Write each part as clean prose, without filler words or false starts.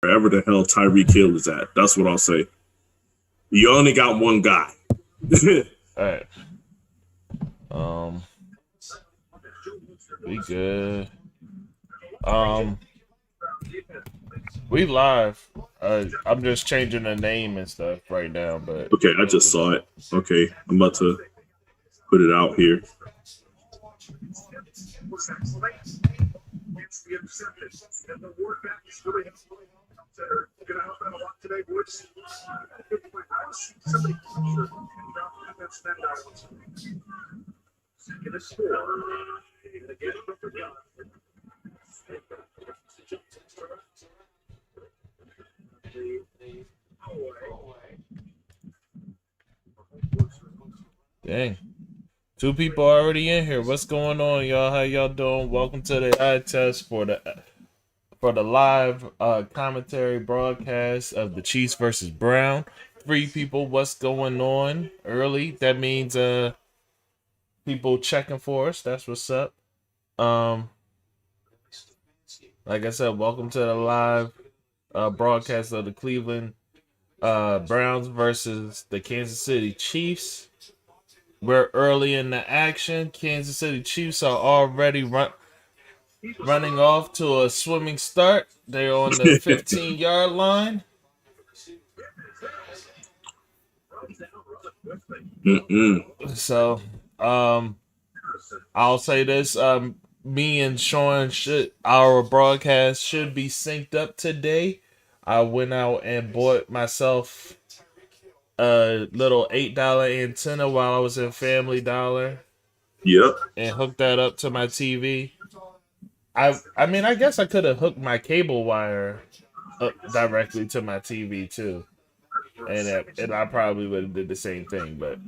wherever the hell Tyreek Hill is at. That's what I'll say. You only got one guy. All right. We good. We live. I'm just changing the name and stuff right now, but Okay, I just saw it. Okay, I'm about to put it out here. dang. 2 people already in here. What's going on, y'all? How y'all doing? Welcome to the eye test for the live commentary broadcast of the Chiefs versus Brown. 3 people. What's going on? Early. That means people checking for us. That's what's up. Like I said, welcome to the live broadcast of the Cleveland Browns versus the Kansas City Chiefs. We're early in the action. Kansas City Chiefs are already running off to a swimming start. They're on the 15-yard line. So, I'll say this. Me and Shawn our broadcast should be synced up today. I went out and bought myself a little $8 antenna while I was in Family Dollar. Yep. And hooked that up to my TV. I mean, I guess I could have hooked my cable wire up directly to my TV too, and I probably would have did the same thing. But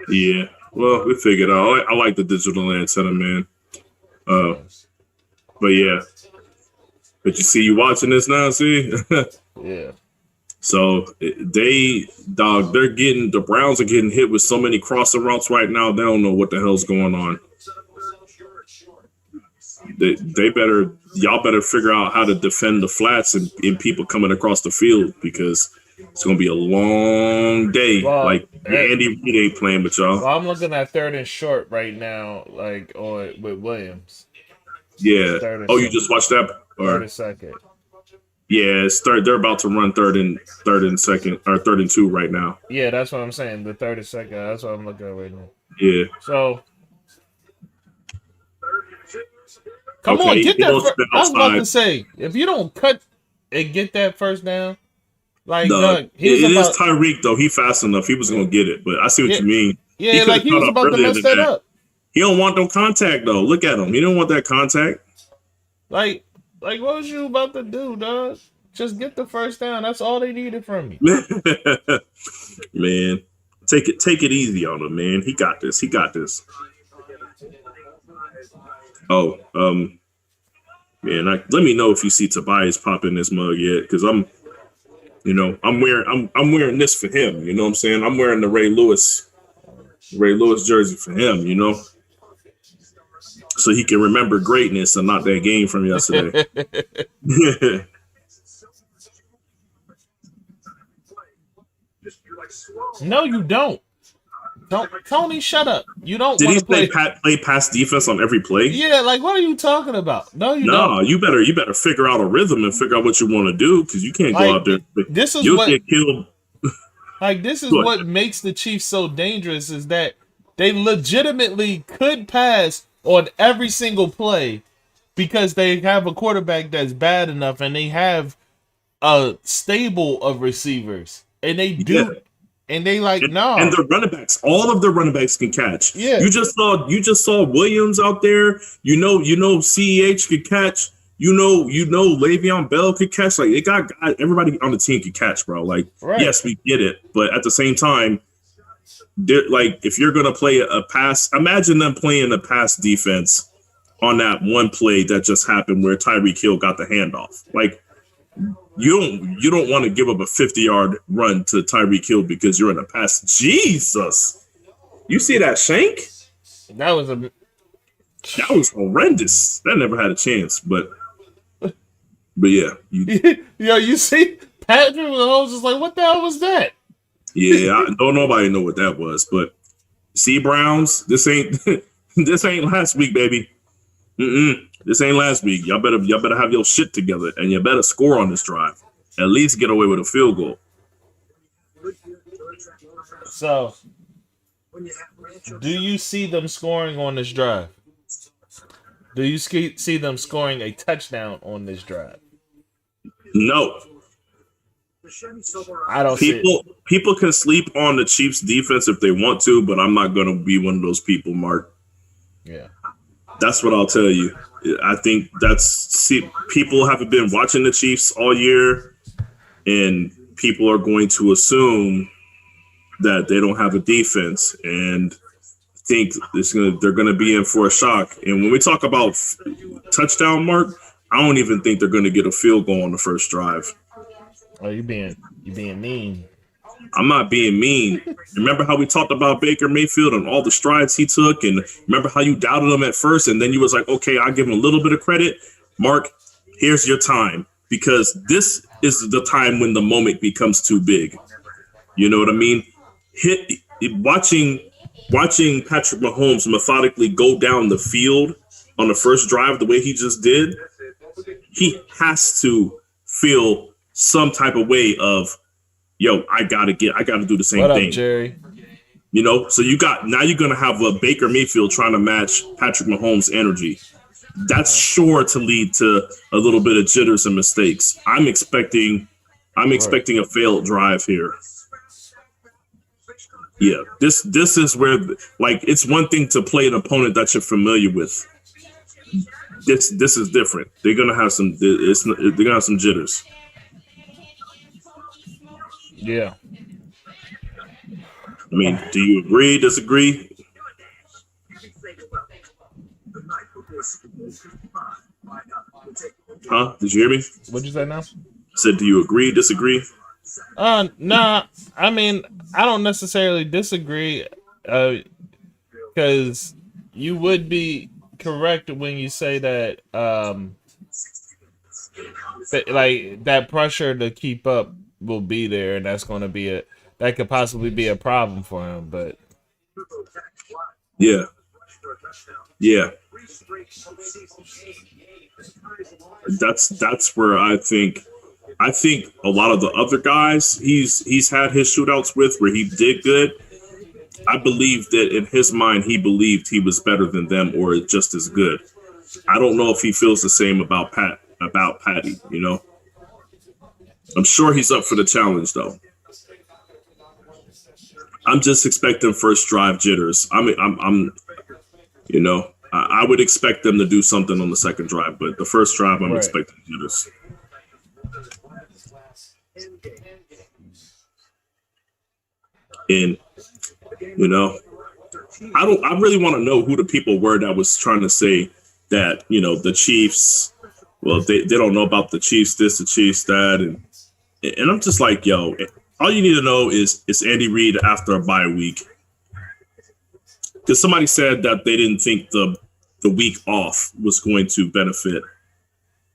yeah, well, we figured out. I like the digital antenna, man. But yeah, but you see, you watching this now, see? Yeah. So the Browns are getting hit with so many crossing routes right now. They don't know what the hell's going on. Y'all better figure out how to defend the flats and people coming across the field, because it's going to be a long day. Well, Andy Reid ain't playing with y'all. Well, I'm looking at 3rd and short right now, with Williams. Yeah. Oh, you just watched that? 3rd and second. Yeah, it's third. They're about to run third and second, or 3rd and 2 right now. Yeah, that's what I'm saying. The 3rd and second. That's what I'm looking at right now. Yeah. So, come on, get that. I was about to say, if you don't cut and get that first down, it is Tyreek though. He fast enough. He was gonna get it, but I see what you mean. Yeah, he was about to mess that up. He don't want no contact though. Look at him. He don't want that contact. Like what was you about to do, dog? Just get the first down. That's all they needed from you. Man, take it easy on him, man. He got this. Oh, man, let me know if you see Tobias pop in this mug yet, because I'm wearing this for him. You know what I'm saying? I'm wearing the Ray Lewis jersey for him. You know, so he can remember greatness and not that game from yesterday. No, you don't. Tony, shut up. You don't. Did he play pass defense on every play? Yeah, what are you talking about? No, you don't. No, you better figure out a rhythm and figure out what you want to do, because you can't go out there. You'll get killed. This is what makes the Chiefs so dangerous, is that they legitimately could pass on every single play, because they have a quarterback that's bad enough, and they have a stable of receivers, and they do. Yeah. And they no. And the running backs, all of the running backs can catch. Yeah. You just saw Williams out there. You know, CEH could catch. You know, Le'Veon Bell could catch. They got everybody on the team could catch, bro. Right. Yes, we get it, but at the same time, if you're gonna play a pass, imagine them playing a pass defense on that one play that just happened where Tyreek Hill got the handoff. You don't want to give up a 50-yard run to Tyreek Hill because you're in a pass. Jesus, you see that shank? That was horrendous. That never had a chance. But But yeah, you see, Patrick Mahomes is like, what the hell was that? Yeah, I don't nobody know what that was, but see, Browns, this ain't this ain't last week, baby. This ain't last week. Y'all better have your shit together, and you better score on this drive. At least get away with a field goal. So, do you see them scoring on this drive? Do you see them scoring a touchdown on this drive? No. I don't see it. People can sleep on the Chiefs defense if they want to, but I'm not going to be one of those people, Mark. Yeah. That's what I'll tell you. I think people haven't been watching the Chiefs all year, and people are going to assume that they don't have a defense and think they're going to be in for a shock. And when we talk about touchdown, Mark, I don't even think they're going to get a field goal on the first drive. Oh, you being mean. I'm not being mean. Remember how we talked about Baker Mayfield and all the strides he took, and remember how you doubted him at first, and then you was like, okay, I'll give him a little bit of credit. Mark, here's your time, because this is the time when the moment becomes too big. You know what I mean? Watching Patrick Mahomes methodically go down the field on the first drive the way he just did, he has to feel some type of way of, yo, I gotta do the same thing. What up, Jerry? You know, so you're gonna have a Baker Mayfield trying to match Patrick Mahomes' energy. That's sure to lead to a little bit of jitters and mistakes. I'm expecting a failed drive here. Yeah, this is where, like, it's one thing to play an opponent that you're familiar with. This is different. They're gonna have some jitters. Yeah. I mean, do you agree, disagree? Huh? Did you hear me? What'd you say now? I said, do you agree, disagree? Nah. I mean, I don't necessarily disagree, because you would be correct when you say that, like, that pressure to keep up will be there, and that could possibly be a problem for him. But yeah. That's where I think a lot of the other guys he's had his shootouts with where he did good. I believe that in his mind he believed he was better than them or just as good. I don't know if he feels the same about Patty, you know. I'm sure he's up for the challenge though. I'm just expecting first drive jitters. I'm you know, I would expect them to do something on the second drive, but the first drive I'm expecting jitters. And you know, I really want to know who the people were that was trying to say that, you know, the Chiefs, well, they don't know about the Chiefs this, the Chiefs that, and I'm just like, yo, all you need to know is Andy Reid after a bye week. Because somebody said that they didn't think the week off was going to benefit.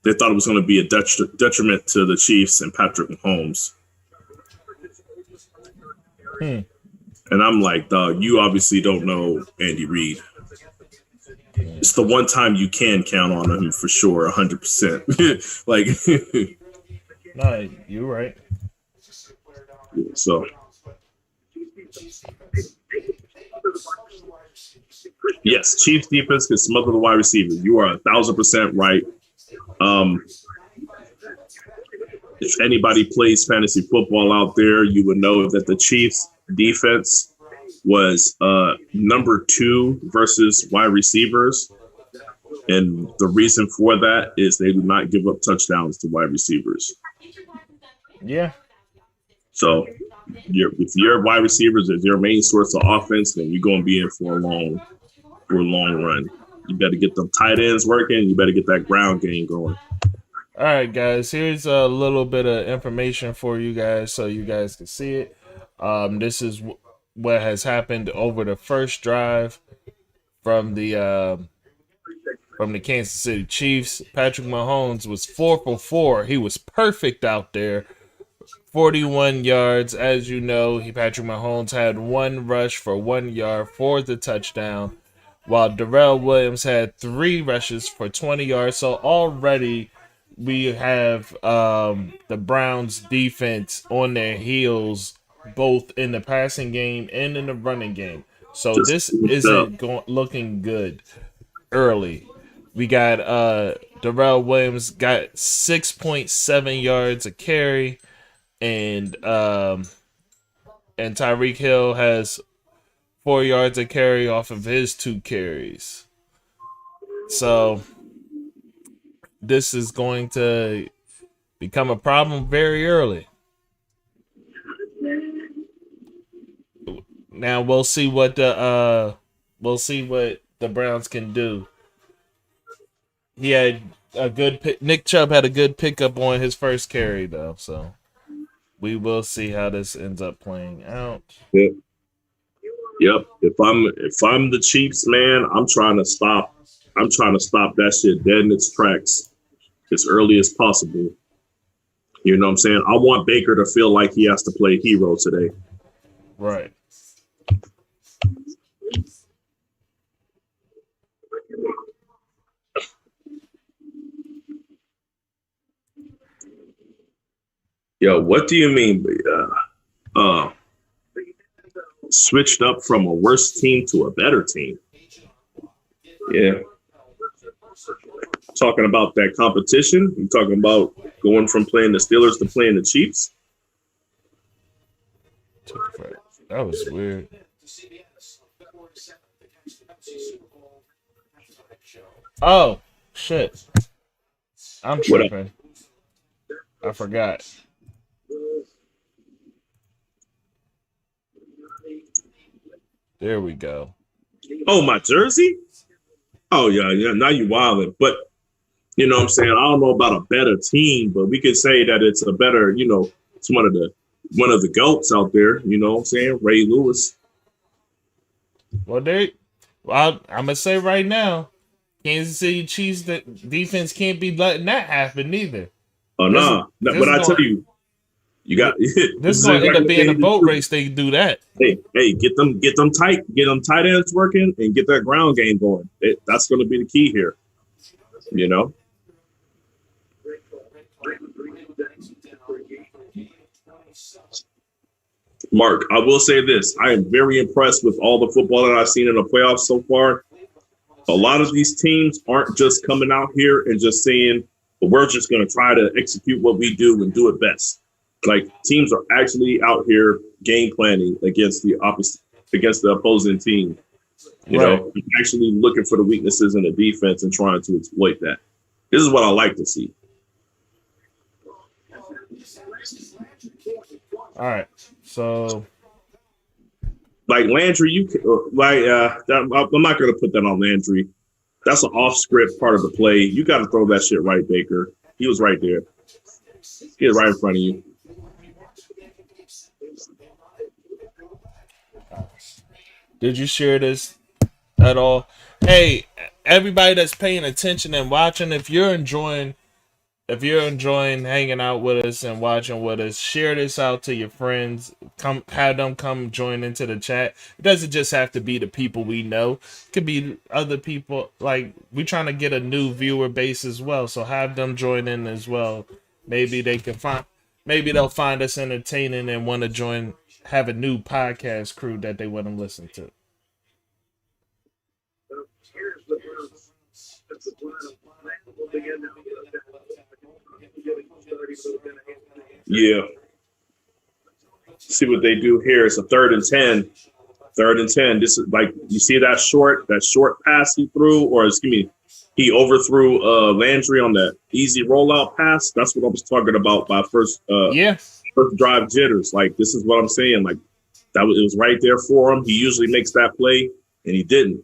They thought it was going to be a detriment to the Chiefs and Patrick Mahomes. And I'm like, dog, you obviously don't know Andy Reid. It's the one time you can count on him for sure, 100%. Like, no, you're right. So, yes, Chiefs defense can smother the wide receiver. You are 1,000% right. If anybody plays fantasy football out there, you would know that the Chiefs defense was number 2 versus wide receivers. And the reason for that is they do not give up touchdowns to wide receivers. Yeah. So if your wide receivers is your main source of offense, then you're going to be in for a long run. You better get them tight ends working. You better get that ground game going. All right, guys. Here's a little bit of information for you guys so you guys can see it. This is what has happened over the first drive from the from the Kansas City Chiefs. Patrick Mahomes was 4 for 4. He was perfect out there. 41 yards, as you know. Patrick Mahomes had 1 rush for 1 yard for the touchdown, while Darrell Williams had 3 rushes for 20 yards. So already we have the Browns defense on their heels, both in the passing game and in the running game. So this isn't looking good early. We got Darrell Williams got 6.7 yards a carry, and Tyreek Hill has 4 yards a carry off of his 2 carries. So this is going to become a problem very early. Now we'll see what the Browns can do. He had a good pick. Nick Chubb had a good pickup on his first carry though, so we will see how this ends up playing out. Yep. If I'm the Chiefs, man, I'm trying to stop that shit dead in its tracks as early as possible. You know what I'm saying? I want Baker to feel like he has to play hero today. Right. Yo, what do you mean? Switched up from a worse team to a better team. Yeah. Talking about that competition. You talking about going from playing the Steelers to playing the Chiefs? That was weird. Oh, shit. I'm tripping. I forgot. There we go. Oh, my jersey? Oh, yeah. Now you wildin'. But, you know what I'm saying? I don't know about a better team, but we could say that it's a better, it's one of the GOATs out there. You know what I'm saying? Ray Lewis. Well, I'm going to say right now, Kansas City Chiefs defense can't be letting that happen neither. Oh, no. But I tell you, you got this is going to end up being a boat race. They do that. Hey, get them tight ends working and get that ground game going. That's going to be the key here. Mark, I will say this. I am very impressed with all the football that I've seen in the playoffs so far. A lot of these teams aren't just coming out here and just saying, well, we're just going to try to execute what we do and do it best. Like, teams are actually out here game planning against the opposing team. You know, actually looking for the weaknesses in the defense and trying to exploit that. This is what I like to see. All right, so like Landry, I'm not going to put that on Landry. That's an off-script part of the play. You got to throw that shit right, Baker. He was right there. He was right in front of you. Did you share this at all? Hey, everybody that's paying attention and watching, if you're enjoying hanging out with us and watching with us, share this out to your friends. Have them come join into the chat. It doesn't just have to be the people we know. It could be other people. Like, we're trying to get a new viewer base as well. So have them join in as well. Maybe they'll find us entertaining and want to have a new podcast crew that they want to listen to. Yeah. See what they do here. It's a 3rd and 10. 3rd and 10. This is like, you see that short pass he threw, or he overthrew Landry on that easy rollout pass. That's what I was talking about by first drive jitters. Like, this is what I'm saying. Like, it was right there for him. He usually makes that play, and he didn't.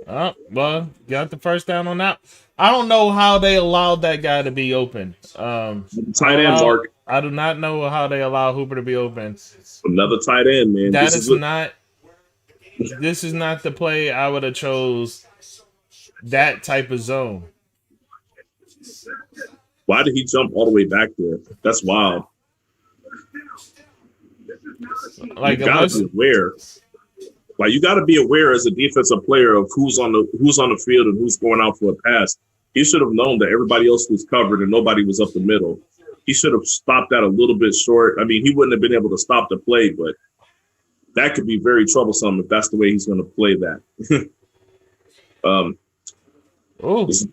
Oh, well, got the first down on that. I don't know how they allowed that guy to be open. Tight end, Mark. I do not know how they allow Hooper to be open. Another tight end, man. This is not the play I would have chose that type of zone. Why did he jump all the way back there? That's wild. Like, you gotta be aware. Like, you gotta be aware as a defensive player of who's on the field and who's going out for a pass. He should have known that everybody else was covered and nobody was up the middle. He should have stopped that a little bit short. I mean, he wouldn't have been able to stop the play, but that could be very troublesome if that's the way he's going to play that.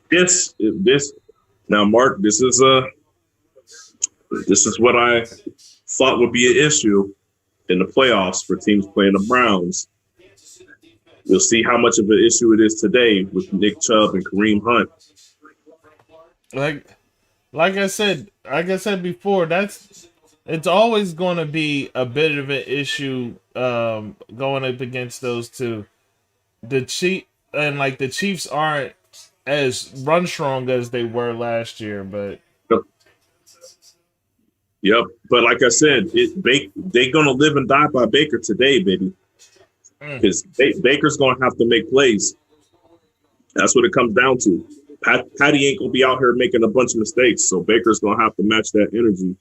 This now, Mark. This is what I thought would be an issue in the playoffs for teams playing the Browns. We'll see how much of an issue it is today with Nick Chubb and Kareem Hunt. Like I said before, it's always going to be a bit of an issue going up against those two. The Chiefs aren't as run strong as they were last year, but yep. But like I said, they're gonna live and die by Baker today, baby. Because Baker's gonna have to make plays. That's what it comes down to. Patty ain't gonna be out here making a bunch of mistakes, so Baker's gonna have to match that energy.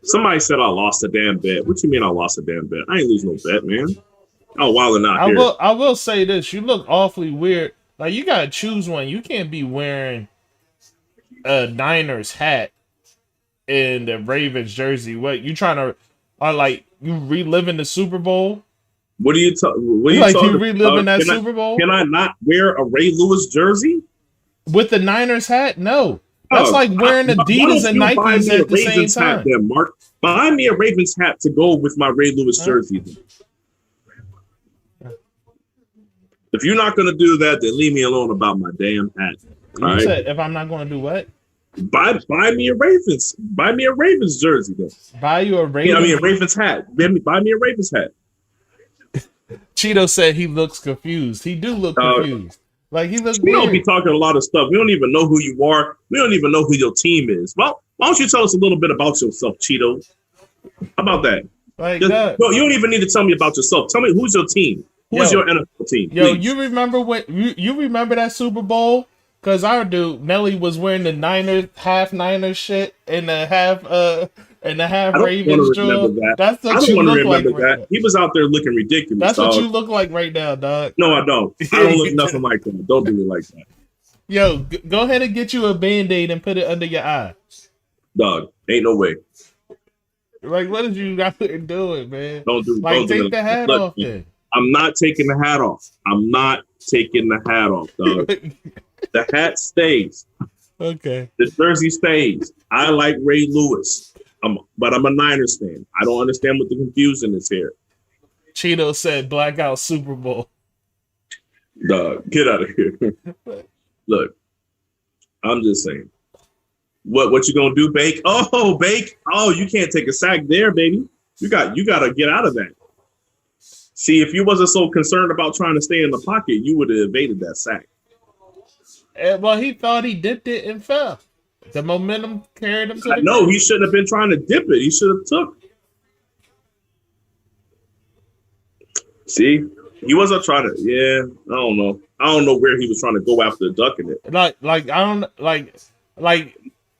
Somebody said I lost a damn bet. What you mean I lost a damn bet? I ain't lose no bet, man. Oh, wilding out here. I will say this: you look awfully weird. Like, you gotta choose one. You can't be wearing a Niners hat and a Ravens jersey. What you trying to? You reliving the Super Bowl? What are you talking? You reliving that Super Bowl? Can I not wear a Ray Lewis jersey with the Niners hat? No. That's like wearing Adidas and Nikes at the same time. Then, Mark, buy me a Ravens hat to go with my Ray Lewis jersey. If you're not going to do that, then leave me alone about my damn hat. You said if I'm not going to do what? Buy me a Ravens jersey. Then buy you a Ravens. I mean a Ravens hat. Buy me a Ravens hat. Cheeto said he looks confused. He do look confused. Like, he looks. We don't be talking a lot of stuff. We don't even know who you are. We don't even know who your team is. Well, why don't you tell us a little bit about yourself, Cheeto? How about that? Like, you don't even need to tell me about yourself. Tell me who's your team. Who's your NFL team? Yo, please. You remember you remember that Super Bowl? Because our dude Nelly was wearing the Niners shit and the half Ravens job. That's what you look like. Right, he was out there looking ridiculous. That's what you look like right now, dog. No, I don't. I don't look nothing like that. Don't do me like that. Yo, go ahead and get you a Band-Aid and put it under your eye. Dog, ain't no way. Like, what did you out there doing, man? Don't take the hat off then. I'm not taking the hat off. I'm not taking the hat off, dog. The hat stays. Okay. The jersey stays. I like Ray Lewis. But I'm a Niners fan. I don't understand what the confusion is here. Cheeto said blackout Super Bowl. Dog, get out of here. Look, I'm just saying. What you gonna do, Bake? Oh, Bake. Oh, you can't take a sack there, baby. You gotta get out of that. See, if you wasn't so concerned about trying to stay in the pocket, you would have evaded that sack. Well, he thought he dipped it and fell. The momentum carried him to the No, he shouldn't have been trying to dip it. He should have took. See, he wasn't trying to. Yeah, I don't know. I don't know where he was trying to go after ducking it.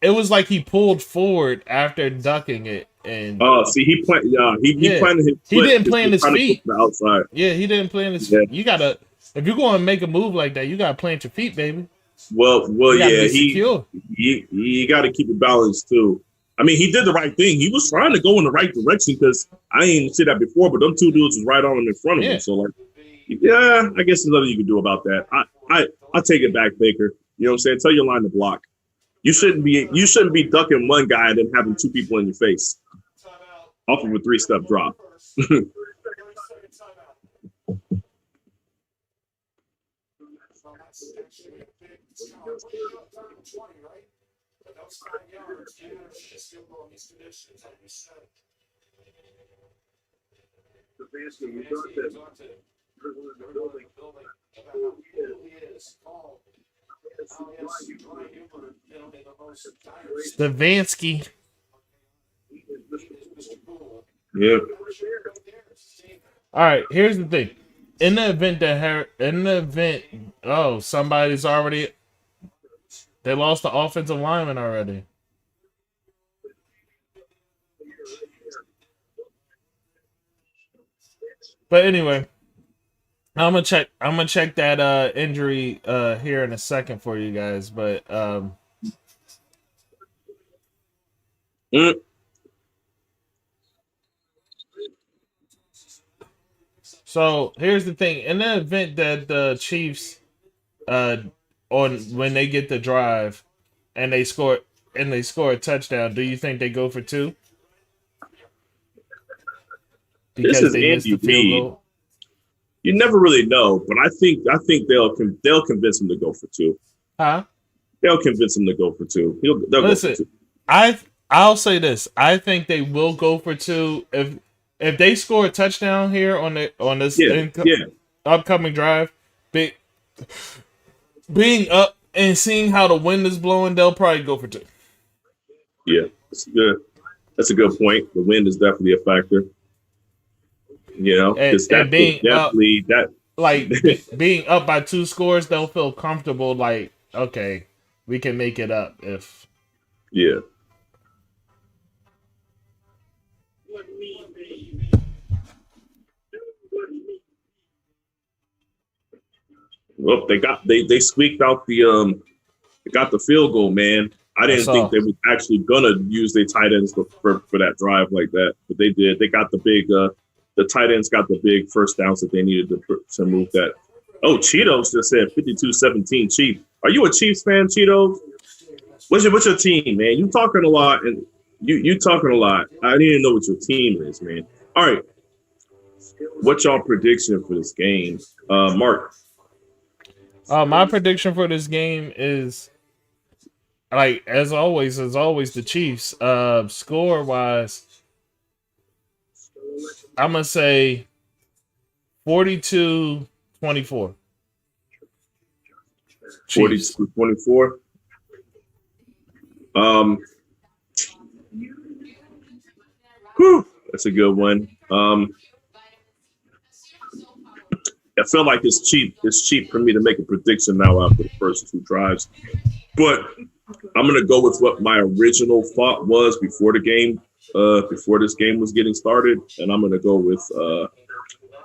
It was like he pulled forward after ducking it, and see, he planted. He planted his. He didn't plant his feet. The outside. Yeah, he didn't plant his feet. You gotta, if you're going to make a move like that, you gotta plant your feet, baby. Well, yeah, he got to keep it balanced too. I mean, he did the right thing. He was trying to go in the right direction because I ain't see that before, but them two dudes was right on him in front of him. So, like, yeah, I guess there's nothing you can do about that. I take it back, Baker. You know what I'm saying? Tell your line to block. You shouldn't be ducking one guy and then having two people in your face off of a 3-step drop. Stefanski. Yeah. All right, here's the thing. In the event somebody's already they lost the offensive lineman already. But anyway, I'm gonna check that injury here in a second for you guys. But Mm. so here's the thing. In the event that the Chiefs on when they get the drive and they score a touchdown, do you think they go for two? This Because is they missed Andy the field Reid. goal. You never really know, but I think they'll convince him to go for two. Huh? They'll convince him to go for two. They'll go for Listen, two. I'll say this. I think they will go for two if they score a touchdown here on this Yeah. upcoming drive. Be, being up and seeing how the wind is blowing, they'll probably go for two. Yeah. That's good. That's a good point. The wind is definitely a factor. You know, because And that could being up definitely that. being up by two scores, they'll feel comfortable. Like, okay, we can make it up if. Yeah. Well, they squeaked out they got the field goal, man. I didn't think they were actually gonna use their tight ends for that drive like that, but they did. They got the tight ends got the big first downs that they needed to move that. Oh, Cheetos just said 52-17 Chiefs. Are you a Chiefs fan, Cheetos? What's your team, man? You talking a lot, and you talking a lot. I didn't know what your team is, man. All right, what's y'all prediction for this game, Mark? My prediction for this game is like as always, the Chiefs. Score wise, I'm gonna say 42-24. 42-24. That's a good one. I feel like it's cheap. It's cheap for me to make a prediction now after the first two drives, but I'm gonna go with what my original thought was before the game, before this game was getting started, and I'm gonna go with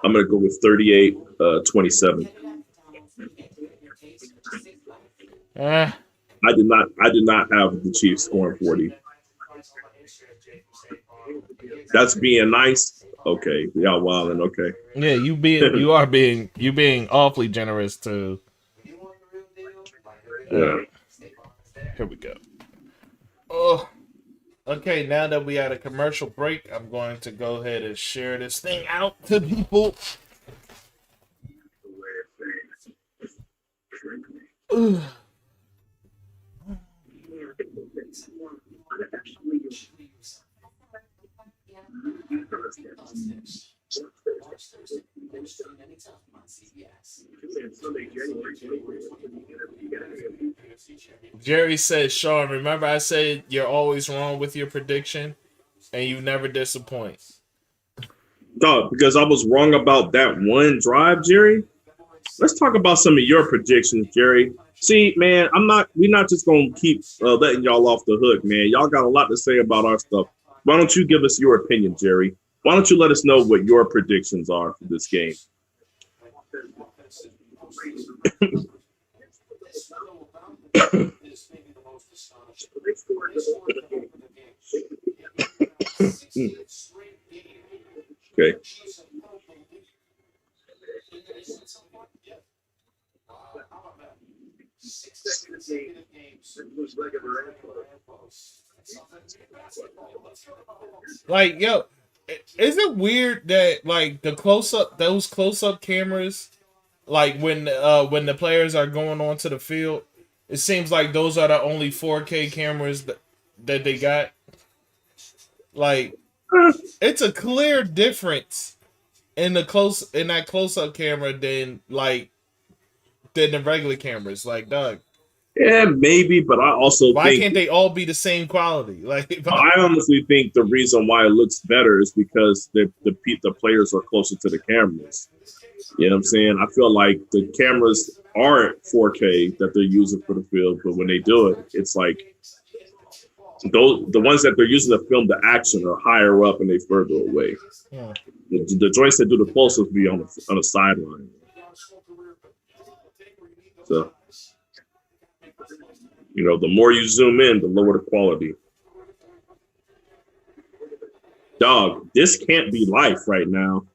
38-27. I did not have the Chiefs scoring 40. That's being nice. Okay, y'all wilding. Okay. Yeah, you being awfully generous too. Yeah. Here we go. Oh, okay. Now that we had a commercial break, I'm going to go ahead and share this thing out to people. Jerry says, Sean, remember I said you're always wrong with your prediction and you never disappoint. Dog, because I was wrong about that one drive, Jerry. Let's talk about some of your predictions, Jerry. See, man, we're not just gonna keep letting y'all off the hook, man. Y'all got a lot to say about our stuff. Why don't you give us your opinion, Jerry? Why don't you let us know what your predictions are for this game? Okay. Like, yo, is it weird that like those close up cameras, like when the players are going onto the field, it seems like those are the only 4K cameras that they got. Like, it's a clear difference in that close up camera than the regular cameras. Like, dog, Yeah, maybe, but I also Why think can't they all be the same quality? Like, I honestly think the reason why it looks better is because the players are closer to the cameras. You know what I'm saying? I feel like the cameras aren't 4K that they're using for the field, but when they do it, it's like those the ones that they're using to film the action are higher up and they further away. The joints that do the closest be on the sideline. So the more you zoom in, the lower the quality. Dog, this can't be life right now.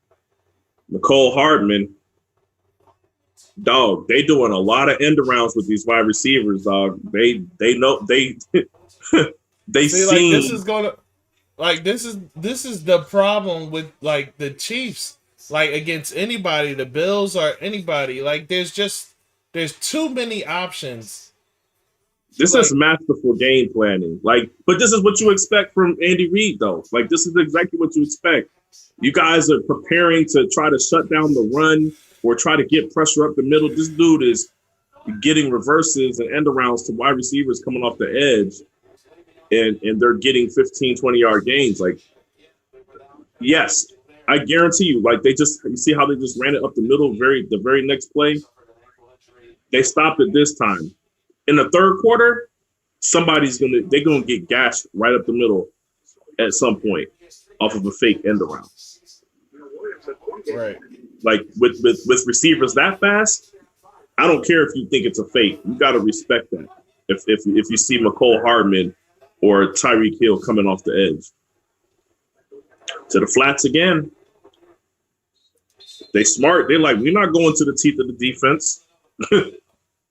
Nicole Hardman, dog, they doing a lot of end arounds with these wide receivers, dog. They know they they see, like this seen is gonna, like this is the problem with like the Chiefs, like against anybody, the Bills or anybody. Like there's too many options. this is masterful game planning. Like, but this is what you expect from Andy Reid, though. Like, this is exactly what you expect. You guys are preparing to try to shut down the run or try to get pressure up the middle. This dude is getting reverses and end arounds to wide receivers coming off the edge, and they're getting 15, 20-yard gains. Like, yes, I guarantee you, like you see how they just ran it up the middle, the very next play. They stopped it this time. In the third quarter, they're gonna get gashed right up the middle at some point off of a fake end around. Right. Like with receivers that fast, I don't care if you think it's a fake. You got to respect that. If you see McCole Hardman or Tyreek Hill coming off the edge to the flats again, they smart. They're like, we're not going to the teeth of the defense.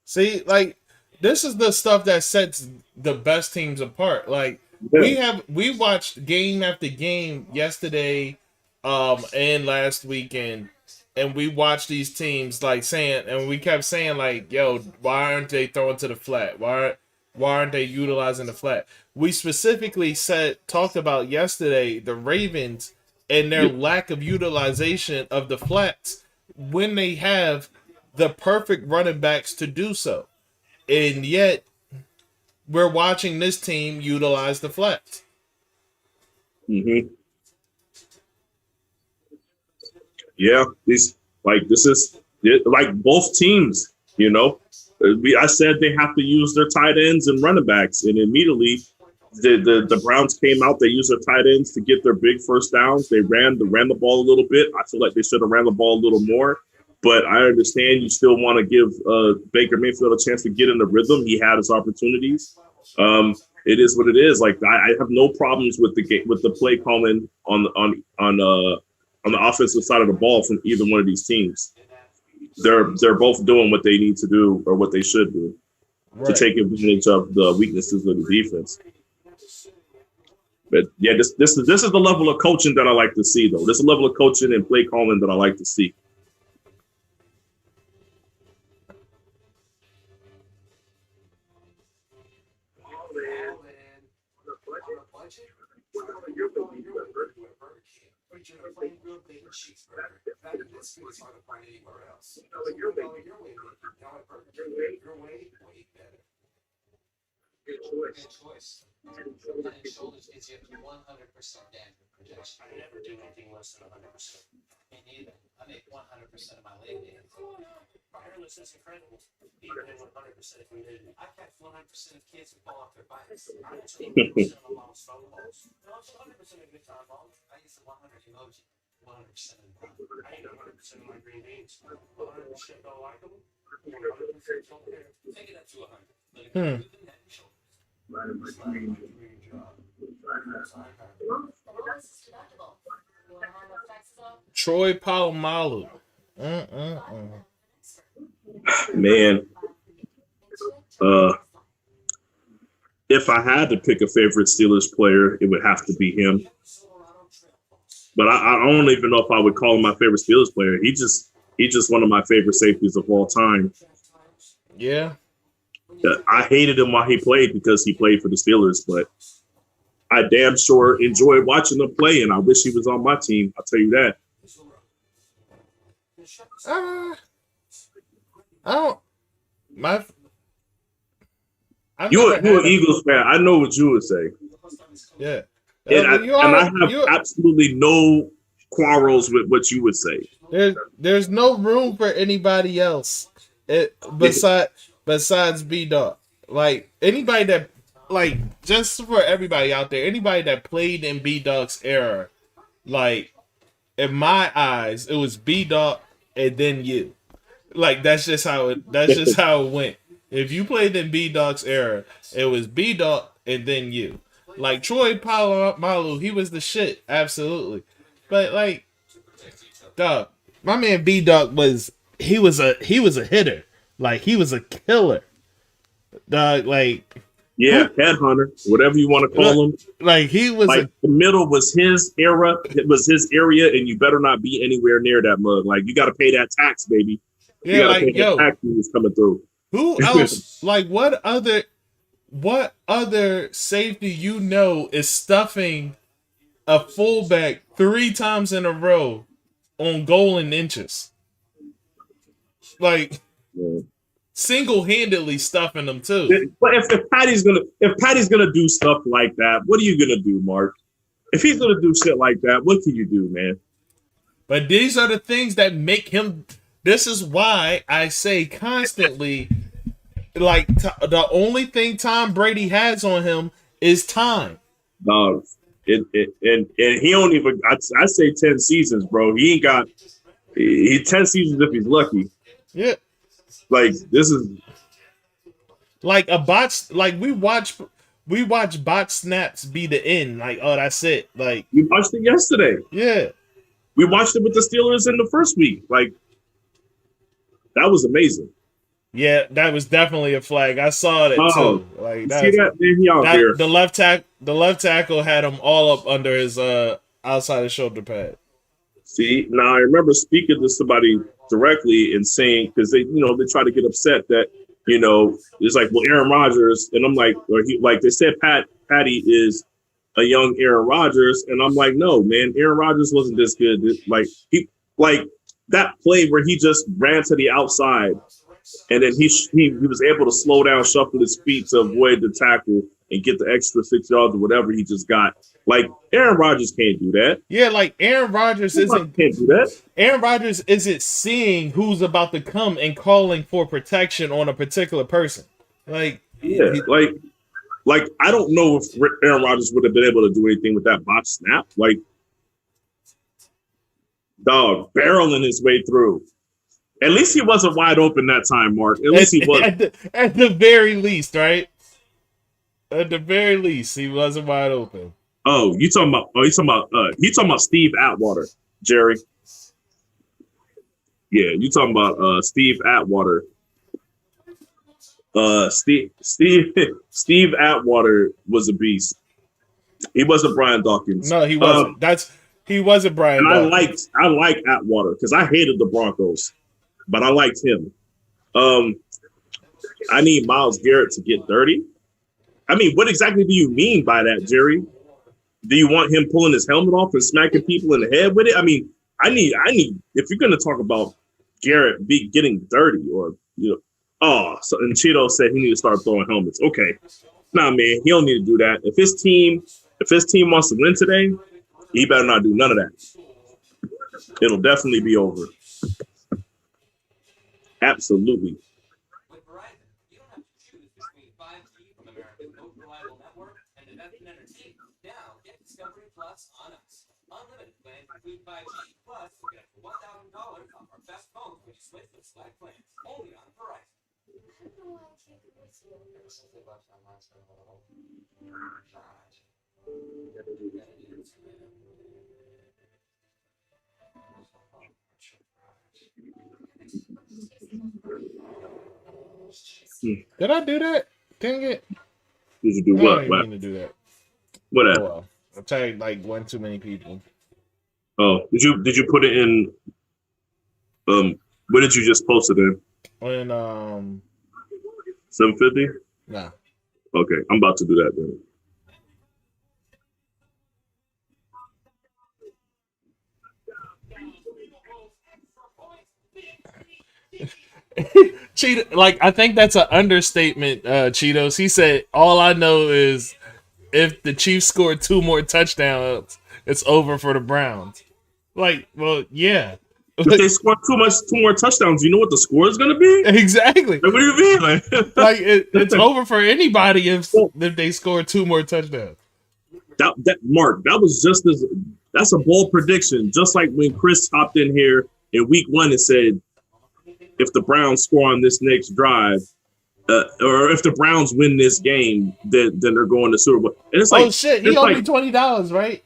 See, like this is the stuff that sets the best teams apart. Like we watched game after game yesterday, and last weekend, and we watched these teams like saying, and we kept saying like, "Yo, why aren't they throwing to the flat? Why aren't they utilizing the flat?" We specifically talked about yesterday the Ravens and their lack of utilization of the flats when they have the perfect running backs to do so. And yet, we're watching this team utilize the flats. Mm-hmm. Yeah, this is like both teams. I said they have to use their tight ends and running backs, and immediately the Browns came out. They used their tight ends to get their big first downs. They ran the ball a little bit. I feel like they should have ran the ball a little more. But I understand you still want to give Baker Mayfield a chance to get in the rhythm. He had his opportunities. It is what it is. Like I have no problems with the play calling on the offensive side of the ball from either one of these teams. They're both doing what they need to do or what they should do to take advantage of the weaknesses of the defense. But yeah, this is the level of coaching that I like to see, though. This is the level of coaching and play calling that I like to see. Good choice. Head and Shoulders gives you 100% damage protection. I never do anything less than 100%. Me neither. I make 100% of my leg days. Wireless is incredible. Even at 100% humidity. I catch 100% of kids who fall off their bikes. I use 100% of my mom's phone calls. No, it's 100% of good time balls. I use the 100 emoji. 100% of the time. I eat 100% of my green beans. 100% don't like them. 100% don't care. Take it up to 100. But if you move the head and shoulders. Troy Polamalu. Man, if I had to pick a favorite Steelers player, it would have to be him. But I don't even know if I would call him my favorite Steelers player. He's just one of my favorite safeties of all time. Yeah. I hated him while he played because he played for the Steelers, but I damn sure enjoyed watching him play, and I wish he was on my team. I'll tell you that. I don't. I've You never an had a Eagles fan. I know what you would say. yeah. And I have absolutely no quarrels with what you would say. There's no room for anybody else besides B Dog. Like anybody that like just for everybody out there, anybody that played in B Dog's era, like in my eyes, it was B Dog and then you. Like that's just how it went. If you played in B Dog's era, it was B Dog and then you. Like Troy Polamalu, he was the shit, absolutely. But like, dog, my man B Dog was a hitter. Like he was a killer. Dog, like Yeah, headhunter, whatever you want to call him. Like he was like the middle was his era. It was his area, and you better not be anywhere near that mug. Like you got to pay that tax, baby. Yeah, like yo, tax was coming through. Who else? Like what other safety you know is stuffing a fullback 3 times in a row on goal and inches? Like single-handedly stuffing them too. But if Patty's gonna do stuff like that, what are you gonna do, Mark? If he's gonna do shit like that, what can you do, man? But these are the things that make him. This is why I say constantly, like the only thing Tom Brady has on him is time. And he don't even. I say 10 seasons, bro. He ain't got. He 10 seasons if he's lucky. Yeah. Like this is like a botch. Like we watch bot snaps be the end. Like oh, that's it. Like we watched it yesterday. Yeah. We watched it with the Steelers in the first week. Like, that was amazing. Yeah, that was definitely a flag. I saw that too. Like see that? He out there. The left tackle had him all up under his outside his shoulder pad. See, now I remember speaking to somebody directly and saying because they try to get upset that it's like, well, Aaron Rodgers, and I'm like, they said Patty is a young Aaron Rodgers, and I'm like, no, man, Aaron Rodgers wasn't this good. Like that play where he just ran to the outside, and then he was able to slow down, shuffle his feet to avoid the tackle and get the extra 6 yards or whatever he just got. Like Aaron Rodgers can't do that. Yeah, like Aaron Rodgers can't do that. Aaron Rodgers isn't seeing who's about to come and calling for protection on a particular person. Like Like, I don't know if Aaron Rodgers would have been able to do anything with that botch snap. Like, dog, barreling his way through. At least he wasn't wide open that time, Mark. At least he was. At the very least, right? At the very least, he wasn't wide open. Oh, you talking about Steve Atwater, Jerry. Yeah, you talking about Steve Atwater. Steve Atwater was a beast. He wasn't Brian Dawkins. No, he wasn't. He wasn't Brian Dawkins. I like Atwater because I hated the Broncos, but I liked him. I need Myles Garrett to get dirty. I mean, what exactly do you mean by that, Jerry? Do you want him pulling his helmet off and smacking people in the head with it? I mean, I need. If you're going to talk about Garrett getting dirty, or so and Cheeto said he need to start throwing helmets. Okay, nah, man, he don't need to do that. If his team wants to win today, he better not do none of that. It'll definitely be over. Absolutely. With Verizon, you don't have to choose between 5G from America's most reliable network and invest in entertainment. Now, get Discovery Plus on us. Unlimited plans include 5G. Plus, you get up to $1,000 off our best phones when you switch to select plans. Only on Verizon. Did I do that? Dang it. Did you do what? I didn't mean to do that. What? Oh, well. I tagged like one too many people. Oh, did you put it in? Where did you just post it in? On 750? Nah. Okay, I'm about to do that then. Cheeto, like I think that's an understatement, Cheetos. He said, "All I know is if the Chiefs score 2 more touchdowns, it's over for the Browns." Like, well, yeah. If they score 2 more touchdowns, you know what the score is going to be? Exactly. Like, what do you mean? Like it's over for anybody if they score 2 more touchdowns. That Mark, that's a bold prediction. Just like when Chris hopped in here in week 1 and said, if the Browns score on this next drive, or if the Browns win this game, then they're going to Super Bowl. And it's like, oh shit, he owed me $20, right?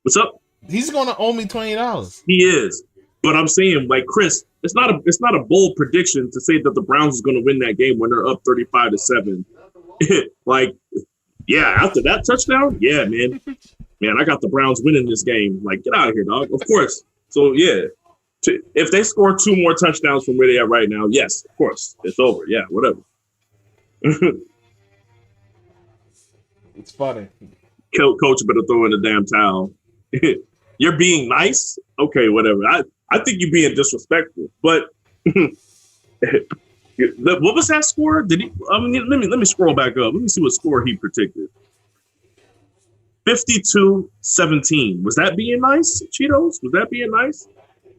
What's up? He's going to owe me $20. He is. But I'm saying, like Chris, it's not a bold prediction to say that the Browns is going to win that game when they're up 35-7. Like, yeah, after that touchdown, yeah, man, I got the Browns winning this game. Like, get out of here, dog. Of course. So yeah, if they score 2 more touchdowns from where they are right now, yes, of course, it's over. Yeah, whatever. It's funny. Coach better throw in the damn towel. You're being nice, okay, whatever. I think you're being disrespectful, but what was that score? Did he? I mean, let me scroll back up. Let me see what score he predicted. 52-17. Was that being nice, Cheetos? Was that being nice?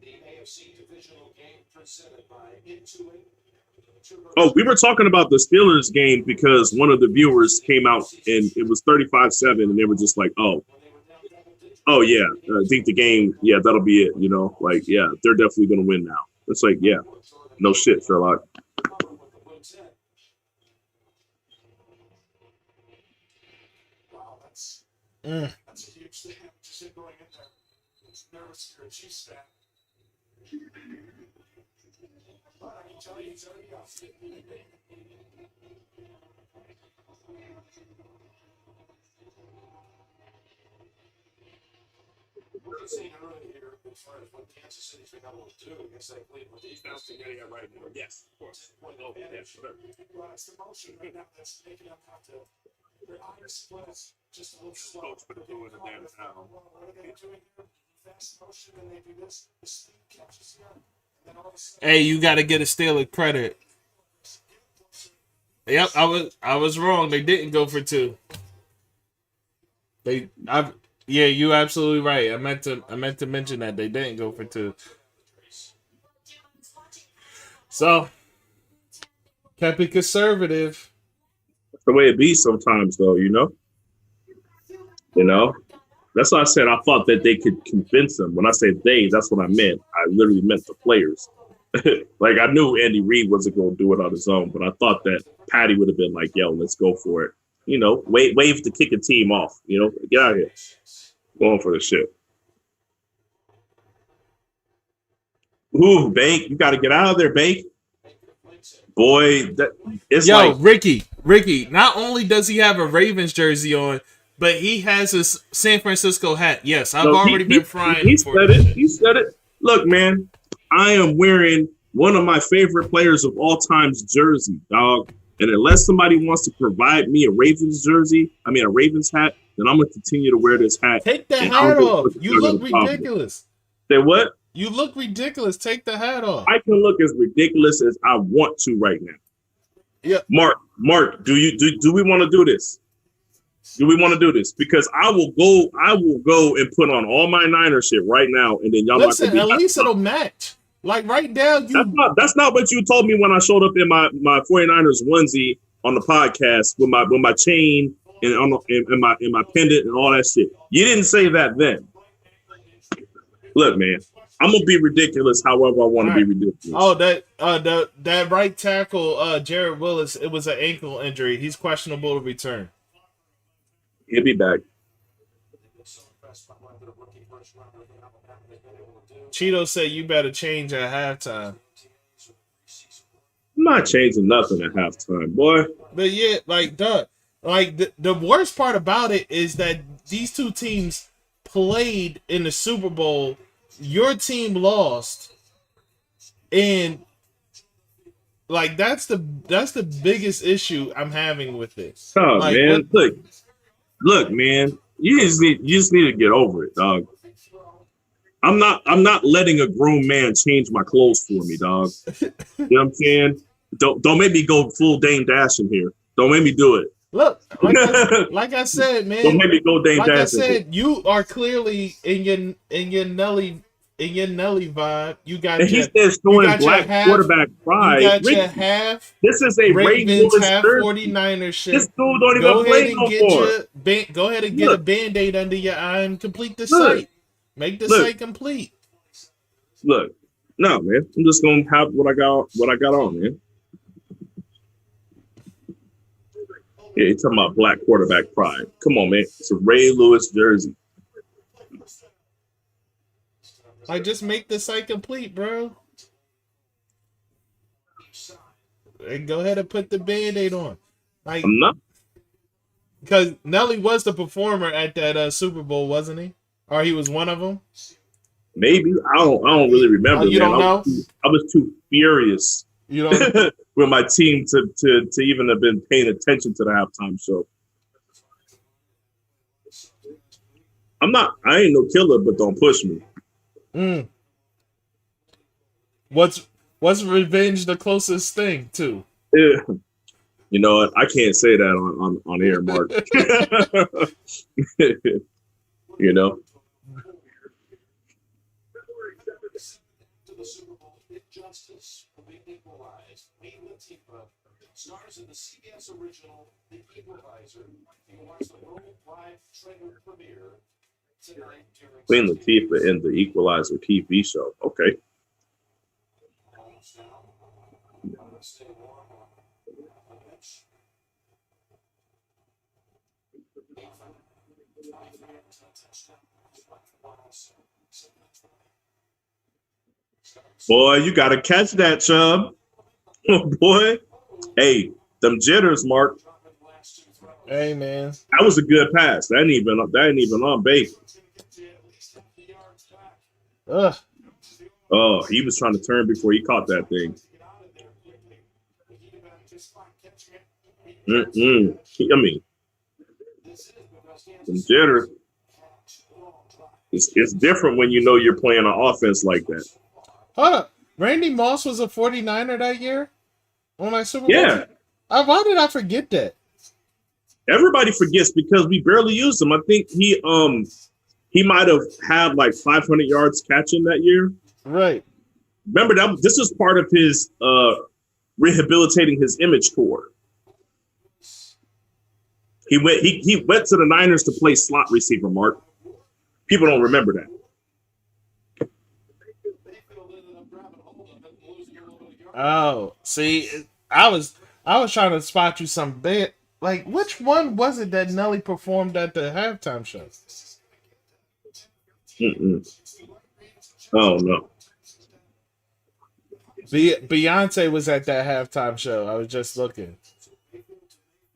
The NFC Divisional game presented by Oh, we were talking about the Steelers game because one of the viewers came out and it was 35-7, and they were just like, oh yeah, I think the game, yeah, that'll be it. You know, like, yeah, they're definitely going to win now. It's like, yeah, no shit, Sherlock. Wow, that's a huge thing. Just going in there, it's nervous for a Chiefs fan. But I can tell you, he's already got it. What you're saying earlier here, as far as what Kansas City's been able to do against that Cleveland defense, to get it right now. Yes, of course. Well, it's the motion right now that's making them have to. Their iron splits just a little slow. Coach better throw in the damn towel. What are they doing here? Fast motion, and they do this. The speed catches here. And then all of a sudden, Hey, you got to get a Steeler credit. Yep, I was wrong. They didn't go for 2. Yeah, you absolutely right. I meant to mention that they didn't go for 2. So, kept it conservative. That's the way it be sometimes, though. You know. That's why I said I thought that they could convince them. When I say they, that's what I meant. I literally meant the players. Like, I knew Andy Reid wasn't going to do it on his own, but I thought that Patty would have been like, yo, let's go for it. You know, wave the kicking team off. You know, get out of here. Going for the shit. Ooh, Bank, you got to get out of there, Bank. Boy, it's Yo, like... Ricky, not only does he have a Ravens jersey on, but he has his San Francisco hat. Yes, I've already been frying. He said it. He said it. Look, man, I am wearing one of my favorite players of all time's jersey, dog. And unless somebody wants to provide me a Ravens hat, then I'm going to continue to wear this hat. Take the hat off. You look ridiculous. Say what? You look ridiculous. Take the hat off. I can look as ridiculous as I want to right now. Yeah. Mark, do we want to do this? Do we want to do this? Because I will go and put on all my Niner shit right now, and then y'all listen. At least it'll match. Like right now, that's not what you told me when I showed up in my 49ers onesie on the podcast with my chain and my pendant and all that shit. You didn't say that then. Look, man, I'm gonna be ridiculous however I want to be ridiculous. Oh, that right tackle, Jared Willis, it was an ankle injury. He's questionable to return. He'll be back. Cheeto said you better change at halftime. I'm not changing nothing at halftime, boy. But yeah, like the worst part about it is that these two teams played in the Super Bowl. Your team lost, and like that's the biggest issue I'm having with this. Oh like, man, look, man, you just need to get over it, dog. I'm not letting a grown man change my clothes for me, dog. You know what I'm saying? Don't make me go full Dame Dash in here. Don't make me do it. Look, like I said, man. Don't make me go Dame Like Dash. I said, you are clearly in your Nelly vibe. You got and your, he says showing black quarterback pride. You got your half. This is a Ray Ravens, Lewis half jersey. 49ers shit. This dude don't Go even play ahead and no get more. go ahead and get a Band-Aid under your eye and complete the site. Make the site complete. Look, no, man. I'm just gonna have what I got on, man. Yeah, you're talking about black quarterback pride. Come on, man. It's a Ray Lewis jersey. Like, just make the site complete, bro. And go ahead and put the Band-Aid on. Like, I'm not. Because Nelly was the performer at that Super Bowl, wasn't he? Or he was one of them? Maybe. I don't really remember. You don't know? I was too furious. You don't with my team to even have been paying attention to the halftime show. I ain't no killer, but don't push me. What's revenge the closest thing to? Yeah. You know what? I can't say that on air, Mark. You know? Justice will be equalized. Queen Latifah stars in the CBS original The Equalizer. You can watch the worldwide trailer premiere tonight during Queen Latifah in The Equalizer TV show. Okay. Stay warm on the bench. Boy, you got to catch that, Chubb. Oh, boy. Hey, them jitters, Mark. Hey, man. That was a good pass. That ain't even on base. Ugh. Oh, he was trying to turn before he caught that thing. I mean, some jitters. It's different when you know you're playing an offense like that. Hold up. Randy Moss was a 49er that year on my Super Bowl? Yeah. Why did I forget that? Everybody forgets because we barely used him. I think he might have had like 500 yards catching that year. Right. Remember that this was part of his rehabilitating his image tour. He went to the Niners to play slot receiver, Mark. People don't remember that. Oh, see, I was trying to spot you some bad. Like, which one was it that Nelly performed at the halftime show? Oh no. Beyonce was at that halftime show. I was just looking.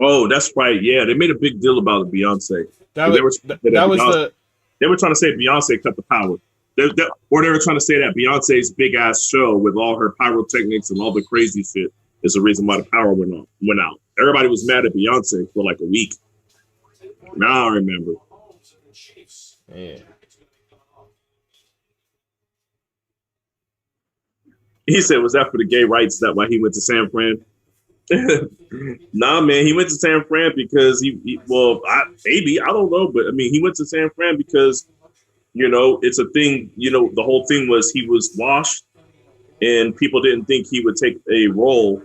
Oh, that's right. Yeah, they made a big deal about Beyonce. They were trying to say Beyonce cut the power. Or they were trying to say that Beyonce's big ass show with all her pyrotechnics and all the crazy shit is the reason why the power went out. Everybody was mad at Beyonce for like a week. Now I remember. Yeah. He said, was that for the gay rights? That why he went to San Fran? Nah, man, he went to San Fran because I don't know, but I mean, he went to San Fran because, it's a thing, the whole thing was he was washed and people didn't think he would take a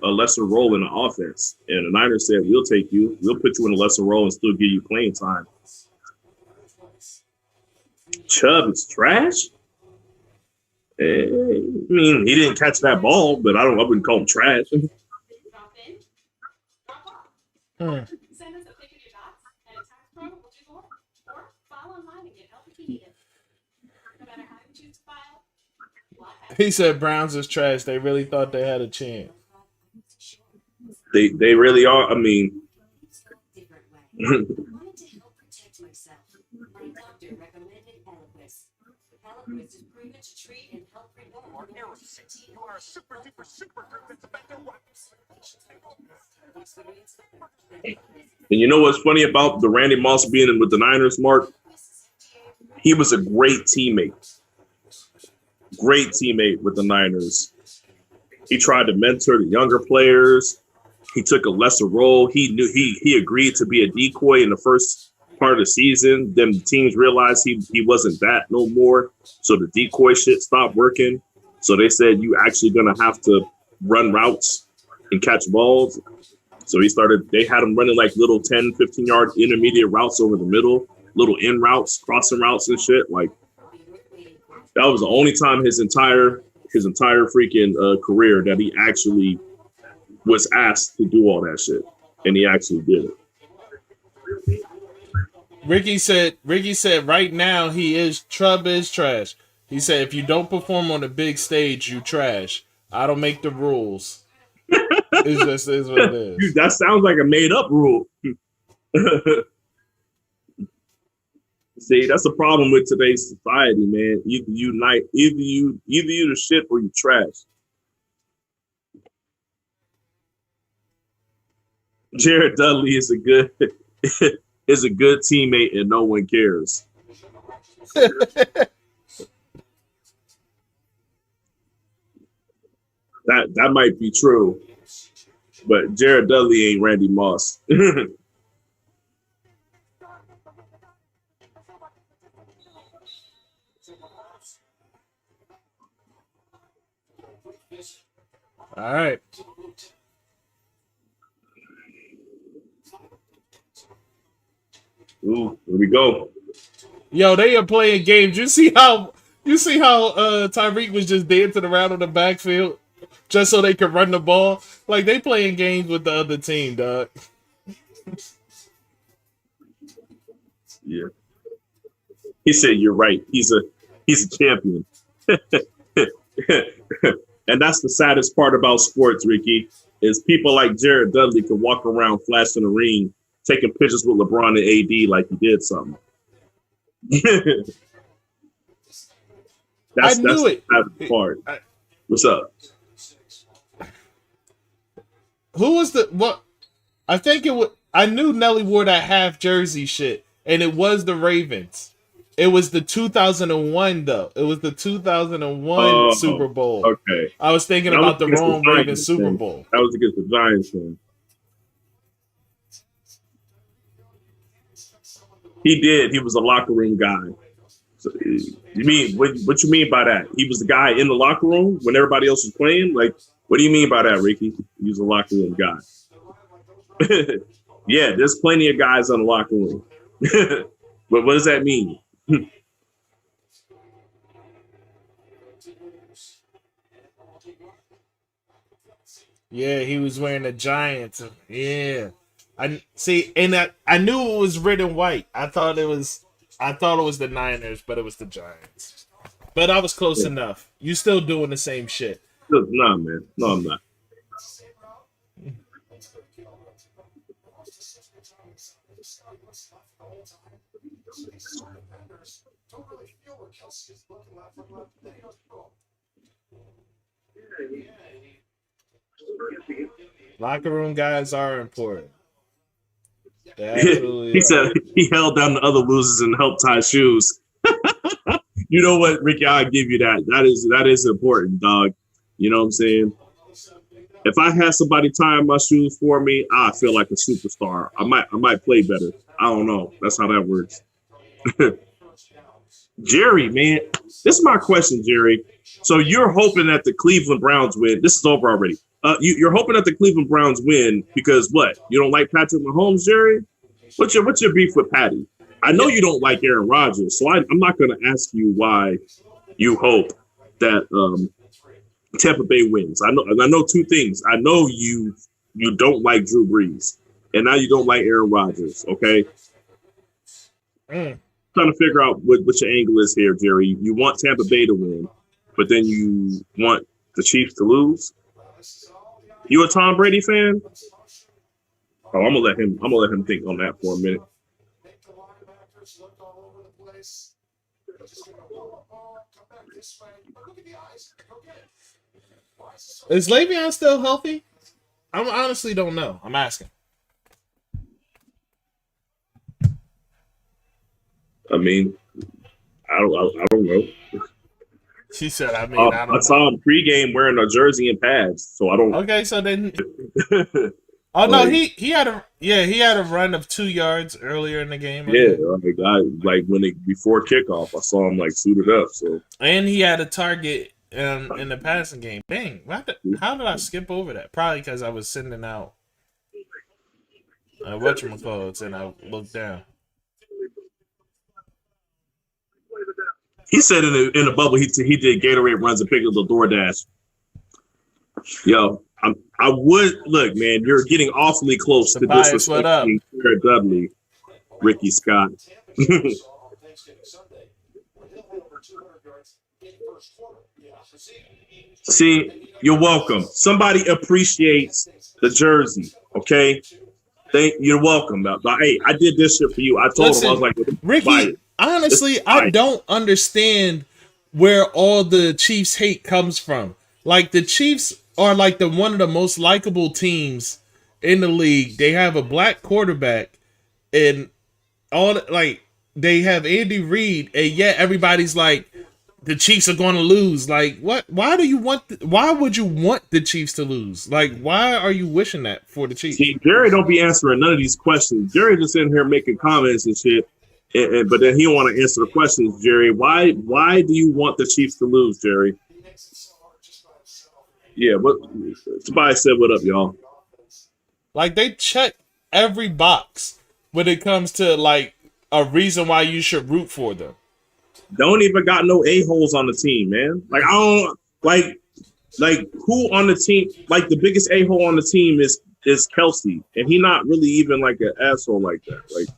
lesser role in the offense. And the Niners said, we'll take you. We'll put you in a lesser role and still give you playing time. Chubb is trash? I mean, he didn't catch that ball, but I wouldn't call him trash. Send us a pic of your dots and a tax pro will do more. Or file online and get help if you need it. No matter how you choose to file. He said Browns is trash. They really thought they had a chance. They really are. I mean, I wanted to help protect myself. My doctor recommended Eliquis. Eliquis is proven to treat and help prevent more errors. You are a super duper super group that's about to work. and you know what's funny about the Randy Moss being with the Niners, Mark? He was a great teammate. great teammate with the Niners. He tried to mentor the younger players. He took a lesser role. He agreed to be a decoy in the first part of the season. Then the teams realized he wasn't that no more. So the decoy shit stopped working. So they said, you actually gonna have to run routes and catch balls. So they had him running like little 10, 15-yard intermediate routes over the middle, little in routes, crossing routes and shit. Like, that was the only time his entire freaking career that he actually was asked to do all that shit, and he actually did it. Ricky said right now Chubb is trash. He said if you don't perform on the big stage, you trash. I don't make the rules. It's just is what it is. Dude, that sounds like a made up rule. See, that's the problem with today's society, man. Either you the shit or you trash. Jared Dudley is a good teammate and no one cares. That might be true, but Jared Dudley ain't Randy Moss. All right. Ooh, here we go. Yo, they are playing games. You see how Tyreek was just dancing around on the backfield just so they could run the ball? Like, they playing games with the other team, dog. Yeah. He said you're right. He's a champion. And that's the saddest part about sports, Ricky, is people like Jared Dudley can walk around flashing the ring, taking pictures with LeBron and AD like he did something. That's the saddest part. What's up? Who was what? I think it was. I knew Nelly wore that half jersey shit, and it was the Ravens. It was the 2001 though. It was the 2001 Super Bowl. Okay. I was thinking about the wrong Ravens Super Bowl. That was against the Giants then. He did. He was a locker room guy. So, you mean what you mean by that? He was the guy in the locker room when everybody else was playing? Like, what do you mean by that, Ricky? He was a locker room guy. Yeah, there's plenty of guys in the locker room. But what does that mean? Yeah, he was wearing the Giants. Yeah, I see, and I knew it was red and white. I thought it was the Niners, but it was the Giants. But I was close enough. You still doing the same shit? Nah, man. No, I'm not. Locker room guys are important. He said he held down the other losers and helped tie shoes. You know what, Ricky? I'll give you that. That is important, dog. You know what I'm saying? If I had somebody tying my shoes for me, I feel like a superstar. I might play better. I don't know. That's how that works. Jerry, man, this is my question, Jerry. So you're hoping that the Cleveland Browns win. This is over already. You're hoping that the Cleveland Browns win because what? You don't like Patrick Mahomes, Jerry? What's your beef with Patty? I know you don't like Aaron Rodgers, so I'm not going to ask you why you hope that Tampa Bay wins. I know two things. I know you don't like Drew Brees, and now you don't like Aaron Rodgers. Okay. Trying to figure out what your angle is here, Jerry. You want Tampa Bay to win, but then you want the Chiefs to lose. You a Tom Brady fan? Oh, I'm gonna let him think on that for a minute. Is Le'Veon still healthy? I honestly don't know. I'm asking. I mean, I don't know. She said, I mean, I I don't saw know. him pregame wearing a jersey and pads, so I don't. Okay, so then. Oh no, like, he had a run of 2 yards earlier in the game. yeah, Okay. like when before kickoff, I saw him like suited up. So And he had a target in the passing game. Dang, how did I skip over that? Probably because I was sending out whatchamacallits and I looked down. he said in the bubble he did Gatorade runs and picked up the DoorDash. Yo, I would look, man. You're getting awfully close to Tobias, what up? disrespecting Jared Dudley, Ricky Scott. See, you're welcome. Somebody appreciates the jersey, okay? You're welcome. Hey, I did this shit for you. I told him I was like, Ricky, honestly, I don't understand where all the Chiefs hate comes from. Like the Chiefs are like one of the most likable teams in the league. They have a black quarterback and they have Andy Reid, and yet everybody's like the Chiefs are going to lose. Like what? Why would you want the Chiefs to lose? Like why are you wishing that for the Chiefs? See, Jerry don't be answering none of these questions. Jerry just in here making comments and shit. But then he don't want to answer the questions, Jerry. Why do you want the Chiefs to lose, Jerry? Yeah, what Tobias said, what up, y'all? Like they check every box when it comes to like a reason why you should root for them. Don't even got no a-holes on the team, man. Like I don't like who on the team, like the biggest a-hole on the team is Kelsey, and he not really even like an asshole like that. Like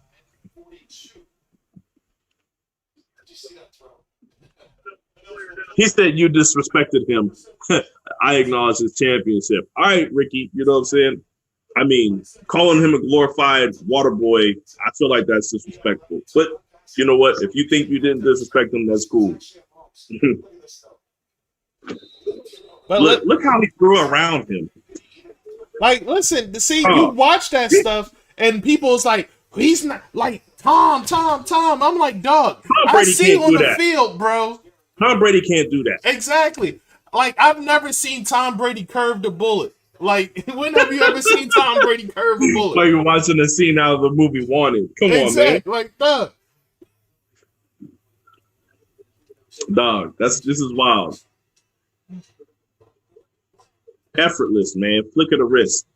he said you disrespected him. I acknowledge his championship. All right, Ricky, you know what I'm saying? I mean, calling him a glorified water boy, I feel like that's disrespectful. But you know what? If you think you didn't disrespect him, that's cool. But look how he threw around him. Like, listen, see, you watch that stuff, and people's like, he's not like Tom. I'm like, dog, I see on the field, bro. Tom Brady can't do that. Exactly. Like, I've never seen Tom Brady curve the bullet. Like, when have you ever seen Tom Brady curve a bullet? Like you're watching a scene out of the movie Wanted. Come on, man. Like, dog. Dog, this is wild. Effortless, man. Flick of the wrist.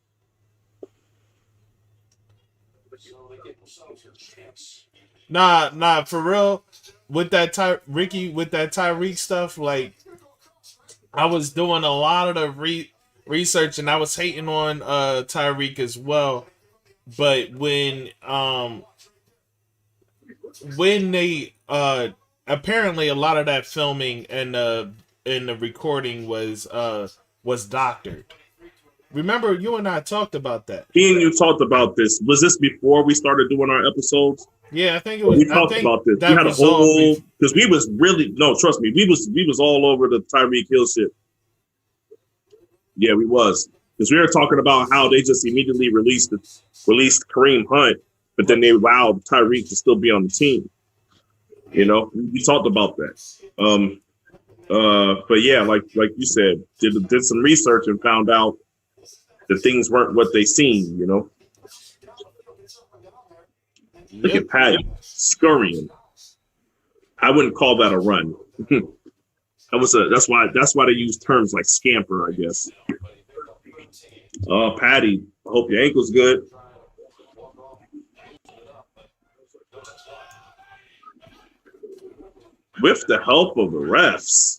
Nah, for real. With that Ricky, with that Tyreek stuff, like, I was doing a lot of the research, and I was hating on Tyreek as well. But when they apparently a lot of that filming and the recording was doctored. Remember, you and I talked about that. Me and you talked about this. Was this before we started doing our episodes? Yeah, I think it was. We talked about this. We had a whole because we was really trust me, we was all over the Tyreek Hill shit. Yeah, we was because we were talking about how they just immediately released Kareem Hunt, but then they allowed Tyreek to still be on the team. You know, we talked about that. But yeah, like you said, did some research and found out that things weren't what they seemed. You know. Look at Patty scurrying. I wouldn't call that a run. That's why they use terms like scamper, I guess. Oh, Patty, I hope your ankle's good. With the help of the refs.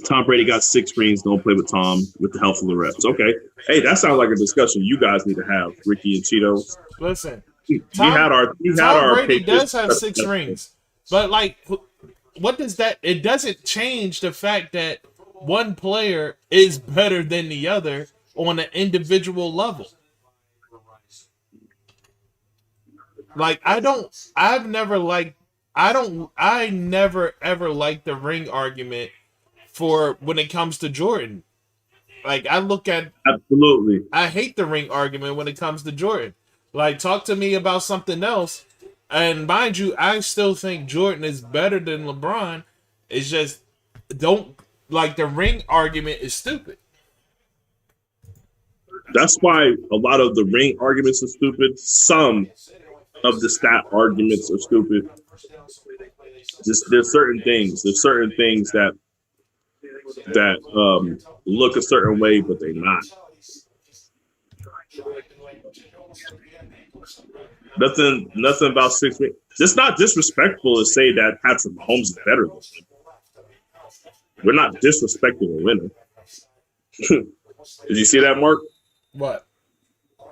Tom Brady got 6 rings. Don't play with Tom with the help of the refs. Okay. Hey, that sounds like a discussion you guys need to have, Ricky and Cheetos. Listen, Tom Brady does have 6 rings, but like, what does that? It doesn't change the fact that one player is better than the other on an individual level. Like, I never ever liked the ring argument for when it comes to Jordan. Like, absolutely. I hate the ring argument when it comes to Jordan. Like, talk to me about something else, And mind you, I still think Jordan is better than LeBron. It's just don't like the ring argument is stupid. That's why a lot of the ring arguments are stupid. Some of the stat arguments are stupid. Just there's certain things. There's certain things that look a certain way, but they're not. Nothing about 6 rings. It's not disrespectful to say that Patrick Mahomes is better than him. We're not disrespecting the winner. Did you see that, Mark? What?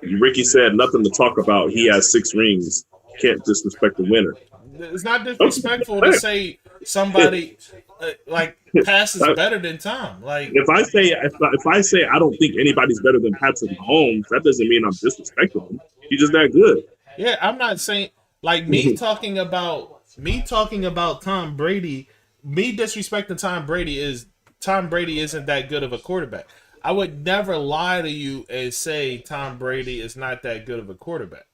Ricky said nothing to talk about. He has 6 rings. Can't disrespect the winner. It's not disrespectful to say somebody like passes better than Tom. Like if I say I don't think anybody's better than Patrick Mahomes, that doesn't mean I'm disrespecting him. He's just that good. Yeah, I'm not saying like me talking about Tom Brady. Me disrespecting Tom Brady isn't that good of a quarterback. I would never lie to you and say Tom Brady is not that good of a quarterback.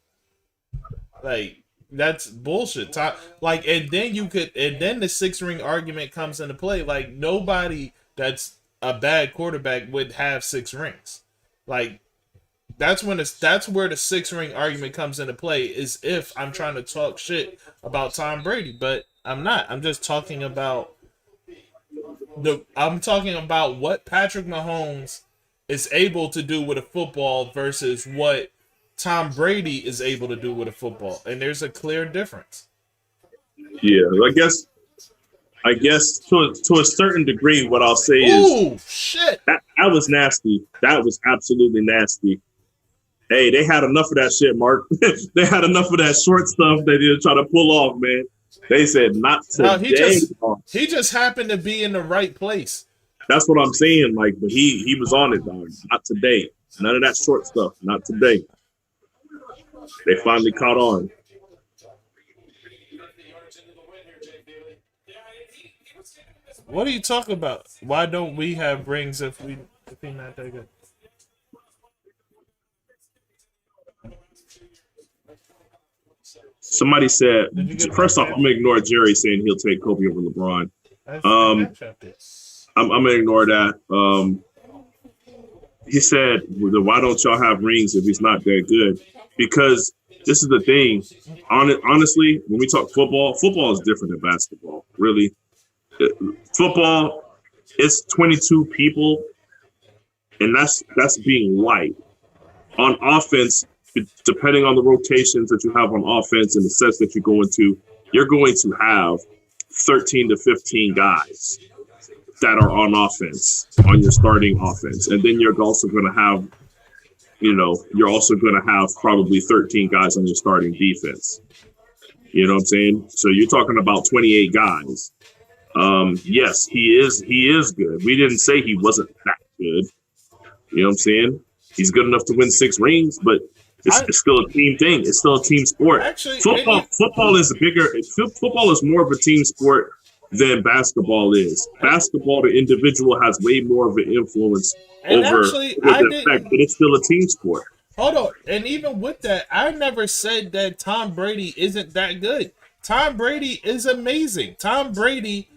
Like that's bullshit. And then the 6 ring argument comes into play. Like nobody that's a bad quarterback would have 6 rings. Like that's where the 6 ring argument comes into play. Is if I'm trying to talk shit about Tom Brady, but I'm not. I'm just talking about what Patrick Mahomes is able to do with a football versus what Tom Brady is able to do with a football, and there's a clear difference. Yeah, I guess to a certain degree, what I'll say is, shit, that was nasty. That was absolutely nasty. Hey, they had enough of that shit, Mark. They had enough of that short stuff they didn't try to pull off, man. They said not today. He just happened to be in the right place. That's what I'm saying. Like, but he was on it, dog. Not today. None of that short stuff. Not today. They finally caught on. What are you talking about? Why don't we have rings if we're not that good? Somebody said, first off, I'm going to ignore Jerry saying he'll take Kobe over LeBron. I'm going to ignore that. He said, why don't y'all have rings if he's not that good? Because this is the thing. Honestly, when we talk football is different than basketball, really. Football, it's 22 people, and that's being light. On offense, depending on the rotations that you have on offense and the sets that you go into, you're going to have 13 to 15 guys that are on offense, on your starting offense. And then you're also going to have, probably 13 guys on your starting defense. You know what I'm saying? So you're talking about 28 guys. Yes, he is good. We didn't say he wasn't that good. You know what I'm saying? He's good enough to win 6 rings, but it's still a team thing. It's still a team sport. Actually, football is bigger. Football is more of a team sport than basketball is. Basketball, the individual has way more of an influence over the effect, but it's still a team sport. Hold on. And even with that, I never said that Tom Brady isn't that good. Tom Brady is amazing. Tom Brady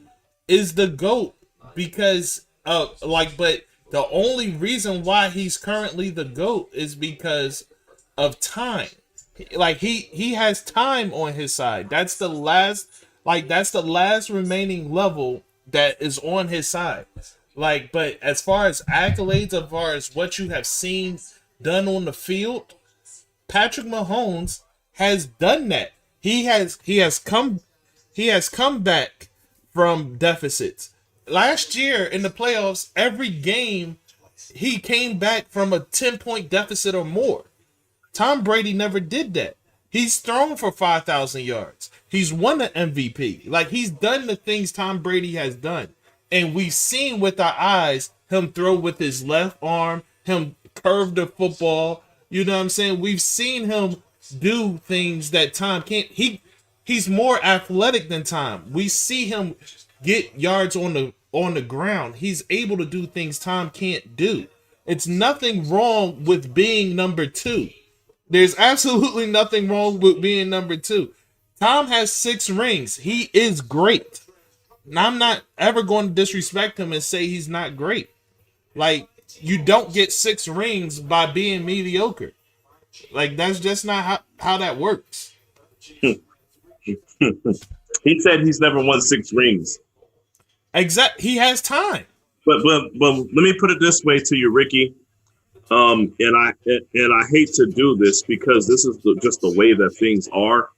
is the GOAT because but the only reason why he's currently the GOAT is because of time. Like he has time on his side. That's the last remaining level that is on his side. But as far as accolades, as far as what you have seen done on the field, Patrick Mahomes has done that. He has come back from deficits. Last year in the playoffs, every game he came back from a 10-point deficit or more. Tom Brady never did that. He's thrown for 5,000 yards. He's won an MVP. He's done the things Tom Brady has done. And we've seen with our eyes him throw with his left arm, him curve the football. You know what I'm saying? We've seen him do things that Tom can't. He's more athletic than Tom. We see him get yards on the ground. He's able to do things Tom can't do. It's nothing wrong with being number 2. There's absolutely nothing wrong with being number 2. Tom has 6 rings. He is great. Now, I'm not ever going to disrespect him and say he's not great. Like, you don't get 6 rings by being mediocre. Like, that's just not how that works. He said he's never won 6 rings. He has time. But let me put it this way to you, Ricky. And I hate to do this because this is just the way that things are.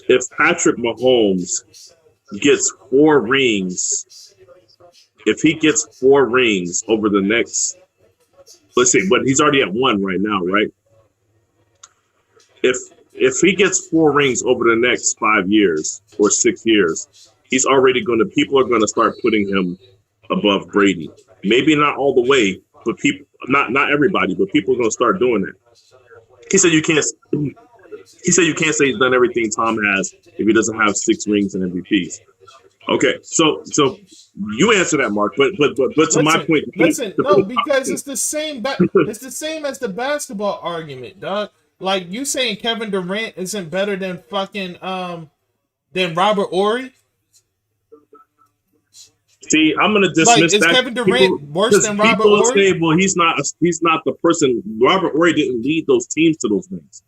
If Patrick Mahomes gets 4 rings, if he gets 4 rings over the next, let's see, but he's already at 1 right now, right? If he gets 4 rings over the next 5 years or 6 years, he's already people are going to start putting him above Brady. Maybe not all the way, but people, not everybody, but people are going to start doing that. He said you can't say he's done everything Tom has if he doesn't have 6 rings and MVPs. Okay, so you answer that, Mark. But to my point, because it's the same. It's the same as the basketball argument, dog. Like you saying Kevin Durant isn't better than fucking than Robert Horry. See, I'm gonna dismiss that. Is Kevin Durant worse than Robert Horry? Say, well, he's not the person. Robert Horry didn't lead those teams to those rings.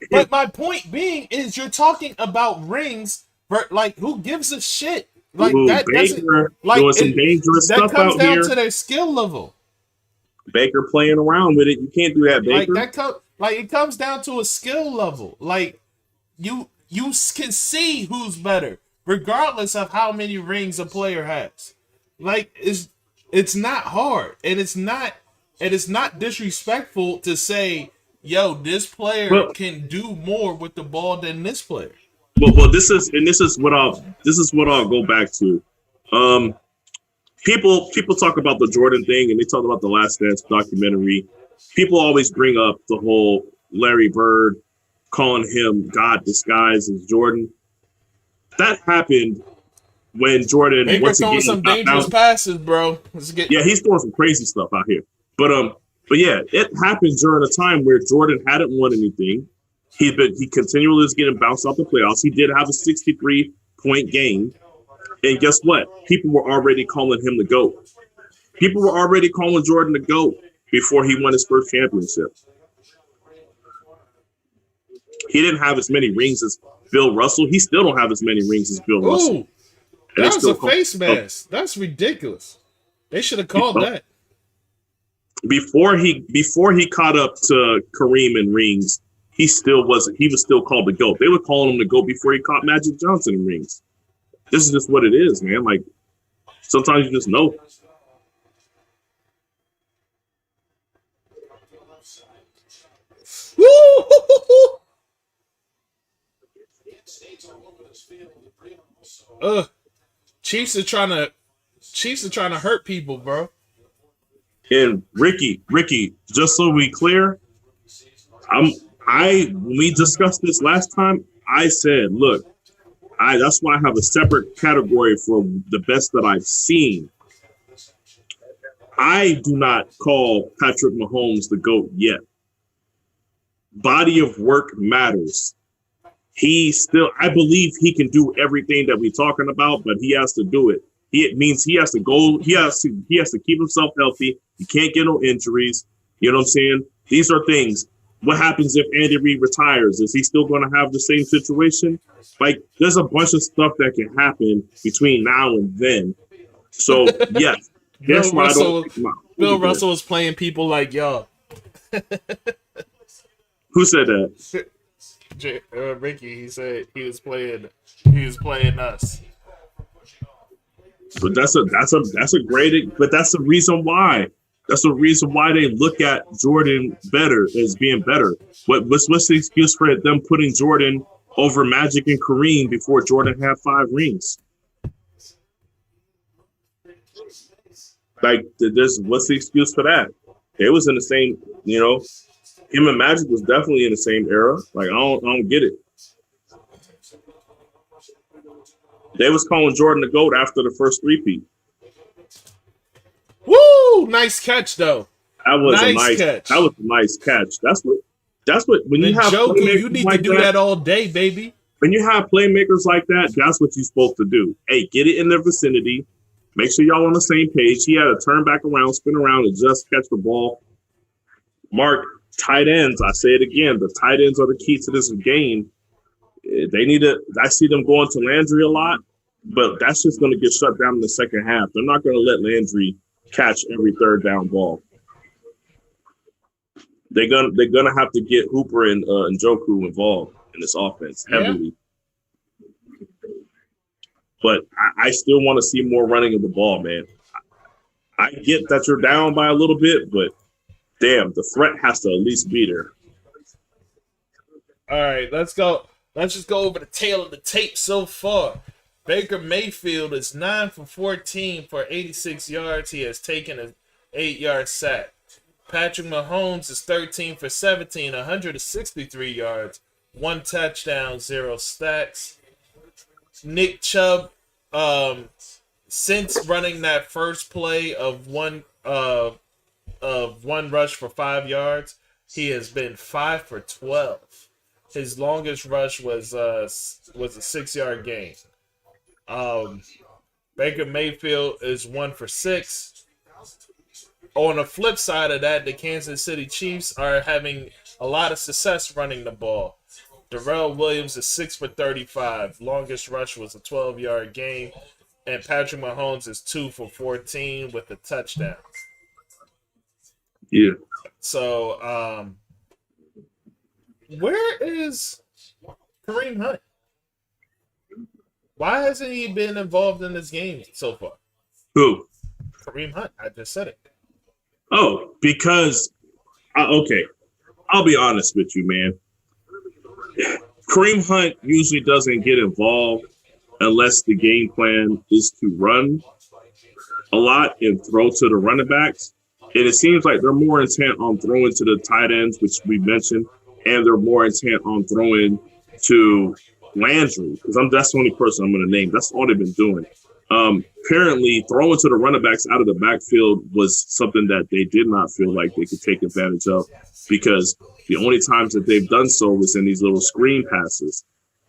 But my point being is you're talking about rings. Like, who gives a shit? Like that Baker doing some dangerous stuff out here. That comes down to their skill level. Baker playing around with it. You can't do that, Baker. It comes down to a skill level. Like you can see who's better, regardless of how many rings a player has. Like it's not hard, and it's not disrespectful to say, yo, this player can do more with the ball than this player. Well, this is what I'll go back to. People talk about the Jordan thing, and they talk about the Last Dance documentary. People always bring up the whole Larry Bird calling him God disguised as Jordan. That happened when Jordan Baker's throwing some dangerous passes, bro. He's throwing some crazy stuff out here. But yeah, it happened during a time where Jordan hadn't won anything. He continually was getting bounced out the playoffs. He did have a 63-point game. And guess what? People were already calling him the GOAT. People were already calling Jordan the GOAT before he won his first championship. He didn't have as many rings as Bill Russell. He still don't have as many rings as Bill Russell. That was a face mask. That's ridiculous. They should have called that. Before he caught up to Kareem in rings, he was still called the GOAT. They were calling him the GOAT before he caught Magic Johnson in rings. This is just what it is, man. Like, sometimes you just know. Chiefs are trying to hurt people, bro. And Ricky, just so we clear, when we discussed this last time, I said, look, that's why I have a separate category for the best that I've seen. I do not call Patrick Mahomes the GOAT yet. Body of work matters. I believe he can do everything that we're talking about, but he has to do it. It means he has to go. He has to keep himself healthy. He can't get no injuries. You know what I'm saying? These are things. What happens if Andy Reid retires? Is he still going to have the same situation? Like, there's a bunch of stuff that can happen between now and then. So, yes. Bill Russell was playing people like y'all. Who said that? Ricky. He said he was playing us. But that's the reason why. That's the reason why they look at Jordan better as being better. What's the excuse for them putting Jordan over Magic and Kareem before Jordan had 5 rings? Like, what's the excuse for that? It was in the same, him and Magic was definitely in the same era. Like, I don't get it. They was calling Jordan the GOAT after the first three-peat. Woo! Nice catch, though. That was a nice catch. That was a nice catch. That's what when you have Njoku, you playmakers need like to do that all day, baby. When you have playmakers like that, that's what you're supposed to do. Hey, get it in their vicinity. Make sure y'all on the same page. He had to turn back around, spin around, and just catch the ball. Mark, tight ends. I say it again. The tight ends are the key to this game. They need to. I see them going to Landry a lot, but that's just going to get shut down in the second half. They're not going to let Landry catch every third down ball. They're gonna have to get Hooper and Njoku involved in this offense heavily. Yeah. But I still want to see more running of the ball, man. I get that you're down by a little bit, but damn, the threat has to at least be there. All right, let's go. Let's just go over the tail of the tape so far. Baker Mayfield is 9 for 14 for 86 yards. He has taken an 8-yard sack. Patrick Mahomes is 13 for 17, 163 yards, 1 touchdown, 0 sacks. Nick Chubb, since running that first play of one rush for 5 yards, he has been 5 for 12. His longest rush was a 6-yard gain. Baker Mayfield is 1 for 6. On the flip side of that, the Kansas City Chiefs are having a lot of success running the ball. Darrell Williams is 6 for 35. Longest rush was a 12-yard gain. And Patrick Mahomes is 2 for 14 with a touchdown. Yeah. So, where is Kareem Hunt? Why hasn't he been involved in this game so far? Who? Kareem Hunt. I just said it. Oh, because, okay, I'll be honest with you, man. Kareem Hunt usually doesn't get involved unless the game plan is to run a lot and throw to the running backs. And it seems like they're more intent on throwing to the tight ends, which we mentioned, and they're more intent on throwing to Landry, because that's the only person I'm going to name. That's all they've been doing. Apparently, throwing to the running backs out of the backfield was something that they did not feel like they could take advantage of, because the only times that they've done so was in these little screen passes.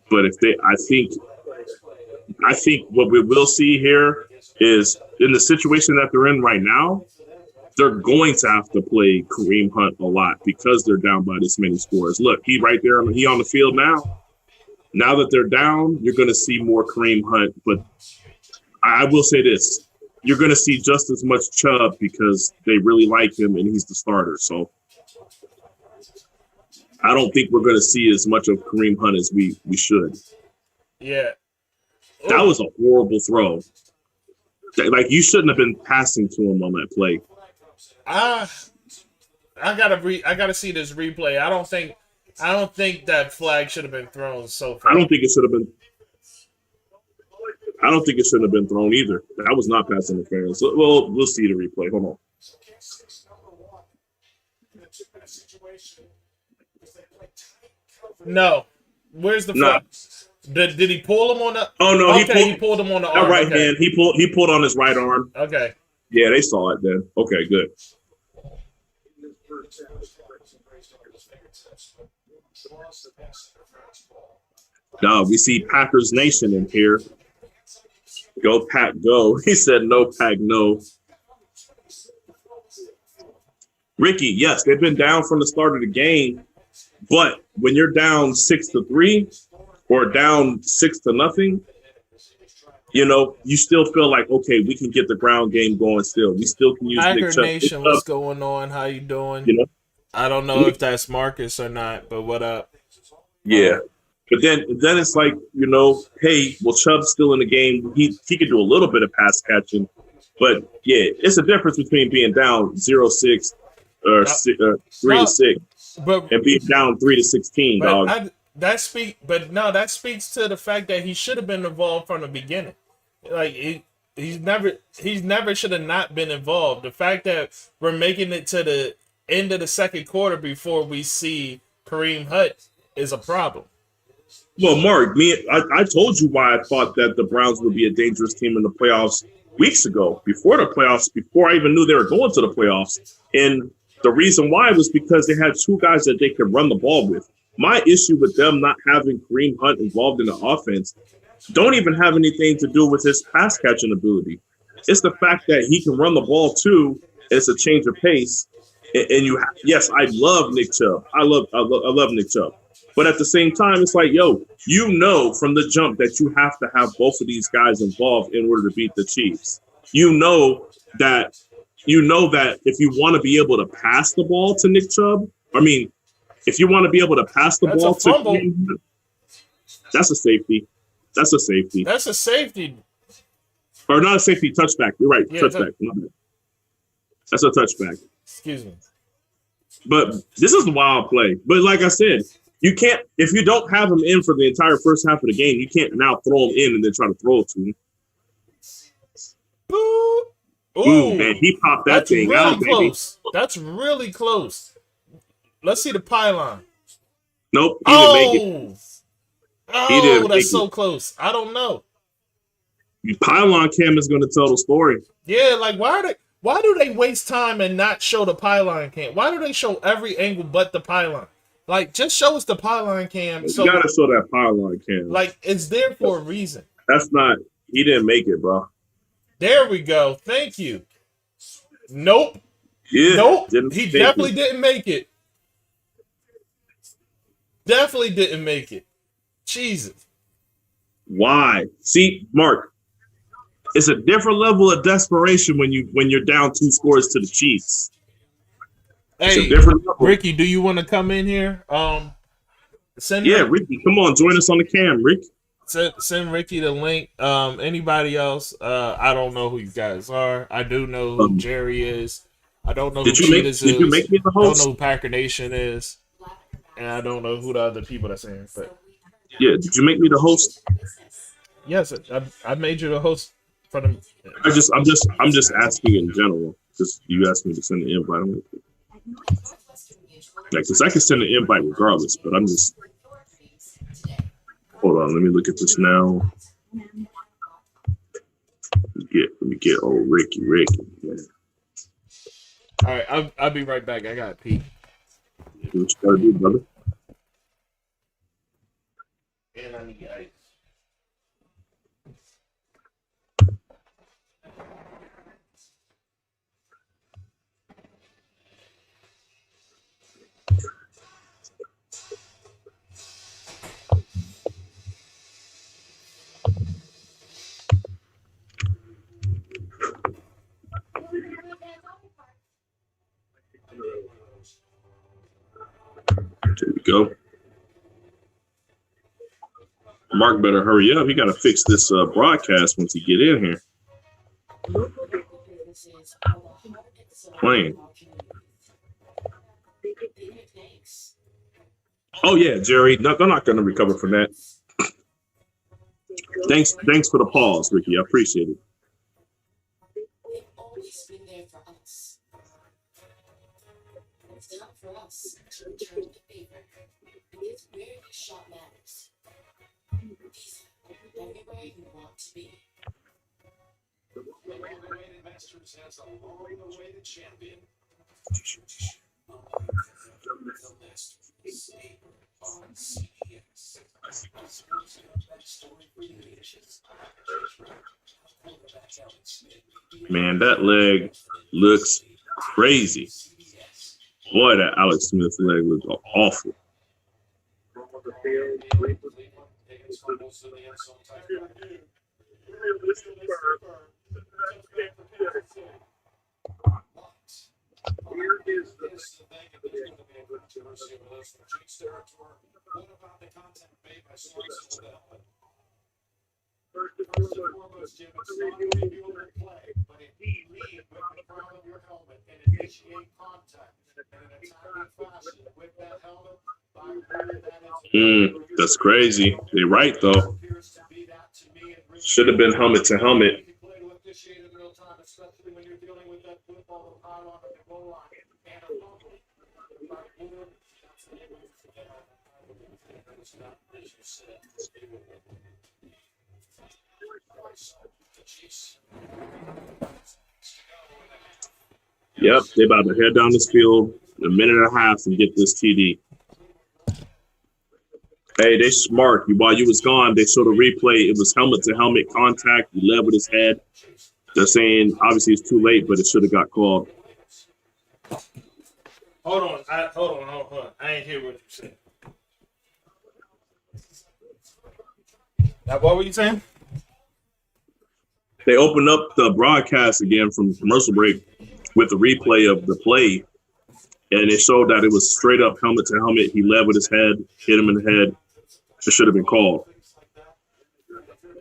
But I think what we will see here is in the situation that they're in right now, they're going to have to play Kareem Hunt a lot because they're down by this many scores. Look, he right there, he on the field now. Now that they're down, you're going to see more Kareem Hunt, but I will say this. You're going to see just as much Chubb because they really like him and he's the starter. So I don't think we're going to see as much of Kareem Hunt as we should. Yeah. That was a horrible throw. Like, you shouldn't have been passing to him on that play. I gotta see this replay. I don't think that flag should have been thrown so far. I don't think it shouldn't have been thrown either. That was not pass interference. Well, we'll see the replay. Hold on. No. Where's the flag? Did he pull him on the? Oh no, he pulled him on the arm. Right hand. He pulled on his right arm. Okay. Yeah, they saw it then. Okay, good. Now we see Packers Nation in here. Go Pack, go. He said no Pack, no. Ricky, yes, they've been down from the start of the game, but when you're down 6-3 or down 6-0, you still feel like, okay, we can get the ground game going still. We still can use Packer Nick Chubb. Nation, what's going on? How you doing? I don't know if that's Marcus or not, but what up? Yeah. But then it's like, hey, well, Chubb's still in the game. He could do a little bit of pass catching. But, yeah, it's a difference between being down 0-6 or 3-6 and being down 3-16, dog. That speaks to the fact that he should have been involved from the beginning. Like, he's never should have not been involved. The fact that we're making it to the end of the second quarter before we see Kareem Hunt is a problem. Well, Mark, I told you why I thought that the Browns would be a dangerous team in the playoffs weeks ago, before the playoffs, before I even knew they were going to the playoffs. And The reason why was because they had two guys that they could run the ball with. My issue with them not having Kareem Hunt involved in the offense don't even have anything to do with his pass catching ability. It's the fact that he can run the ball too. It's a change of pace, and you. Yes, I love Nick Chubb. I love Nick Chubb. But at the same time, it's like, yo, you know from the jump that you have to have both of these guys involved in order to beat the Chiefs. You know that if you want to be able to pass the ball to Nick Chubb, if you want to be able to pass the ball to Kareem Hunt, that's a safety. That's a safety. That's a safety. Or not a safety, touchback. You're right. Yeah, touchback. That's a touchback. Excuse me. But this is a wild play. But like I said, you can't, if you don't have him in for the entire first half of the game, you can't now throw him in and then try to throw it to him. Boo! Ooh, man, he popped that thing really out, close. baby. That's really close. Let's see the pylon. Nope, he didn't make it. Oh, that's so close. I don't know. Pylon cam is going to tell the story. Yeah, like why do they waste time and not show the pylon cam? Why do they show every angle but the pylon? Like, just show us the pylon cam. So, you gotta show that pylon cam. Like, it's there for a reason. That's not. He didn't make it, bro. There we go. Thank you. Nope. Yeah. Nope. He definitely didn't make it. Definitely didn't make it. Jesus. Why? See, Mark, it's a different level of desperation when you're down 2 scores to the Chiefs. Hey, Ricky, do you want to come in here? Ricky, come on, join us on the cam, Rick. Send Ricky the link. Anybody else? I don't know who you guys are. I do know who Jerry is. I don't know who Cheetahs is. Did you make me the host? I don't know who Packer Nation is. And I don't know who the other people that's in. But yeah, did you make me the host? Yes, I made you the host for them. I'm just asking in general. Just you asked me to send the invite. Because I can send an invite regardless, but I'm just. Hold on, let me look at this now. Let me get old Ricky. Man. All right, I'll be right back. I got to pee. Do what you gotta do, brother. And I need ice. There we go. Mark better hurry up. He got to fix this broadcast once he get in here. Playing. Oh yeah, Jerry. No, they're not going to recover from that. Thanks for the pause, Ricky. I appreciate it. They've always been there for us. It's not for us to return the favor. It's where your shot matters. Visa, everywhere you want to be. The long-awaited Masters has a long-awaited champion. The Masters on CBS. Man, that leg looks crazy. Boy, that Alex Smith leg looks awful. What about the content made by sources of the helmet? First and foremost, Jim, it's not going to be over play, but if you lead with the crown of your helmet and initiate contact in a timely fashion with that helmet, by that That's crazy. They're right though. Should have been helmet to helmet. Especially when you're dealing with that football pylon of the goal line and a fumble. Yep, they about to head down this field in a minute and a half and get this TD. Hey, they smart. While you was gone, they showed a replay. It was helmet-to-helmet contact. He led with his head. They're saying, obviously, it's too late, but it should have got called. Hold on. Hold on. I ain't hear what you said. Now, what were you saying? They opened up the broadcast again from commercial break with the replay of the play, and it showed that it was straight up helmet to helmet. He led with his head, hit him in the head. It should have been called.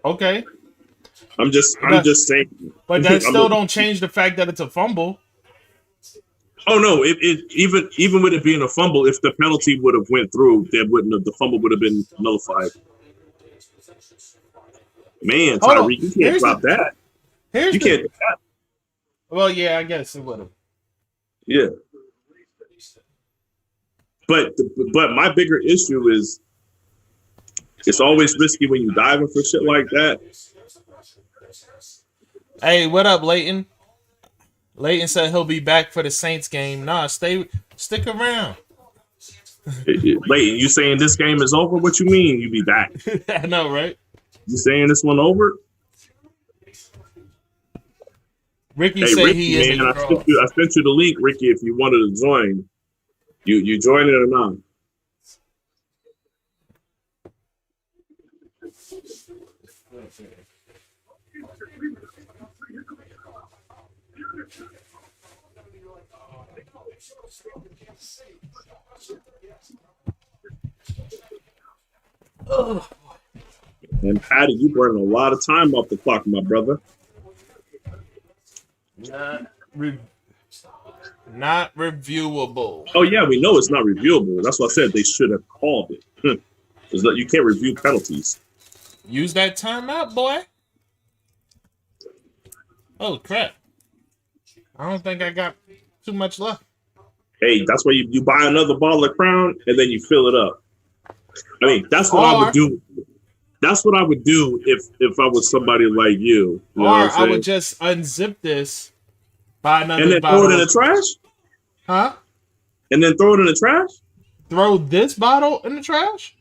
Okay. I'm just saying. But that still don't change the fact that it's a fumble. Oh no! Even with it being a fumble, if the penalty would have went through, the fumble would have been nullified. Man, Tyreek, you can't drop that. You can't do that. Well, yeah, I guess it would have. Yeah. But my bigger issue is it's always risky when you're diving for shit like that. Hey, what up, Leighton? Leighton said he'll be back for the Saints game. Nah, stick around. Leighton, you saying this game is over? What you mean you be back? I know, right? You saying this one over? Ricky said Ricky, he is. Man, I sent you the link, Ricky, if you wanted to join. You join it or not? Ugh. And Patty, you burning a lot of time off the clock, my brother. Not reviewable. Oh yeah, we know it's not reviewable. That's what I said. They should have called it. You can't review penalties. Use that timeout, boy. Oh crap! I don't think I got too much left. Hey, that's why you buy another bottle of Crown and then you fill it up. I mean, that's what I would do. That's what I would do if I was somebody like you. Or I would just unzip this, buy another and then bottle. throw it in the trash? Huh? And then throw it in the trash? Throw this bottle in the trash?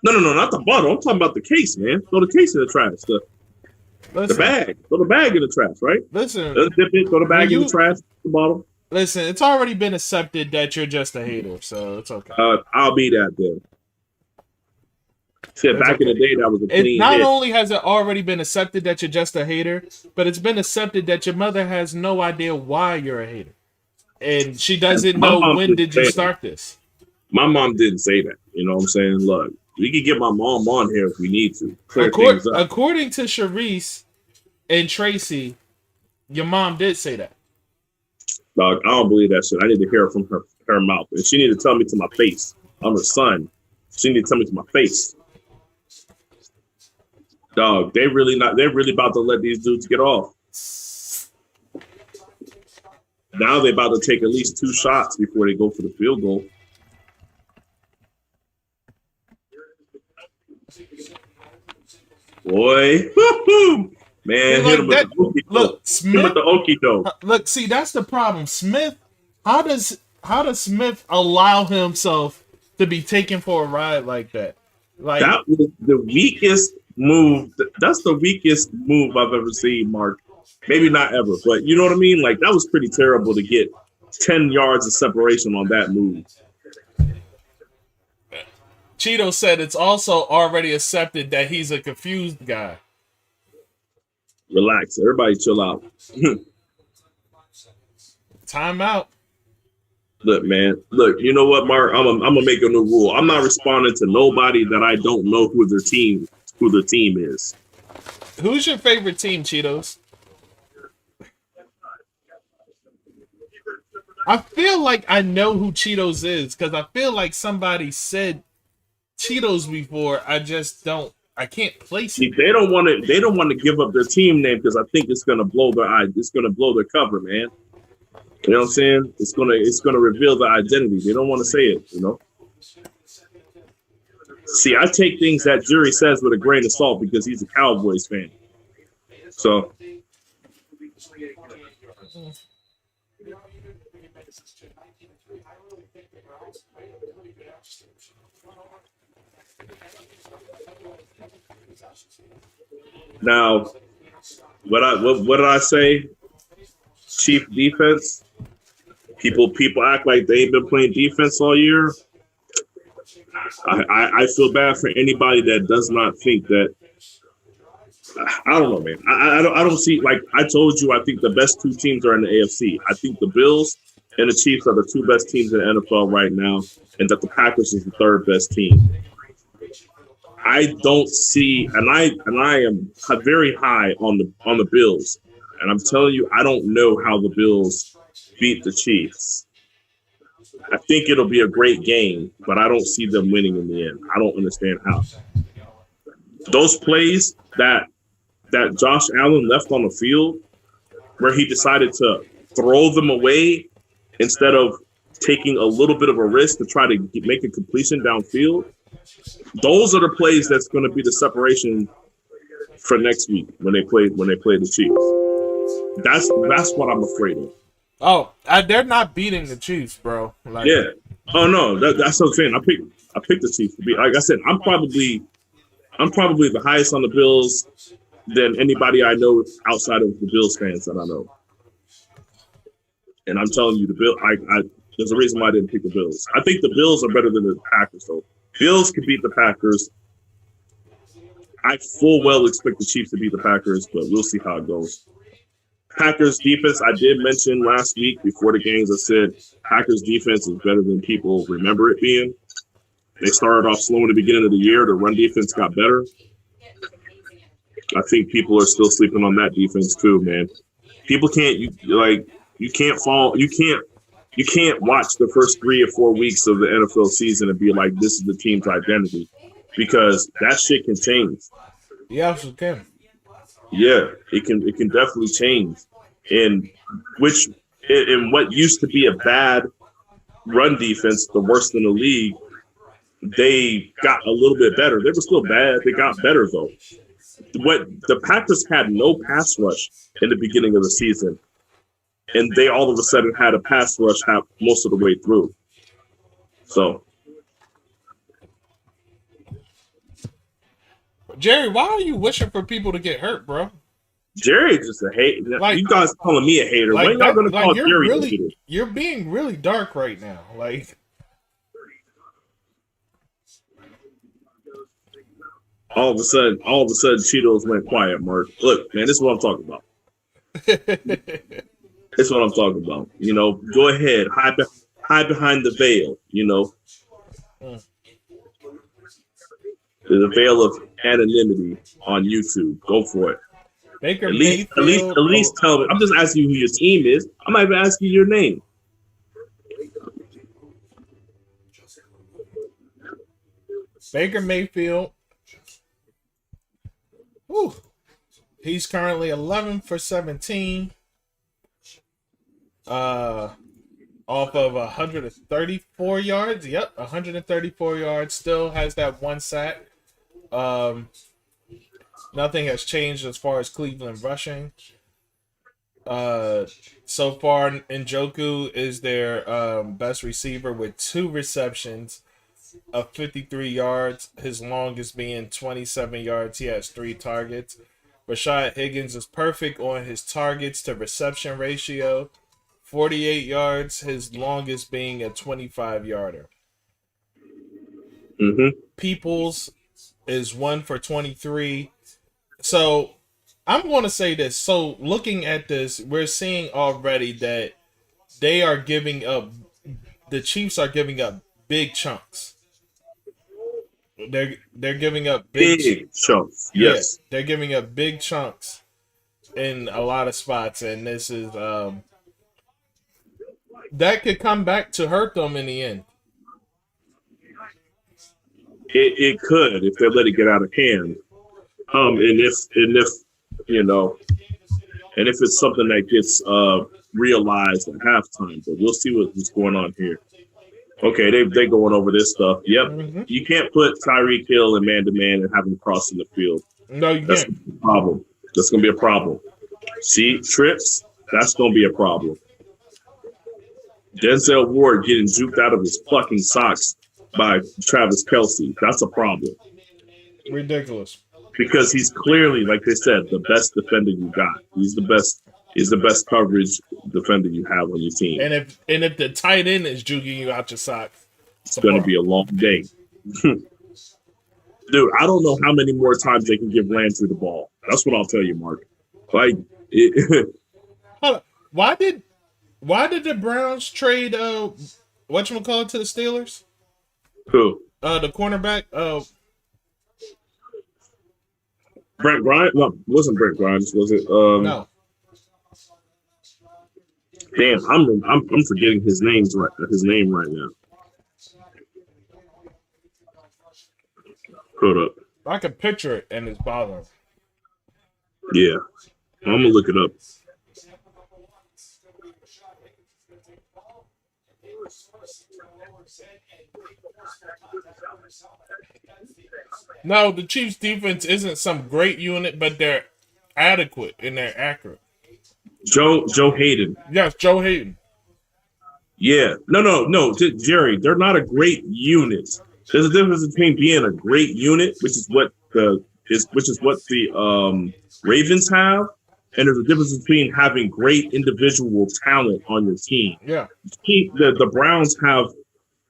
No, not the bottle. I'm talking about the case, man. Throw the case in the trash. The bag. Throw the bag in the trash, right? Listen. Dip it, throw the bag in the trash, the bottle. Listen, it's already been accepted that you're just a hater, so it's okay. I'll be that then. Said back in the day, that was a clean Not hit. only has it already been accepted that you're just a hater, but it's been accepted that your mother has no idea why you're a hater. And she doesn't know when did you start this. My mom didn't say that. You know what I'm saying? Look, we can get my mom on here if we need to. According to Sharice and Tracy, your mom did say that. Dog, I don't believe that shit. I need to hear it from her mouth. And she need to tell me to my face. I'm her son. She need to tell me to my face. Dog, they're really about to let these dudes get off. Now they're about to take at least 2 shots before they go for the field goal. Boy, man, hit him with the okey doke. Look, Smith, with the okey doke. Look, see, that's the problem. Smith, how does Smith allow himself to be taken for a ride like that? Like, that was the weakest move. That's the weakest move I've ever seen, Mark. Maybe not ever, but you know what I mean? Like, that was pretty terrible to get 10 yards of separation on that move. Cheeto said it's also already accepted that he's a confused guy. Relax. Everybody chill out. Time out. Look, man. Look, you know what, Mark? I'm gonna make a new rule. I'm not responding to nobody that I don't know who their team is. Who's your favorite team, Cheetos? I feel like I know who Cheetos is because I feel like somebody said Cheetos before. I just don't. I can't place it. They don't want to give up their team name because I think it's gonna blow their eye. It's gonna blow their cover, man. You know what I'm saying? It's gonna reveal their identity. They don't want to say it, you know. See, I take things that Jerry says with a grain of salt because he's a Cowboys fan. So Now, what did I say? Chief defense. People act like they've been playing defense all year. I feel bad for anybody that does not think that. I don't know, man. I don't see, like I told you, I think the best two teams are in the AFC. I think the Bills and the Chiefs are the two best teams in the NFL right now, and that the Packers is the third best team. I don't see, and I am very high on the Bills, and I'm telling you, I don't know how the Bills beat the Chiefs. I think it'll be a great game, but I don't see them winning in the end. I don't understand how. Those plays that Josh Allen left on the field, where he decided to throw them away instead of taking a little bit of a risk to try to make a completion downfield, those are the plays that's going to be the separation for next week when they play the Chiefs. That's what I'm afraid of. Oh, they're not beating the Chiefs, bro. Like, yeah. Oh no, that's what I'm saying. I picked the Chiefs to beat. Like I said, I'm probably the highest on the Bills than anybody I know outside of the Bills fans that I know. And I'm telling you, the Bill. There's a reason why I didn't pick the Bills. I think the Bills are better than the Packers, though. Bills can beat the Packers. I full well expect the Chiefs to beat the Packers, but we'll see how it goes. Packers defense, I did mention last week before the games, I said Packers defense is better than people remember it being. They started off slow in the beginning of the year. The run defense got better. I think people are still sleeping on that defense too, man. People can't watch the first 3 or 4 weeks of the NFL season and be like, this is the team's identity, because that shit can change. Yeah, it can. Yeah, it can definitely change. And what used to be a bad run defense, the worst in the league, they got a little bit better. They were still bad. They got better though. What the Packers had no pass rush in the beginning of the season, and they all of a sudden had a pass rush most of the way through. So, Jerry, why are you wishing for people to get hurt, bro? Jerry's just a hater. Like, you guys calling me a hater. When y'all gonna call Jerry a hater? You're being really dark right now. Like, all of a sudden, Cheetos went quiet, Mark. Look, man, this is what I'm talking about. That's what I'm talking about. You know, go ahead, hide behind the veil. You know, there's a veil of anonymity on YouTube. Go for it. Baker at least tell me. I'm just asking you who your team is. I might be asking you your name. Baker Mayfield. Whew. He's currently 11 for 17. Off of 134 yards. Yep, 134 yards. Still has that one sack. Nothing has changed as far as Cleveland rushing. So far, Njoku is their best receiver with 2 receptions of 53 yards. His longest being 27 yards. He has 3 targets. Rashad Higgins is perfect on his targets to reception ratio. 48 yards, his longest being a 25-yarder. Peoples is 1 for 23. So I'm going to say this. So looking at this, we're seeing already that they are giving up, the Chiefs are giving up big chunks. They're giving up big chunks. Yes. Yeah, they're giving up big chunks in a lot of spots, and this is that could come back to hurt them in the end. It could if they let it get out of hand. And if you know, and if it's something that gets realized at halftime, but we'll see what's going on here. Okay, they going over this stuff. Yep, You can't put Tyreek Hill in man-to-man and have him crossing the field. No, you That's can't. a problem. That's going to be a problem. See, trips, that's going to be a problem. Denzel Ward getting juked out of his fucking socks by Travis Kelce. That's a problem. Ridiculous. because he's clearly, like they said, the best defender you got. He's the best. He's the best coverage defender you have on your team. And if the tight end is juking you out your socks, it's going to be a long day. Dude, I don't know how many more times they can give Landry the ball. That's what I'll tell you, Mark. Like, why did the Browns trade whatchamacallit to the Steelers? Who? The cornerback. Brent Grimes? No, it wasn't Brent Grimes, was it? No. Damn, I'm forgetting his name right now. Hold up. I can picture it and it's bothering. Yeah. I'm gonna look it up. No, the Chiefs defense isn't some great unit, but they're adequate and they're accurate. Joe Hayden. Yes, Joe Hayden. Yeah. No, Jerry, they're not a great unit. There's a difference between being a great unit, which is what the Ravens have, and there's a difference between having great individual talent on your team. Yeah. The Browns have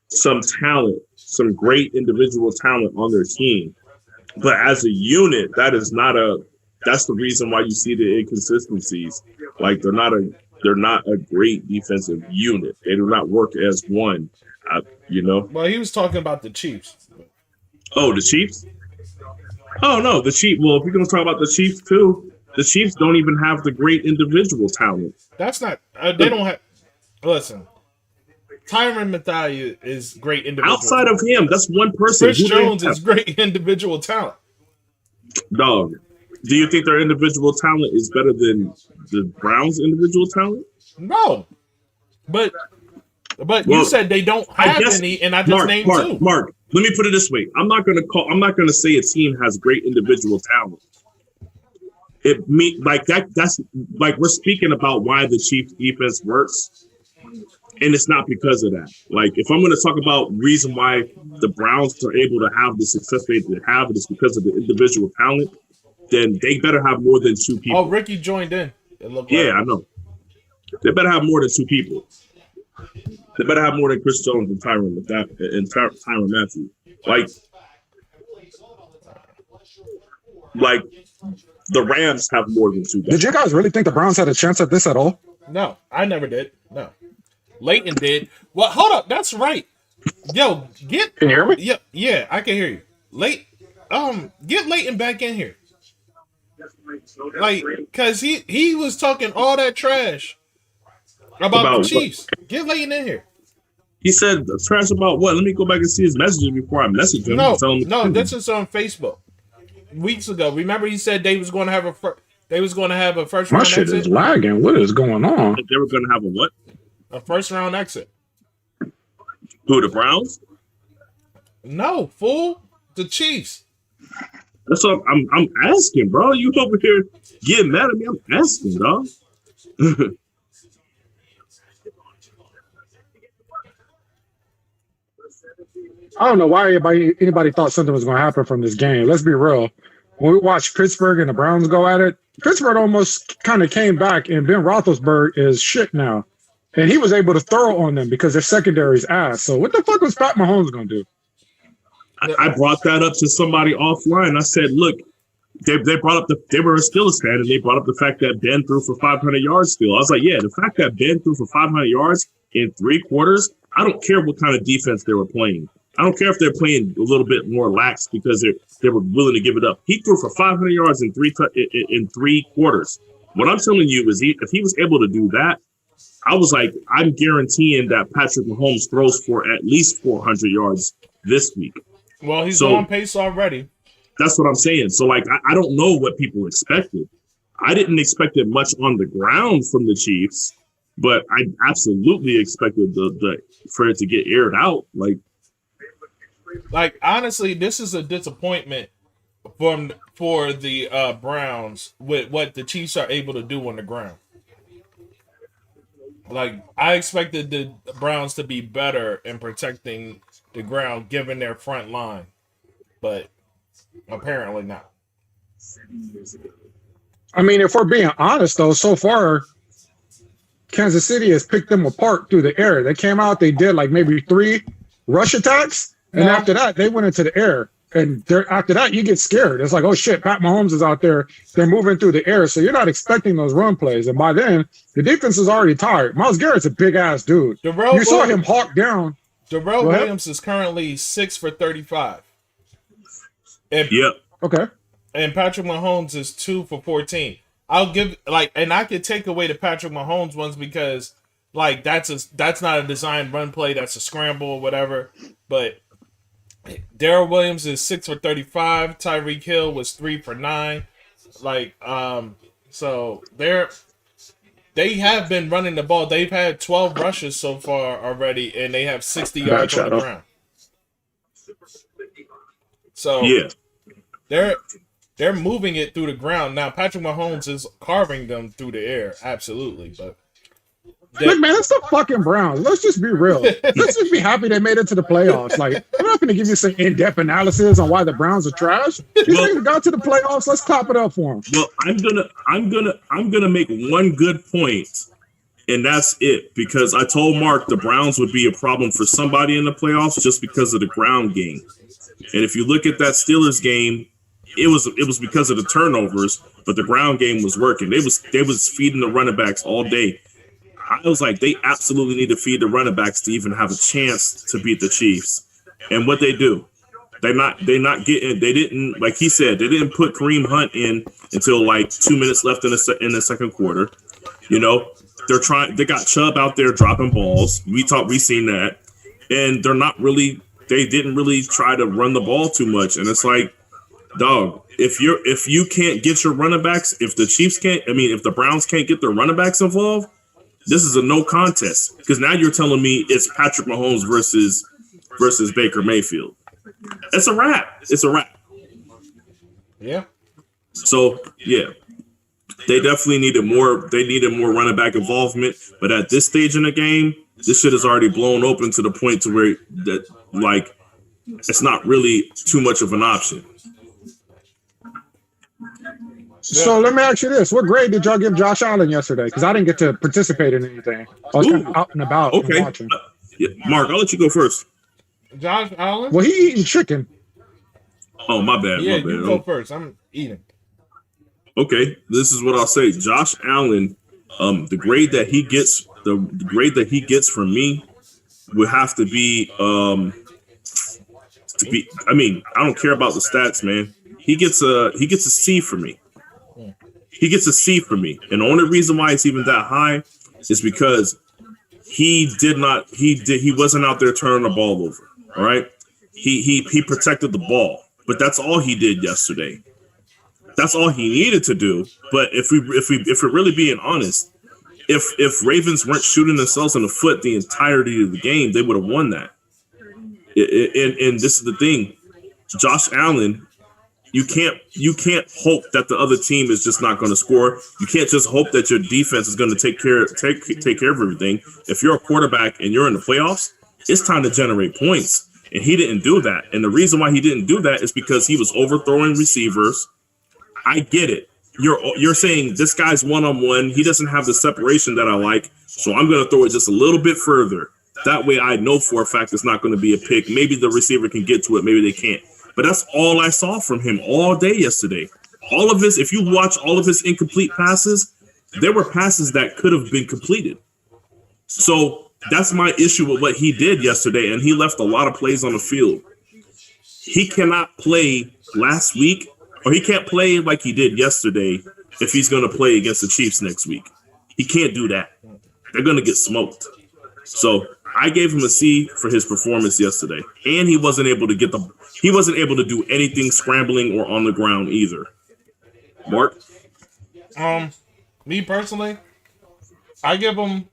some talent, some great individual talent on their team. But as a unit, that's the reason why you see the inconsistencies. Like they're not a great defensive unit. They do not work as one. Well, he was talking about the Chiefs. Oh, the Chiefs? Oh no, the Chiefs. Well, if we're gonna talk about the Chiefs too, the Chiefs don't even have the great individual talent. That's not. They don't have. Listen, Tyrann Mathieu is great individual. Outside of him, that's one person. Chris Jones is great individual talent. Dog, do you think their individual talent is better than the Browns' individual talent? No, but you said they don't have any, and I just named two. Mark, let me put it this way: I'm not gonna say a team has great individual talent. That's like we're speaking about why the Chiefs defense works, and it's not because of that. Like if I'm going to talk about reason why the Browns are able to have the success they have, it's because of the individual talent. Then they better have more than two people. Oh, Ricky joined in. Yeah, I know. They better have more than two people. They better have more than Chris Jones and Tyrann Mathieu. Like the Rams have more than two guys. Did you guys really think the Browns had a chance at this at all? No, I never did. No. Leighton did. Well, hold up. That's right. Yo, Can you hear me? Yeah, I can hear you. Get Leighton back in here. Like, cause he was talking all that trash about the Chiefs. What? Get Leighton in here. He said trash about what? Let me go back and see his messages before I message him. No, this is on Facebook. Weeks ago, remember he said they was going to have a first round exit. My shit is lagging. What is going on? They were going to have a what? A first round exit. Who, the Browns? No, fool. The Chiefs. That's what I'm asking, bro. You over here getting mad at me? I'm asking, dog. I don't know why anybody thought something was going to happen from this game. Let's be real. When we watched Pittsburgh and the Browns go at it, Pittsburgh almost kind of came back, and Ben Roethlisberger is shit now. And he was able to throw on them because their secondary's ass. So what the fuck was Pat Mahomes going to do? I brought that up to somebody offline. I said, look, they brought up they were a Steelers fan, and they brought up the fact that Ben threw for 500 yards still. I was like, yeah, the fact that Ben threw for 500 yards in 3 quarters, I don't care what kind of defense they were playing. I don't care if they're playing a little bit more lax because they were willing to give it up. He threw for 500 yards in 3 quarters. What I'm telling you is if he was able to do that, I was like, I'm guaranteeing that Patrick Mahomes throws for at least 400 yards this week. Well, he's on pace already. That's what I'm saying. So, like, I don't know what people expected. I didn't expect it much on the ground from the Chiefs, but I absolutely expected for it to get aired out. Like, honestly, this is a disappointment for the Browns with what the Chiefs are able to do on the ground. Like, I expected the Browns to be better in protecting the ground given their front line, but apparently not. I mean, if we're being honest, though, so far, Kansas City has picked them apart through the air. They came out, they did like maybe 3 rush attacks, and after that, they went into the air. And after that, you get scared. It's like, oh shit, Pat Mahomes is out there. They're moving through the air, so you're not expecting those run plays. And by then, the defense is already tired. Myles Garrett's a big ass dude. You saw him hawk down. Darrell Williams is currently 6 for 35. Okay. And Patrick Mahomes is 2 for 14. I'll give and I could take away the Patrick Mahomes ones because that's not a designed run play, that's a scramble or whatever. But Darrell Williams is 6 for 35. Tyreek Hill was 3 for 9. So they have been running the ball. They've had 12 rushes so far already, and they have 60 yards on the ground. So they're moving it through the ground. Now, Patrick Mahomes is carving them through the air, absolutely. But look, man, it's the fucking Browns. Let's just be real. Let's just be happy they made it to the playoffs. Like, I'm not going to give you some in-depth analysis on why the Browns are trash. These niggas got to the playoffs. Let's clap it up for them. Well, I'm gonna make one good point, and that's it. Because I told Mark the Browns would be a problem for somebody in the playoffs just because of the ground game. And if you look at that Steelers game, it was because of the turnovers, but the ground game was working. They was feeding the running backs all day. I was like, they absolutely need to feed the running backs to even have a chance to beat the Chiefs. And what they do, they didn't, like he said, they didn't put Kareem Hunt in until like 2 minutes left in the second quarter. You know, they got Chubb out there dropping balls. We seen that. And they didn't really try to run the ball too much. And it's like, dog, if you can't get your running backs, if the Browns can't get their running backs involved, this is a no contest, because now you're telling me it's Patrick Mahomes versus Baker Mayfield. It's a wrap. It's a wrap. Yeah. So yeah, they definitely needed more. They needed more running back involvement. But at this stage in the game, this shit is already blown open to the point to where it's not really too much of an option. So let me ask you this. What grade did y'all give Josh Allen yesterday? Because I didn't get to participate in anything. I was kind of out and about and watching. Mark, I'll let you go first. Josh Allen? Well, he eating chicken. Oh, my bad. Yeah, my bad. You go first. I'm eating. Okay, this is what I'll say. Josh Allen, the grade that he gets from me would have to be I mean, I don't care about the stats, man. He gets a C for me. He gets a C for me. And the only reason why it's even that high is because he wasn't out there turning the ball over. All right. He protected the ball, but that's all he did yesterday. That's all he needed to do. But if we're really being honest, if Ravens weren't shooting themselves in the foot the entirety of the game, they would have won that. And this is the thing, Josh Allen, you can't hope that the other team is just not going to score. You can't just hope that your defense is going to take care of everything. If you're a quarterback and you're in the playoffs, it's time to generate points. And he didn't do that. And the reason why he didn't do that is because he was overthrowing receivers. I get it. You're saying this guy's one-on-one. He doesn't have the separation that I like, so I'm going to throw it just a little bit further. That way I know for a fact it's not going to be a pick. Maybe the receiver can get to it. Maybe they can't. But that's all I saw from him all day yesterday. All of his, if you watch all of his incomplete passes, there were passes that could have been completed. So that's my issue with what he did yesterday, and he left a lot of plays on the field. He cannot play last week, or he can't play like he did yesterday if he's going to play against the Chiefs next week. He can't do that. They're going to get smoked. So I gave him a C for his performance yesterday, and he wasn't able to do anything scrambling or on the ground either. Mark? Me personally, I give him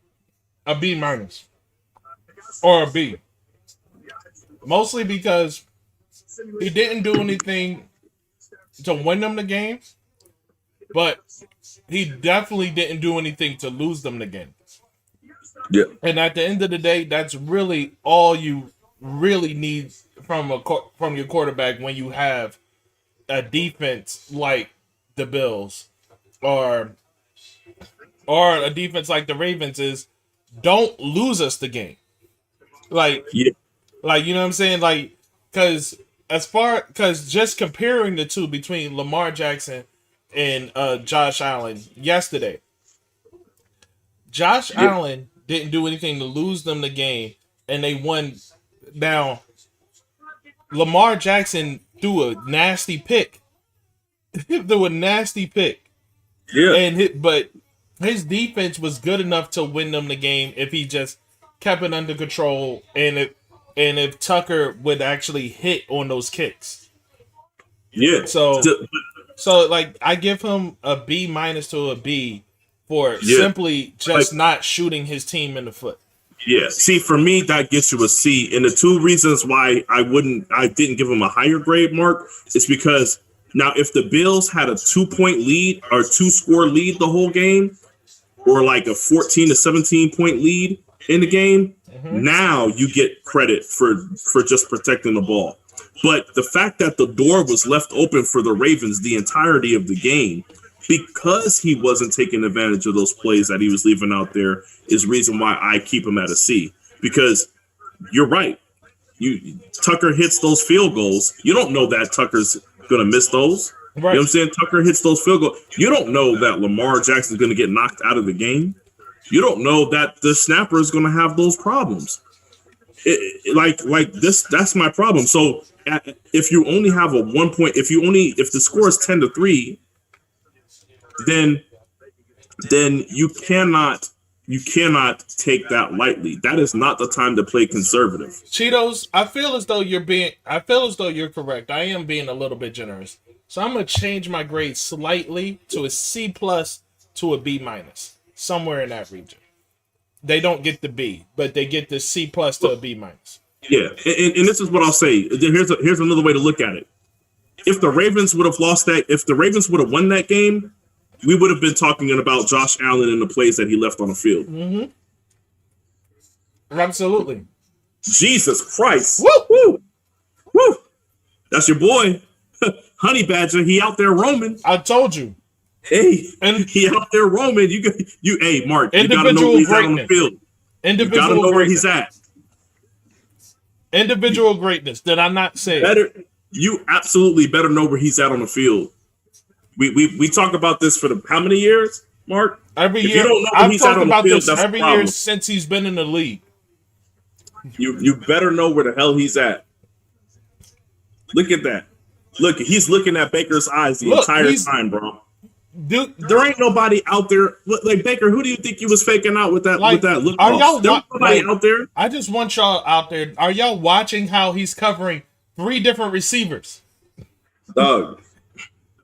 a B minus or a B. Mostly because he didn't do anything to win them the game, but he definitely didn't do anything to lose them the game. Yeah. And at the end of the day, that's really all you really need from your quarterback when you have a defense like the Bills or a defense like the Ravens is don't lose us the game. Like, Yeah. like, you know what I'm saying? Like, because just comparing the two between Lamar Jackson and Josh Allen yesterday, Josh Allen didn't do anything to lose them the game, and they won. Now, Lamar Jackson threw a nasty pick. Yeah. But his defense was good enough to win them the game if he just kept it under control and if Tucker would actually hit on those kicks. Yeah. So like I give him a B- to a B for simply just not shooting his team in the foot. Yeah. See, for me, that gets you a C. And the two reasons why I didn't give him a higher grade, Mark, is because now if the Bills had a 2-point lead or 2-score lead the whole game, or like a 14 to 17-point lead in the game, now you get credit for just protecting the ball. But the fact that the door was left open for the Ravens the entirety of the game, because he wasn't taking advantage of those plays that he was leaving out there, is reason why I keep him at a C. Because you're right. Tucker hits those field goals. You don't know that Tucker's going to miss those. Right. You know what I'm saying? Tucker hits those field goals. You don't know that Lamar Jackson's going to get knocked out of the game. You don't know that the snapper is going to have those problems. That's my problem. So if you only have a 1 point, if the score is 10-3, then you cannot take that lightly. That is not the time to play conservative. Cheetos, I feel as though you're correct. I am being a little bit generous. So I'm going to change my grade slightly to a C+ to a B-, somewhere in that region. They don't get the B, but they get the C+ to a B-. Yeah, and this is what I'll say. Here's another way to look at it. If the Ravens would have won that game, we would have been talking about Josh Allen and the plays that he left on the field. Mm-hmm. Absolutely. Jesus Christ. Woo! Woo! Woo! That's your boy. Honey Badger, he out there roaming. I told you. Hey, he out there roaming. Hey, Mark, you gotta know where he's at on the field. You gotta know where he's at. Individual greatness. Did I not say? You absolutely better know where he's at on the field. We talk about this for how many years, Mark? Every year. You don't know I've talked about this every year since he's been in the league. You better know where the hell he's at. Look at that. Look, he's looking at Baker's eyes the entire time, bro. There ain't nobody out there like Baker. Who do you think he was faking out with that look? Are y'all nobody out there? I just want y'all out there. Are y'all watching how he's covering 3 different receivers? Dog,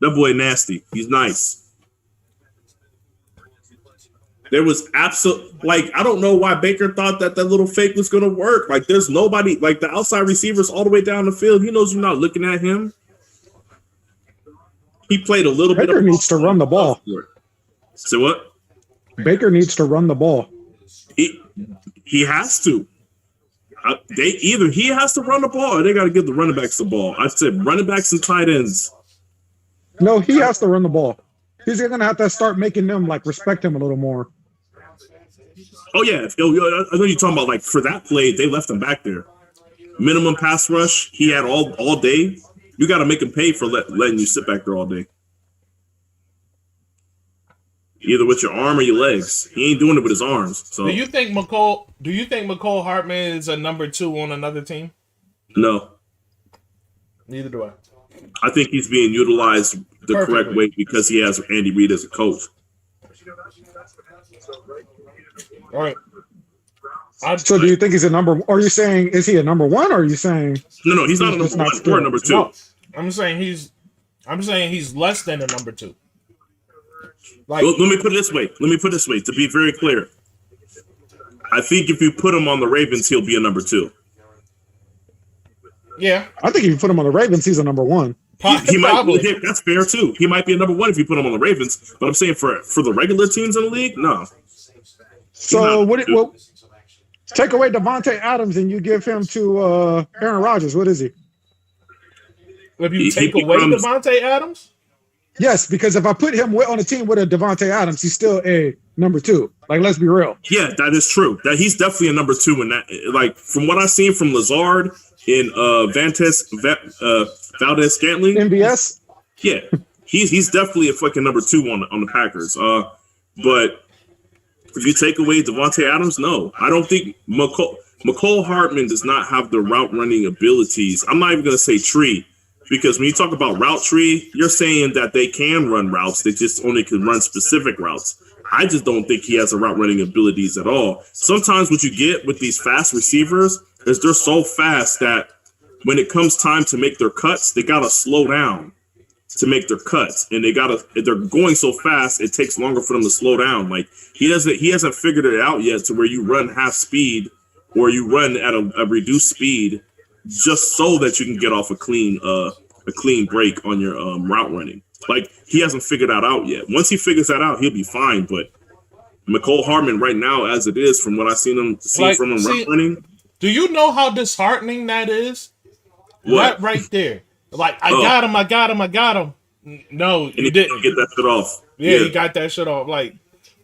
that boy nasty. He's nice. There was I don't know why Baker thought that little fake was going to work. Like, there's nobody, like the outside receivers all the way down the field. He knows you're not looking at him. He played a little bit. Baker needs to run the ball. Say what? Baker needs to run the ball. He has to. Either he has to run the ball or they got to give the running backs the ball. I said running backs and tight ends. No, he has to run the ball. He's going to have to start making them respect him a little more. Oh yeah, I know you're talking about like for that play they left him back there. Minimum pass rush he had all day. You got to make him pay for letting you sit back there all day. Either with your arm or your legs. He ain't doing it with his arms. So Do you think McCole Hartman is a number 2 on another team? No. Neither do I. I think he's being utilized the correct way because he has Andy Reid as a coach. All right. So do you think he's a number? Are you saying is he a number 1? Or are you saying no? He's not a number 1 or a number 2. No, I'm saying he's less than a number 2. Like, let me put it this way. To be very clear, I think if you put him on the Ravens, he'll be a number 2. Yeah, I think if you put him on the Ravens, he's a number 1. He might. That's fair too. He might be a number 1 if you put him on the Ravens. But I'm saying for the regular teams in the league, no. So well, take away Devontae Adams and you give him to Aaron Rodgers. What is he? If you take away Devontae Adams, Yes, because if I put him on a team with a Devontae Adams, he's still a number 2. Like, let's be real. Yeah, that is true. That he's definitely a number 2 in that. Like from what I've seen from Lazard in Valdez Scantling, MBS. Yeah, he's definitely a fucking number 2 on the Packers. But if you take away Devontae Adams, no, I don't think McCole Hardman does not have the route running abilities. I'm not even gonna say tree. Because when you talk about route tree, you're saying that they can run routes. They just only can run specific routes. I just don't think he has the route running abilities at all. Sometimes what you get with these fast receivers is they're so fast that when it comes time to make their cuts, they got to slow down to make their cuts. And they're going so fast, it takes longer for them to slow down. Like he hasn't figured it out yet to where you run half speed or you run at a reduced speed just so that you can get off a clean break on your route running. Like he hasn't figured that out yet. Once he figures that out, he'll be fine. But McCole Hardman right now, as it is, from what I've seen from him route running. Do you know how disheartening that is? What? That right there. Like I got him. No, and he didn't get that shit off. Yeah, he got that shit off. Like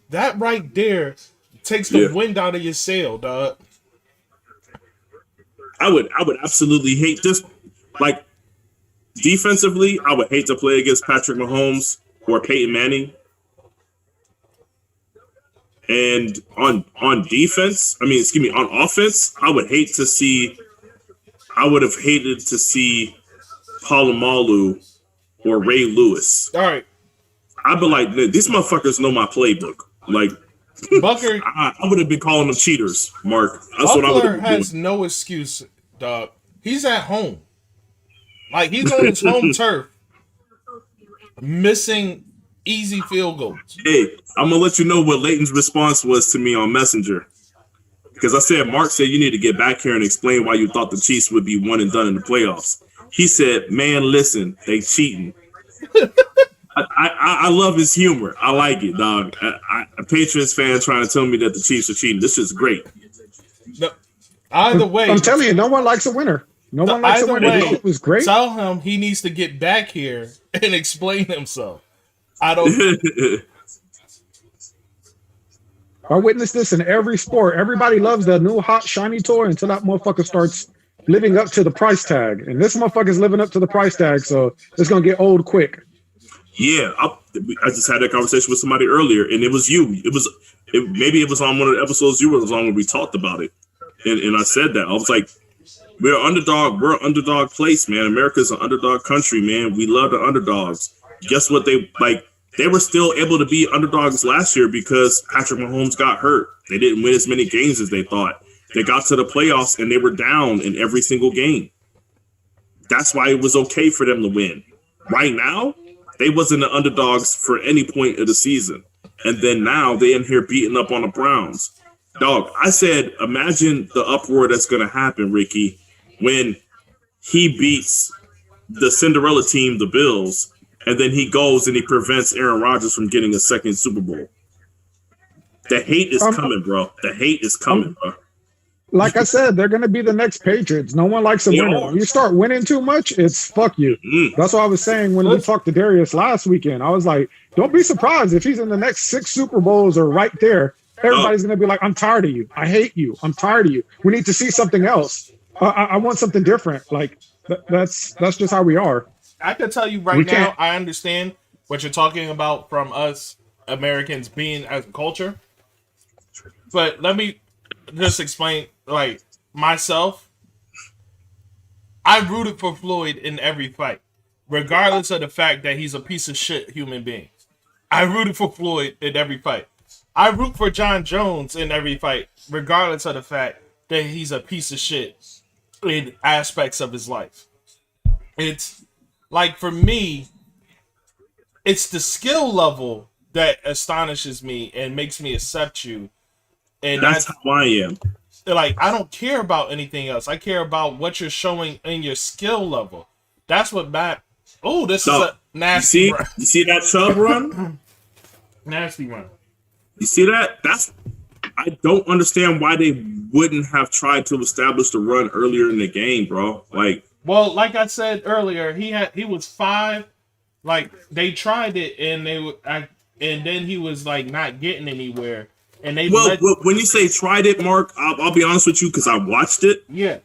that right there takes the wind out of your sail, dog. I would absolutely hate just like defensively. I would hate to play against Patrick Mahomes or Peyton Manning. And on offense, I would have hated to see Palomalu or Ray Lewis. All right. I'd be like, these motherfuckers know my playbook. Like, Bucker, I would have been calling them cheaters, Mark. That's Buckler what I would have has doing. no excuse, dog. He's at home. Like, he's on his home turf, missing easy field goals. Hey, I'm going to let you know what Leighton's response was to me on Messenger. Because I said, Mark said you need to get back here and explain why you thought the Chiefs would be one and done in the playoffs. He said, man, listen, they cheating. I love his humor. I like it, dog. A Patriots fan trying to tell me that the Chiefs are cheating. This is great. No, either way. I'm telling you, no one likes a winner. No one likes a winner. It was great. Tell him he needs to get back here and explain himself. I don't. I witnessed this in every sport. Everybody loves the new hot shiny toy until that motherfucker starts living up to the price tag. And this motherfucker's living up to the price tag, so it's gonna get old quick. Yeah, I just had that conversation with somebody earlier, and it was you. Maybe it was on one of the episodes you were on when we talked about it, and I said that I was like, we're an underdog place, man. America's an underdog country, man. We love the underdogs. Guess what? They were still able to be underdogs last year because Patrick Mahomes got hurt. They didn't win as many games as they thought. They got to the playoffs and they were down in every single game. That's why it was okay for them to win. Right now, they wasn't the underdogs for any point of the season. And then now they in here beating up on the Browns. Dog, I said, imagine the uproar that's going to happen, Ricky, when he beats the Cinderella team, the Bills, and then he goes and he prevents Aaron Rodgers from getting a second Super Bowl. The hate is coming, bro. The hate is coming, bro. Like I said, they're going to be the next Patriots. No one likes a winner. When you start winning too much, it's fuck you. That's what I was saying when we talked to Darius last weekend. I was like, don't be surprised if he's in the next 6 Super Bowls or right there. Everybody's going to be like, I'm tired of you. I hate you. I'm tired of you. We need to see something else. I want something different. Like, that's just how we are. I can tell you right now, I understand what you're talking about from us Americans being as a culture. But let me just explain, like, myself. I rooted for Floyd in every fight, regardless of the fact that he's a piece of shit human being. I rooted for Floyd in every fight. I root for John Jones in every fight, regardless of the fact that he's a piece of shit in aspects of his life. It's like, for me, it's the skill level that astonishes me and makes me accept you. And that's how I am. Like, I don't care about anything else. I care about what you're showing in your skill level. That's what Matt. Oh, this is a nasty run. You see that sub run? Nasty run. You see that? I don't understand why they wouldn't have tried to establish the run earlier in the game, bro. Like, well, like I said earlier, he was 5 Like they tried it and and then he was like not getting anywhere. And they well, when you say tried it, Mark, I'll be honest with you because I watched it. Yeah.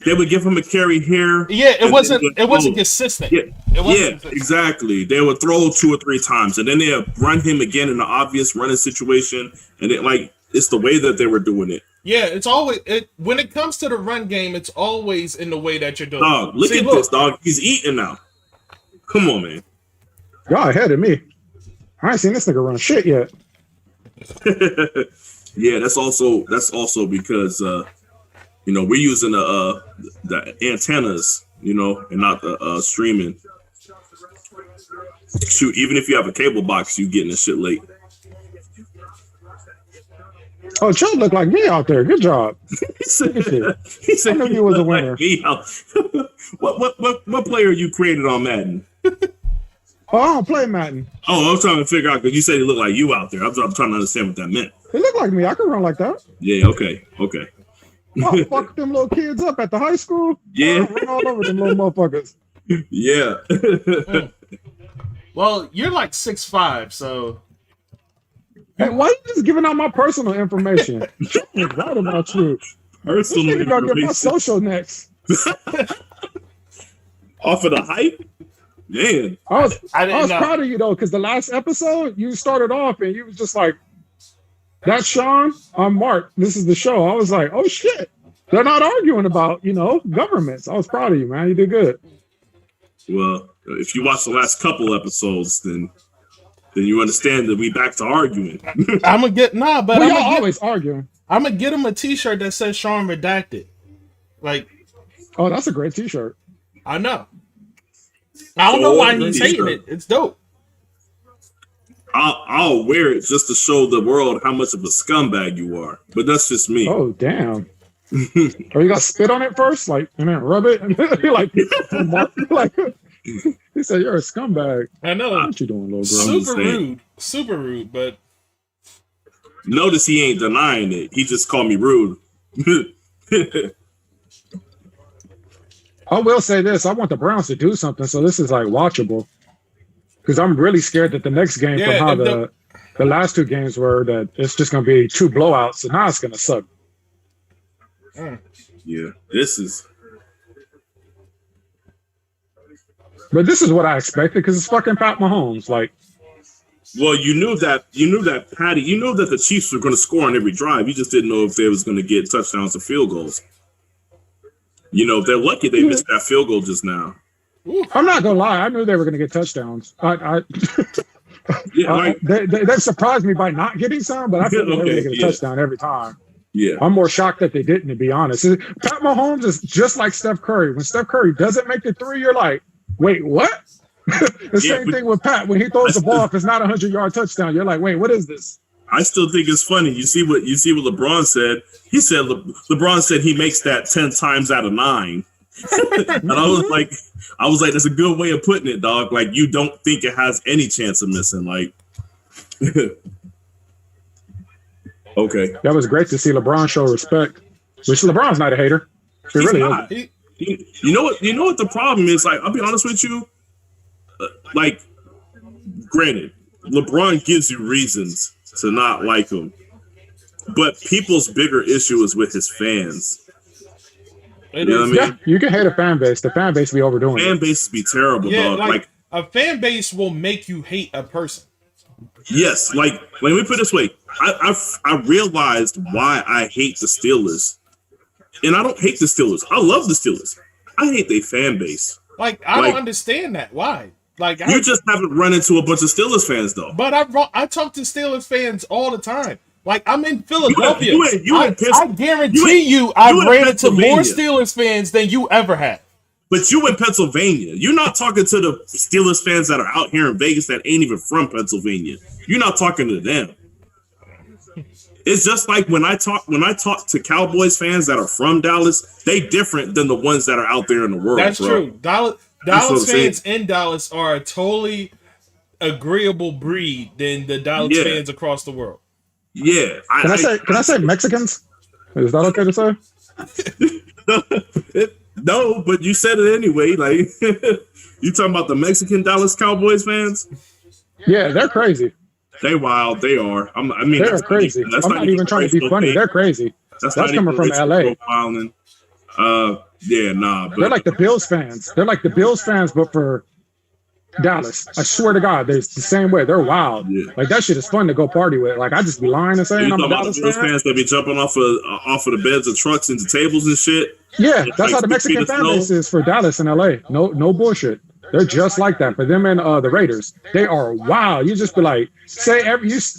They would give him a carry here. Yeah, it wasn't consistent. Yeah, it wasn't consistent. Exactly. They would throw 2 or 3 times, and then they would run him again in the obvious running situation, and it's the way that they were doing it. Yeah, it's always when it comes to the run game, it's always in the way that you're doing. Dog, look at this, dog. He's eating now. Come on, man. Y'all ahead of me. I ain't seen this nigga run shit yet. Yeah, that's also because we're using the antennas, and not the streaming. Shoot, even if you have a cable box, you getting this shit late. Oh, Chubb looked like me out there. Good job. he said I knew you was a winner. What player you created on Madden? Oh, I don't play Madden. Oh, I'm trying to figure out because you said he looked like you out there. I'm trying to understand what that meant. He looked like me. I could run like that. Yeah. Okay. I fucked them little kids up at the high school. Yeah. I ran all over them little motherfuckers. Yeah. Well, you're like 6'5", so. Hey, why are you just giving out my personal information? Right about you. Personal information. Gonna get my social next. Off of the hype? Man. I was proud of you though, because the last episode you started off and you was just like, "That's Shawn, I'm Mark. This is the show." I was like, "Oh shit, they're not arguing about governments." I was proud of you, man. You did good. Well, if you watch the last couple episodes, then you understand that we back to arguing. I'm gonna get but we always arguing. I'm gonna get him a T-shirt that says Shawn Redacted. Like, oh, that's a great T-shirt. I know. I don't know why he's hating it. It's dope. I'll wear it just to show the world how much of a scumbag you are. But that's just me. Oh damn! Are you gonna spit on it first, and then rub it, and he said, "You're a scumbag." I know. What you doing, little girl? Super rude. But notice he ain't denying it. He just called me rude. I will say this: I want the Browns to do something, so this is watchable. Because I'm really scared that the next game, from how the last 2 games were, that it's just going to be 2 blowouts, and now it's going to suck. Yeah, this is. But this is what I expected because it's fucking Pat Mahomes. Well, you knew that Patty. You knew that the Chiefs were going to score on every drive. You just didn't know if they was going to get touchdowns or field goals. If they're lucky, they missed that field goal just now. I'm not gonna lie. I knew they were gonna get touchdowns. They surprised me by not getting some, but I think they were gonna get a touchdown every time. Yeah, I'm more shocked that they didn't, to be honest. Pat Mahomes is just like Steph Curry. When Steph Curry doesn't make the 3, you're like, wait, what? Same thing with Pat. When he throws the ball, if it's not a 100-yard touchdown, you're like, wait, what is this? I still think it's funny. You see what LeBron said? He said LeBron said he makes that 10 times out of 9. And I was like, that's a good way of putting it, dog. You don't think it has any chance of missing. Okay. That was great to see LeBron show respect. Which LeBron's not a hater. He really not. You know what the problem is? I'll be honest with you. Granted, LeBron gives you reasons to not like him, but people's bigger issue is with his fans. You know what I mean? Yeah, you can hate a fan base. The fan base be overdoing it. Fan base be terrible, dog. A fan base will make you hate a person. Yes, let me put it this way. I realized why I hate the Steelers. And I don't hate the Steelers. I love the Steelers. I hate their fan base. I don't understand that. Why? You just haven't run into a bunch of Steelers fans, though. But I talk to Steelers fans all the time. I'm in Philadelphia. I guarantee you I've ran into more Steelers fans than you ever have. But you in Pennsylvania. You're not talking to the Steelers fans that are out here in Vegas that ain't even from Pennsylvania. You're not talking to them. It's just like when I talk to Cowboys fans that are from Dallas, they different than the ones that are out there in the world. That's true. Dallas fans in Dallas are a totally agreeable breed than the Dallas fans across the world. Yeah. Can I say Mexicans? Is that okay to say? No, but you said it anyway. Like you talking about the Mexican Dallas Cowboys fans? Yeah, they're crazy. They wild. They are. I mean, They're crazy. I'm not even trying to be funny. They're crazy. That's coming from LA. Profiling. Yeah, nah. But they're like the Bills fans. They're like the Bills fans, but for Dallas. I swear to God, they're the same way. They're wild. Yeah. Like that shit is fun to go party with. Like I just be lying and saying I'm a Dallas fan. Fans that be jumping off of the beds of trucks into tables and shit. Yeah, that's how the Mexican fan base is for Dallas and LA. No bullshit. They're just like that. For them and the Raiders, they are wild. You just be like,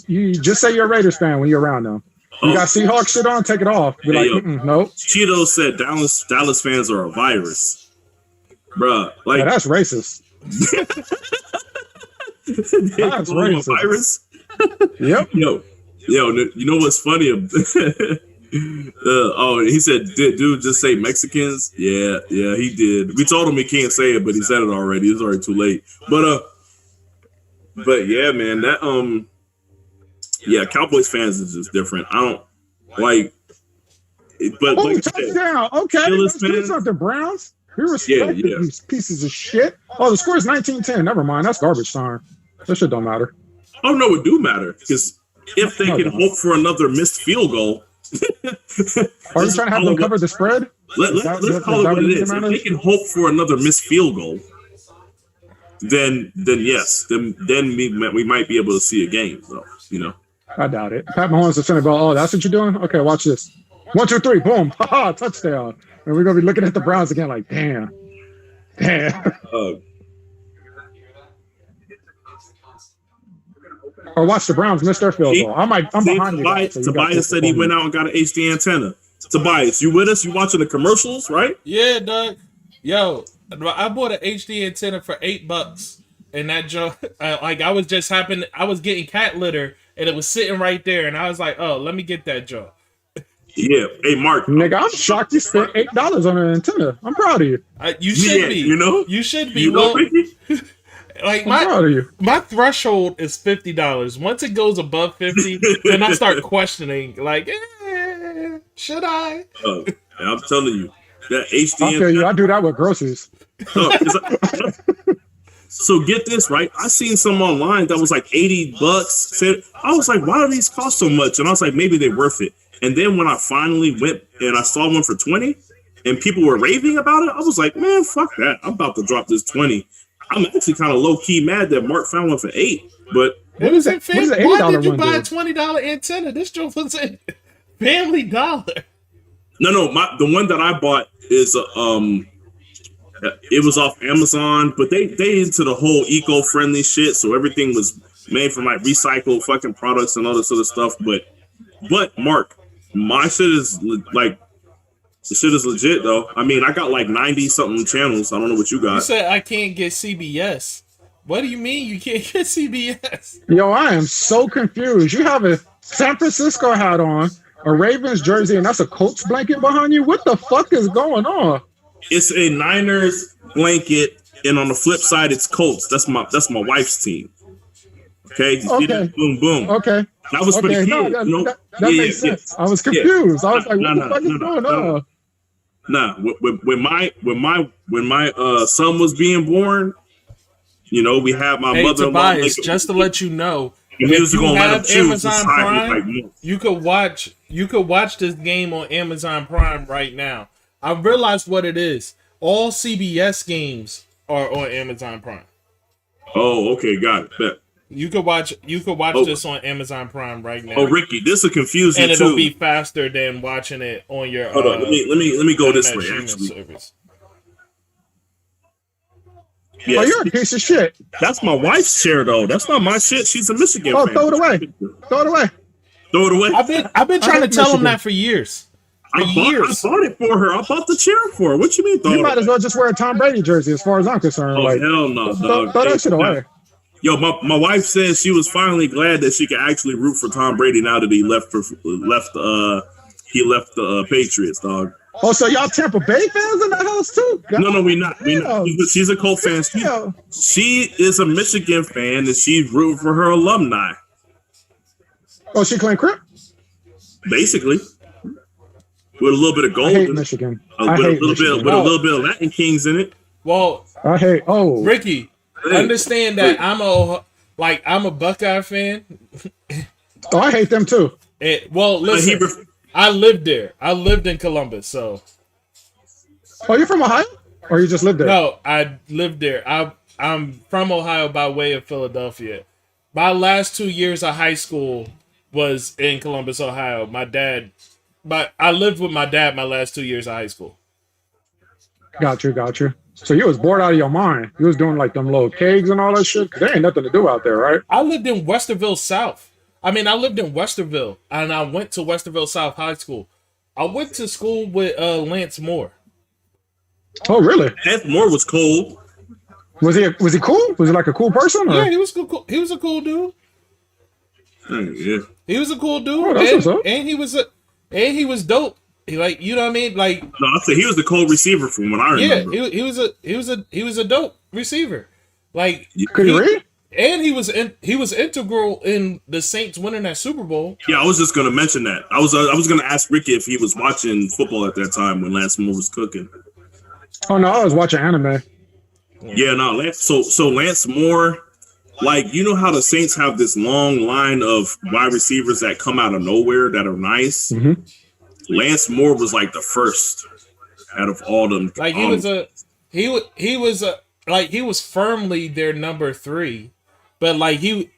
you just say you're a Raiders fan when you're around them. You got Seahawks shit on, take it off. Be like, no. Cheeto said Dallas fans are a virus, bruh. Like that's racist. That's racist. Virus. Yep. Yo, you know what's funny? He said, dude, just say Mexicans. Yeah, he did. We told him he can't say it, but he said it already. It's already too late. But yeah, man, that Cowboys fans is just different. I don't like it, but like touchdown. Okay, let's do something, Browns. We respect these pieces of shit. Oh, the score is 19-10. Never mind. That's garbage time. That shit don't matter. Oh no, it do matter because if they can hope for another missed field goal. Are you trying to have them cover the spread? Let's call it what it is. If they can hope for another missed field goal, then yes, then we might be able to see a game. So I doubt it. Pat Mahomes is saying about, oh, that's what you're doing? Okay, watch this. 1, 2, 3, boom, haha, touchdown. And we're gonna be looking at the Browns again, like, damn. Or watch the Browns miss their field goal. I'm behind you. Tobias said he went out and got an HD antenna. Tobias, you with us? You watching the commercials, right? Yeah, Doug. Yo, I bought an HD antenna for $8, and that joke, I was getting cat litter, and it was sitting right there, and I was like, oh, let me get that joke. Yeah. Hey, Mark. Nigga, I'm shocked you spent $8 on an antenna. I'm proud of you. You should be. You should be. Like my threshold is $50. Once it goes above $50, then I start questioning. Like, should I? I'm telling you, that HD. I feel you. I do that with groceries. So get this right. I seen some online that was like $80. I was like, why do these cost so much? And I was like, maybe they're worth it. And then when I finally went and I saw one for $20, and people were raving about it, I was like, man, fuck that. I'm about to drop this $20. I'm actually kind of low key mad that Mark found one for $8. But what is it? Why did you buy a $20 antenna? This joke was a Family Dollar. No, the one that I bought is it was off Amazon, but they into the whole eco-friendly shit, so everything was made from like recycled fucking products and all this other stuff. But Mark, my shit is like. The shit is legit though. I mean, I got like 90 something channels. I don't know what you got. You said I can't get CBS. What do you mean you can't get CBS? Yo, I am so confused. You have a San Francisco hat on, a Ravens jersey, and that's a Colts blanket behind you? What the fuck is going on? It's a Niners blanket, and on the flip side, it's Colts. That's my wife's team. Okay. Boom, boom. Okay. That was pretty cool. That makes sense. I was confused. I was like, what the fuck is going on? Nah, when my son was being born, we had my mother. Tobias, just to let you know, if you have Amazon Prime, you could watch this game on Amazon Prime right now. I realized what it is. All CBS games are on Amazon Prime. Oh, okay, got it. Bet. You could watch this on Amazon Prime right now. Oh, Ricky, this will confuse you too. And it'll be faster than watching it on your. Hold on, let me go this way. Actually, service. Yes. Oh, you're a piece of shit. That's my wife's chair, though. That's not my shit. She's a Michigan fan. Throw it away. Throw it away. Throw it away. I've been trying to tell him that for years. I bought it for her. I bought the chair for her. What you mean? You might as well just wear a Tom Brady jersey, as far as I'm concerned. Oh, hell no, dog. Throw that shit away. Yo, my wife says she was finally glad that she could actually root for Tom Brady now that he left the Patriots, dog. Oh, so y'all Tampa Bay fans in the house too? God. No, we're not. She's a Colts fan. She is a Michigan fan, and she's rooting for her alumni. Oh, she claimed crip? Basically. with a little bit of gold. I hate Michigan. With a little bit of Latin Kings in it. Well, I hate. Oh, Ricky, understand that I'm a Buckeye fan. Oh, I hate them too. Well, listen, I lived there. I lived in Columbus, so. Oh, you're from Ohio, or you just lived there? No, I lived there. I'm from Ohio by way of Philadelphia. My last 2 years of high school was in Columbus, Ohio. I lived with my dad my last 2 years of high school. Got you. So you was bored out of your mind. You was doing like them little kegs and all that shit. There ain't nothing to do out there, right? I lived in Westerville South. I lived in Westerville, and I went to Westerville South High School. I went to school with Lance Moore. Oh, really? Lance Moore was cool. Was he cool? Was he like a cool person? Or? Yeah, he was cool. He was a cool dude. Yeah. He was a cool dude, Oh, and he was dope. You know what I mean? Like, no, I said he was the cold receiver from what I remember. Yeah, he was a dope receiver. Like, could he read? And he was integral in the Saints winning that Super Bowl. Yeah, I was just gonna mention that. I was gonna ask Ricky if he was watching football at that time when Lance Moore was cooking. Oh no, I was watching anime. Yeah, no, Lance. So Lance Moore, like, you know how the Saints have this long line of wide receivers that come out of nowhere that are nice. Mm-hmm. Lance Moore was like the first out of all them. Like he was firmly their number 3, but he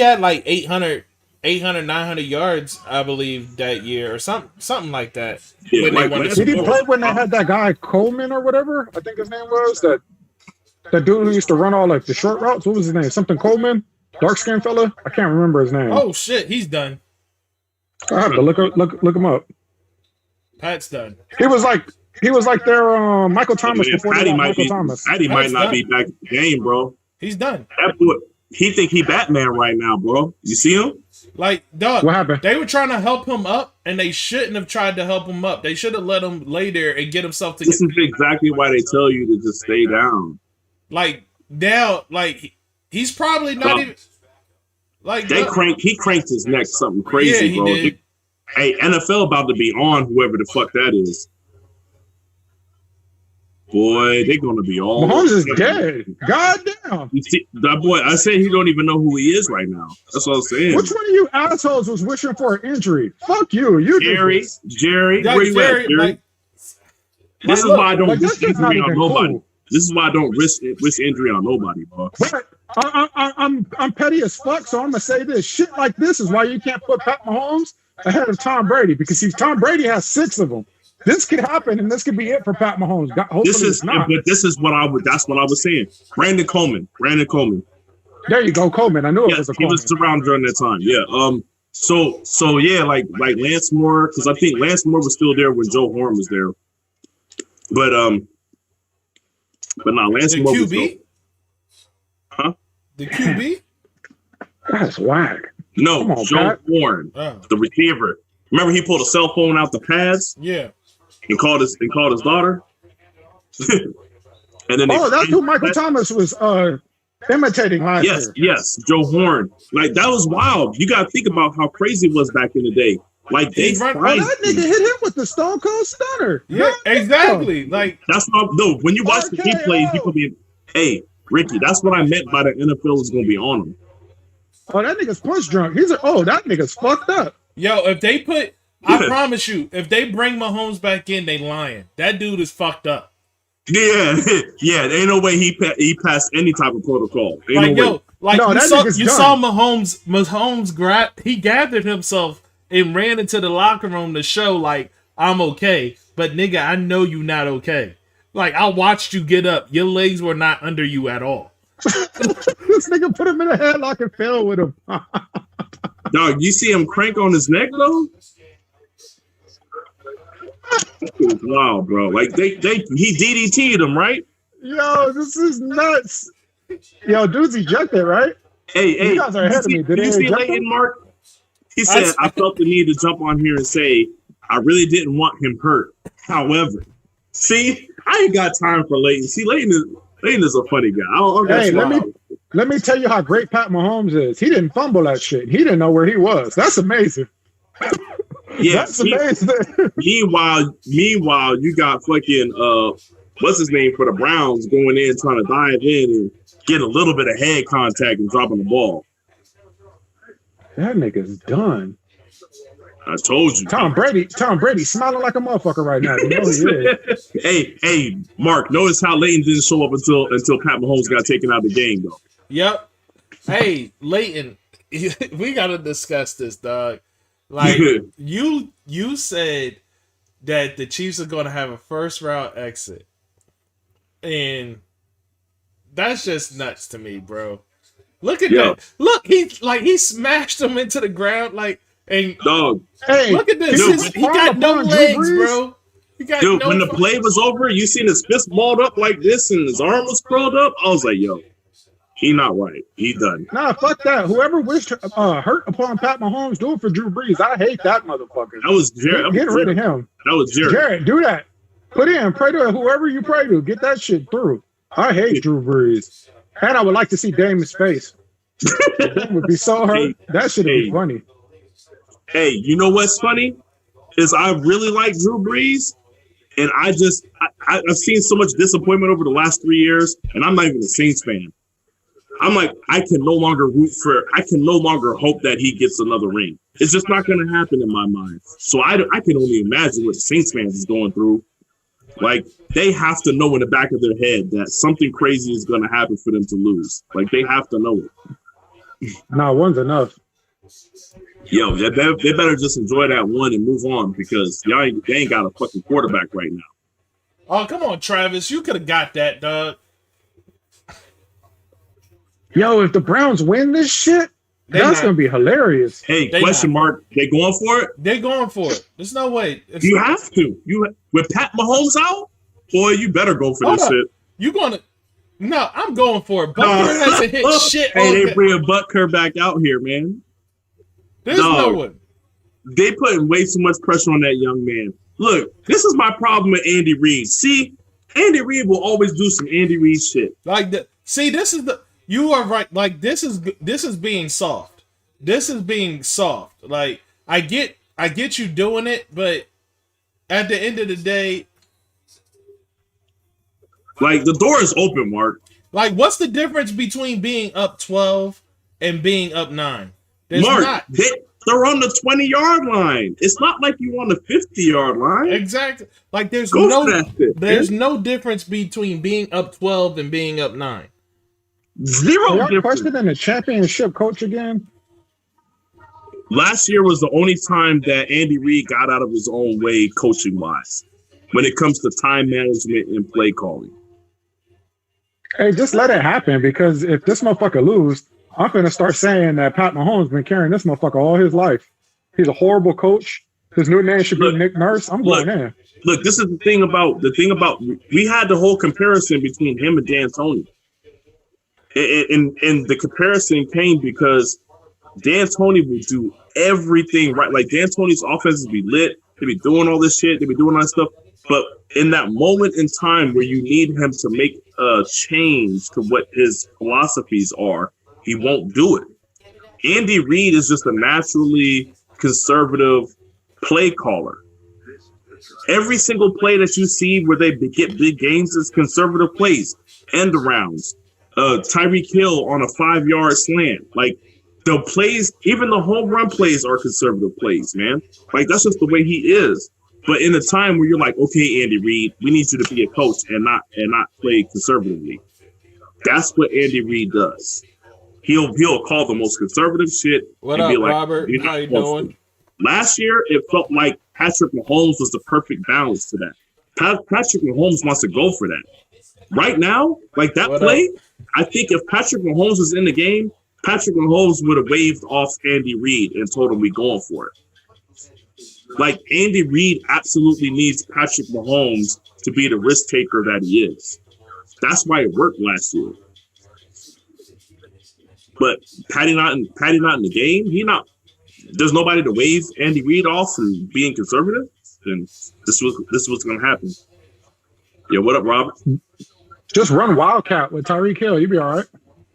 had like 800, 900 yards, I believe, that year or something like that. Yeah, did he play when they had that guy Coleman or whatever? I think his name was that dude who used to run all like the short routes. What was his name? Something Coleman, dark skinned fella. I can't remember his name. Oh shit, he's done. I have to look him up. Pat's done. He was like their Michael Thomas before they got Michael Thomas. Patty might not be back in the game, bro. He's done. That boy, he think he Batman right now, bro. You see him? Like, dog, what happened? They were trying to help him up, and they shouldn't have tried to help him up. They should have let him lay there and get himself together. This is exactly why they tell you to just stay down. Like, now, like, he's probably not even... Like, he cranked his neck something crazy, yeah, bro. Did. Hey, NFL about to be on whoever the fuck that is. Boy, they're gonna be all. Mahomes is dead. God damn. You see, that boy, I said he don't even know who he is right now. That's what I'm saying. Which one of you assholes was wishing for an injury? Fuck you. You Jerry, where you at, Jerry? Like, this is why I don't risk injury on nobody. Cool. This is why I don't risk injury on nobody, bro. But I'm petty as fuck, so I'm gonna say this. Shit like this is why you can't put Pat Mahomes ahead of Tom Brady, because Tom Brady has 6 of them. This could happen, and this could be it for Pat Mahomes. That's what I was saying. Brandon Coleman. There you go, Coleman. I knew it was a Coleman. He was around during that time. Yeah. So yeah, like Lance Moore, because I think Lance Moore was still there when Joe Horn was there. But no, Lance Moore was QB? Huh? The QB? That's whack. No, on, Joe Pat. Horn, the receiver. Remember he pulled a cell phone out the pads? Yeah. And called his daughter. And then that's who Michael Thomas was imitating last year. Yes, Joe Horn. Like, that was wild. You gotta think about how crazy it was back in the day. Like, that nigga hit him with the Stone Cold Stunner. Yeah, exactly. Like, that's what when you watch the replays, you could be, hey, Ricky, that's what I meant by the NFL is gonna be on him. Oh, that nigga's punch drunk. That nigga's fucked up. Yo, if they put, I promise you, if they bring Mahomes back in, they lying. That dude is fucked up. Yeah, there ain't no way he passed any type of protocol. Ain't you saw Mahomes he gathered himself and ran into the locker room to show, like, I'm okay, but nigga, I know you not okay. Like, I watched you get up. Your legs were not under you at all. This nigga put him in a headlock and fell with him. Dog, you see him crank on his neck though? Wow, bro. Like he DDT'd him, right? Yo, this is nuts. Yo, dude's ejected, right? Hey, you guys are ahead of me. Did you see Leighton, Mark? He said, I felt the need to jump on here and say, I really didn't want him hurt. However, see, I ain't got time for Leighton. See, Leighton is a funny guy. Let me tell you how great Pat Mahomes is. He didn't fumble that shit. He didn't know where he was. That's amazing. Yeah. That's amazing. Meanwhile, you got fucking what's his name for the Browns going in trying to dive in and get a little bit of head contact and dropping the ball. That nigga's done. I told you. Tom Brady smiling like a motherfucker right now. You know he is. Hey, Mark, notice how Leighton didn't show up until Pat Mahomes got taken out of the game, though. Yep. Hey, Leighton, we gotta discuss this, dog. Like you said that the Chiefs are gonna have a first round exit. And that's just nuts to me, bro. Look at that. Look, he smashed him into the ground and dog. Hey, look at this. He got no legs, bro. He got when the play was over, you seen his fist balled up like this and his arm was curled up. I was like, yo, he not right. He done. Nah, fuck that. Whoever wished hurt upon Pat Mahomes, do it for Drew Brees. I hate that motherfucker. That was Jared. Get rid of him. That was Jared. Jared, do that. Put in, pray to whoever you pray to. Get that shit through. I hate Drew Brees. And I would like to see Damon's face. That would be so hurt. That should be funny. Hey, you know what's funny? Is I really like Drew Brees, and I've seen so much disappointment over the last 3 years, and I'm not even a Saints fan. I'm like, I can no longer hope that he gets another ring. It's just not going to happen in my mind. So I can only imagine what the Saints fans is going through. Like, they have to know in the back of their head that something crazy is going to happen for them to lose. Like, they have to know it. Nah, one's enough. Yo, they better just enjoy that one and move on because they ain't got a fucking quarterback right now. Oh, come on, Travis. You could have got that, dog. Yo, if the Browns win this shit, that's going to be hilarious. Hey, question mark. They going for it? They're going for it. There's no way. You have to. With Pat Mahomes out, boy, you better go for this shit. You going to... No, I'm going for it. Butker hasn't hit shit. Hey, they bring Butker back out here, man. There's no one. They putting way too much pressure on that young man. Look, this is my problem with Andy Reid. See, Andy Reid will always do some Andy Reid shit. You are right. Like this is being soft. This is being soft. Like I get you doing it, but at the end of the day, like the door is open, Mark. Like what's the difference between being up 12 and being up 9? Mark, they're on the 20-yard line. It's not like you on the 50-yard line. Exactly. Like there's no difference between being up 12 and being up 9. Zero difference. Questioning the championship coach again? Last year was the only time that Andy Reid got out of his own way coaching-wise when it comes to time management and play calling. Hey, just let it happen because if this motherfucker lose, I'm going to start saying that Pat Mahomes been carrying this motherfucker all his life. He's a horrible coach. His new name should be Nick Nurse. I'm going in. Look, this is the thing about we had the whole comparison between him and D'Antoni. And the comparison came because D'Antoni will do everything right. Like D'Antoni's offenses be lit. They be doing all this shit. They be doing all that stuff. But in that moment in time where you need him to make a change to what his philosophies are, he won't do it. Andy Reid is just a naturally conservative play caller. Every single play that you see where they get big gains is conservative plays, end arounds, Tyreek Hill on a 5-yard slant. Like the plays, even the home run plays are conservative plays, man. Like that's just the way he is. But in a time where you're like, okay, Andy Reid, we need you to be a coach and not play conservatively. That's what Andy Reid does. He'll call the most conservative shit. What up, be like, Robert? How you doing? Last year, it felt like Patrick Mahomes was the perfect balance to that. Patrick Mahomes wants to go for that. Right now, like that play, I think if Patrick Mahomes was in the game, Patrick Mahomes would have waved off Andy Reid and told him we going for it. Like Andy Reid absolutely needs Patrick Mahomes to be the risk taker that he is. That's why it worked last year. But Patty not in the game. There's nobody to wave Andy Reid off and being conservative. Then this was what's gonna happen. Yeah, what up, Robert? Just run Wildcat with Tyreek Hill. You'll be all right.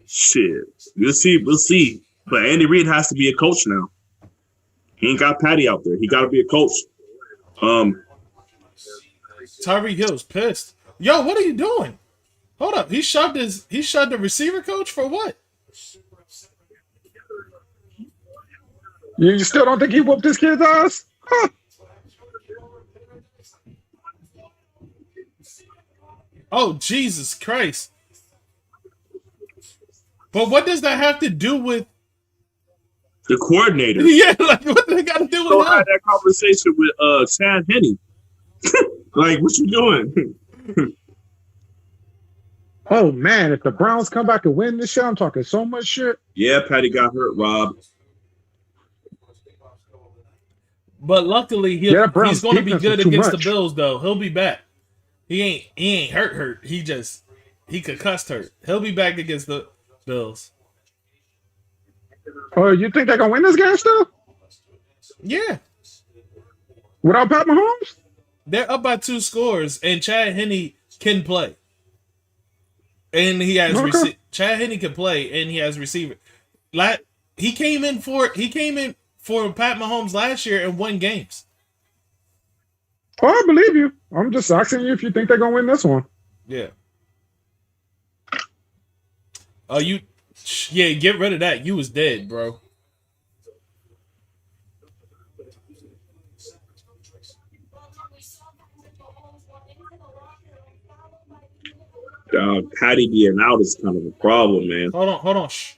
Shit, we'll see. But Andy Reid has to be a coach now. He ain't got Patty out there. He got to be a coach. Tyreek Hill's pissed. Yo, what are you doing? Hold up. He shoved the receiver coach for what? You still don't think he whooped this kid's ass? Huh. Oh, Jesus Christ. But what does that have to do with the coordinator? Yeah, like what they got to do with So that? I had that conversation with Chad Henne. Like, what you doing? Oh man, if the Browns come back and win this shit, I'm talking so much shit. Yeah, Patty got hurt, Rob. But luckily he's going to be good against the Bills though. He'll be back. He ain't hurt. He concussed hurt. He'll be back against the Bills. Oh, you think they're gonna win this game still? Yeah. Without Pat Mahomes? They're up by 2 scores, and Chad Henne can play. And he has Chad Henne can play, and he has receiver. He came in for Pat Mahomes last year and won games. Oh, I believe you. I'm just asking you if you think they're gonna win this one. Yeah. Oh, get rid of that. You was dead, bro. Patty being out is kind of a problem, man. Hold on. Shh.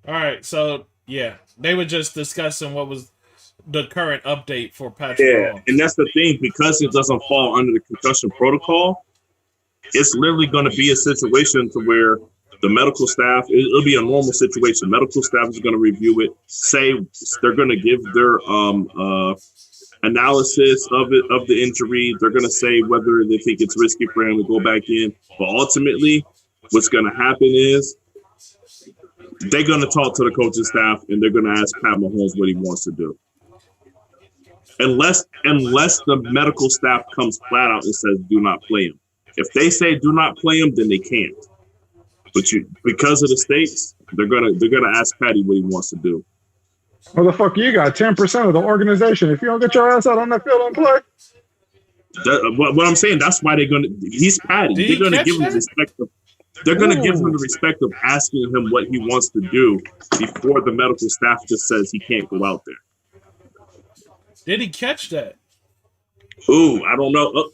All right, so yeah, they were just discussing what was the current update for Patrick Mahomes. And that's the thing, because it doesn't fall under the concussion protocol. It's literally going to be a situation to where the medical staff, it'll be a normal situation. Medical staff is going to review it, say they're going to give their analysis of the injury. They're going to say whether they think it's risky for him to go back in. But ultimately, what's going to happen is they're going to talk to the coaching staff and they're going to ask Pat Mahomes what he wants to do. Unless the medical staff comes flat out and says do not play him. If they say do not play him, then they can't. But because of the stakes, they're gonna ask Patty what he wants to do. Motherfucker, you got 10% of the organization. If you don't get your ass out on that field and play. What I'm saying, that's why he's Patty. They're gonna give him the respect of. They're gonna give him the respect of asking him what he wants to do before the medical staff just says he can't go out there. Did he catch that? Ooh, I don't know. Oh,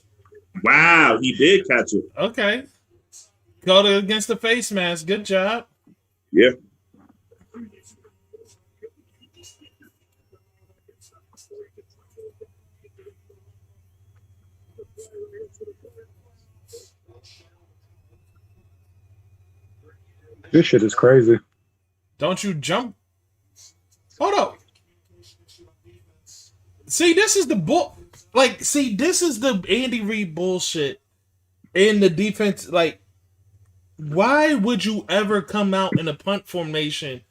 wow, he did catch it. Okay. Go against the face mask. Good job. Yeah. This shit is crazy. Don't you jump. Hold up. See, this is the this is the Andy Reid bullshit in the defense. Like, why would you ever come out in a punt formation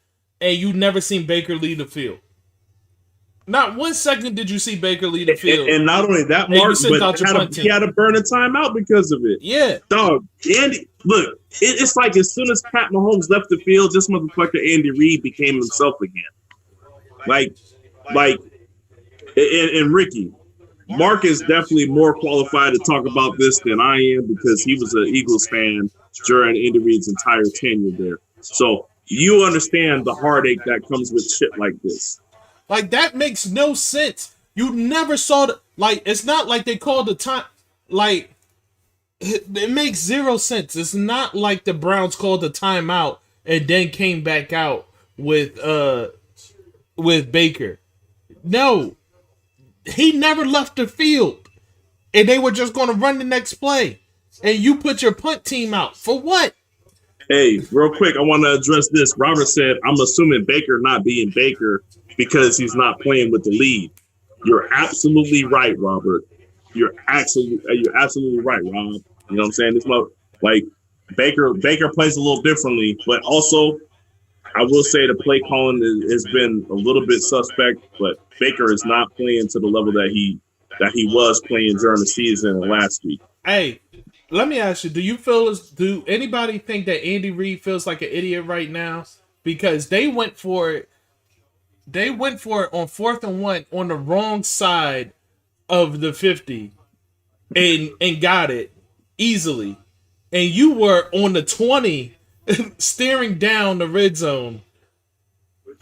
and you never seen Baker lead the field? Not 1 second did you see Baker lead the field. And not only that, Mark, but he had to burn a timeout because of it. Yeah. Dog, Andy, look, it's like as soon as Pat Mahomes left the field, this motherfucker Andy Reid became himself again. And Ricky, Mark is definitely more qualified to talk about this than I am because he was an Eagles fan during Andy Reid's entire tenure there. So you understand the heartache that comes with shit like this. Like, that makes no sense. You never saw it's not like they called the time. Like, it makes zero sense. It's not like the Browns called the timeout and then came back out with Baker. No. He never left the field. And they were just going to run the next play. And you put your punt team out. For what? Hey, real quick, I want to address this. Robert said, I'm assuming Baker not being Baker because he's not playing with the lead. You're absolutely right, Robert. You're absolutely right, Rob. You know what I'm saying? This like Baker plays a little differently, but also I will say the play calling has been a little bit suspect, but Baker is not playing to the level that that he was playing during the season and last week. Hey, let me ask you: do anybody think that Andy Reid feels like an idiot right now because they went for it? They went for it on 4th and 1 on the wrong side of the 50, and got it easily, and you were on the 20, staring down the red zone.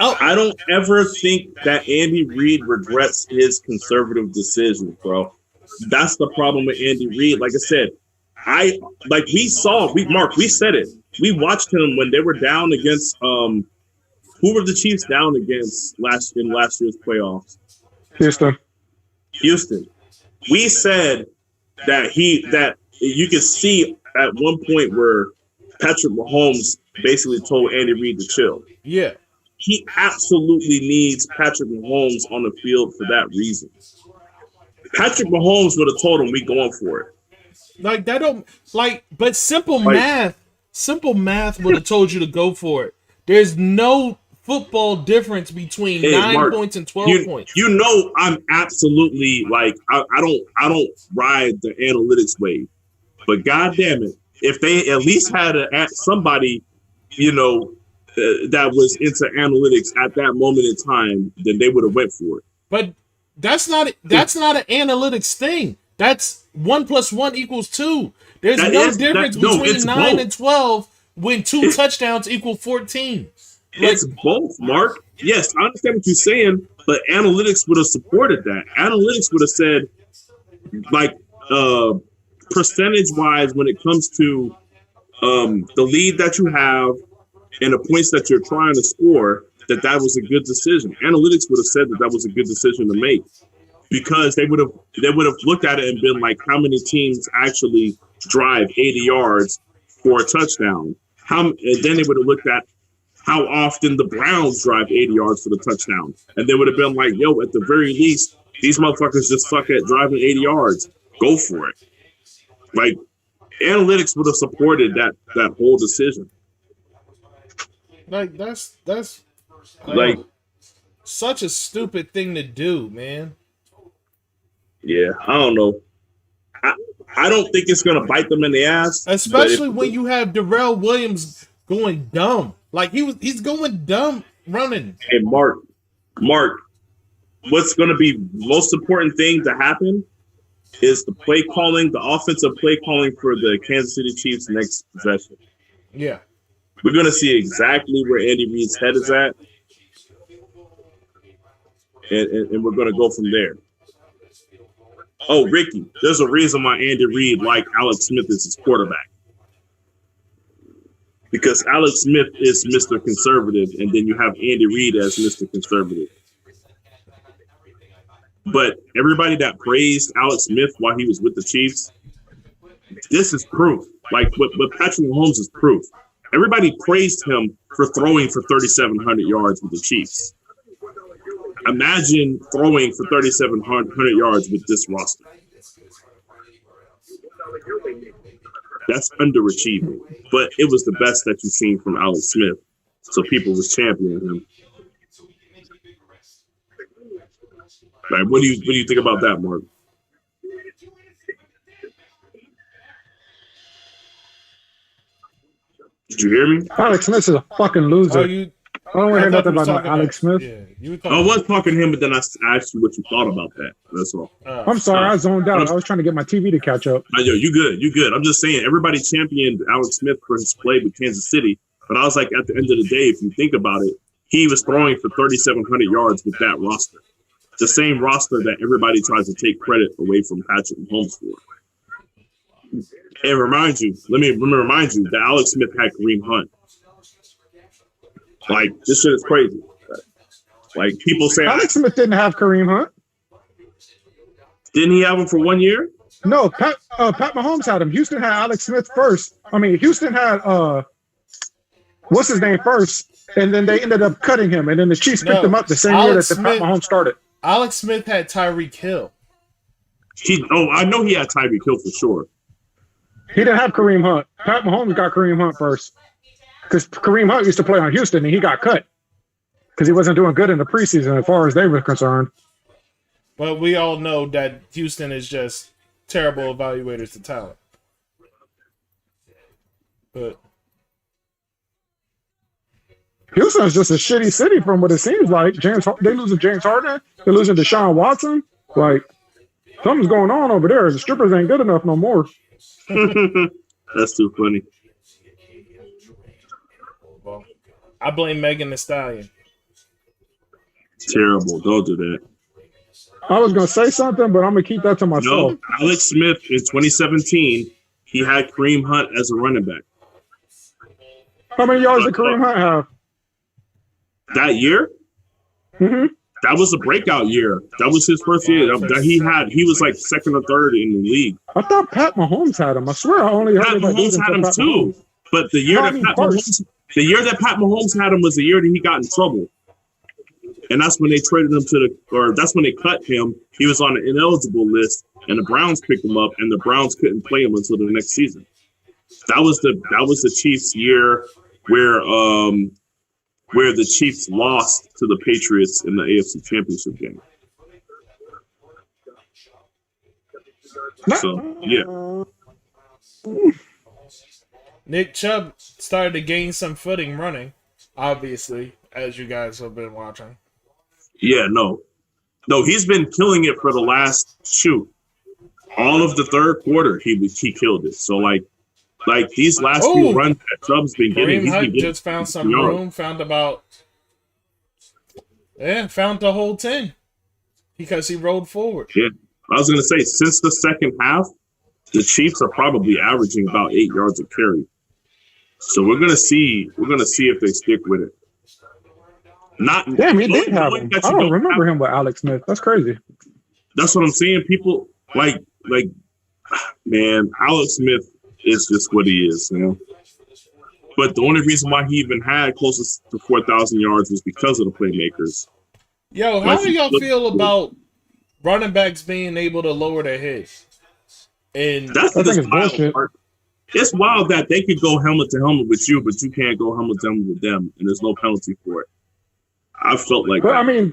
I don't ever think that Andy Reid regrets his conservative decisions, bro. That's the problem with Andy Reid. Like I said, we said it. We watched him when they were down against who were the Chiefs down against in last year's playoffs? Houston. We said that you could see at one point where Patrick Mahomes basically told Andy Reid to chill. Yeah. He absolutely needs Patrick Mahomes on the field for that reason. Patrick Mahomes would have told him we going for it. Like that don't like, but simple math would have told you to go for it. There's no football difference between 9 points and 12 points. You know, I'm absolutely like I don't ride the analytics wave, but goddamn it, if they at least had somebody, that was into analytics at that moment in time, then they would have went for it. But that's not an analytics thing. That's 1 + 1 = 2. There's no difference between 9 and 12 when 2 touchdowns equal 14. It's both, Mark. Yes, I understand what you're saying, but analytics would have supported that. Analytics would have said, like, percentage-wise, when it comes to the lead that you have and the points that you're trying to score, that was a good decision. Analytics would have said that was a good decision to make, because they would have looked at it and been like, how many teams actually drive 80 yards for a touchdown? And then they would have looked at how often the Browns drive 80 yards for the touchdown, and they would have been like, yo, at the very least, these motherfuckers just suck at driving 80 yards. Go for it. Like, analytics would have supported that whole decision. Like that's like such a stupid thing to do, man. Yeah, I don't know. I don't think it's gonna bite them in the ass, especially when you have Darrell Williams going dumb. Like he's going dumb running. Hey, Mark, what's gonna be most important thing to happen is the play calling, the offensive play calling for the Kansas City Chiefs next possession. Yeah. We're going to see exactly where Andy Reid's head is at, and we're going to go from there. Oh, Ricky, there's a reason why Andy Reid liked Alex Smith as his quarterback. Because Alex Smith is Mr. Conservative, and then you have Andy Reid as Mr. Conservative. But everybody that praised Alex Smith while he was with the Chiefs, this is proof. Like, what Patrick Mahomes is proof. Everybody praised him for throwing for 3,700 yards with the Chiefs. Imagine throwing for 3,700 yards with this roster. That's underachieving. But it was the best that you've seen from Alex Smith. So people was championing him. Like, what do you think about that, Mark? Did you hear me? Alex Smith is a fucking loser. I don't want to hear nothing about Alex Smith. Yeah, I was talking to him, but then I asked you what you thought about that. That's all. I'm sorry, I zoned out. I was trying to get my TV to catch up. Yo, you good. I'm just saying, everybody championed Alex Smith for his play with Kansas City, but I was like, at the end of the day, if you think about it, he was throwing for 3,700 yards with that roster. The same roster that everybody tries to take credit away from Patrick Mahomes for. And let me remind you that Alex Smith had Kareem Hunt. Like, this shit is crazy. Like, people say Alex Smith didn't have Kareem Hunt. Didn't he have him for 1 year? No, Pat Mahomes had him. Houston had Alex Smith first. I mean, Houston had what's his name first, and then they ended up cutting him, and then the Chiefs picked him up the same year that Pat Mahomes started. Alex Smith had Tyreek Hill. I know he had Tyreek Hill for sure. He didn't have Kareem Hunt. Pat Mahomes got Kareem Hunt first, because Kareem Hunt used to play on Houston, and he got cut because he wasn't doing good in the preseason as far as they were concerned. But we all know that Houston is just terrible evaluators of talent. But Houston is just a shitty city from what it seems like. They losing James Harden. They're losing Deshaun Watson. Like, something's going on over there. The strippers ain't good enough no more. That's too funny. Well, I blame Megan Thee Stallion. Terrible. Don't do that. I was gonna say something, but I'm gonna keep that to myself. No, Alex Smith in 2017, he had Kareem Hunt as a running back. How many yards did Kareem Hunt have? That year? Mm-hmm. That was a breakout year. That was his first year. He was like second or third in the league. I thought Pat Mahomes had him. I swear I only heard Pat about Mahomes had him too. But the year that Pat Mahomes had him was the year that he got in trouble. And that's when they traded him that's when they cut him. He was on the ineligible list, and the Browns picked him up, and the Browns couldn't play him until the next season. That was the Chiefs' year where the Chiefs lost to the Patriots in the AFC Championship game. So yeah. Nick Chubb started to gain some footing running, obviously, as you guys have been watching. Yeah, no, he's been killing it for the last all of the third quarter. He killed it. So like these last few runs that Chubb's been getting, Kareem Hunt just found some room, found the whole 10 because he rolled forward. Yeah, I was gonna say since the second half, the Chiefs are probably averaging about 8 yards a carry. So we're gonna see if they stick with it. Damn, he did have him. I don't remember him with Alex Smith. That's crazy. That's what I'm saying. People like, man, Alex Smith is just what he is, you know. But the only reason why he even had closest to 4,000 yards was because of the playmakers. Yo, how do y'all feel about running backs being able to lower their heads? And that's wild part. It's wild that they could go helmet to helmet with you, but you can't go helmet to helmet with them, and there's no penalty for it. I felt like, I mean,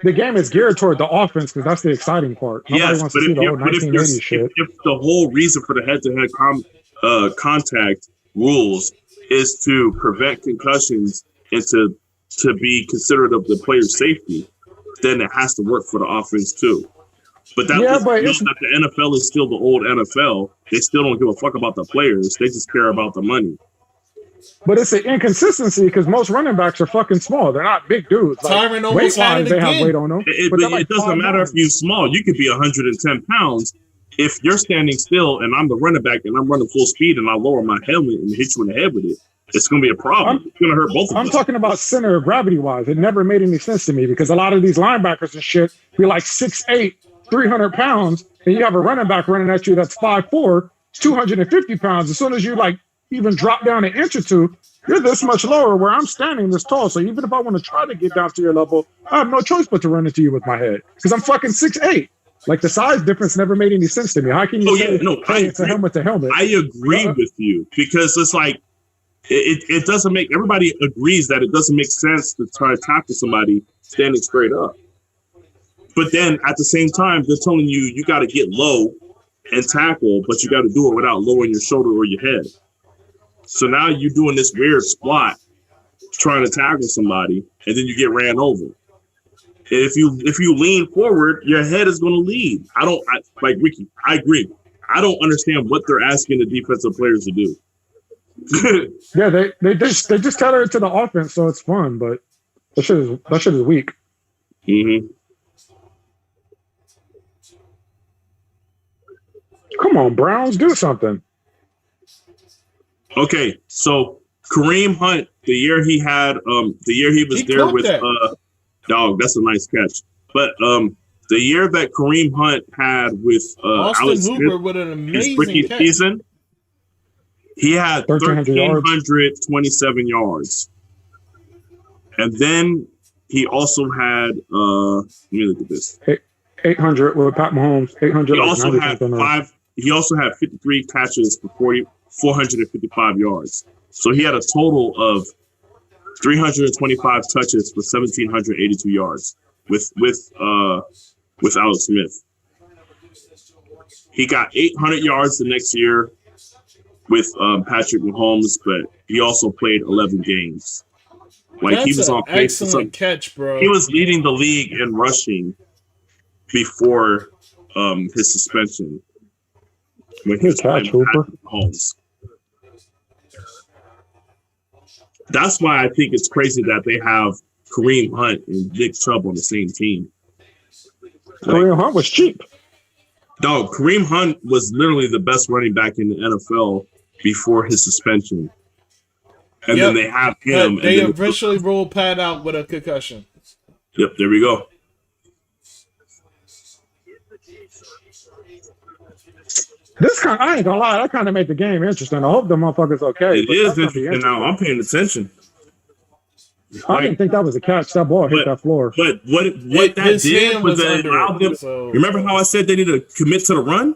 the game is geared toward the offense because that's the exciting part. Nobody wants to see the old 1980s shit. If the whole reason for the head-to-head contact rules is to prevent concussions and to be considerate of the player's safety, then it has to work for the offense too. But that that the NFL is still the old NFL. They still don't give a fuck about the players. They just care about the money. But it's an inconsistency because most running backs are fucking small. They're not big dudes. Tyron almost had it they again. have weight on them. It doesn't matter if you're small. You could be 110 pounds. If you're standing still and I'm the running back and I'm running full speed and I lower my helmet and hit you in the head with it, it's going to be a problem. It's going to hurt both of us. I'm talking about center of gravity wise. It never made any sense to me because a lot of these linebackers and shit be like 6'8", 300 pounds, and you have a running back running at you that's 5'4", 250 pounds. As soon as you like even drop down an inch or two, you're this much lower where I'm standing this tall. So even if I want to try to get down to your level, I have no choice but to run into you with my head because I'm fucking 6'8". Like the size difference never made any sense to me. How can you say it's a helmet to helmet? I agree with you because it's like it doesn't make everybody agrees that it doesn't make sense to try to tackle somebody standing straight up. But then at the same time, they're telling you got to get low and tackle, but you got to do it without lowering your shoulder or your head. So now you're doing this weird squat trying to tackle somebody, and then you get ran over. If you lean forward, your head is going to lead. Like Ricky, I agree. I don't understand what they're asking the defensive players to do. Yeah, they just tailor it to the offense, so it's fun. But that shit is weak. Mm-hmm. Come on, Browns, do something. Okay, so Kareem Hunt, the year he was there with dog, that's a nice catch. But the year that Kareem Hunt had with Alex Smith, with an amazing his rookie season, he had 1,327 yards. And then he also had let me look at this. 800 with Pat Mahomes. 800. He also had 53 catches for 455 yards. So he had a total of 325 touches for 1,782 yards with with Alex Smith. He got 800 yards the next year with Patrick Mahomes, but he also played 11 games. Like That's he was an on pace. excellent catch, bro. He was leading the league in rushing before his suspension. When he was playing with Patrick Mahomes. That's why I think it's crazy that they have Kareem Hunt and Nick Chubb on the same team. Kareem Hunt was cheap. Dog, Kareem Hunt was literally the best running back in the NFL before his suspension. And then they have him. They eventually ruled Pat out with a concussion. Yep, there we go. I ain't gonna lie, that kind of made the game interesting. I hope the motherfucker's okay. It is interesting now. I'm paying attention. I didn't think that was a catch. That ball hit that floor. But what that did was that allowed them. Remember how I said they need to commit to the run?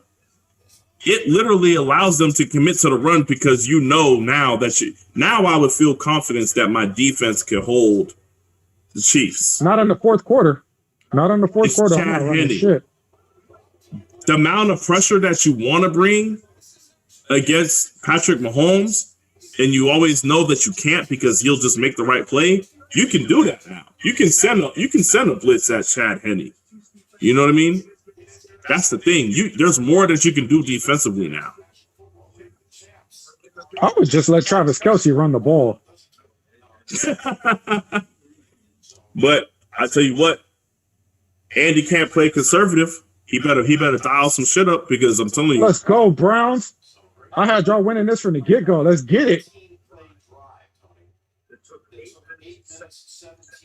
It literally allows them to commit to the run because you know now that now I would feel confidence that my defense can hold the Chiefs. Not in the fourth quarter. Not in the fourth quarter. I'm not running shit. The amount of pressure that you want to bring against Patrick Mahomes, and you always know that you can't because he'll just make the right play. You can do that now. You can send a blitz at Chad Henne. You know what I mean? That's the thing. There's more that you can do defensively now. I would just let Travis Kelce run the ball. But I tell you what, Andy can't play conservative. He better dial some shit up because I'm telling you. Let's go, Browns. I had y'all winning this from the get-go. Let's get it.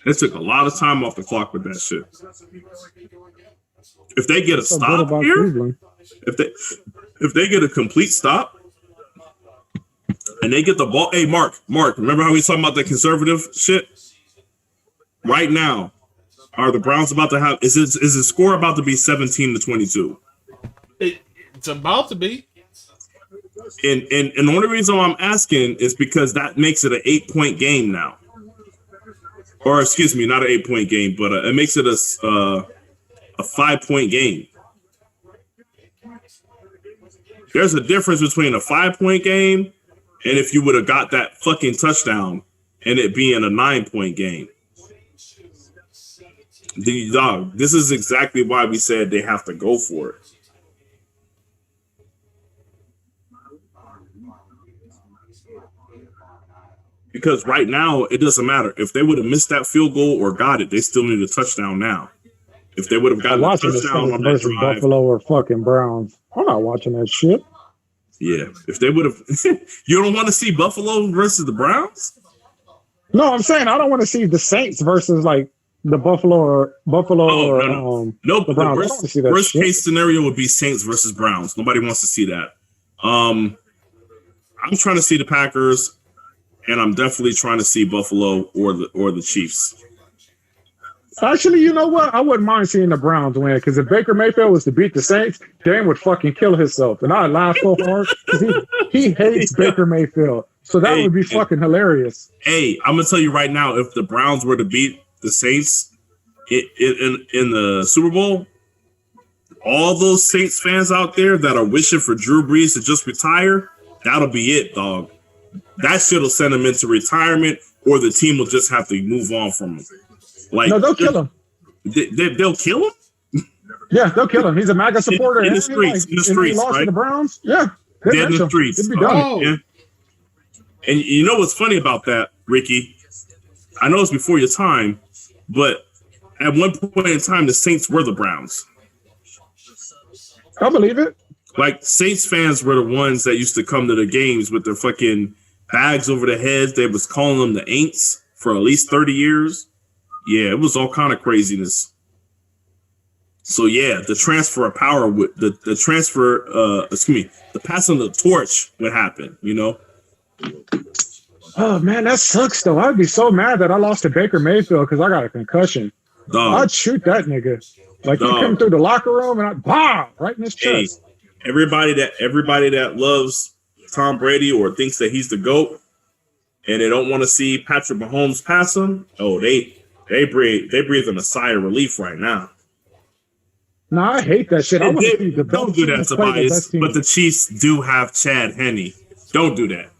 It took a lot of time off the clock with that shit. If they get a stop here, if they get a complete stop, and they get the ball. Hey, Mark, remember how we was talking about the conservative shit? Right now, are the Browns about to have? Is the score about to be 17-22? It's about to be. And the only reason why I'm asking is because that makes it an 8-point game now. Or excuse me, not an 8-point game, but it makes it a 5-point game. There's a difference between a 5-point game and if you would have got that fucking touchdown and it being a 9-point game. Dog, this is exactly why we said they have to go for it. Because right now, it doesn't matter. If they would have missed that field goal or got it, they still need a touchdown now. If they would have gotten a touchdown on that drive. Buffalo or fucking Browns. I'm not watching that shit. Yeah. If they would have... You don't want to see Buffalo versus the Browns? No, I'm saying I don't want to see the Saints versus like the Buffalo or no. The Browns. Worst case scenario would be Saints versus Browns. Nobody wants to see that. I'm trying to see the Packers. And I'm definitely trying to see Buffalo or the Chiefs. Actually, you know what? I wouldn't mind seeing the Browns win because if Baker Mayfield was to beat the Saints, Dame would fucking kill himself. And I'd laugh so hard because he hates Baker Mayfield. So that would be fucking hilarious. Hey, I'm going to tell you right now, if the Browns were to beat the Saints in the Super Bowl, all those Saints fans out there that are wishing for Drew Brees to just retire, that'll be it, dog. That shit will send him into retirement, or the team will just have to move on from him. Like, no, they'll kill him. They'll kill him? Yeah, they'll kill him. He's a MAGA supporter. In the streets, he lost right? to the Browns. Yeah. Dead in the streets. It'd be done. Oh. Yeah. And you know what's funny about that, Ricky? I know it's before your time, but at one point in time, the Saints were the Browns. I believe it. Like, Saints fans were the ones that used to come to the games with their fucking bags over their heads. They was calling them the Aints for at least 30 years. Yeah, it was all kind of craziness. So, yeah, the transfer of power, the passing of the torch would happen, you know? Oh, man, that sucks, though. I'd be so mad that I lost to Baker Mayfield because I got a concussion. Dog. I'd shoot that nigga. Like, he come through the locker room and I'd bomb right in his chest. Everybody that loves Tom Brady or thinks that he's the GOAT and they don't want to see Patrick Mahomes pass him, oh, they breathing a sigh of relief right now. No, I hate that shit. I want to see the Don't best do team that, play the Tobias. best team. But the Chiefs do have Chad Henne. Don't do that.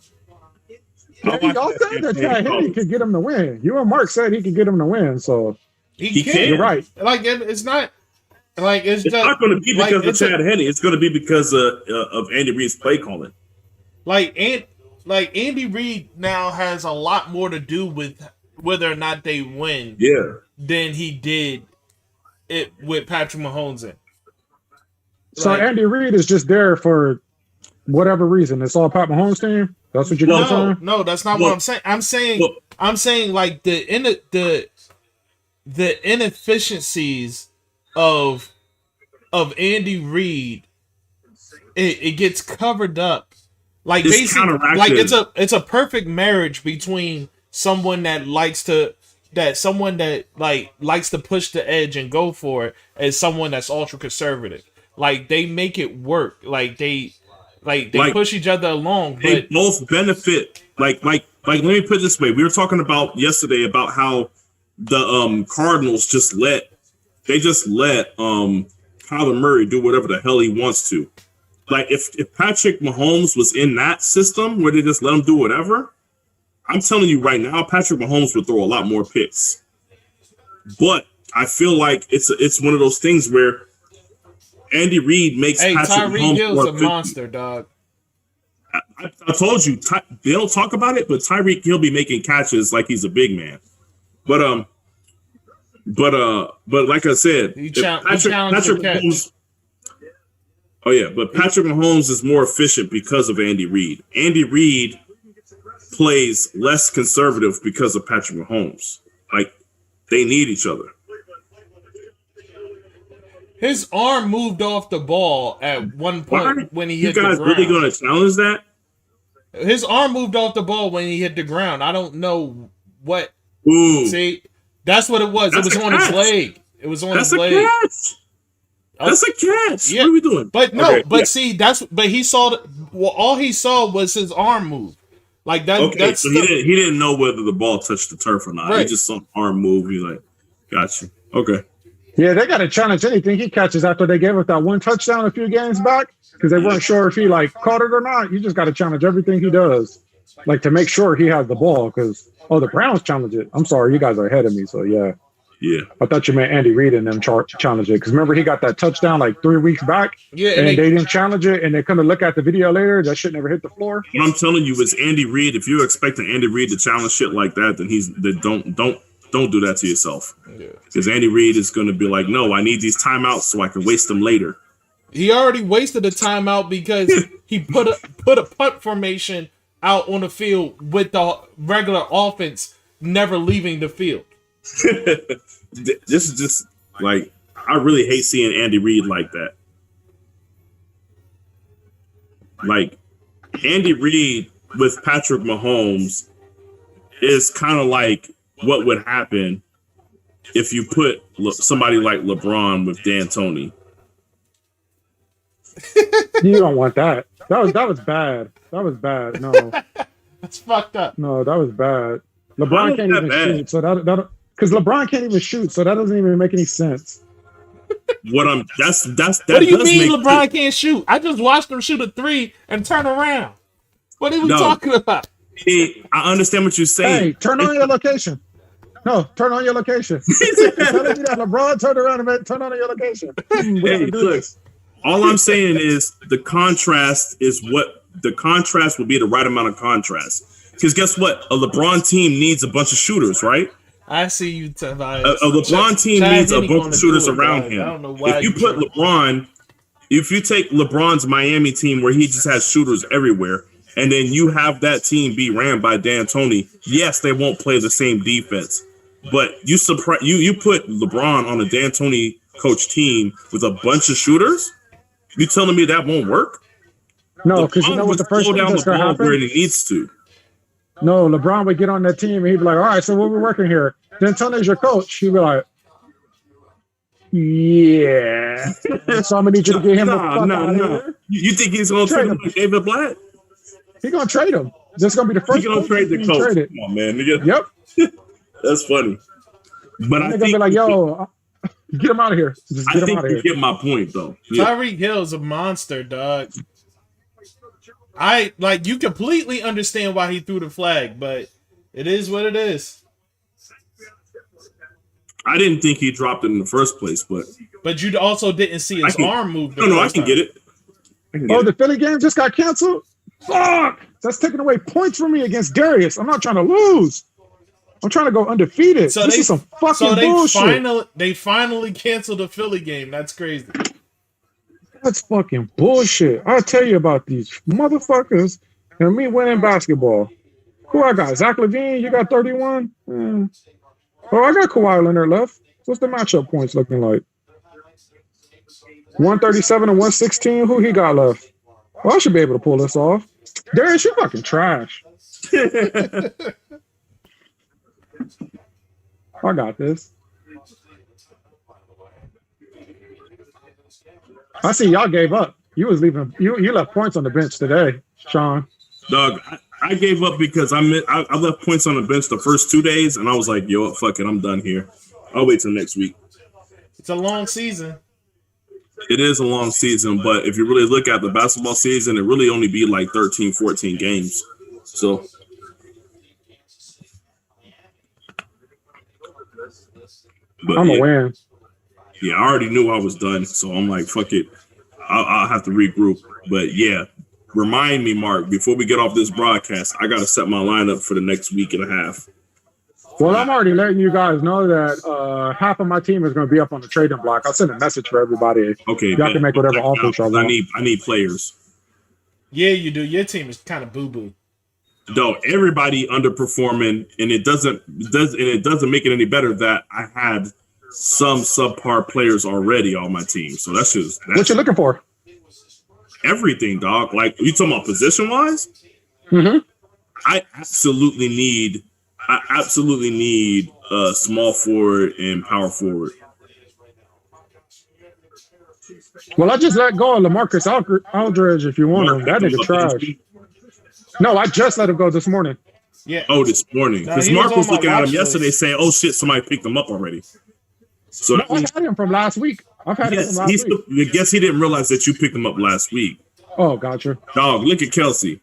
Yeah, y'all said that Chad Henne could get him to win. You and Mark said he could get him to win, so He can. You're right. Like it's not like it's just not going to be because like, of Chad Henne. It's going to be because of Andy Reid's play calling. Like Andy Reid now has a lot more to do with whether or not they win. Yeah. Than he did it with Patrick Mahomes in. So Like, Andy Reid is just there for whatever reason. It's all Pat Mahomes' team. That's what you're saying? No, that's not what I'm saying. I'm saying like the inefficiencies of Andy Reid. It gets covered up. Like it's basically, like it's a perfect marriage between someone that likes to push the edge and go for it, and someone that's ultra conservative. Like they make it work. Like they push each other along. They but both benefit. Like let me put it this way: we were talking about yesterday about how the Cardinals just let Kyler Murray do whatever the hell he wants to. Like if Patrick Mahomes was in that system where they just let him do whatever, I'm telling you right now, Patrick Mahomes would throw a lot more picks. But I feel like it's one of those things where Andy Reid makes Patrick Mahomes Hill's more a monster, dog. I told you they don't talk about it, but Tyreek Hill be making catches like he's a big man. But like I said, Patrick Mahomes. Oh yeah, but Patrick Mahomes is more efficient because of Andy Reid. Andy Reid plays less conservative because of Patrick Mahomes. Like they need each other. His arm moved off the ball at one point when he hit the ground. You guys really going to challenge that? His arm moved off the ball when he hit the ground. I don't know what. Ooh. See, that's what it was. It was on his leg. It was on his leg. That's a catch. Yeah. What are we doing? But no, see, but he saw all he saw was his arm move. Like that. Okay, so he didn't know whether the ball touched the turf or not. Right. He just saw the arm move. He's like, got you. Okay. Yeah, they got to challenge anything he catches after they gave up that one touchdown a few games back because they weren't sure if he caught it or not. You just got to challenge everything he does, to make sure he has the ball. Because the Browns challenge it. I'm sorry, you guys are ahead of me. So yeah. I thought you meant Andy Reid and them challenge it because remember he got that touchdown 3 weeks back. Yeah, and they didn't challenge it, and they come to look at the video later. That shit never hit the floor. What I'm telling you is Andy Reid. If you're expecting Andy Reid to challenge shit like that, then don't do that to yourself. Because Andy Reid is going to be like, no, I need these timeouts so I can waste them later. He already wasted a timeout because he put a punt formation out on the field with the regular offense never leaving the field. This is just I really hate seeing Andy Reid like that. Like Andy Reid with Patrick Mahomes is kind of like what would happen if you put somebody like LeBron with D'Antoni. You don't want that. That was bad. That was bad. No, that's fucked up. No, that was bad. LeBron can't even shoot, so that because LeBron can't even shoot, so that doesn't even make any sense. What do you mean LeBron can't shoot? I just watched him shoot a 3 and turn around. What are we talking about? I understand what you're saying. Hey, turn on your location. No, turn on your location. Telling me that LeBron turned around and turn on your location. Hey, look, all I'm saying is the contrast will be the right amount of contrast. Because guess what? A LeBron team needs a bunch of shooters, right? I see you. A LeBron team needs a bunch of shooters around him. I don't know why. If you take LeBron's Miami team where he just has shooters everywhere, and then you have that team be ran by D'Antoni, yes, they won't play the same defense. But you put LeBron on a D'Antoni coach team with a bunch of shooters. You telling me that won't work? No, because you know what the first thing that's going to happen? Where he needs to. No, LeBron would get on that team and he'd be like, all right, so what we're working here? D'Antoni's your coach. He'd be like, yeah. So I'm going to need you to get him the fuck out of here. You think he's going to trade him like David Blatt? He's going to trade him. This is going to be the first. He's going to trade the coach. Traded. Come on, man. Yep. That's funny. But they're going to be like, yo, Get him out of here. Just I get him think out of you here. get my point, though. Yeah. Tyreek Hill's a monster, dog. You completely understand why he threw the flag, but it is what it is. I didn't think he dropped it in the first place, but you also didn't see his arm move. I can get it. The Philly game just got canceled. Fuck! That's taking away points from me against Darius. I'm not trying to lose. I'm trying to go undefeated. So this is some fucking bullshit. They finally canceled the Philly game. That's crazy. That's fucking bullshit. I'll tell you about these motherfuckers and me winning basketball. Who I got? Zach LaVine, you got 31? Oh, I got Kawhi Leonard left. What's the matchup points looking like? 137 and 116. Who he got left? Well, I should be able to pull this off. Darius, you fucking trash. I got this. I see y'all gave up. You was leaving. You left points on the bench today, Shawn. Doug, I gave up because I left points on the bench the first 2 days, and I was like, yo, fuck it, I'm done here. I'll wait till next week. It's a long season. It is a long season, but if you really look at the basketball season, it really only be like 13, 14 games. So. But I'm a win. Yeah, I already knew I was done, so I'm like, fuck it. I'll have to regroup. But yeah, remind me, Mark, before we get off this broadcast, I got to set my lineup for the next week and a half. Well, I'm already letting you guys know that half of my team is going to be up on the trading block. I'll send a message for everybody. Okay, y'all can make whatever offers y'all want. I need players. Yeah, you do. Your team is kind of boo boo. Though everybody underperforming, and it doesn't make it any better that I had some subpar players already on my team. So that's what you looking for? Everything, dog. Like, you talking about position wise? Mm-hmm. I absolutely need a small forward and power forward. Well, I just let go of LaMarcus Aldridge if you want him. That nigga trash. No, I just let him go this morning. Yeah. Oh, this morning. Because Mark was looking at him yesterday saying, oh, shit, somebody picked him up already. So no, I had him from last week. I've had him from last week. I guess he didn't realize that you picked him up last week. Oh, gotcha. Dog, look at Kelsey.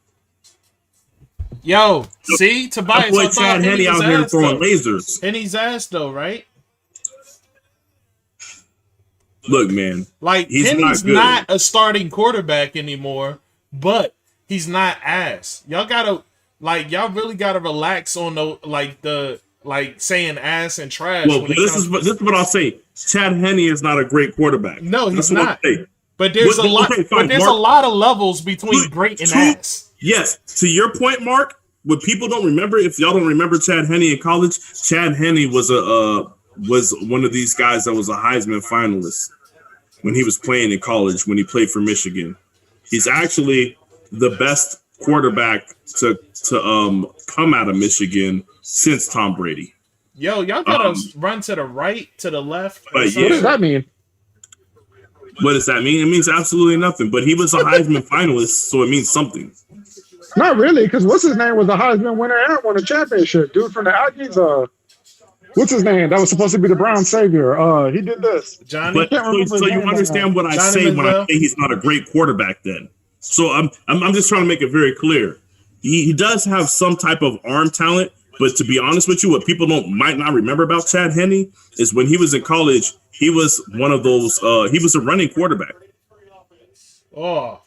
Yo, see? Tobias, boy Chad Henne out here throwing lasers. Henny's ass, though, right? Look, man. Like, Henny's not a starting quarterback anymore, but he's not ass. Y'all really gotta relax on saying ass and trash. Well, this is what I'll say. Chad Henne is not a great quarterback. No, he's not. But there's a lot of levels between great and ass. Yes, to your point, Mark. What people don't remember, if y'all don't remember Chad Henne in college, Chad Henne was one of these guys that was a Heisman finalist when he was playing in college. When he played for Michigan, he's actually the best quarterback to come out of Michigan since Tom Brady. Yo, y'all gotta run to the right, to the left. What does that mean? What does that mean? It means absolutely nothing. But he was a Heisman finalist, so it means something. Not really, because what's his name was a Heisman winner and won a championship. Dude from the Aggies, what's his name? That was supposed to be the Brown savior. He did this. Johnny. So you understand what I say when I say he's not a great quarterback then. So I'm just trying to make it very clear. He does have some type of arm talent, but to be honest with you, what people might not remember about Chad Henne is when he was in college, he was one of those. He was a running quarterback. Oh,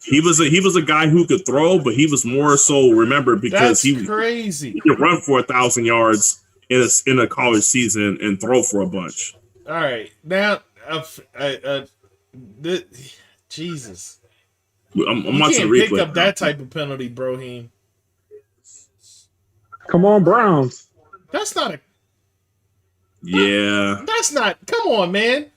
he was a guy who could throw, but he was more so remembered because he could run for 1,000 yards in a college season and throw for a bunch. All right, now, Jesus. I'm watching the replay. Pick up that type of penalty, Brohim. Come on, Browns. That's not a. Yeah. That's not. Come on, man.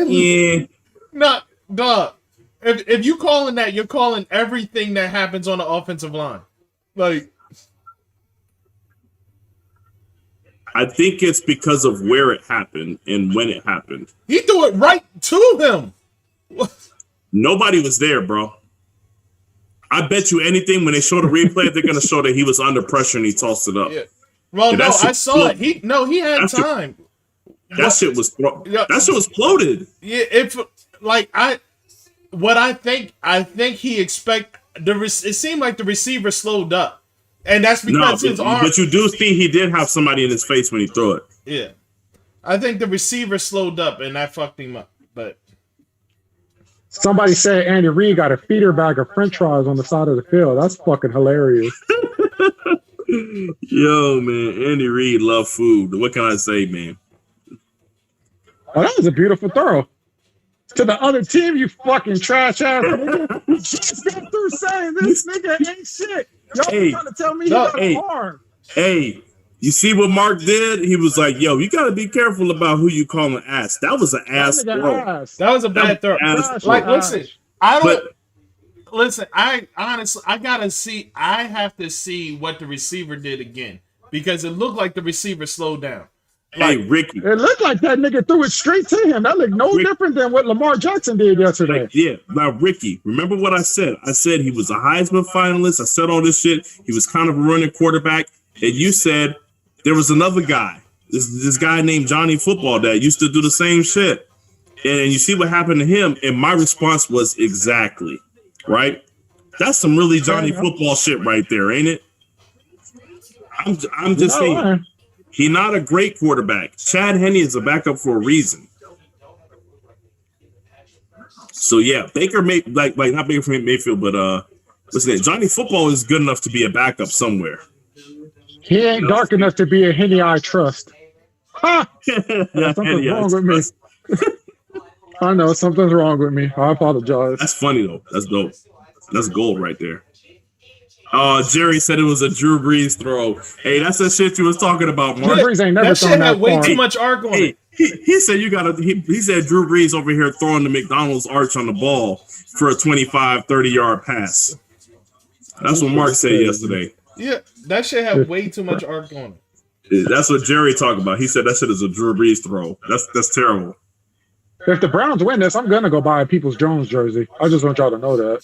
Yeah. No, dog. If you calling that, you're calling everything that happens on the offensive line. Like, I think it's because of where it happened and when it happened. He threw it right to him. Nobody was there, bro. I bet you anything when they show the replay, they're gonna show that he was under pressure and he tossed it up. Yeah. Well, no, I saw it. He had time. That shit was floated. Yeah, it think he expect it seemed like the receiver slowed up, and that's because his arm. But you do see he did have somebody in his face when he threw it. Yeah, I think the receiver slowed up and that fucked him up. But somebody said Andy Reid got a feeder bag of French fries on the side of the field. That's fucking hilarious. Yo, man, Andy Reid love food. What can I say, man? Oh, that was a beautiful throw. To the other team, you fucking trash ass nigga. You just got through saying this nigga ain't shit. Y'all trying to tell me he got an arm. Hey, you see what Mark did? He was like, yo, you got to be careful about who you call an ass. That was an ass throw. That was a bad throw. Like, listen, I honestly, I have to see what the receiver did again because it looked like the receiver slowed down. Hey, Ricky. It looked like that nigga threw it straight to him. That looked no different than what Lamar Jackson did yesterday. Yeah. Now, Ricky, remember what I said? I said he was a Heisman finalist. I said all this shit. He was kind of a running quarterback. And you said there was another guy, this guy named Johnny Football that used to do the same shit. And you see what happened to him. And my response was exactly, right? That's some really Johnny Football shit right there, ain't it? I'm just saying. He's not a great quarterback. Chad Henne is a backup for a reason. So yeah, Baker not Baker Mayfield, but listen, Johnny Football is good enough to be a backup somewhere. He ain't dark enough to be a Henne I trust. Ha! Yeah, something's wrong with me. I know something's wrong with me. I apologize. That's funny though. That's dope. That's gold right there. Jerry said it was a Drew Brees throw. Hey, that's the shit you was talking about, Mark. Drew Brees ain't never thrown that way too much arc on it. He said he said Drew Brees over here throwing the McDonald's arch on the ball for a 25, 30-yard pass. That's what Mark said yesterday. Yeah, that shit had way too much arc on it. That's what Jerry talked about. He said that shit is a Drew Brees throw. That's terrible. If the Browns win this, I'm gonna go buy a Peoples Jones jersey. I just want y'all to know that.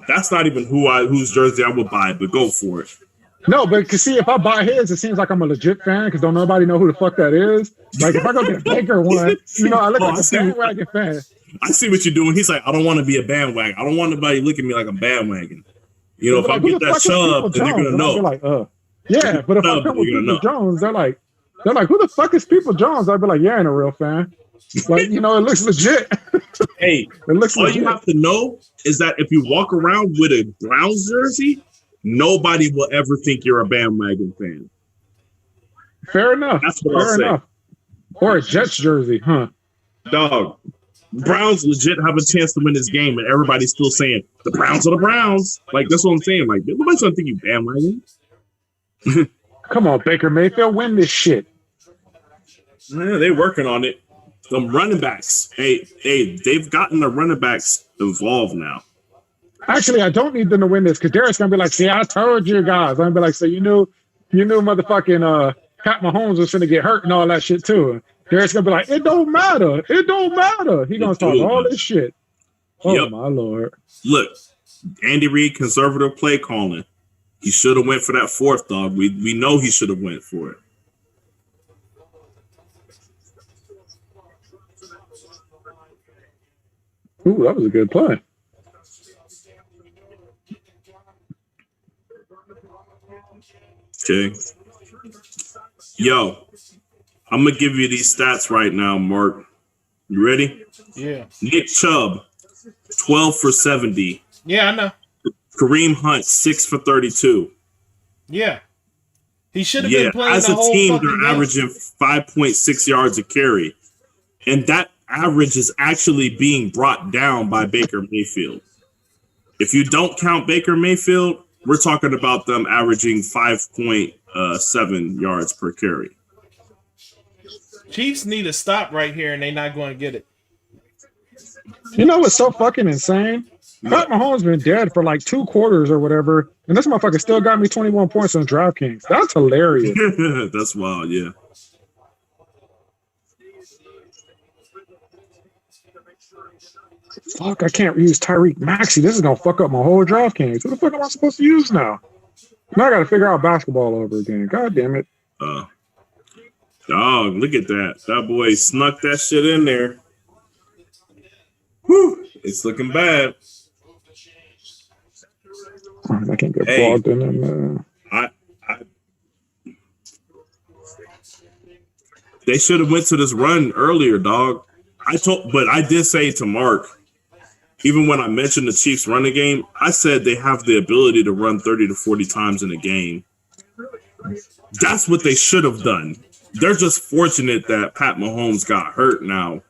That's not even whose jersey I would buy, but go for it. No, but see, if I buy his, it seems like I'm a legit fan because don't nobody know who the fuck that is. Like if I go get a Baker one, I look like a bandwagon fan. I see what you're doing. He's like, I don't want to be a bandwagon. I don't want anybody looking at me like a bandwagon. If I get that Chubb, then they're gonna know. Like, yeah, but if I come with People Jones, they're like, who the fuck is People Jones? I'd be like, yeah, I ain't a real fan. Like, it looks legit. Hey, it looks all legit. You have to know is that if you walk around with a Browns jersey, nobody will ever think you're a bandwagon fan. Fair enough. That's what I'll say. Or a Jets jersey, huh? Dog, Browns legit have a chance to win this game, and everybody's still saying the Browns are the Browns. Like, that's what I'm saying. Like, nobody's gonna think you bandwagon. Come on, Baker Mayfield, win this shit. Yeah, they're working on it. The running backs, they've gotten the running backs involved now. Actually, I don't need them to win this because Derek's gonna be like, "See, I told you guys." I'm gonna be like, "So you knew, motherfucking Pat Mahomes was gonna get hurt and all that shit too." Derek's gonna be like, "It don't matter. It don't matter." He gonna talk all this shit. Oh my lord! Look, Andy Reid, conservative play calling. He should have went for that fourth dog. We know he should have went for it. Ooh, that was a good play. Okay. Yo, I'm going to give you these stats right now, Mark. You ready? Yeah. Nick Chubb, 12 for 70. Yeah, I know. Kareem Hunt, 6 for 32. Yeah. He should have been playing as the a whole team, fucking they're game. averaging 5.6 yards a carry. And that average is actually being brought down by Baker Mayfield. If you don't count Baker Mayfield, we're talking about them averaging 5.7 yards per carry. Chiefs need to stop right here, and they're not going to get it. You know what's so fucking insane? Pat Mahomes been dead for like 2 quarters or whatever, and this motherfucker still got me 21 points on DraftKings. That's hilarious. That's wild, yeah. Fuck, I can't use Tyreek Maxey. This is gonna fuck up my whole DraftKings. What the fuck am I supposed to use now? Now I gotta figure out basketball over again. God damn it. Dog, look at that. That boy snuck that shit in there. Whew, it's looking bad. I can't get plugged in there. They should have went to this run earlier, dog. But I did say to Mark, even when I mentioned the Chiefs running game, I said they have the ability to run 30 to 40 times in a game. That's what they should have done. They're just fortunate that Pat Mahomes got hurt now,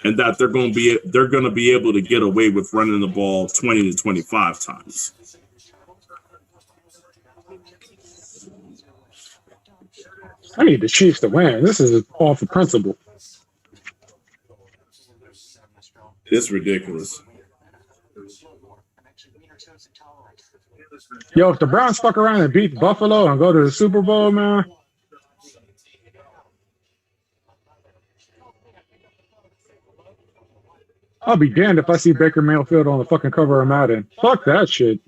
and that they're going to be able to get away with running the ball 20 to 25 times. I need the Chiefs to win. This is off the principle. It's ridiculous. Yo, if the Browns fuck around and beat Buffalo and go to the Super Bowl, man. I'll be damned if I see Baker Mayfield on the fucking cover of Madden. Fuck that shit.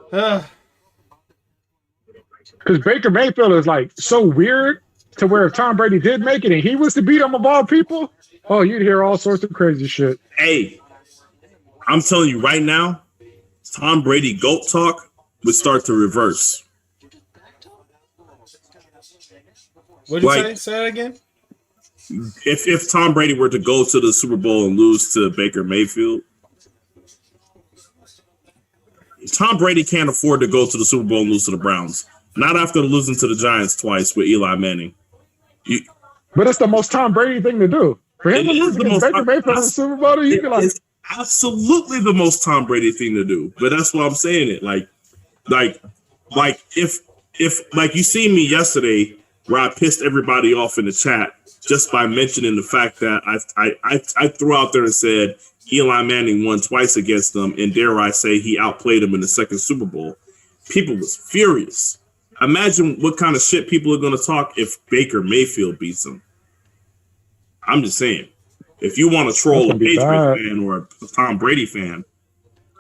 Because Baker Mayfield is like so weird to where if Tom Brady did make it and he was to beat him of all people, oh, you'd hear all sorts of crazy shit. Hey, I'm telling you right now, Tom Brady GOAT talk would start to reverse. What did you say? Say that again? If Tom Brady were to go to the Super Bowl and lose to Baker Mayfield, Tom Brady can't afford to go to the Super Bowl and lose to the Browns. Not after losing to the Giants twice with Eli Manning. But it's the most Tom Brady thing to do. For him to lose against Baker Mayfield in the Super Bowl, you feel like it's absolutely the most Tom Brady thing to do. But that's why I'm saying it. Like if like you see me yesterday where I pissed everybody off in the chat just by mentioning the fact that I threw out there and said Eli Manning won twice against them, and dare I say he outplayed him in the second Super Bowl. People was furious. Imagine what kind of shit people are going to talk if Baker Mayfield beats them. I'm just saying, if you want to troll a Patriots fan or a Tom Brady fan,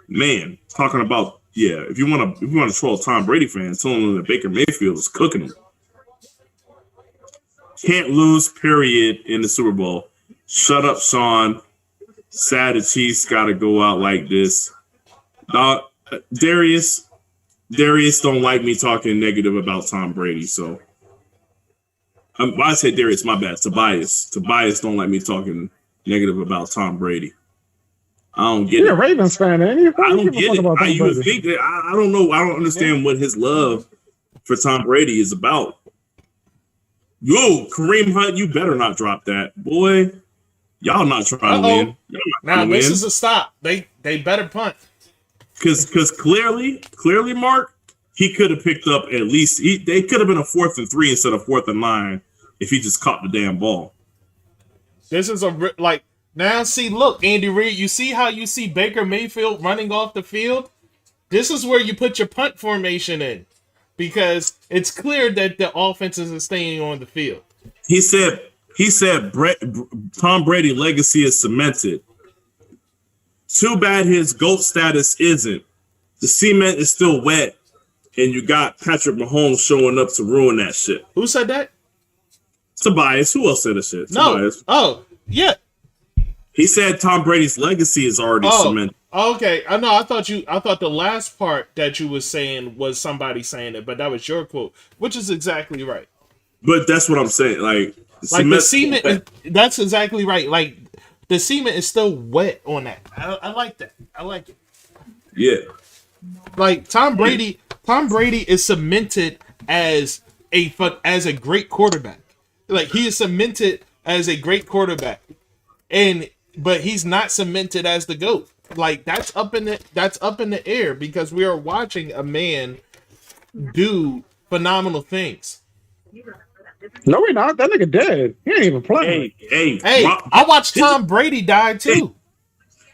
man, talking about if you want to troll a Tom Brady fan, telling them that Baker Mayfield is cooking them. Can't lose, period, in the Super Bowl. Shut up, Shawn. Sad the Chiefs got to go out like this. Darius don't like me talking negative about Tom Brady, so I said Darius, my bad. Tobias don't like me talking negative about Tom Brady. I don't get it. You're a Ravens fan, ain't you? I don't get it. I don't know. I don't understand what his love for Tom Brady is about. Yo, Kareem Hunt, you better not drop that, boy. Y'all not trying to win. Now this is a stop. They better punt. Because clearly, Mark, he could have picked up at least. They could have been a 4th and 3 instead of 4th and 9 if he just caught the damn ball. This is now. See, look, Andy Reid. You see how you see Baker Mayfield running off the field? This is where you put your punt formation in, because it's clear that the offenses are staying on the field. He said Tom Brady legacy is cemented. Too bad his GOAT status isn't. The cement is still wet, and you got Patrick Mahomes showing up to ruin that shit. Who said that? Tobias. Who else said that shit? No. Tobias. Oh, yeah. He said Tom Brady's legacy is already cemented. Okay. I know. I thought the last part that you was saying was somebody saying it, but that was your quote, which is exactly right. But that's what I'm saying. Like the cement. That's exactly right. Like the cement is still wet on that. I like that. I like it. Yeah. Like Tom Brady is cemented as a great quarterback. Like he is cemented as a great quarterback, but he's not cemented as the GOAT. Like that's up in the air because we are watching a man do phenomenal things. No, we're not. That nigga dead. He ain't even playing. Hey, I watched Tom Brady die too.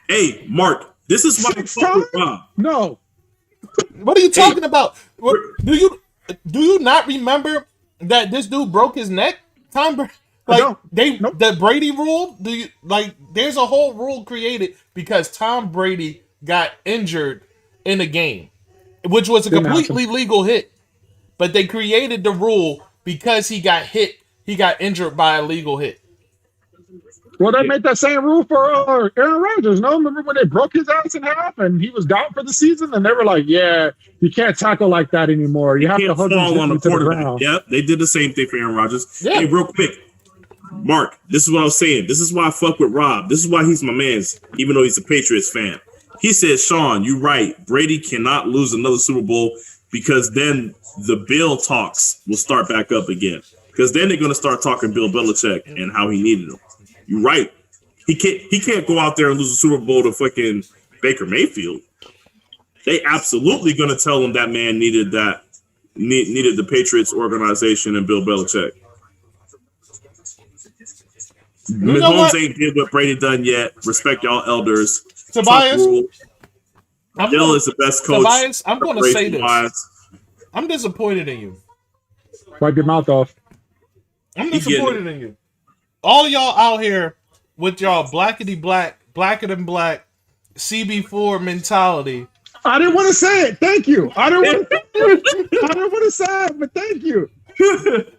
Hey, Mark, this is my time? No. What are you talking about? Do you not remember that this dude broke his neck? Tom Like Nope. the Brady rule. There's a whole rule created because Tom Brady got injured in a game, which was a Didn't happen. completely legal hit. But they created the rule because he got hit. He got injured by a legal hit. Well, they made that same rule for Aaron Rodgers. No, remember when they broke his ass in half and he was down for the season, and they were like, "Yeah, you can't tackle like that anymore. You have to hold him on the to the quarterback." ground." Yep, they did the same thing for Aaron Rodgers. Yeah. Hey, real quick, Mark, this is what I was saying. This is why I fuck with Rob. This is why he's my man, even though he's a Patriots fan. He said, "Shawn, you're right. Brady cannot lose another Super Bowl because then the Bill talks will start back up again. Because then they're going to start talking Bill Belichick and how he needed him. You're right. He can't go out there and lose a Super Bowl to fucking Baker Mayfield. They absolutely going to tell him that man needed the Patriots organization and Bill Belichick. Mahomes ain't did what Brady done yet. Respect y'all elders. Tobias, Bill is the best coach. Tobias, I'm going to say this. Wise. I'm disappointed in you. Wipe your mouth off. I'm disappointed in you. All y'all out here with y'all blacker than black CB4 mentality. I didn't want to say it. Thank you. I didn't want to say it, but thank you.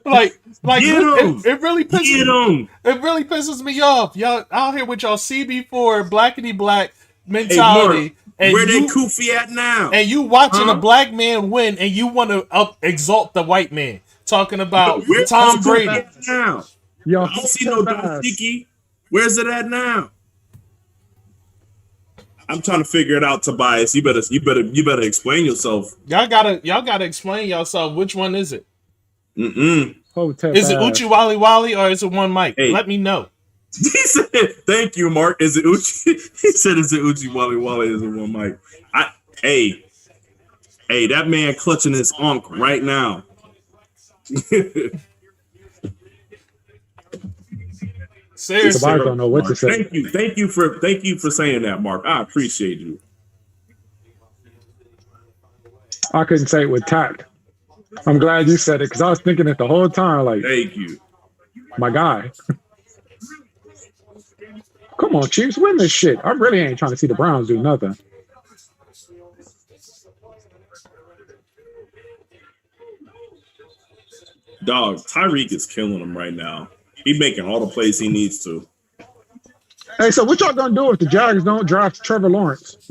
Like it really pisses me off. Y'all out here with y'all CB4 blackety black mentality. Hey, Mark, where they Koofy at now? And you watching a black man win, and you want to exalt the white man, talking about Tom Brady now. Yo, I don't see no Dashiki. Where's it at now? I'm trying to figure it out, Tobias. You better explain yourself. Y'all gotta explain yourself. Which one is it? Is it Uchi Wally Wally or is it one mic? Hey. Let me know. He said, "Thank you, Mark." Is it Uchi? He said, "Is it Uchi Wally Wally?" Is it one mic? Hey, that man clutching his unk right now. Seriously, I don't know what to say. Thank you for saying that, Mark. I appreciate you. I couldn't say it with tact. I'm glad you said it because I was thinking it the whole time. Like, thank you, my guy. Come on, Chiefs, win this shit. I really ain't trying to see the Browns do nothing. Dog, Tyreek is killing him right now. He's making all the plays he needs to. Hey, so what y'all gonna do if the Jags don't draft Trevor Lawrence?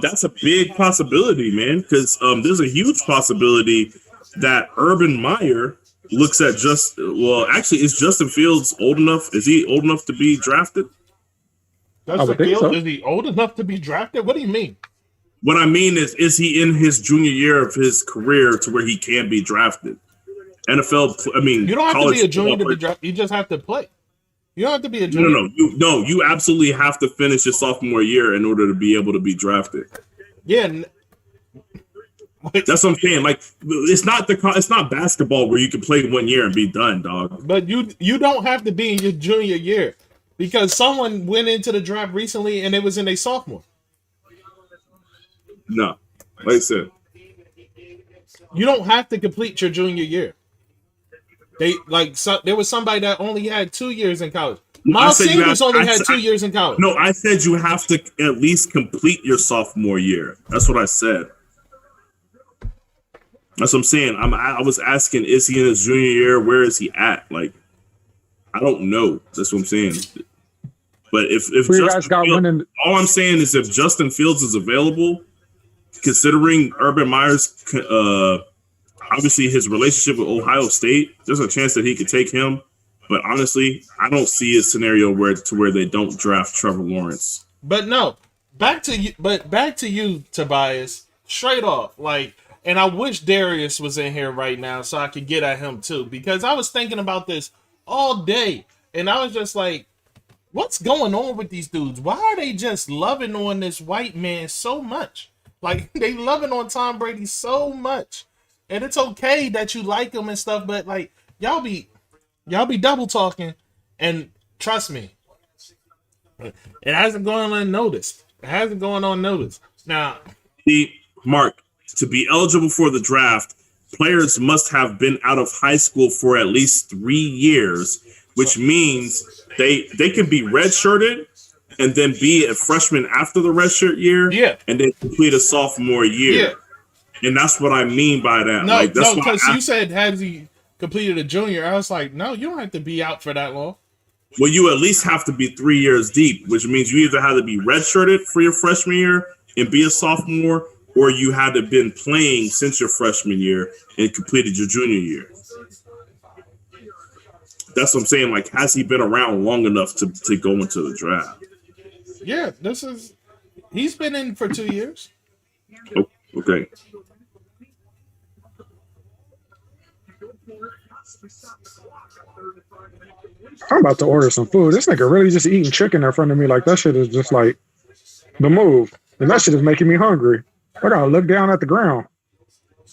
That's a big possibility, man, because there's a huge possibility that Urban Meyer looks at is Justin Fields old enough? Is he old enough to be drafted? Justin Fields, is he old enough to be drafted? What do you mean? What I mean is he in his junior year of his career to where he can be drafted? NFL, you don't have to be a junior to be drafted. You just have to play. You don't have to be a junior. No, you absolutely have to finish your sophomore year in order to be able to be drafted. Yeah. That's what I'm saying. Like, it's not basketball where you can play 1 year and be done, dog. But you don't have to be in your junior year because someone went into the draft recently and it was in a sophomore. No, like I said, you don't have to complete your junior year. There was somebody that only had 2 years in college. Miles Sanders only had 2 years in college. No, I said you have to at least complete your sophomore year. That's what I said. That's what I'm saying. I was asking, is he in his junior year? Where is he at? Like, I don't know. That's what I'm saying. But if all I'm saying is if Justin Fields is available, considering Urban Meyer's obviously his relationship with Ohio State, there's a chance that he could take him. But honestly, I don't see a scenario where they don't draft Trevor Lawrence. But no, back to you, Tobias. Straight off, and I wish Darius was in here right now so I could get at him too, because I was thinking about this all day, and I was just like, what's going on with these dudes? Why are they just loving on this white man so much? Like, they loving on Tom Brady so much. And it's okay that you like him and stuff, but y'all be double talking, and trust me, it hasn't gone unnoticed. Now, Mark, to be eligible for the draft, players must have been out of high school for at least 3 years, which means they can be redshirted and then be a freshman after the redshirt year, and then complete a sophomore year. And that's what I mean by that. No, like, that's because you said has he completed a junior? I was like, no, you don't have to be out for that long. Well, you at least have to be 3 years deep, which means you either had to be redshirted for your freshman year and be a sophomore, or you had to have been playing since your freshman year and completed your junior year. That's what I'm saying. Like, has he been around long enough to go into the draft? Yeah, he's been in for 2 years. Oh, okay. I'm about to order some food. This nigga really just eating chicken in front of me. Like, that shit is just like the move. And that shit is making me hungry. I gotta look down at the ground.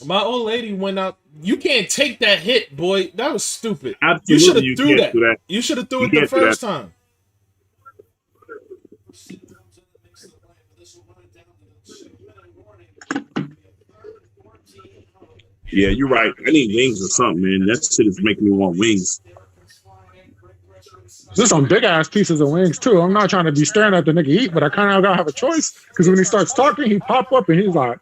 My old lady went out. You can't take that hit, boy. That was stupid. Absolutely, you should have threw that. that. You should have threw it the first time. Yeah, you're right. I need wings or something, man. That shit is making me want wings. There's some big ass pieces of wings too. I'm not trying to be staring at the nigga eat, but I kind of gotta have a choice because when he starts talking, he pop up and he's like,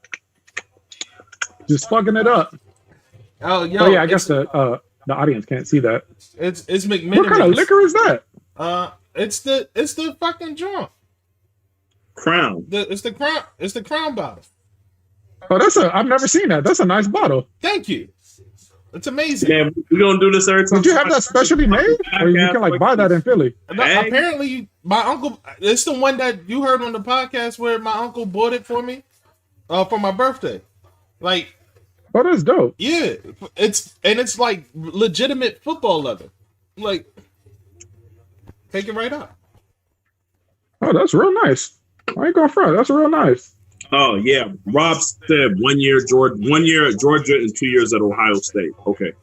just fucking it up. Oh, yo, yeah, I guess the audience can't see that. It's McMiniman's. What kind of liquor is that? It's the fucking joint. Crown. It's the Crown bottle. Oh, I've never seen that. That's a nice bottle. Thank you. It's amazing. Yeah, we're gonna do this every time. Did you have that specially made, or you can like buy that in Philly? No, apparently, my uncle. It's the one that you heard on the podcast where my uncle bought it for me, for my birthday. Like, oh, that's dope. Yeah, it's like legitimate football leather. Like, take it right out. Oh, that's real nice. I ain't going front. That's real nice. Oh yeah, Rob said 1 year at Georgia and 2 years at Ohio State. Okay,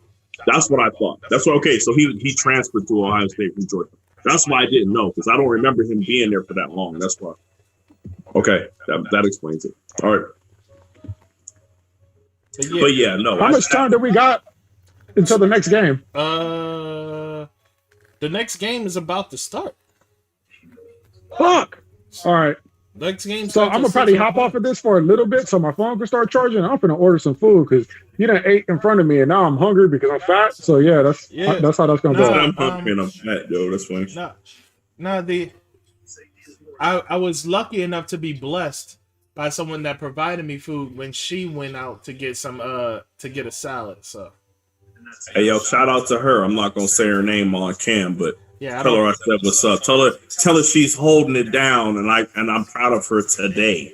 that's what I thought. That's what. Okay, so he transferred to Ohio State from Georgia. That's why I didn't know, because I don't remember him being there for that long. That's why. Okay, that explains it. All right. But yeah, no. How much time do we got until the next game? The next game is about to start. Fuck. All right. Next game. So I'm gonna probably hop off of this for a little bit so my phone can start charging. I'm gonna order some food because you done ate in front of me and now I'm hungry because I'm fat. So yeah, that's how that's gonna go. I'm hungry and I'm fat, though. That's funny. I was lucky enough to be blessed by someone that provided me food when she went out to get a salad. So hey, yo, shout out to her. I'm not gonna say her name on cam, but tell her I said what's up. Tell her she's holding it down, and I'm proud of her today.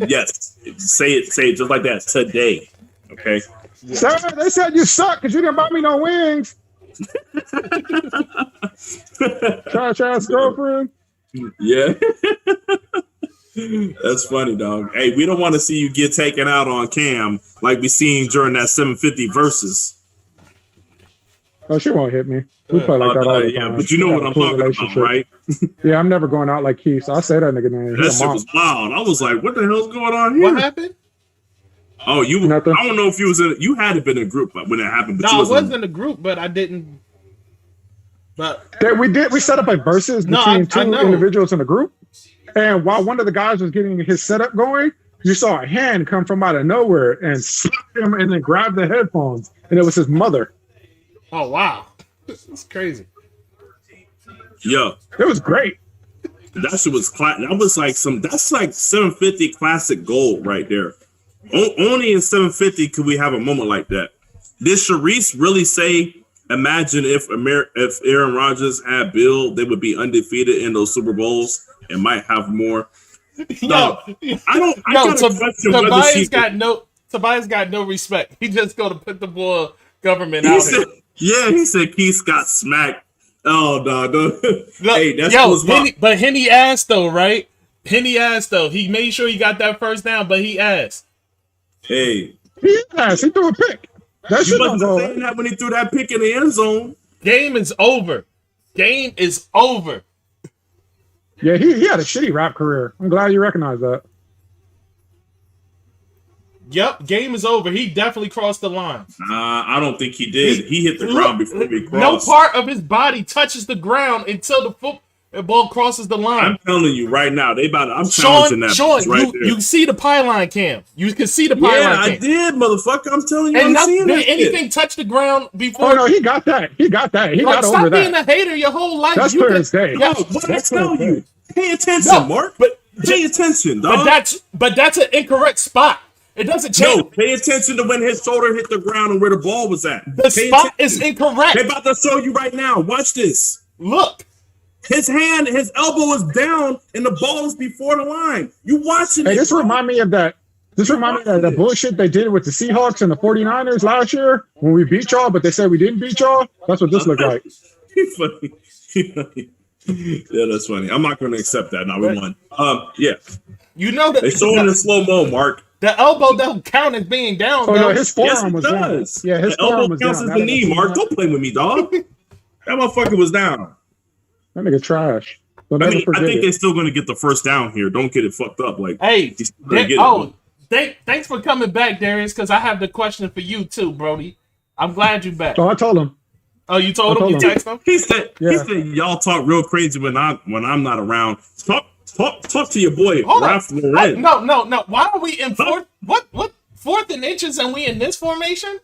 Yes, say it just like that today. Okay. Sir, they said you suck because you didn't buy me no wings. Trash ass girlfriend. Yeah. That's funny, dog. Hey, we don't want to see you get taken out on cam like we seen during that 750 versus. Oh, she won't hit me. We play like that all the time. But you know what I'm talking about, right? Yeah, I'm never going out like Keith, so I say that nigga name. That shit was wild. I was like, what the hell's going on here? What happened? Oh, Nothing. I don't know if you was you had to been in a group when it happened. But no, I was in a group, but I didn't. But we set up a versus between two individuals in a group. And while one of the guys was getting his setup going, you saw a hand come from out of nowhere and slapped him and then grabbed the headphones. And it was his mother. Oh, wow. It's crazy. Yo. It was great. That shit was that's like 750 classic gold right there. Only in 750 could we have a moment like that. Did Sharice really say, imagine if Aaron Rodgers had Bill, they would be undefeated in those Super Bowls and might have more? No, Tobias got no respect. He just going to put the boy government out here. Yeah, he said Keith got smacked. Oh, no. Hey, that's but Henny asked though, right? Henny asked though. He made sure he got that first down, but he asked. Hey. He asked. He threw a pick. That you wasn't saying that when he threw that pick in the end zone. Game is over. Yeah, he had a shitty rap career. I'm glad you recognize that. Yep, game is over. He definitely crossed the line. I don't think he did. He hit the ground before he crossed. No part of his body touches the ground until the football crosses the line. I'm telling you right now, I'm challenging that Sean, you see the pylon cam. You can see the pylon cam. I did, motherfucker. I'm telling you, and I'm seeing did that anything shit. touch the ground before? Oh no, he got that. He got that. He got over that. Stop being a hater your whole life. That's clear as day. Yo, what I tell you? Pay attention, Mark. Pay attention, dog. But that's an incorrect spot. It doesn't change. No, pay attention to when his shoulder hit the ground and where the ball was at. The spot is incorrect. They're about to show you right now. Watch this. Look. His elbow is down, and the ball is before the line. You watching it? This remind me of that. This remind me of the bullshit they did with the Seahawks and the 49ers last year when we beat y'all, but they said we didn't beat y'all. That's what this looked like. He's funny. Yeah, that's funny. I'm not going to accept that. Now we won. Yeah. You know that they showing in slow-mo, Mark. The elbow don't count as being down. Oh no, his forearm was down. Yeah, his elbow counts as the knee. Mark, don't play with me, dog. That motherfucker was down. That nigga trash. I think they're still going to get the first down here. Don't get it fucked up. Like, hey, thanks for coming back, Darius. Because I have the question for you too, Brody. I'm glad you're back. Oh, I told him. Oh, you told him? You texted him? He said y'all talk real crazy when I'm not around. Talk to your boy, Ralph Lauren. No. Why are we in fourth? What 4th and inches and we in this formation?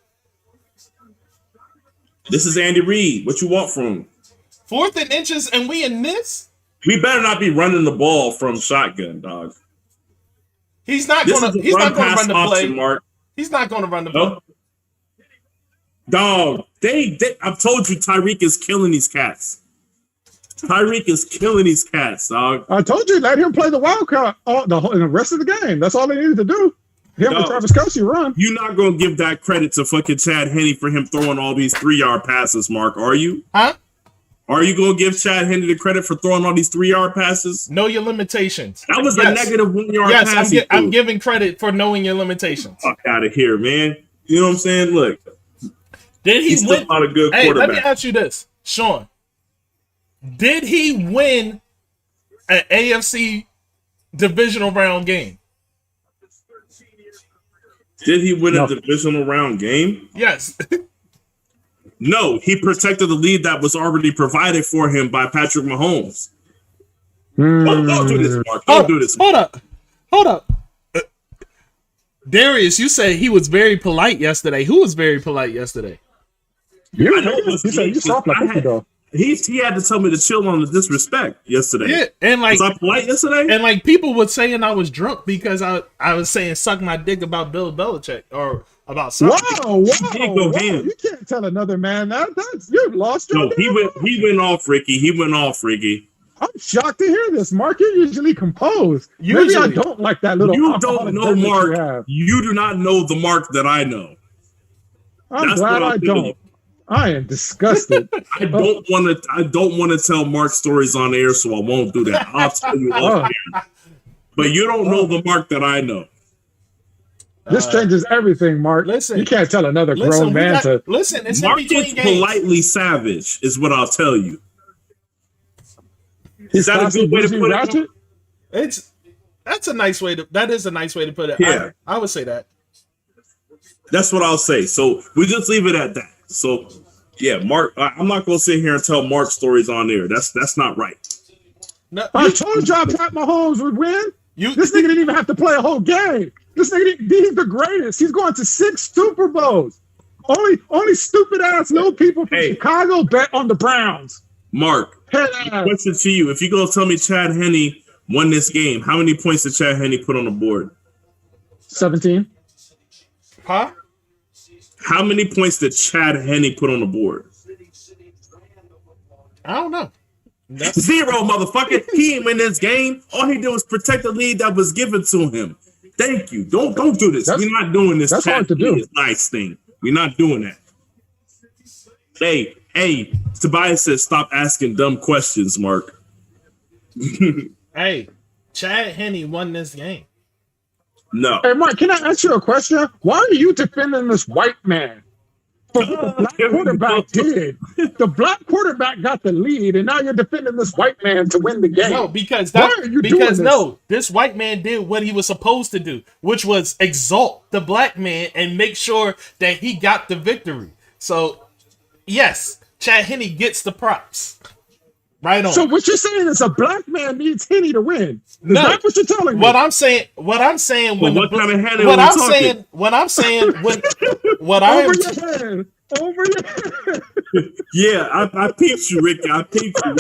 This is Andy Reid. What you want from him? 4th and inches and we in this? We better not be running the ball from shotgun, dog. He's not gonna run the play. Mark. He's not gonna run the play. Dog, I've told you Tyreek is killing these cats. Tyreek is killing these cats, dog. I told you, let him play the wild card in the rest of the game. That's all they needed to do. Him and Travis Kelce run. You're not going to give that credit to fucking Chad Henne for him throwing all these 3-yard passes, Mark, are you? Huh? Are you going to give Chad Henne the credit for throwing all these 3-yard passes? Know your limitations. That was a negative 1-yard pass. Yes, I'm giving credit for knowing your limitations. Fuck out of here, man. You know what I'm saying? Look. Did he's still not a good quarterback. Let me ask you this, Sean. Did he win an AFC divisional round game? Did he win a divisional round game? Yes. No, he protected the lead that was already provided for him by Patrick Mahomes. Don't do this, Mark. Don't do this. Hold up. Darius, you say he was very polite yesterday. Who was very polite yesterday? He had to tell me to chill on the disrespect yesterday. Yeah, and like, was I polite yesterday? And like, people were saying I was drunk because I was saying suck my dick about Bill Belichick or about something. Whoa. You can't tell another man that's you've lost your he went off, Ricky. He went off, Ricky. I'm shocked to hear this, Mark. You're usually composed. Maybe I don't like that little. You don't know Mark. You do not know the Mark that I know. I'm glad I don't. I am disgusted. I don't want to tell Mark stories on air, so I won't do that. I'll tell you off air. But you don't know the Mark that I know. This changes everything, Mark. Listen, you can't tell another grown man to listen. It's Mark in between is games. Politely savage, is what I'll tell you. Is that a good way to put it? That is a nice way to put it. Yeah. I would say that. That's what I'll say. So we just leave it at that. So yeah, Mark, I'm not gonna sit here and tell Mark stories on there. That's not right. No, I told y'all Pat Mahomes would win. This nigga didn't even have to play a whole game. This nigga, he's the greatest. He's going to 6 Super Bowls. Only stupid ass little people from Chicago bet on the Browns. Mark, question to you: if you go tell me Chad Henne won this game, how many points did Chad Henne put on the board? 17. Huh? How many points did Chad Henne put on the board? I don't know. 0, motherfucker. He ain't win this game. All he did was protect the lead that was given to him. Thank you. Don't do this. We're not doing this. That's hard to do. Nice thing. We're not doing that. Hey, Tobias says stop asking dumb questions, Mark. Hey, Chad Henne won this game. No. Hey, Mark, can I ask you a question? Why are you defending this white man? for what the black quarterback did. The black quarterback got the lead, and now you're defending this white man to win the game. No, because Why are you doing this? This white man did what he was supposed to do, which was exalt the black man and make sure that he got the victory. So, yes, Chad Henne gets the props. Right on. So what you're saying is a black man needs Henne to win. Is that what you're telling me? What I'm saying when what kind of Henne what are we I'm talking? saying what I'm saying when what over I am your head. Over your head. Yeah, I peeped you, Ricky. I peeped you.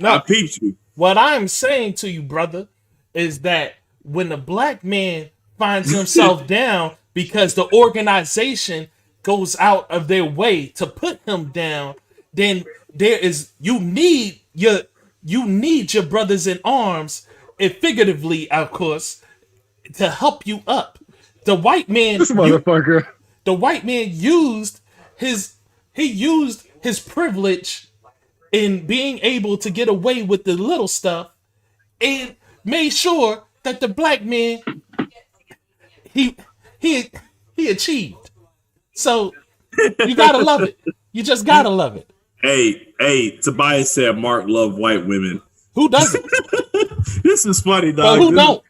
I peeped you. What I'm saying to you, brother, is that when the black man finds himself down because the organization goes out of their way to put him down, then you need your brothers in arms, and figuratively, of course, to help you up. The white man, This motherfucker. the white man used his privilege in being able to get away with the little stuff, and made sure that the black man he achieved. So you gotta love it. You just gotta love it. Hey, Tobias said Mark loved white women. Who doesn't? This is funny, But dog. who don't?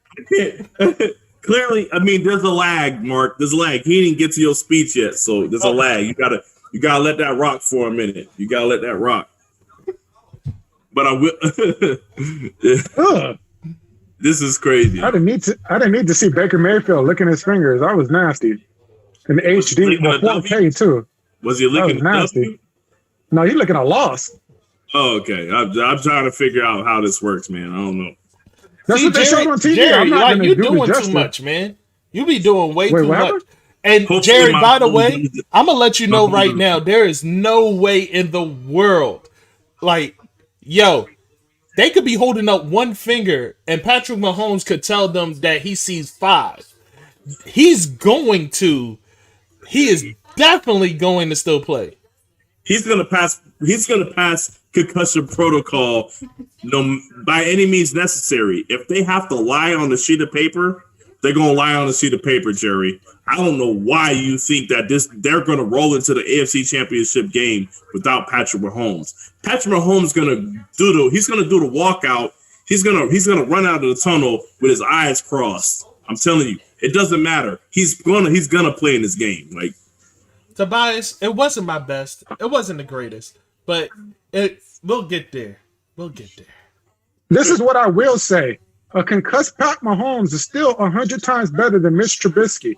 Clearly, I mean, there's a lag, Mark. There's a lag. He didn't get to your speech yet, so there's a lag. You gotta let that rock for a minute. You gotta let that rock. But I will. This is crazy. I didn't need to see Baker Mayfield licking his fingers. That was nasty. In HD, 4K too. Was he licking nasty? No, he looking a loss. Oh, okay. I'm trying to figure out how this works, man. I don't know. That's what they showed on TV. Jerry, I'm not like, gonna you do doing justice. too much, man. You be doing way Wait, too what much. happened? And Hopefully Jerry, by the phone way, does it. I'm gonna let you know right now, there is no way in the world, like, yo, they could be holding up one finger and Patrick Mahomes could tell them that he sees 5. He is definitely going to still play. He's gonna pass concussion protocol, by any means necessary. If they have to lie on the sheet of paper, they're gonna lie on the sheet of paper, Jerry. I don't know why you think that they're gonna roll into the AFC Championship game without Patrick Mahomes. Patrick Mahomes gonna do the walkout. He's gonna run out of the tunnel with his eyes crossed. I'm telling you, it doesn't matter. He's gonna play in this game. Like, Tobias, it wasn't my best. It wasn't the greatest, but we'll get there. We'll get there. This is what I will say. A concussed Pat Mahomes is still 100 times better than Mitch Trubisky.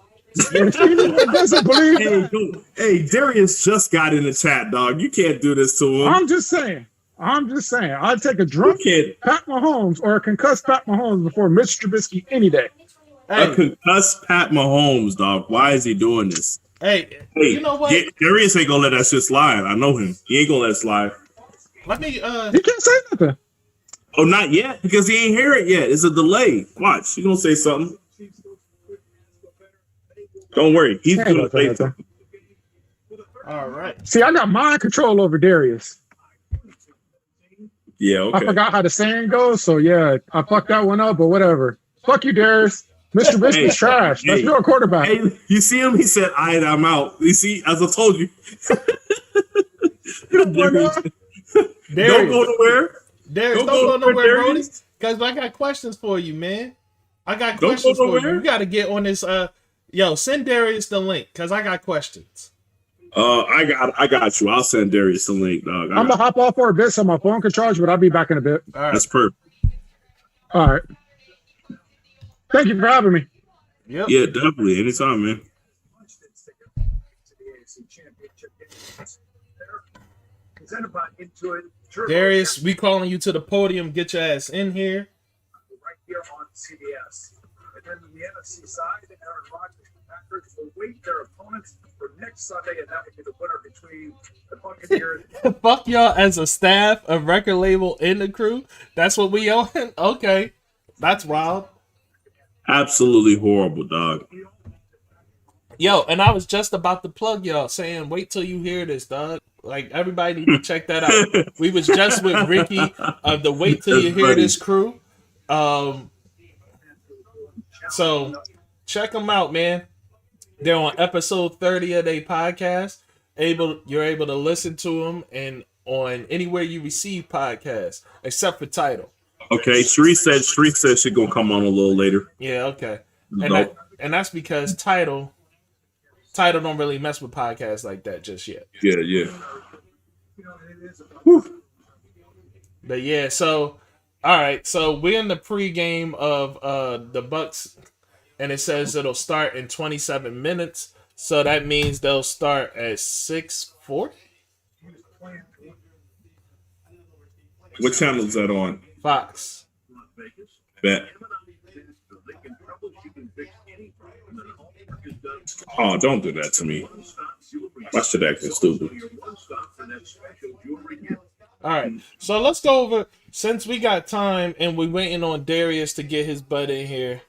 And if anyone doesn't believe that, hey, Darius just got in the chat, dog. You can't do this to him. I'm just saying. I'd take a drunk Pat Mahomes or a concussed Pat Mahomes before Mitch Trubisky any day. A concussed Pat Mahomes, dog. Why is he doing this? Hey, you know what? Darius ain't gonna let that shit slide. I know him. He ain't gonna let it slide. Let me He can't say nothing. Oh, not yet, because he ain't hear it yet. It's a delay. Watch, he's gonna say something. Don't worry, he's gonna say something. All right. See, I got mind control over Darius. Yeah, okay. I forgot how the saying goes, so yeah, I fucked that one up, but whatever. Fuck you, Darius. Mr. Trubisky's trash. That's your quarterback. Hey, you see him? He said, "All right, I'm out." You see, as I told you. Don't go nowhere. Darius, don't go nowhere, Brody. Because I got questions for you, man. I got questions for you. You got to get on this. Yo, send Darius the link because I got questions. I got you. I'll send Darius the link, dog. I'm gonna hop off for a bit so my phone can charge, but I'll be back in a bit. All right. That's perfect. All right. Thank you for having me. Yep. Yeah, definitely. Anytime, man. Darius, we calling you to the podium. Get your ass in here. Right here on CBS. And then on the NFC side, Aaron Rodgers and Packers will wait their opponents for next Sunday, and that would be the winner between the Buccaneers. Fuck y'all as a staff, a record label, and the crew. That's what we own. Okay, that's wild. Absolutely horrible, dog. Yo, and I was just about to plug y'all, saying, wait till you hear this, dog. Like, everybody need to check that out. We was just with Ricky of the Wait Till You Hear This crew. So check them out, man. They're on episode 30 of their podcast. You're able to listen to them and on anywhere you receive podcasts, except for Tidal. Okay, Shree said she's gonna come on a little later. Yeah, okay. Nope. And that's because Tidal don't really mess with podcasts like that just yet. Yeah. But yeah, so all right, so we're in the pregame of the Bucks, and it says it'll start in 27 minutes. So that means they'll start at 6:40. What channel is that on? Fox. Bet. Oh, don't do that to me. Why should I act stupid? All right, so let's go over, since we got time and we're waiting on Darius to get his butt in here.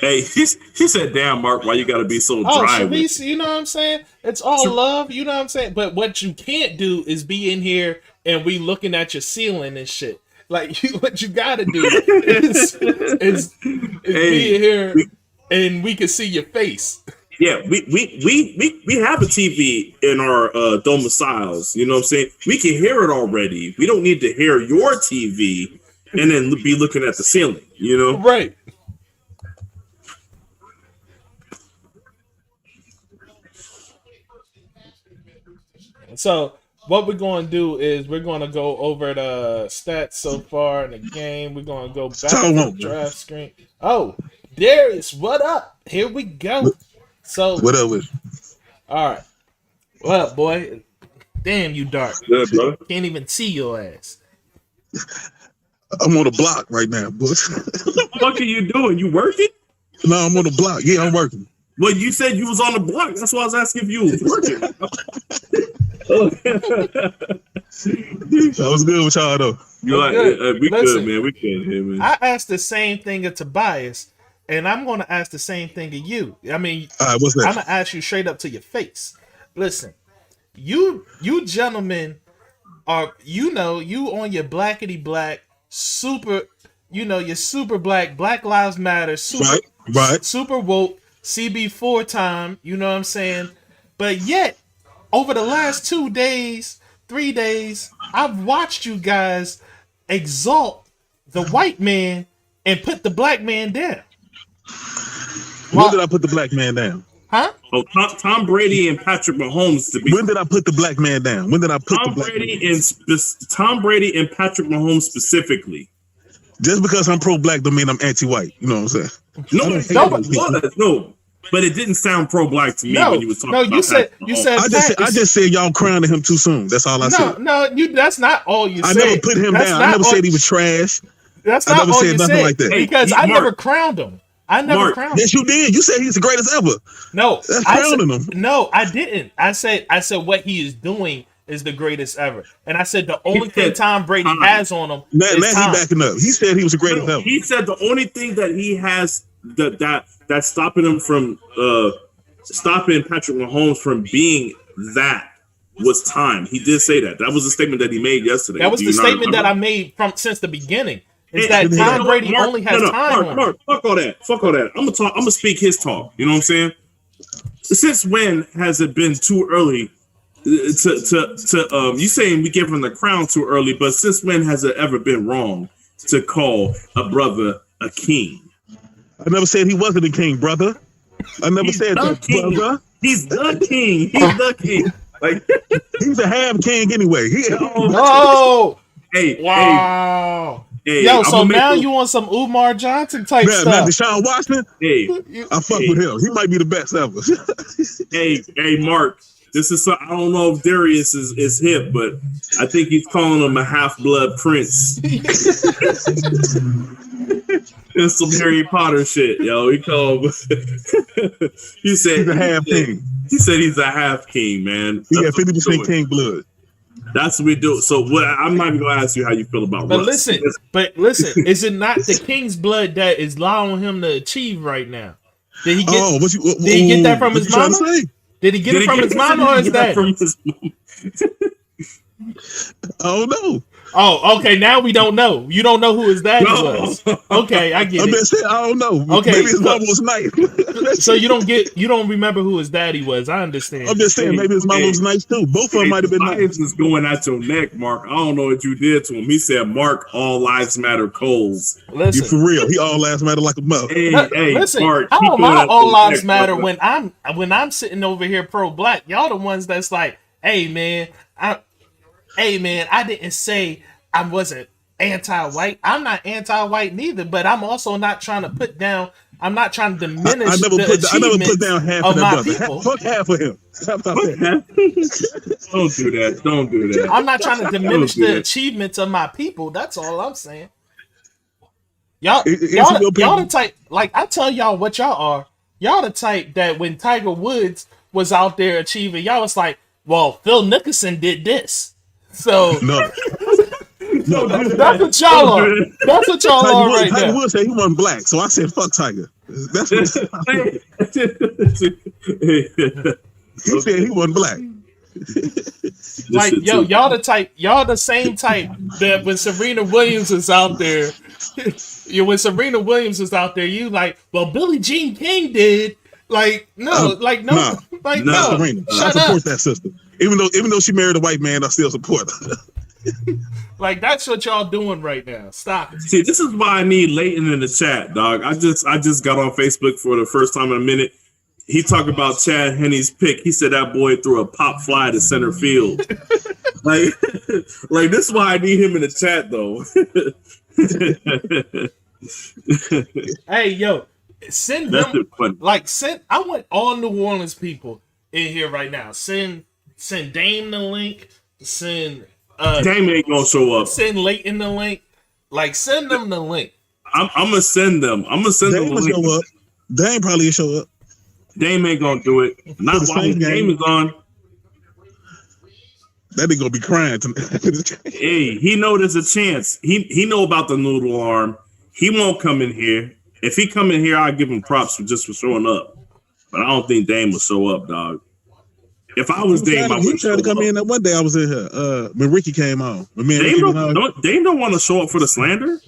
Hey, he said, "Damn, Mark, why you gotta be so dry?" Sharice, you know what I'm saying? It's all love, you know what I'm saying? But what you can't do is be in here and we looking at your ceiling and shit. Like, what you gotta do is be in here and we can see your face. Yeah, we have a TV in our domiciles. You know what I'm saying? We can hear it already. We don't need to hear your TV and then be looking at the ceiling. You know, right? So what we're going to do is we're going to go over the stats so far in the game. We're going to go back to the draft screen. Oh, Darius, what up? Here we go. So what up with? All right. What up, boy? Damn, you dark. Good, bro. Can't even see your ass. I'm on the block right now, Bush. What the fuck are you doing? You working? No, I'm on the block. Yeah, I'm working. Well, you said you was on the block. That's why I was asking if you was working. That was good with y'all though. We good, man. We good here, man. I asked the same thing of Tobias, and I'm going to ask the same thing of you. I mean, all right, what's that? I'm going to ask you straight up to your face. Listen, you gentlemen are, you on your blackety black, super, you're super black Lives Matter, super, right. super woke, CB4 time, you know what I'm saying? But yet, over the last 2 days, 3 days, I've watched you guys exalt the white man and put the black man down. When did I put the black man down? Huh? Oh, Tom Brady and Patrick Mahomes. When did I put the black man down? When did I put Tom Brady and Patrick Mahomes specifically? Just because I'm pro-black don't mean I'm anti-white. You know what I'm saying? No. But it didn't sound pro-black to me when you was talking about that. I just said y'all crowning him too soon. That's all I said. No, that's not all you said. I never put him down. I never said he was trash. That's not all you said. Like that. Because I never crowned him. Crowned him. Yes, you did. You said he's the greatest ever. No, that's crowning him. No, I didn't. I said what he is doing is the greatest ever. And I said the only thing Tom Brady has on him is time. He backing up. He said he was the greatest ever. He said the only thing that he has that's stopping him from stopping Patrick Mahomes from being that was time. He did say that. That was a statement that he made yesterday. That was the statement that I made since the beginning. Is that Tom Brady only has time? Mark, fuck all that. I'm gonna speak his talk. You know what I'm saying? Since when has it been too early to you saying we give him the crown too early, but since when has it ever been wrong to call a brother a king? I never said he wasn't a king, brother. I never said that, brother. He's the king. He's the king. Like he's a half king anyway. Oh, hey, wow. Hey, yo, so now you want some Umar Johnson type stuff? Man, Deshaun Watson. Hey, I fuck with him. He might be the best ever. hey, Mark. This is I don't know if Darius is hip, but I think he's calling him a half-blood prince. It's some Harry Potter shit, yo. He called. He said he's a half king. He said he's a half king, man. He got 50% king blood. That's what we do. So I'm not even gonna ask you how you feel about Russ. But listen, is it not the king's blood that is allowing him to achieve right now? Did he get? Did he get that from his mama? Did he get it from his mama or his dad? I don't know. Oh, okay. Now we don't know. You don't know who his daddy was. Okay, I get it. Saying, I don't know. Okay, maybe his mom was nice. So you don't remember who his daddy was. I understand. I'm just saying, maybe his mom was nice too. Both of them might have been nice. Is going at your neck, Mark. I don't know what you did to him. He said, "Mark, all lives matter." Coles. Listen, you for real. He all lives matter like a mother. Hey, listen. Mark, How my all lives matter when I'm sitting over here pro black? Y'all the ones that's like, hey man, I didn't say I wasn't anti-white. I'm not anti-white neither, but I'm also not trying to put down. I'm not trying to diminish I never put down half of that brother. People. Fuck half of him. Don't do that. Don't do that. I'm not trying to diminish the achievements of my people. That's all I'm saying. Y'all the type, like I tell y'all what y'all are. Y'all the type that when Tiger Woods was out there achieving, y'all was like, well, Phil Nicholson did this. So no, that's what y'all are. That's what y'all are right now. Tiger Woods said he wasn't black, so I said fuck Tiger. That's what he said. He wasn't black. Like y'all the same type that when Serena Williams is out there, when Serena Williams is out there, you like, well, Billie Jean King did. Like no. Serena. Shut I support up. that sister. Even though she married a white man, I still support her. Like that's what y'all doing right now. Stop it. See, this is why I need Leighton in the chat, dog. I just got on Facebook for the first time in a minute. He talked about Chad Henne's pick. He said that boy threw a pop fly to center field. like this is why I need him in the chat, though. Hey, yo, send them. I want all New Orleans people in here right now. Send Dame the link. Send Dame ain't gonna show up. Send Leighton the link. Like send them the link. I'm gonna send them. I'm gonna send them the link. Show up. Dame probably show up. Dame ain't gonna do it. Not while his game is on. That nigga gonna be crying tonight. Hey, he know there's a chance. He know about the noodle arm. He won't come in here. If he come in here, I'll give him props for showing up. But I don't think Dame will show up, dog. If I was Dame, I would try to come in. That one day I was in here. When Ricky came on. Dame don't want to show up for the slander.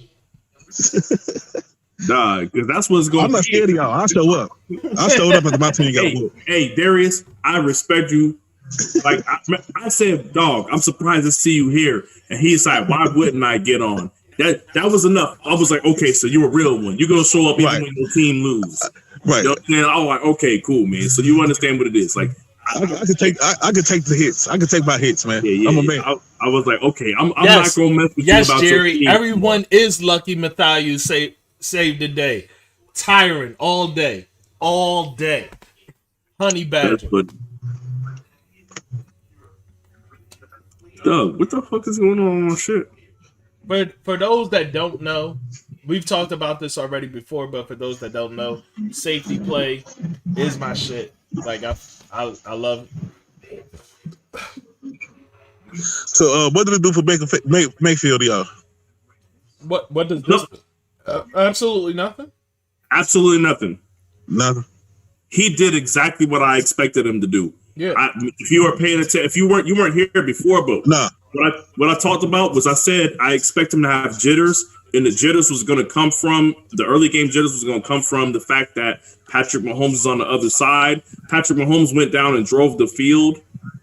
Nah, because that's what's going. I'm not scared of y'all. I show up. I showed up after my team got whooped. Hey, Darius, I respect you. Like I said, dog, I'm surprised to see you here. And he's like, why wouldn't I get on? That was enough. I was like, okay, so you're a real one. You're gonna show up even when your team lose. Right. You know what I'm saying? I was like, okay, cool, man. So you understand what it is. Like I could take the hits. I could take my hits, man. I'm a man. I was like, okay, I'm not gonna mess with you about Jerry, your team. everyone is lucky Matthew saved the day. Tyron all day. Honey Badger. Doug, what the fuck is going on with my shit? But for those that don't know, we've talked about this already before, but for those that don't know, safety play is my shit. Like I love it. So what did it do for Mayfield, y'all? What does this absolutely nothing? Absolutely nothing. Nothing. He did exactly what I expected him to do. Yeah. If you were paying attention, if you weren't here before, but what I talked about was I said I expect him to have jitters, and the jitters was going to come from the early game jitters was going to come from the fact that Patrick Mahomes is on the other side. Patrick Mahomes went down and drove the field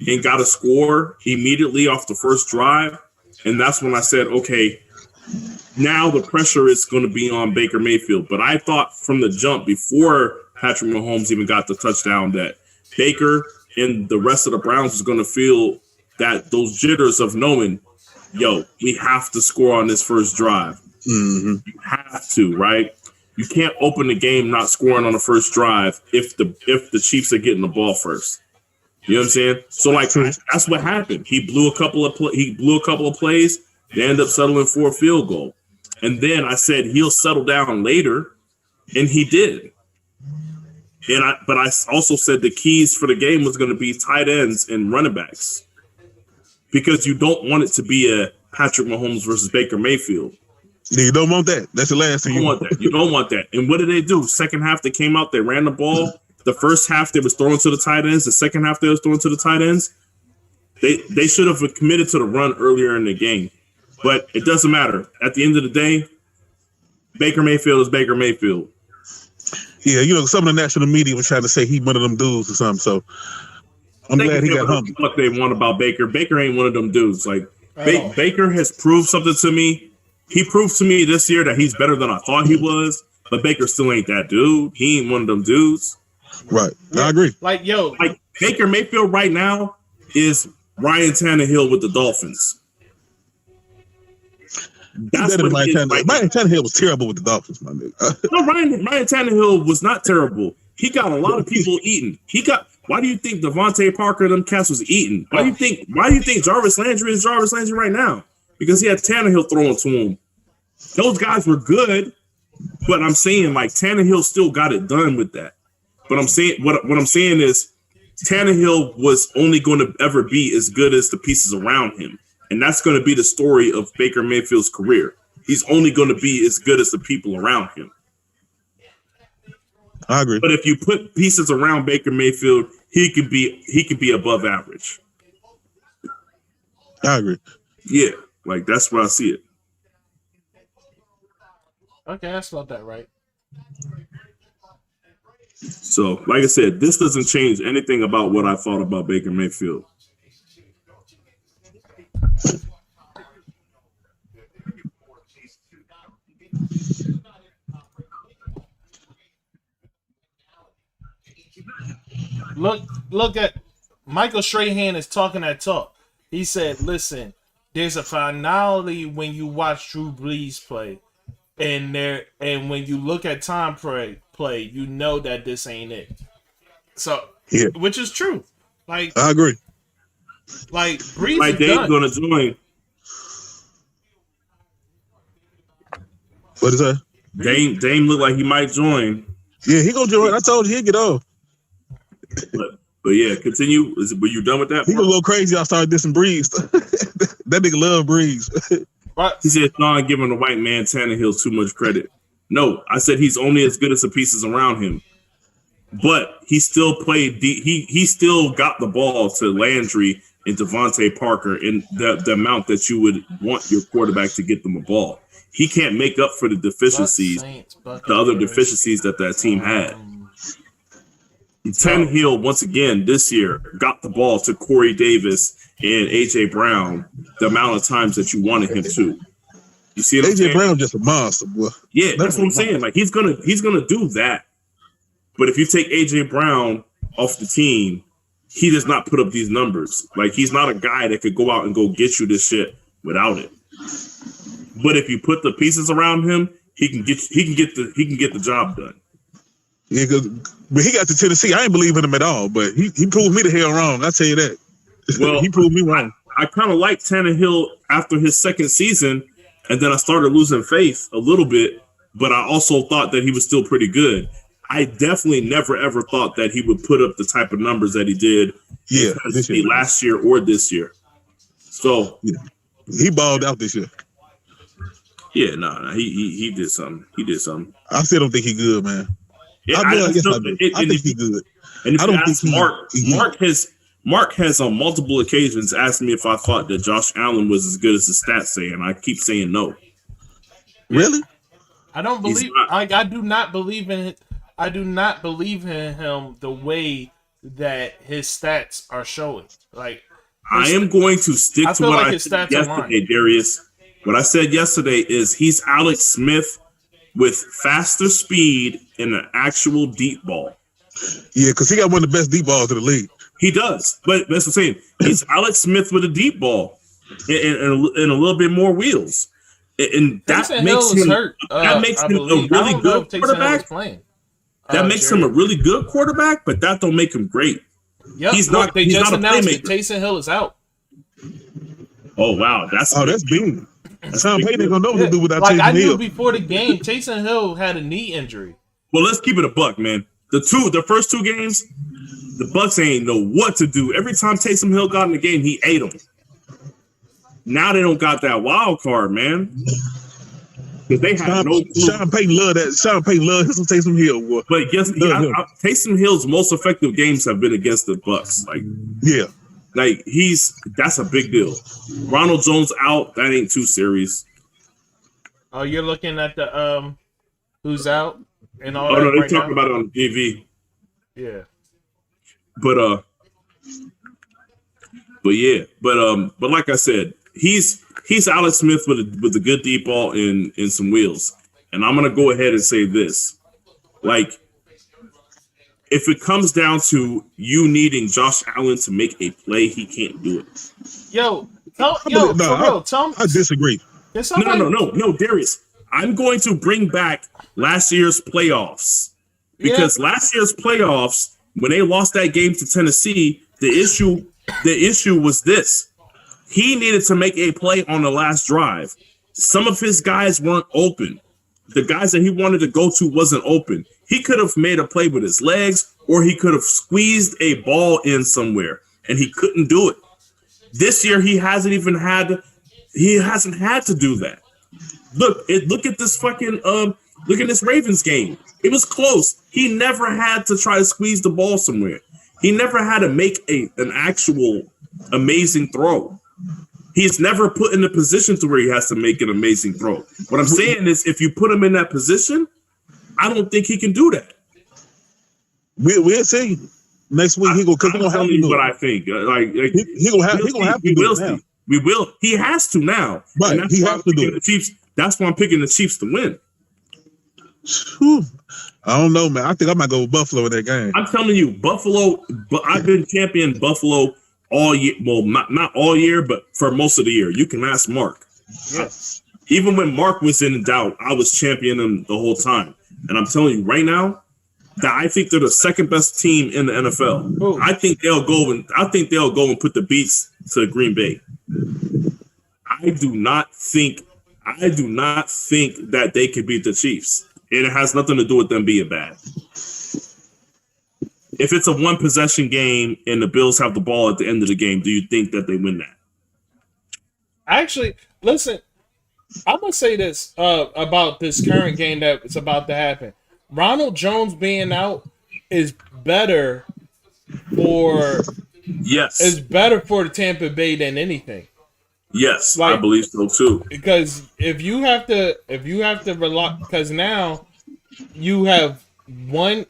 and got a score immediately off the first drive, and that's when I said, okay, now the pressure is going to be on Baker Mayfield. But I thought from the jump before Patrick Mahomes even got the touchdown that Baker and the rest of the Browns was going to feel that those jitters of knowing, yo, we have to score on this first drive. Mm-hmm. You have to, right? You can't open the game not scoring on the first drive if the Chiefs are getting the ball first. You know what I'm saying? So like that's what happened. He blew a couple of plays. They ended up settling for a field goal, and then I said he'll settle down later, and he did. But I also said the keys for the game was going to be tight ends and running backs, because you don't want it to be a Patrick Mahomes versus Baker Mayfield. You don't want that. That's the last thing you want. You don't want that. And what did they do? Second half, they came out, they ran the ball. The first half, they was throwing to the tight ends. The second half, they was throwing to the tight ends. They should have committed to the run earlier in the game. But it doesn't matter. At the end of the day, Baker Mayfield is Baker Mayfield. Yeah, some of the national media was trying to say he one of them dudes or something. So I'm glad he got humble. What they want about Baker. Baker ain't one of them dudes. Like Baker has proved something to me. He proved to me this year that he's better than I thought he was. But Baker still ain't that dude. He ain't one of them dudes. Right. I agree. Like Baker Mayfield right now is Ryan Tannehill with the Dolphins. That's what Ryan Tannehill was terrible with the Dolphins, my nigga. No, Ryan Tannehill was not terrible. He got a lot of people eating. Why do you think Devontae Parker and them cats was eating? Why do you think Jarvis Landry is Jarvis Landry right now? Because he had Tannehill throwing to him. Those guys were good, but I'm saying like Tannehill still got it done with that. But I'm saying what I'm saying is Tannehill was only going to ever be as good as the pieces around him. And that's going to be the story of Baker Mayfield's career. He's only going to be as good as the people around him. I agree. But if you put pieces around Baker Mayfield, he could be above average. I agree. Yeah, like that's where I see it. Okay, I spelled that right. So, like I said, this doesn't change anything about what I thought about Baker Mayfield. Look at Michael Strahan is talking that talk. He said, listen, there's a finality when you watch Drew Brees play. And when you look at Tom play, you know that this ain't it. So, yeah. Which is true. Like I agree. Like Brees like Dave's gonna join. What is that? Dame look like he might join. Yeah, he gonna join. I told you he'd get off. But yeah, continue. Were you done with that? He gonna go crazy. I started dissing Breeze. That nigga love Breeze. He said Sean giving the white man Tannehill too much credit. No, I said he's only as good as the pieces around him. But he still played. He still got the ball to Landry and Devontae Parker in the amount that you would want your quarterback to get them a ball. He can't make up for the deficiencies, the other deficiencies that team had. Tannehill, once again, this year, got the ball to Corey Davis and A.J. Brown the amount of times that you wanted him to. You see what I'm saying? A.J. Brown just a monster, boy. Yeah, that's what I'm saying. Like, he's gonna do that. But if you take A.J. Brown off the team, he does not put up these numbers. Like, he's not a guy that could go out and go get you this shit without it. But if you put the pieces around him, he can get the job done. Yeah, but he got to Tennessee. I ain't believe in him at all, but he proved me the hell wrong. I tell you that. Well, he proved me wrong. I kind of liked Tannehill after his second season, and then I started losing faith a little bit. But I also thought that he was still pretty good. I definitely never ever thought that he would put up the type of numbers that he did. Yeah, last year or this year. So yeah. He balled out this year. Yeah, no, he did something. He did something. I still don't think he's good, man. Yeah, I think he's good. And if I don't think Mark has on multiple occasions asked me if I thought that Josh Allen was as good as the stats say, and I keep saying no. Really? I don't believe. I do not believe in it. I do not believe in him the way that his stats are showing. Like, I am going to stick to what I said yesterday, Darius. What I said yesterday is he's Alex Smith with faster speed and an actual deep ball. Yeah, because he got one of the best deep balls in the league. He does, but that's what I'm saying. He's Alex Smith with a deep ball and a little bit more wheels, and that makes him a really good quarterback. That makes him a really good quarterback, but that don't make him great. Yep. He's not a playmaker. Taysom Hill is out. Oh wow, that's big. Sean Payton ain't gonna know what to do without Taysom Hill. I knew Hill. Before the game, Taysom Hill had a knee injury. Well, let's keep it a buck, man. The first two games, the Bucks ain't know what to do. Every time Taysom Hill got in the game, he ate them. Now they don't got that wild card, man. Because they have no clue. Sean Payton love that. Sean Payton love his Taysom Hill, boy. But Taysom Hill's most effective games have been against the Bucks. Like, yeah, Like that's a big deal. Ronald Jones out, that ain't too serious. Oh, you're looking at the who's out and all Oh that no, they're right talking now? about it on TV. Yeah. But like I said, he's Alex Smith with a good deep ball and some wheels. And I'm gonna go ahead and say this. Like, if it comes down to you needing Josh Allen to make a play, he can't do it. Tell me. I disagree. No, Darius. I'm going to bring back last year's playoffs. Because last year's playoffs, when they lost that game to Tennessee, the issue was this. He needed to make a play on the last drive. Some of his guys weren't open. The guys that he wanted to go to wasn't open. He could have made a play with his legs, or he could have squeezed a ball in somewhere, and he couldn't do it. This year, he hasn't had to do that. Look at this fucking look at this Ravens game. It was close. He never had to try to squeeze the ball somewhere. He never had to make an actual amazing throw. He's never put in a position to where he has to make an amazing throw. What I'm saying is, if you put him in that position, I don't think he can do that. We'll see. Next week he gonna have to do what it. I think. He gonna have to do it now. We will. He has to now. Right. He has to do it. That's why I'm picking the Chiefs to win. Whew. I don't know, man. I think I might go with Buffalo in that game. I'm telling you, Buffalo. But I've been championing Buffalo all year. Well, not all year, but for most of the year. You can ask Mark. Yes. Even when Mark was in doubt, I was championing them the whole time. And I'm telling you right now that I think they're the second best team in the NFL. Ooh. I think they'll go and put the beats to Green Bay. I do not think that they could beat the Chiefs. It has nothing to do with them being bad. If it's a one possession game and the Bills have the ball at the end of the game, do you think that they win that? Actually, listen, I'm gonna say this about this current game that's about to happen. Ronald Jones being out is better for the Tampa Bay than anything. Yes, I believe so too. Because if you have to rely, because now you have one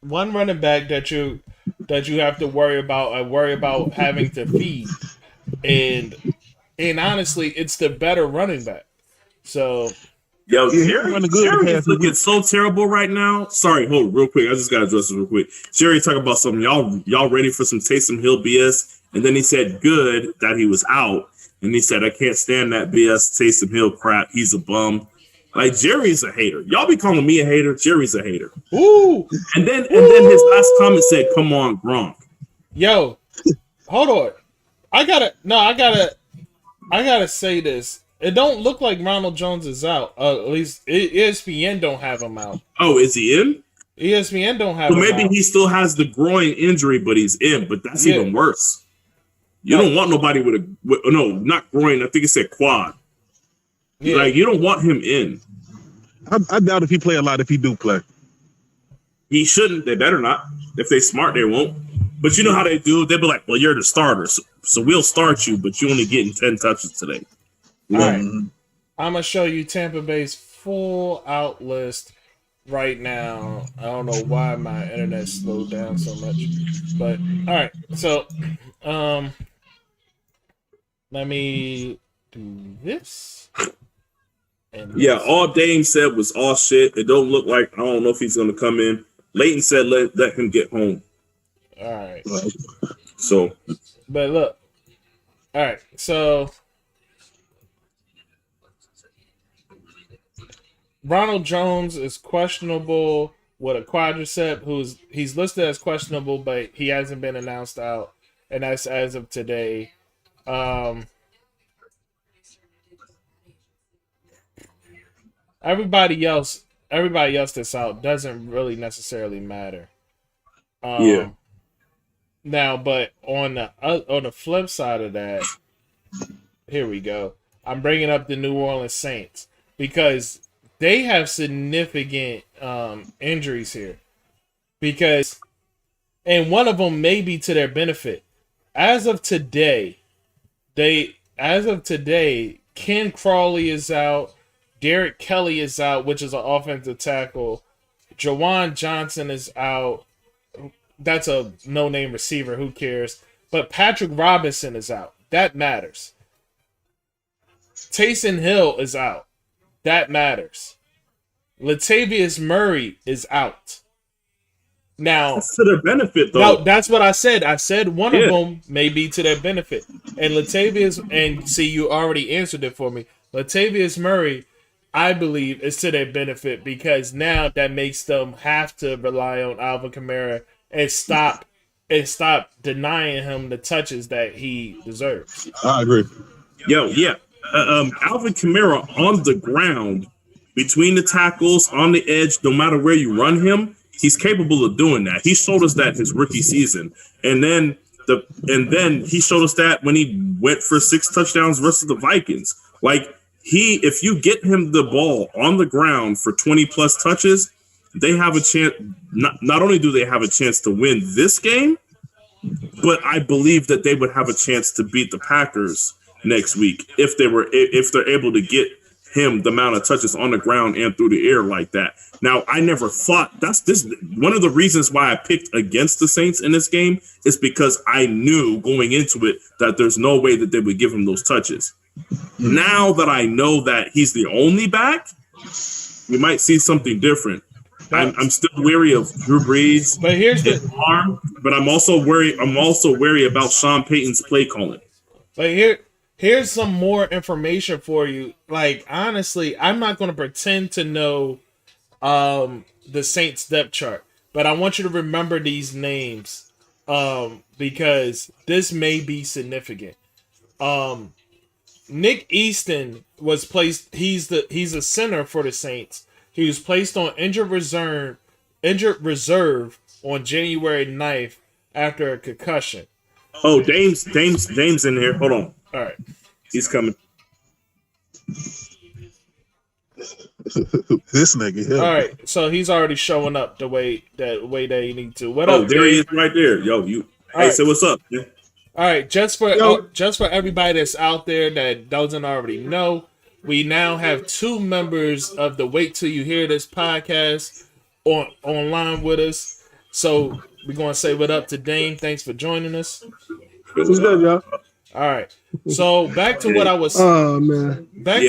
running back that you have to worry about having to feed, and honestly, it's the better running back. So. Yo, Jerry is looking so terrible right now. Sorry, hold on, real quick. I just gotta address this real quick. Jerry talking about something. Y'all ready for some Taysom Hill BS? And then he said good that he was out. And he said, I can't stand that BS Taysom Hill crap. He's a bum. Like, Jerry's a hater. Y'all be calling me a hater. Jerry's a hater. Ooh. And then his last comment said, come on, Gronk. Yo, hold on. I gotta say this. It don't look like Ronald Jones is out. At least ESPN don't have him out. Oh, is he in? ESPN don't have him maybe out. He still has the groin injury, but he's in. But that's even worse. You don't want nobody not groin. I think it said quad. Yeah. Like, you don't want him in. I doubt if he play a lot if he do play. He shouldn't. They better not. If they smart, they won't. But you know how they do? They'll be like, well, you're the starter, so we'll start you, but you're only getting 10 touches today. All right. I'm going to show you Tampa Bay's full out list right now. I don't know why my internet slowed down so much. But, all right. So, let me do this. Yeah, all Dame said was all shit. It don't look like, I don't know if he's going to come in. Leighton said let him get home. All right. So. But look. All right. So. Ronald Jones is questionable with a quadricep. He's listed as questionable, but he hasn't been announced out, and that's as of today. Everybody else that's out doesn't really necessarily matter. Yeah. Now, but on the flip side of that, here we go. I'm bringing up the New Orleans Saints because they have significant injuries here. Because and one of them may be to their benefit. As of today, Ken Crawley is out, Derek Kelly is out, which is an offensive tackle. Jawan Johnson is out. That's a no-name receiver. Who cares? But Patrick Robinson is out. That matters. Taysom Hill is out. That matters. Latavius Murray is out. Now, that's to their benefit, though. No, that's what I said. I said one of them may be to their benefit. And Latavius, and see, you already answered it for me. Latavius Murray, I believe, is to their benefit because now that makes them have to rely on Alvin Kamara and stop denying him the touches that he deserves. I agree. Alvin Kamara on the ground, between the tackles, on the edge, no matter where you run him, he's capable of doing that. He showed us that his rookie season, and then he showed us that when he went for 6 touchdowns versus the Vikings. Like if you get him the ball on the ground for 20 plus touches, they have a chance. Not only do they have a chance to win this game, but I believe that they would have a chance to beat the Packers next week if they're able to get him the amount of touches on the ground and through the air like that. Now, I never thought this one of the reasons why I picked against the Saints in this game is because I knew going into it that there's no way that they would give him those touches. Now that I know that he's the only back, we might see something different. I'm still wary of Drew Brees, but here's the arm. But I'm also wary about Sean Payton's play calling. But here's some more information for you. Like honestly, I'm not going to pretend to know the Saints depth chart, but I want you to remember these names because this may be significant. Nick Easton was placed. He's a center for the Saints. He was placed on injured reserve on January 9th after a concussion. Oh, Dame's in here. Hold on. All right. He's coming. This nigga. All right. So he's already showing up the way that he needs to. What up, there Dave? he is right there. Yo, Hey, right. so what's up? Yeah. All right, just for everybody that's out there that doesn't already know, we now have 2 members of the Wait Till You Hear This podcast online with us. So we're going to say what up to Dame. Thanks for joining us. What's good, y'all? All right. So back to what I was. Oh man. I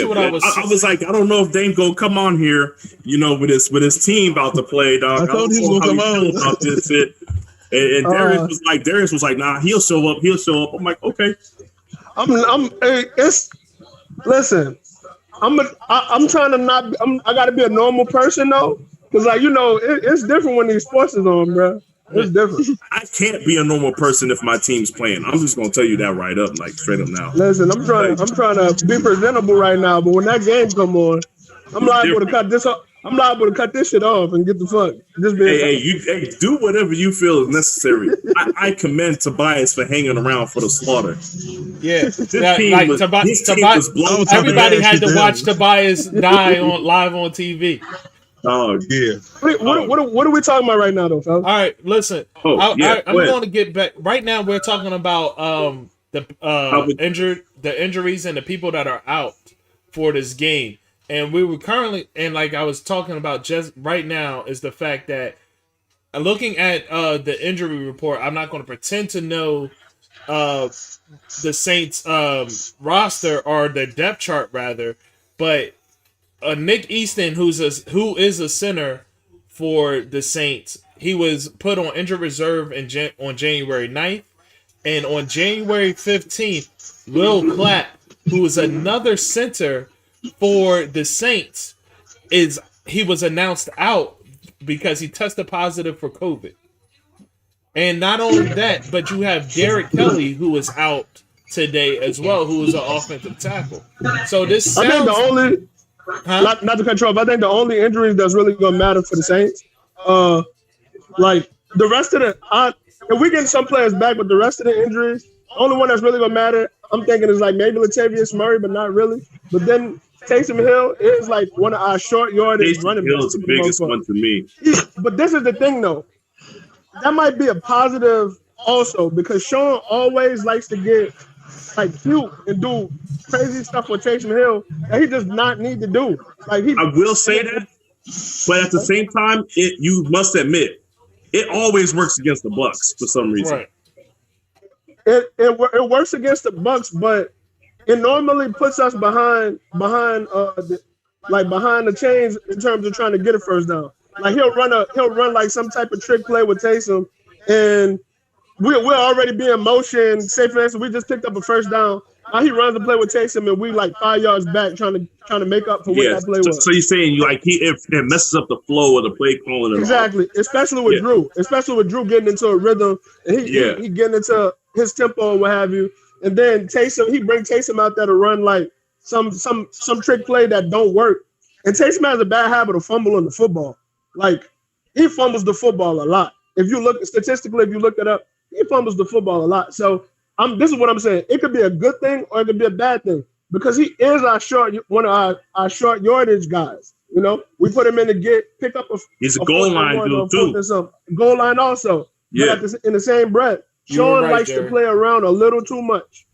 was like, I don't know if Dame gonna come on here, with his team about to play, dog. I thought he was gonna come on about this shit. And Darius was like, nah, he'll show up. I'm like, okay. I'm trying to not. I got to be a normal person though, because it's different when these sports is on, bro. It's different. I can't be a normal person if my team's playing. I'm just gonna tell you that right up, like straight up now. Listen, I'm trying to be presentable right now, but when that game come on, I'm liable to cut this off. I'm liable to cut this shit off and get the fuck. Hey, do whatever you feel is necessary. I commend Tobias for hanging around for the slaughter. Yeah, everybody had to watch Tobias die live on TV. Oh yeah. What are we talking about right now, though, fellas? All right, listen. I'm going to get back. Right now, we're talking about the injuries and the people that are out for this game. And we were currently, and like I was talking about just right now, is the fact that looking at the injury report, I'm not going to pretend to know the Saints roster or the depth chart rather, but Nick Easton, who is a center for the Saints, he was put on injured reserve on January 9th, and on January 15th, Will Clapp, who is another center for the Saints, he was announced out because he tested positive for COVID. And not only that, but you have Derek Kelly, who is out today as well, who is an offensive tackle. So this sounds... I think the only... Not to cut you off, I think the only injuries that's really going to matter for the Saints, like the rest of if we get some players back, but the rest of the injuries, the only one that's really going to matter, I'm thinking is like maybe Latavius Murray, but not really. But then Taysom Hill is like one of our short yardage running backs. Hill is the biggest one to me. But this is the thing, though. that might be a positive also because Shawn always likes to get like cute and do crazy stuff with Taysom Hill that he does not need to do. Like I will say that, but at the same time, you must admit it always works against the Bucs for some reason. Right. It works against the Bucs, but it normally puts us behind behind the chains in terms of trying to get a first down. Like he'll run like some type of trick play with Taysom, and we're already being motion. Say for instance, we just picked up a first down. Now he runs the play with Taysom, and we like 5 yards back trying to make up for what that play was. So you're saying it messes up the flow of the play calling. Exactly, especially with Drew getting into a rhythm, and he getting into his tempo and what have you. And then he brings Taysom out there to run like some trick play that don't work. And Taysom has a bad habit of fumbling the football. Like he fumbles the football a lot. If you look it up, he fumbles the football a lot. So this is what I'm saying. It could be a good thing or it could be a bad thing because he is one of our short yardage guys. You know, we put him in to pick up he's a goal line dude too. Goal line also. Yeah. But in the same breath, Shawn likes to play around a little too much.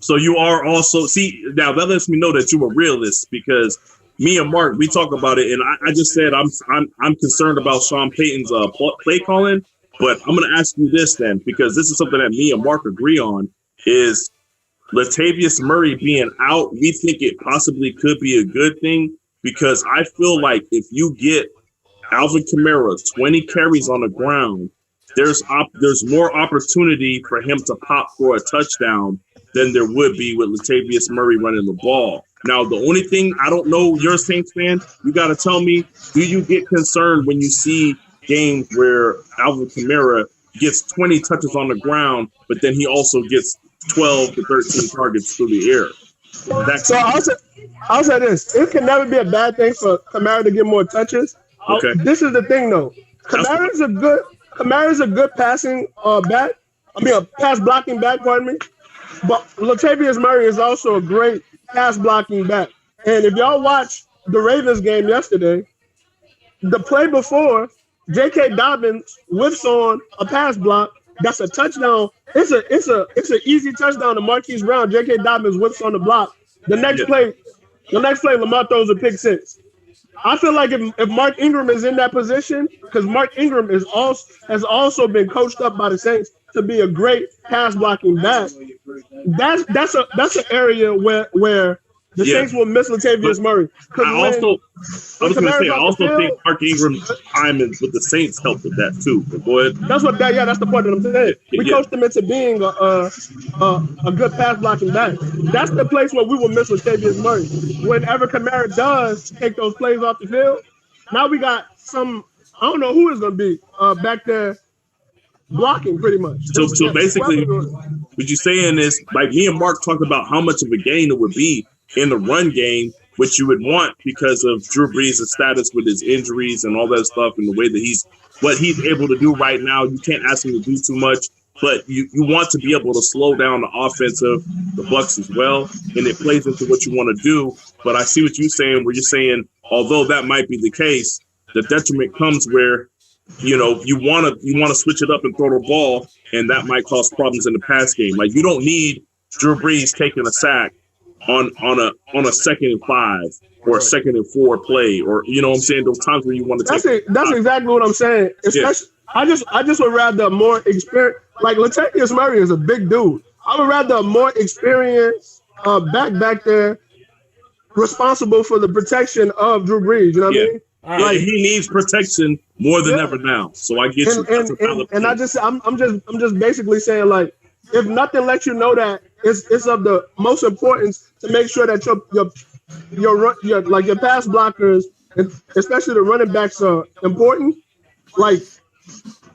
So you are also now that lets me know that you're a realist because me and Mark we talk about it and I just said I'm concerned about Sean Payton's play calling, but I'm gonna ask you this then because this is something that me and Mark agree on is Latavius Murray being out. We think it possibly could be a good thing because I feel like if you get Alvin Kamara 20 carries on the ground. There's more opportunity for him to pop for a touchdown than there would be with Latavius Murray running the ball. Now, the only thing I don't know, you're a Saints fan, you got to tell me, do you get concerned when you see games where Alvin Kamara gets 20 touches on the ground, but then he also gets 12 to 13 targets through the air? So I'll say this. It can never be a bad thing for Kamara to get more touches. Okay. This is the thing, though. Kamara's a good passing back. A pass blocking back, pardon me. But Latavius Murray is also a great pass blocking back. And if y'all watch the Ravens game yesterday, the play before, J.K. Dobbins whiffs on a pass block. That's a touchdown. It's an easy touchdown to Marquise Brown. J.K. Dobbins whiffs on the block. The next play, Lamar throws a pick six. I feel like if Mark Ingram is in that position, because Mark Ingram has also been coached up by the Saints to be a great pass blocking back. That's an area where the Saints will miss Latavius Murray. I also think Mark Ingram's time with the Saints helped with that too. But go ahead. That's the point that I'm saying. We coached him into being a good pass blocking back. That's the place where we will miss Latavius Murray. Whenever Kamara does take those plays off the field, now we got I don't know who is going to be back there blocking pretty much. So basically, what you're saying is, like me and Mark talked about how much of a gain it would be in the run game, which you would want because of Drew Brees' status with his injuries and all that stuff and the way that what he's able to do right now. You can't ask him to do too much, but you want to be able to slow down the offense of the Bucs as well, and it plays into what you want to do. But I see what you're saying, where you're saying, although that might be the case, the detriment comes where you want to switch it up and throw the ball, and that might cause problems in the pass game. Like you don't need Drew Brees taking a sack on a 2nd and 5 or a 2nd and 4 play, or you know what I'm saying, those times where you want to That's exactly what I'm saying. Especially, yeah. I just would rather more experience. Like Latavius Murray is a big dude. I would rather a more experienced back there responsible for the protection of Drew Brees. You know what I mean? Like he needs protection more than ever now. So I get you. And I'm just basically saying, like, if nothing lets you know that it's of the most importance to make sure that your pass blockers, especially the running backs, are important. Like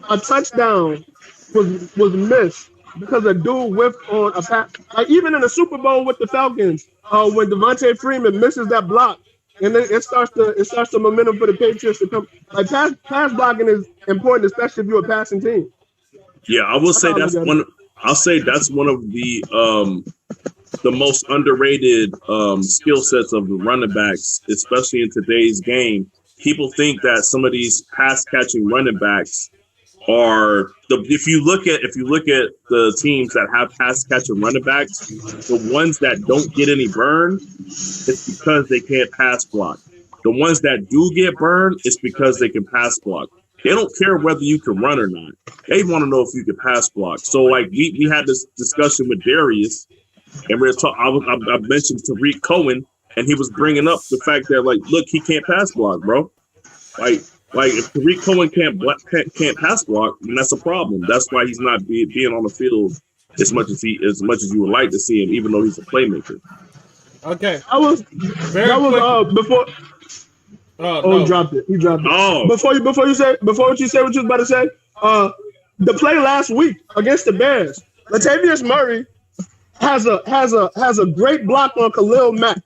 a touchdown was missed because a dude whiffed on a pass. Like even in the Super Bowl with the Falcons, when Devontae Freeman misses that block. And then it starts the momentum for the Patriots to come. Like pass blocking is important, especially if you're a passing team. Yeah, I will say that's one. I'll say that's one of the most underrated skill sets of the running backs, especially in today's game. people think that some of these pass catching running backs are if you look at the teams that have pass catching running backs, the ones that don't get any burn, it's because they can't pass block. The ones that do get burned, it's because they can pass block. They don't care whether you can run or not. They want to know if you can pass block. So like we had this discussion with Darius, and I mentioned Tariq Cohen, and he was bringing up the fact that like, look, he can't pass block, bro. Like if Tariq Cohen can't pass block, then that's a problem. That's why he's not being on the field as much as you would like to see him, even though he's a playmaker. Okay, before. No. He dropped it. Oh, Before you say what you was about to say, the play last week against the Bears, Latavius Murray has a great block on Khalil Mack,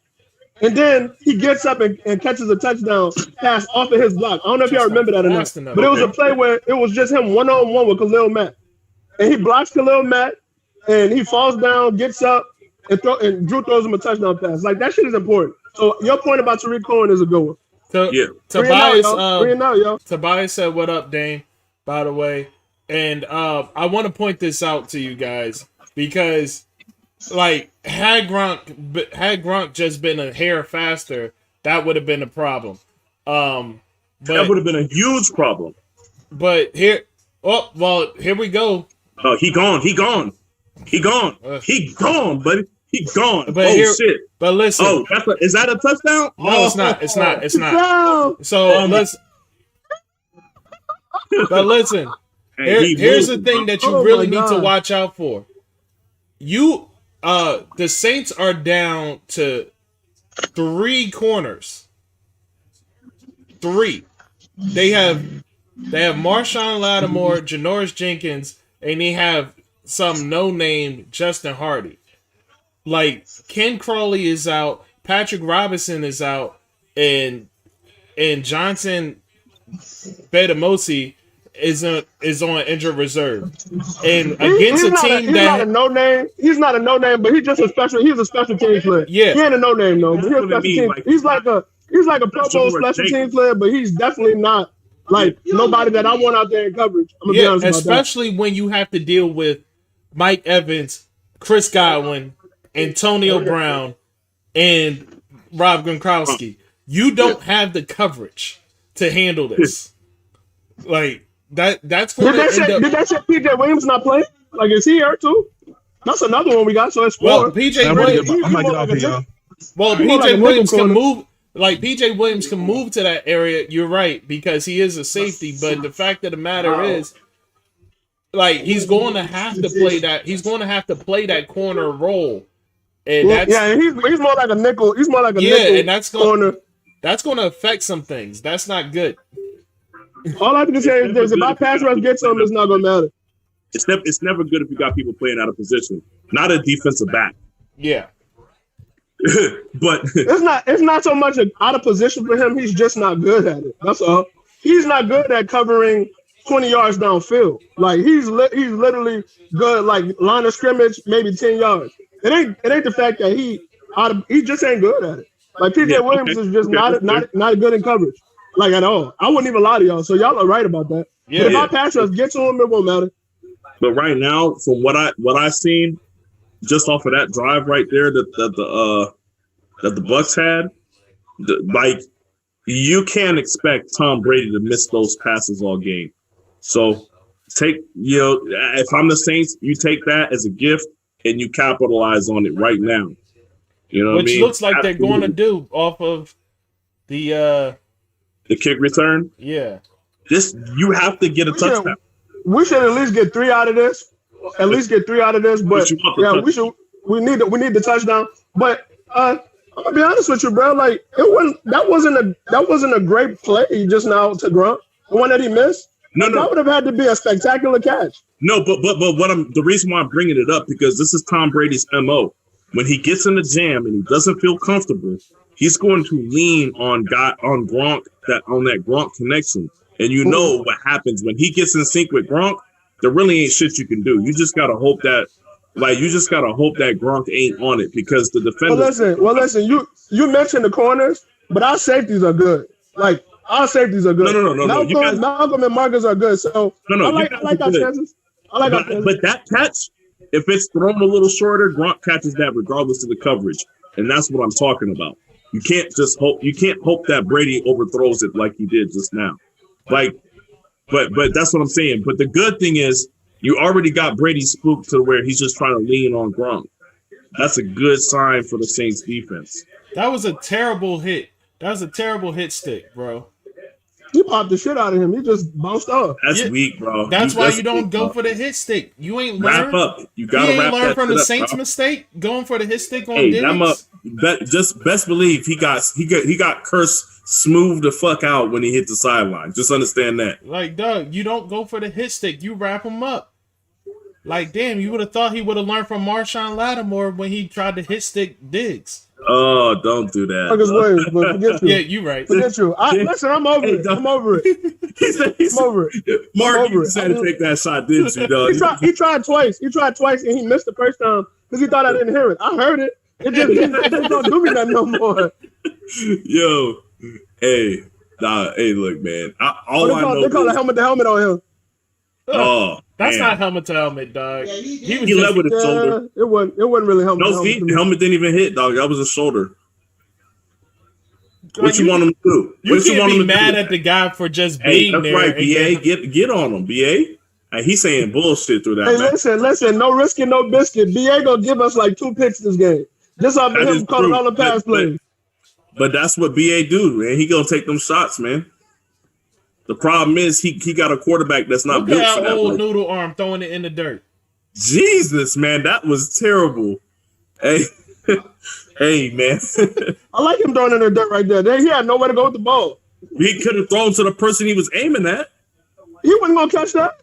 and then he gets up and catches a touchdown pass off of his block. I don't know if y'all remember that or not, but it was a play where it was just him 1-on-1 with Khalil Mack, and he blocks Khalil Mack, and he falls down, gets up, and Drew throws him a touchdown pass. Like that shit is important. So your point about Tariq Cohen is a good one. So yeah. Tobias said, "What up, Dane?" By the way, and I want to point this out to you guys because, like, had Gronk just been a hair faster, that would have been a problem. But that would have been a huge problem. But here we go. Oh, he gone, buddy. He gone. But shit. But listen. Oh, is that a touchdown? No, it's not. It's not. So but listen. Here's the thing that you really need to watch out for. The Saints are down to 3 corners. 3. They have Marshawn Lattimore, Janoris Jenkins, and they have some no-name Justin Hardy. Like, Ken Crawley is out, Patrick Robinson is out, and Johnson Bedamosi is on injured reserve. And against a team he's not a no name, but he's a special team player. Yeah. He ain't a no name though, but he's a special team. He's like a Pro Bowl special team player, but he's definitely not like nobody that I want out there in coverage. I'm gonna be honest about that. Especially when you have to deal with Mike Evans, Chris Godwin, Antonio Brown, and Rob Gronkowski. You don't have the coverage to handle this. Like that's going to end up. Did that say PJ Williams not playing? Like, is he here too? That's another one we got. So it's 4. Well, PJ Williams. I might get off here, y'all. Well, PJ Williams can move. Like, PJ Williams can move to that area. You're right, because he is a safety. But the fact of the matter is, like, he's going to have to play that. He's going to have to play that corner role. And he's more like a nickel. He's more like a nickel. And that's going to affect some things. That's not good. All I can say is if my pass rush gets him, it's not going to matter. It's never good if you got people playing out of position. Not a defensive back. Yeah. But it's not so much out of position for him. He's just not good at it. That's all. He's not good at covering 20 yards downfield. Like, he's literally good, like, line of scrimmage, maybe 10 yards. It ain't the fact that he just ain't good at it. Like, PJ Williams is just not good in coverage, like, at all. I wouldn't even lie to y'all. So y'all are right about that. Yeah, but if my pass rush gets to him, it won't matter. But right now, from what I seen, just off of that drive right there that the Bucs had, like, you can't expect Tom Brady to miss those passes all game. So if I'm the Saints, you take that as a gift and you capitalize on it right now. You know what I mean? Which looks like they're going to do off of the kick return. Yeah. You have to get a touchdown. We should at least get 3 out of this. But yeah, we need the touchdown. But I'm gonna be honest with you, bro. Like, that wasn't a great play just now to Gronk. The one that he missed. No. That would have had to be a spectacular catch. No, but the reason why I'm bringing it up, because this is Tom Brady's MO. When he gets in the jam and he doesn't feel comfortable, he's going to lean on Gronk, on that Gronk connection. And you know what happens when he gets in sync with Gronk. There really ain't shit you can do. You just gotta hope that Gronk ain't on it, because the defender. Well, listen. You mentioned the corners, but our safeties are good. Like, Our safeties are good. No. Malcolm and Marcus are good. So I like our chances. But that catch, if it's thrown a little shorter, Gronk catches that regardless of the coverage, and that's what I'm talking about. You can't just hope. You can't hope that Brady overthrows it like he did just now. Like, but that's what I'm saying. But the good thing is, you already got Brady spooked to where he's just trying to lean on Gronk. That's a good sign for the Saints defense. That was a terrible hit. That was a terrible hit stick, bro. He popped the shit out of him. He just bounced off. That's weak, bro. That's why you don't go for the hit stick. You ain't learned. Wrap up. You gotta wrap learn that from the up, Saints' bro. mistake, going for the hit stick on Hey, Diggs. I'm up. Just best believe he got cursed smooth the fuck out when he hit the sideline. Just understand that. Like, Doug, you don't go for the hit stick. You wrap him up. Like, damn, you would have thought he would have learned from Marshawn Lattimore when he tried to hit stick Diggs. Oh, don't do that. But forget you. Yeah, you right. Forget you. Listen, I'm over it. I'm over it. I'm over it. Mark, you decided to take that shot, didn't you, dog? He tried twice. He tried twice, and he missed the first time because he thought I didn't hear it. I heard it. It just don't do me nothing no more. Yo, hey, look, man. They call it helmet to helmet on him. Oh, that's man. Not helmet to helmet, dog. Yeah, he led with his shoulder. It wasn't really helmet. No, the helmet didn't even hit, dog. That was a shoulder. Like, what you want him to do? You can't be mad at the guy for just being that's there. Right, BA. Get on him, BA. He's saying bullshit through that. Hey, match. listen. No risking, no biscuit. BA gonna give us like 2 picks this game. Just off of him calling all the pass plays. But that's what BA do, man. He gonna take them shots, man. The problem is he got a quarterback that's not built for that. Old noodle arm throwing it in the dirt. Jesus, man, that was terrible. Hey, hey, man. I like him throwing in the dirt right there. He had nowhere to go with the ball. He could have thrown to the person he was aiming at. He wasn't gonna catch that.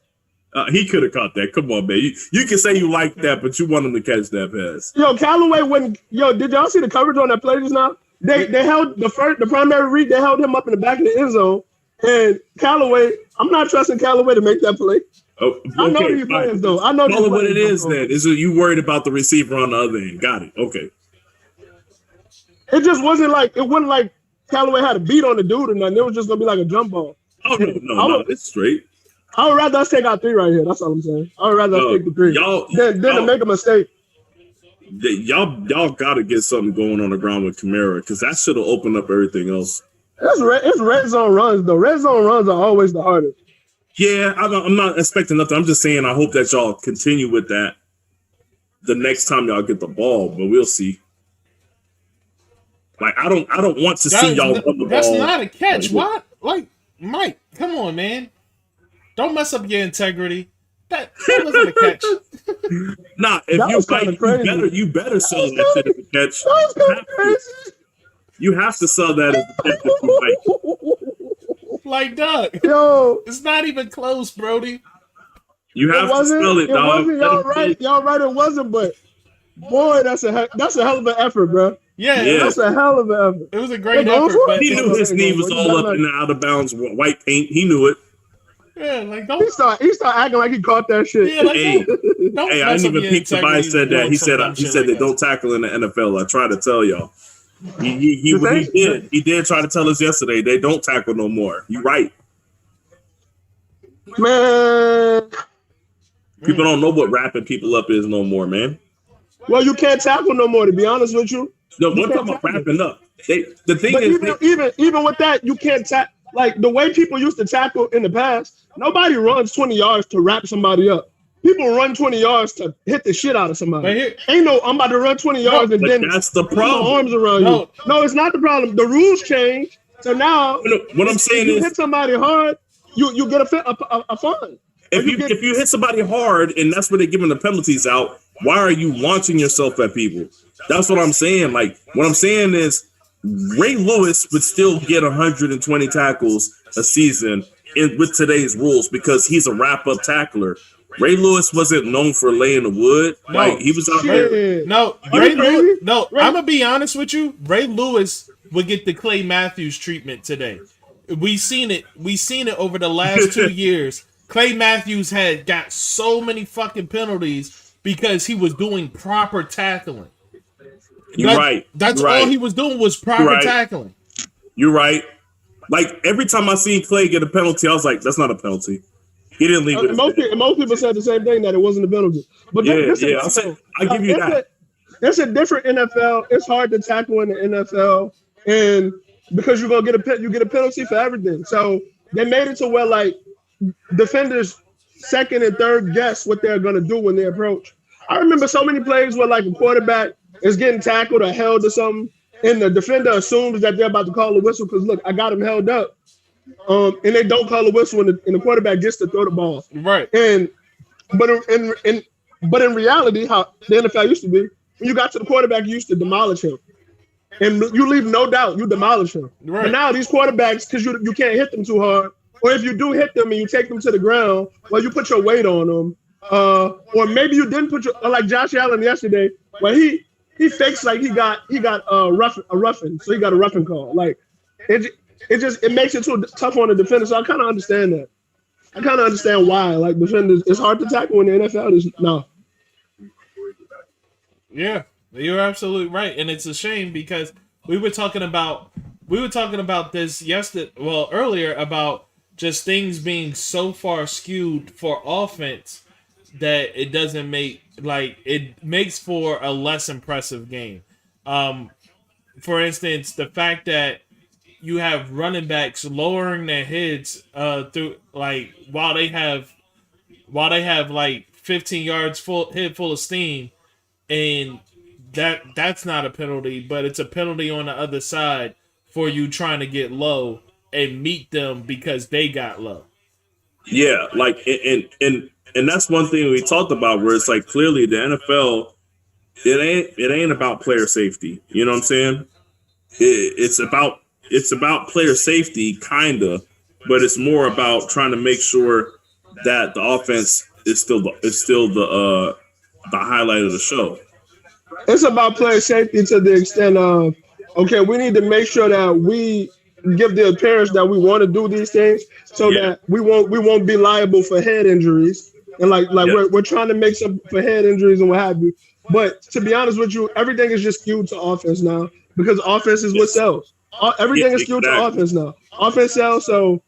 He could have caught that. Come on, man. You can say you like that, but you want him to catch that pass. Yo, Callaway wouldn't. Yo, did y'all see the coverage on that play just now? They held the primary read. They held him up in the back of the end zone. And Callaway, I'm not trusting Callaway to make that play. Oh, okay, I know these players, though. I know what it is, then. Is you worried about the receiver on the other end? Got it. Okay. It just wasn't like Callaway had a beat on the dude or nothing. It was just gonna be like a jump ball. Oh no, it's straight. I would rather us take our 3 right here. That's all I'm saying. I would rather us take the 3 than to make a mistake. Y'all got to get something going on the ground with Kamara because that should have opened up everything else. It's red zone runs though. Red zone runs are always the hardest. Yeah, I'm not expecting nothing. I'm just saying I hope that y'all continue with that the next time y'all get the ball, but we'll see. Like I don't want to see y'all run the ball. That's not a catch. What? Like Mike, come on, man. Don't mess up your integrity. That wasn't a catch. Nah, if you better sell that shit as a catch. That was kind of crazy. You have to sell that as a catch if you like. Like, Doug, yo, it's not even close, Brody. You have to sell it, dog. Y'all right. It wasn't, but boy, that's a hell of an effort, bro. Yeah, that's a hell of an effort. It was a great effort. But he knew his knee was all up in the out of bounds white paint. He knew it. Yeah, like don't. He start acting like he caught that shit. Yeah, like, don't I didn't even peek the guy said that. He said they don't tackle in the NFL. I try to tell y'all. He did try to tell us yesterday they don't tackle no more. You right. Man. People don't know what wrapping people up is no more, man. Well, you can't tackle no more, to be honest with you. No, we're talking about wrapping up. Even with that, you can't tackle. Like the way people used to tackle in the past, nobody runs 20 yards to wrap somebody up. People run 20 yards to hit the shit out of somebody. Ain't no, I'm about to run 20 yards and then that's the problem. My arms around you. No, it's not the problem. The rules change. So now, what I'm saying is, you hit somebody hard, you get a fine. If you hit somebody hard and that's where they're giving the penalties out, why are you launching yourself at people? That's what I'm saying. Like what I'm saying is, Ray Lewis would still get 120 tackles a season with today's rules because he's a wrap-up tackler. Ray Lewis wasn't known for laying the wood. No, like he was out there. No, Ray Lewis. No, I'm gonna be honest with you. Ray Lewis would get the Clay Matthews treatment today. We seen it over the last 2 years. Clay Matthews got so many fucking penalties because he was doing proper tackling. You're right. That's all he was doing was proper tackling. You're right. Like every time I seen Clay get a penalty, I was like, "That's not a penalty." He didn't leave it. Most people said the same thing, that it wasn't a penalty. But I give you that. It's a different NFL. It's hard to tackle in the NFL, and because you're gonna get a penalty for everything. So they made it to where like defenders second and third guess what they're gonna do when they approach. I remember so many plays where like a quarterback is getting tackled or held or something, and the defender assumes that they're about to call a whistle because look, I got him held up. And they don't call a whistle when the quarterback gets to throw the ball. Right. But in reality, how the NFL used to be, when you got to the quarterback, you used to demolish him. And you leave no doubt, you demolish him. Right. But now these quarterbacks, because you can't hit them too hard, or if you do hit them and you take them to the ground, well, you put your weight on them. Or maybe you didn't put like Josh Allen yesterday, where he fakes like he got a roughing, so he got a roughing call. Like it makes it too tough on the defender. So I kind of understand that. I kind of understand why. Like defenders, it's hard to tackle in the NFL. No. Yeah, you're absolutely right, and it's a shame because we were talking about this earlier about just things being so far skewed for offense that it doesn't it makes for a less impressive game. For instance, the fact that you have running backs lowering their heads through while they have like 15 yards head full of steam, and that's not a penalty, but it's a penalty on the other side for you trying to get low and meet them because they got low. Yeah, like and that's one thing we talked about where it's like clearly the NFL it ain't about player safety. You know what I'm saying? It's about player safety, kinda, but it's more about trying to make sure that the offense is still the highlight of the show. It's about player safety to the extent of, okay, we need to make sure that we give the appearance that we want to do these things, so that we won't be liable for head injuries, and we're trying to make some for head injuries and what have you. But to be honest with you, everything is just skewed to offense now because offense is what sells. Everything is skewed to offense now. Offense sells. So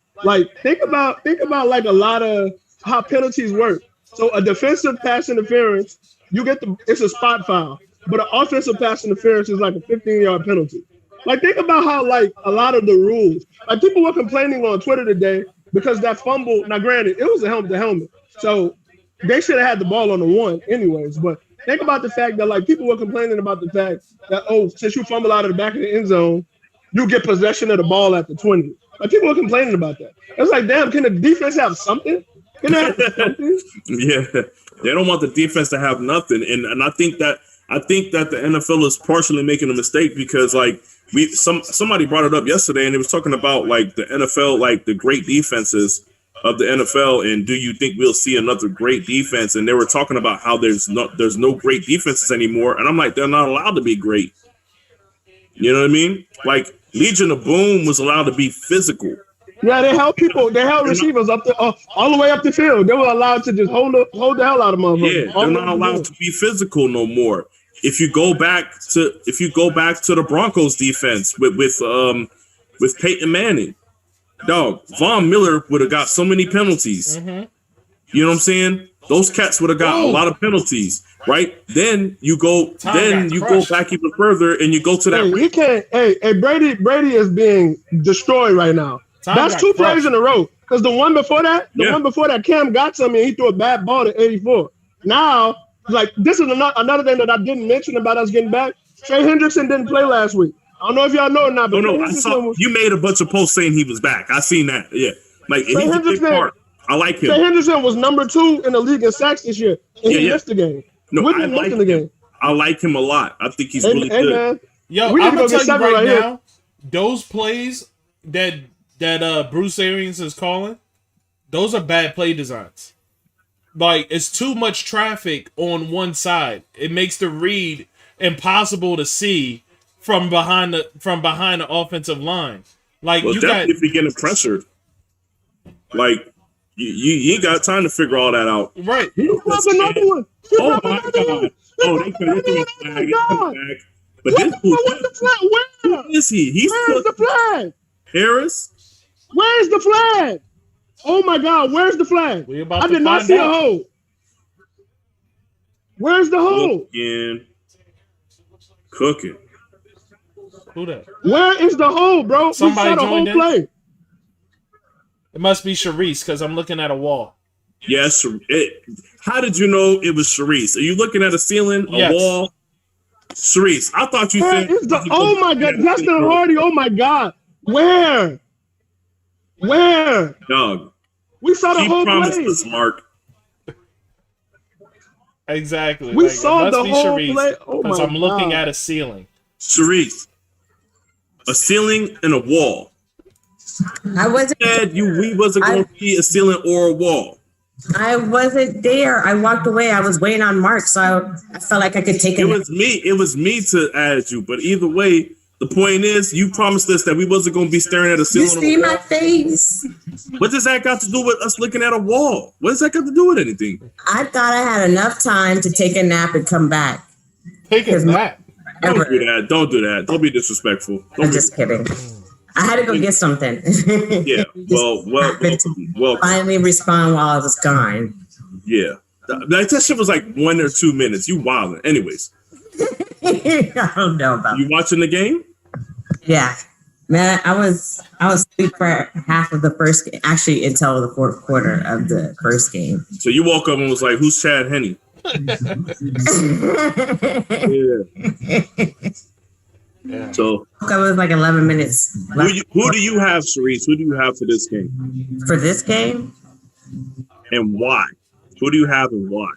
think about like a lot of how penalties work. So a defensive pass interference, it's a spot foul, but an offensive pass interference is like a 15-yard penalty. Like think about how like a lot of the rules, like people were complaining on Twitter today because that fumble. Now, granted, it was a helmet to helmet, so they should have had the ball on the one anyways. But think about the fact that like people were complaining about the fact that since you fumble out of the back of the end zone, you get possession of the ball at the 20. Like people were complaining about that. It's like, damn, can the defense have something? Can they have something? Yeah, they don't want the defense to have nothing, and I think that the NFL is partially making a mistake because like somebody brought it up yesterday and it was talking about like the NFL, like the great defenses of the NFL, and do you think we'll see another great defense? And they were talking about how there's no great defenses anymore, and I'm like, they're not allowed to be great. You know what I mean? Like Legion of Boom was allowed to be physical. Yeah, they held receivers up all the way up the field. They were allowed to just hold the hell out of motherfuckers. Yeah, they're not allowed to be physical no more. If you go back to the Broncos defense with Peyton Manning, dog, Von Miller would have got so many penalties. Mm-hmm. You know what I'm saying? Those cats would have got a lot of penalties, right? Then you go back even further and you go to that. He can't. Hey, Brady is being destroyed right now. That's two plays in a row. Because the one before that, Cam got something and he threw a bad ball to 84. Now, like this is another thing that I didn't mention about us getting back. Trey Hendrickson didn't play last week. I don't know if y'all know or not, but I saw you made a bunch of posts saying he was back. I seen that. Yeah, like he's a big part. I like him. Trey Hendrickson was number 2 in the league in sacks this year, and he missed the game. No, I like him. I like him a lot. I think he's really good. Man. Yo, I'm gonna tell you right now, those plays that Bruce Arians is calling, those are bad play designs. Like it's too much traffic on one side. It makes the read impossible to see from behind the offensive line. Like you got if you're getting pressured. Like you ain't got time to figure all that out. Right. Another one. Oh my god. Oh, they threw a flag. But this who is he? He's the flag. Harris? Where's the flag? Oh my God, where's the flag? I did not see a hole. Where's the hole? Cooking. Who that? Where is the hole, bro? Somebody we saw the whole play. It must be Sharice because I'm looking at a wall. Yes. How did you know it was Sharice? Are you looking at a ceiling, a wall? Sharice, I thought you said. Oh my God, Justin Hardy. Oh my God, where? Dog. We saw the whole play. Us, Mark. Exactly. We saw the whole play. Oh because I'm looking at a ceiling. Sharice, a ceiling and a wall. I wasn't. We wasn't going to be a ceiling or a wall. I wasn't there. I walked away. I was waiting on Mark, so I felt like I could take it. It was me to add you, but either way, the point is, you promised us that we wasn't going to be staring at a ceiling. You see my face. What does that got to do with us looking at a wall? What does that got to do with anything? I thought I had enough time to take a nap and come back. Take a nap? Don't do that. Don't do that. Don't be disrespectful. I'm just kidding. I had to go get something. Yeah. Well. Finally respond while I was gone. Yeah. That shit was like 1 or 2 minutes. You wildin'. Anyways. I don't know about you watching the game? Yeah. Man, I was asleep for half of the first game, actually until the fourth quarter of the first game. So you woke up and was like, who's Chad Henne? Yeah. So I was like 11 minutes left. Who do you have, Sharice? Who do you have for this game? For this game? And why? Who do you have and why?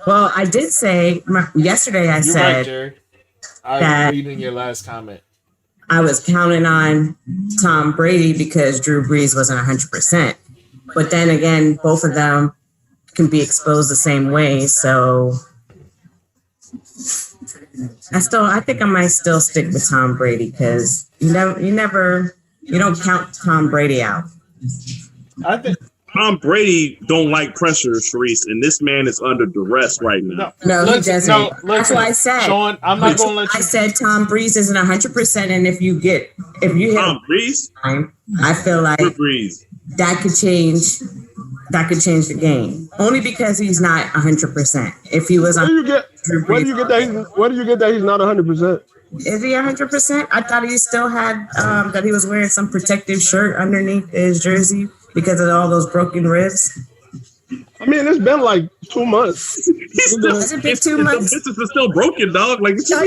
Well, I did say yesterday. I said right, Jerry. I was reading your last comment. I was counting on Tom Brady because Drew Brees wasn't 100%. But then again, both of them can be exposed the same way. So I think I might still stick with Tom Brady because you don't count Tom Brady out. I think Tom Brady don't like pressure, Sharice, and this man is under duress right now. No, he doesn't. No, that's what I said. Shawn, I'm not going to let you. I said Tom Brees isn't 100%, and if you hit Tom Brees, I feel like Brees. that could change. That could change the game only because he's not 100%. If he was, where do you get that he's not 100%? Is he 100%? I thought he still had that he was wearing some protective shirt underneath his jersey because of all those broken ribs. I mean, it's been like 2 months. Has it been 2 months? This is still broken, dog. Like, I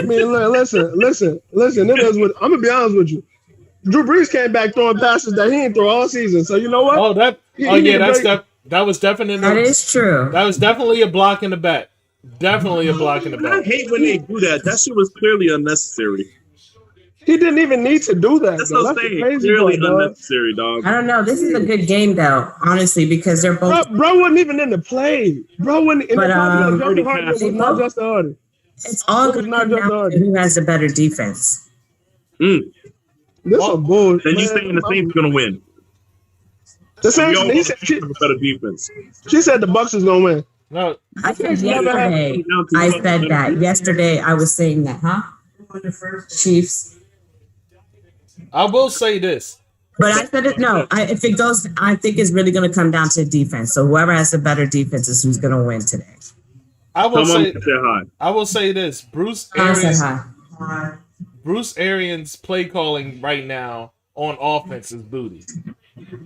mean, listen. It is what I'm gonna be honest with you. Drew Brees came back throwing passes that he didn't throw all season. So you know what? That was definitely that is true. That was definitely a block in the back. Definitely a block in the back. I hate when they do that. That shit was clearly unnecessary. He didn't even need to do that. That's what I'm saying. Clearly unnecessary, dog. I don't know. This is a good game, though, honestly, because they're both. Bro wasn't even in the play. Bro wasn't in the play. Not just the Hardy. It's all good now who has the better defense. This is bull. Then you saying the Saints going to win? The Saints have a better defense. She said the Bucs is going to win. No, I said yesterday. I said that yesterday. I was saying that, huh? Chiefs. I will say this, but I said it. No, if it goes, I think it's really going to come down to defense. So whoever has the better defense is who's going to win today. I will say this: Bruce Arians' play calling right now on offense is booty.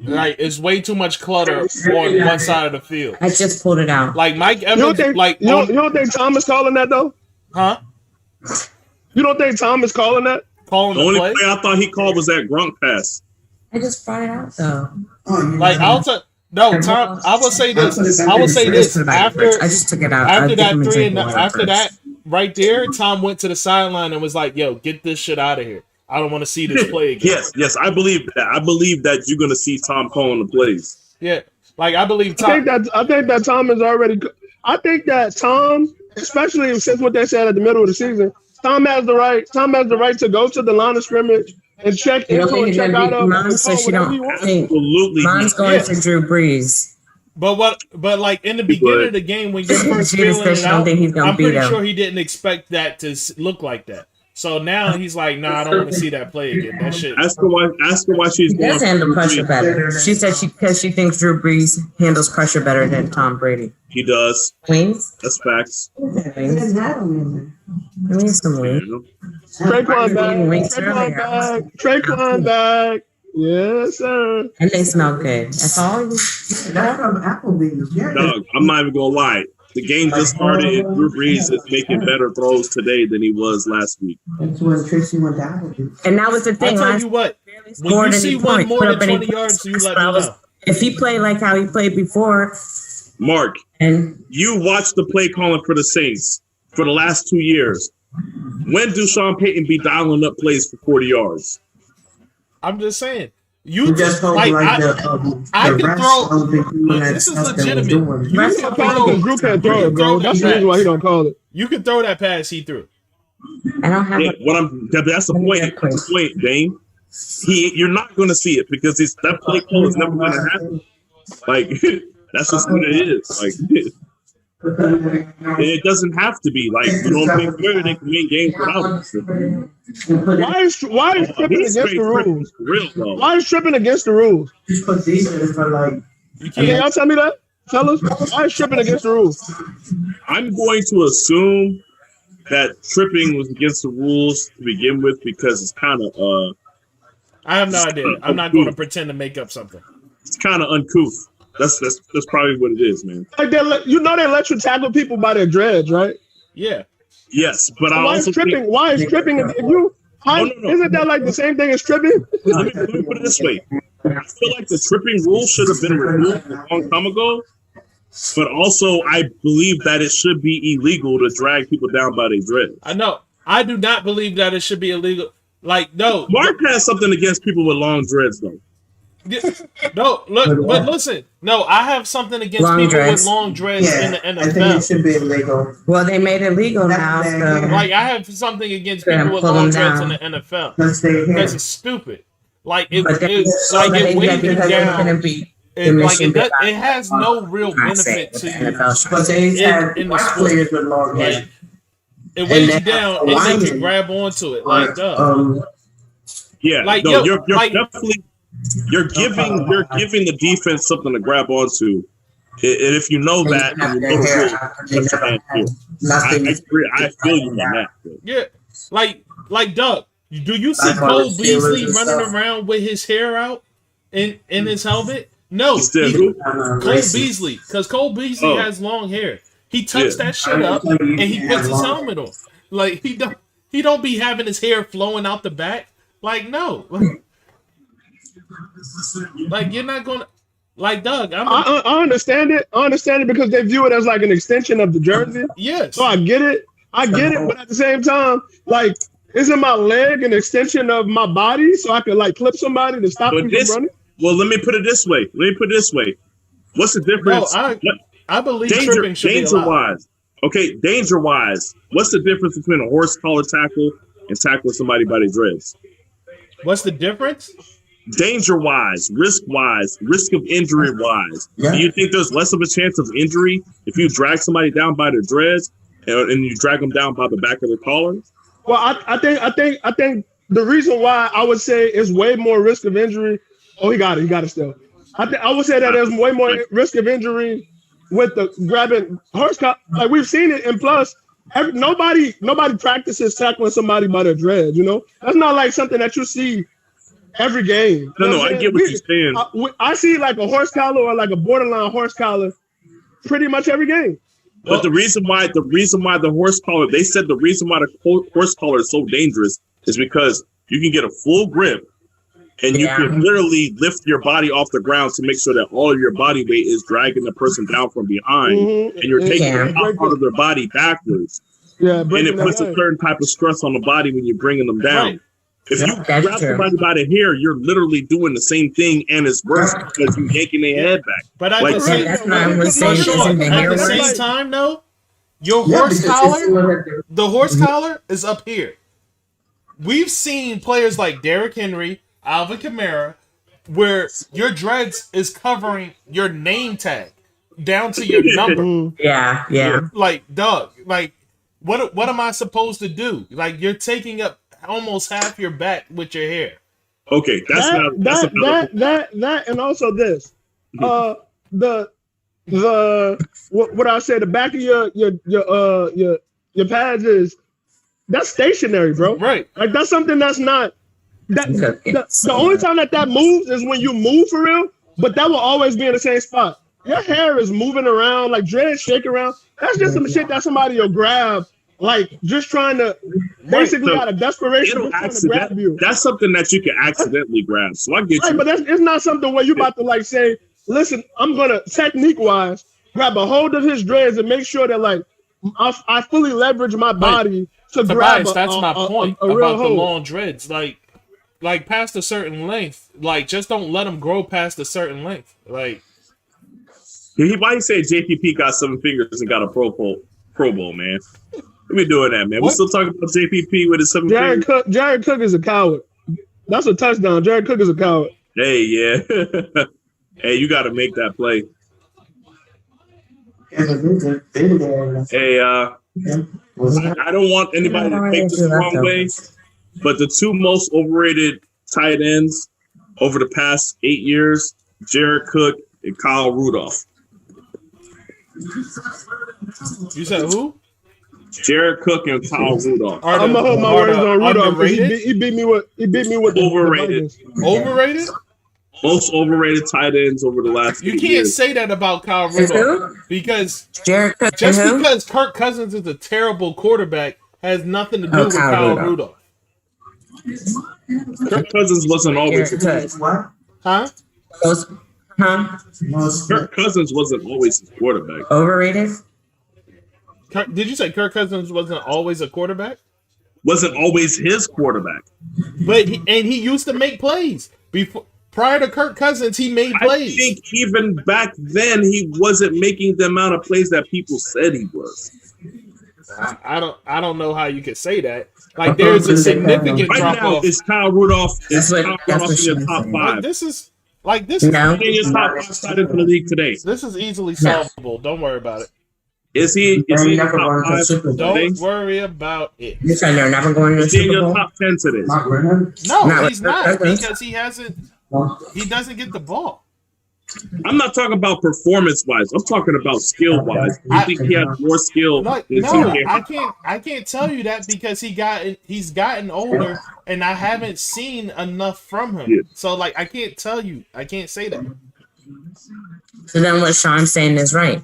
Like it's way too much clutter on one side of the field. I just pulled it out. Like Mike Evans, you don't think Tom is calling that though? Huh? You don't think Tom is calling that? The only play I thought he called was that Gronk pass. I just brought it out though. Like Tom. I will say this. After I just took it out. After that right there, Tom went to the sideline and was like, "Yo, get this shit out of here. I don't want to see this play again." Yes, I believe that. I believe that you're gonna see Tom calling the plays. Yeah, like I believe Tom. I think that Tom is already. I think that Tom, especially since what they said at the middle of the season, Tom has the right to go to the line of scrimmage and check in and check out of. Mom says she don't think. Absolutely. Mom's going to Drew Brees. But like in the beginning of the game when you're first feeling it out, I'm pretty sure he didn't expect that to look like that. So now he's like, nah, I don't want to see that play again. That shit. Ask her why she's He does handle pressure better. She said because she thinks Drew Brees handles pressure better than Tom Brady. He does. Wings? That's facts. Wings. I need some wings. Traquan back. Traquan back. Yes, sir. And they smell good. That's all. That's from Applebee's. Yeah. Dog, I'm not even gonna lie. The game just started, and Drew Brees is making better throws today than he was last week. That's when Tracy went down. And that was the thing. I'll tell you what. When you see one more than 20 yards, you let me know. If he played like how he played before, Mark, and you watched the play calling for the Saints for the last 2 years. When do Sean Payton be dialing up plays for 40 yards? I'm just saying. You just like I can throw. This is legitimate. You can throw. Drew can't throw it, bro. That's the reason why he don't call it. You can throw that pass he threw. I don't have. That's the point. That's the point, Dane. You're not going to see it because that play call is never going to happen. Like that's just what it is. Like it doesn't have to be. Like you don't think they can win games without it. Why is tripping against the rules? Real though. Why is tripping against the rules? Just put these in for like. Can y'all tell me that? Tell us. Why is tripping against the rules? I'm going to assume that tripping was against the rules to begin with because it's kind of I have no idea. I'm not going to pretend to make up something. It's kind of uncouth. That's probably what it is, man. Like they let you tackle people by their dreads, right? Yeah. Yes, but so why is tripping? If you isn't that like the same thing as tripping? Let me put it this way. I feel like the tripping rule should have been removed a long time ago, but also I believe that it should be illegal to drag people down by their dreads. I know. I do not believe that it should be illegal. Like, no. Mark has something against people with long dreads, though. No, look, but listen. No, I have something against long people dreads. with long dreads in the NFL. I think it should be illegal. Well, they made it legal now. So. Like, I have something against people with long dreads in the NFL because it's stupid. Like, it weighs you down. It has no real benefit to you. But they had in the players with long dreads. It weighs you down and they can grab onto it. Like, yeah, like, no, yo, you're like, definitely you're giving the defense something to grab onto. And if you know that, and you know the rules, I agree. I feel you on that. Yeah, like Doug. Do you see Cole Beasley running around with his hair out in his helmet? No, Cole Beasley, because Cole Beasley has long hair. He tucks that shit up and he puts his helmet on. Like he don't be having his hair flowing out the back. Like no, like you're not gonna. Like Doug, I understand it. I understand it because they view it as like an extension of the jersey. Yes. So I get it. But at the same time, like, isn't my leg an extension of my body so I could like clip somebody to stop them from running? Well, let me put it this way. What's the difference? I believe tripping should be allowed. Danger-wise, what's the difference between a horse collar tackle and tackling somebody by their dreads? What's the difference? Danger-wise, risk-wise, risk of injury-wise. Yeah. Do you think there's less of a chance of injury if you drag somebody down by their dreads and you drag them down by the back of their collar? Well, I think the reason why I would say it's way more risk of injury. Oh, he got it still. I would say that there's way more risk of injury with the grabbing horse collar. Like we've seen it, and plus, nobody practices tackling somebody by their dreads. You know, that's not like something that you see every game. No, I get what you're saying. I see like a horse collar or like a borderline horse collar pretty much every game. But the reason why the horse collar, they said the reason why the horse collar is so dangerous is because you can get a full grip and you can literally lift your body off the ground to make sure that all of your body weight is dragging the person down from behind, and you're taking the top part of their body backwards. Yeah, and it puts a certain type of stress on the body when you're bringing them down. Right. If you grab somebody by the hair, you're literally doing the same thing, and it's worse because you're yanking their head back. But at the same time, though, your horse collar, the horse collar is up here. We've seen players like Derrick Henry, Alvin Kamara, where your dreads is covering your name tag down to your number. Yeah. Like Doug, like What am I supposed to do? Like, you're taking up almost half your back with your hair. Okay, that, and also this, the what I say, the back of your pads that's stationary, bro. Right. Like that's something that's not the only time that moves is when you move for real, but that will always be in the same spot. Your hair is moving around, like dreads shake around. That's just some shit that somebody will grab, like just trying to basically out of desperation to grab you. That's something that you can accidentally grab. So I get you. But it's not something where you about to like say, listen, I'm gonna technique wise grab a hold of his dreads and make sure that like I fully leverage my body to grab. That's my point about the long dreads. Like past a certain length, like just don't let them grow past a certain length. Like. Why you say JPP got 7 fingers and got a Pro Bowl, man? We doing that, man. We still talking about JPP with his 7 fingers. Jared Cook is a coward. That's a touchdown. Jared Cook is a coward. Hey, yeah. Hey, you got to make that play. Hey, I don't want anybody to take this the wrong way, but the 2 most overrated tight ends over the past 8 years, Jared Cook and Kyle Rudolph. You said who? Jared Cook and Kyle Rudolph. I'm gonna hold my words on Rudolph because he beat me with overrated. Overrated? Most overrated tight ends over the last. You can't say that about Kyle Rudolph because because Kirk Cousins is a terrible quarterback has nothing to do with Kyle Rudolph. Kirk Cousins wasn't always. Huh? Kirk Cousins wasn't always his quarterback. Overrated? Did you say Kirk Cousins wasn't always a quarterback? Wasn't always his quarterback. But he used to make plays. Prior to Kirk Cousins, he made plays. I think even back then he wasn't making the amount of plays that people said he was. I don't know how you could say that. Like there's a significant drop off. Is Kyle Rudolph in your top 5? This is no. In your top 5 side into the league today. This is easily solvable. Don't worry about it. Is he in your top 5? Don't worry about it. You're saying they're never going to the Super Bowl? Is he in your top 10 today? No, he's not because he hasn't. He doesn't get the ball. I'm not talking about performance-wise. I'm talking about skill-wise. You think he has more skill? No, I can't tell you that because he's gotten older, and I haven't seen enough from him. Yeah. So, like, I can't tell you. I can't say that. So then, what Sean's saying is right.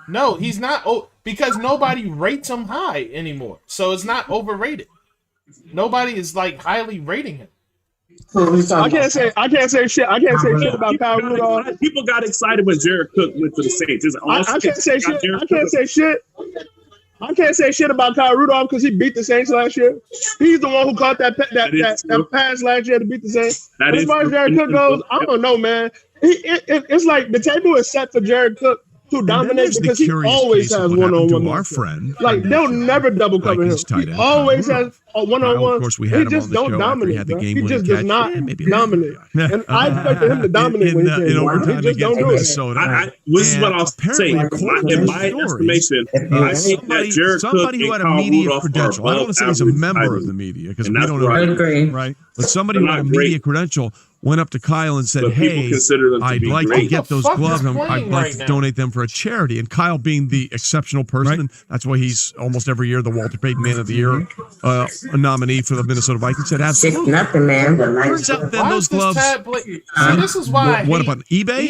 No, he's not. Because nobody rates him high anymore. So it's not overrated. Nobody is like highly rating him. I can't say shit about Kyle Rudolph. People got excited when Jared Cook went to the Saints. I can't say shit. I can't say shit about Kyle Rudolph because he beat the Saints last year. He's the one who caught that pass last year to beat the Saints. As far as Jared Cook goes, I don't know, man. It's like the table is set for Jared Cook to dominate because he always has one-on-one. Our friend, like they'll never double cover him. He always has a one-on-one. Of course, we had he just don't dominate. He just does not dominate. And I expected him to dominate when he came. He just don't do it. This is what I'll say. In my estimation, I think that Jared Cook somebody who had a media credential. I don't want to say he's a member of the media because we don't know, right? But somebody who had a media credential went up to Kyle and said, "Hey, I'd like to get those gloves. I'd like to donate them for a charity." And Kyle, being the exceptional person, and that's why he's almost every year the Walter Payton Man of the Year nominee for the Minnesota Vikings, said, "Absolutely nothing, man." Turns out then those gloves. This is why. What about eBay?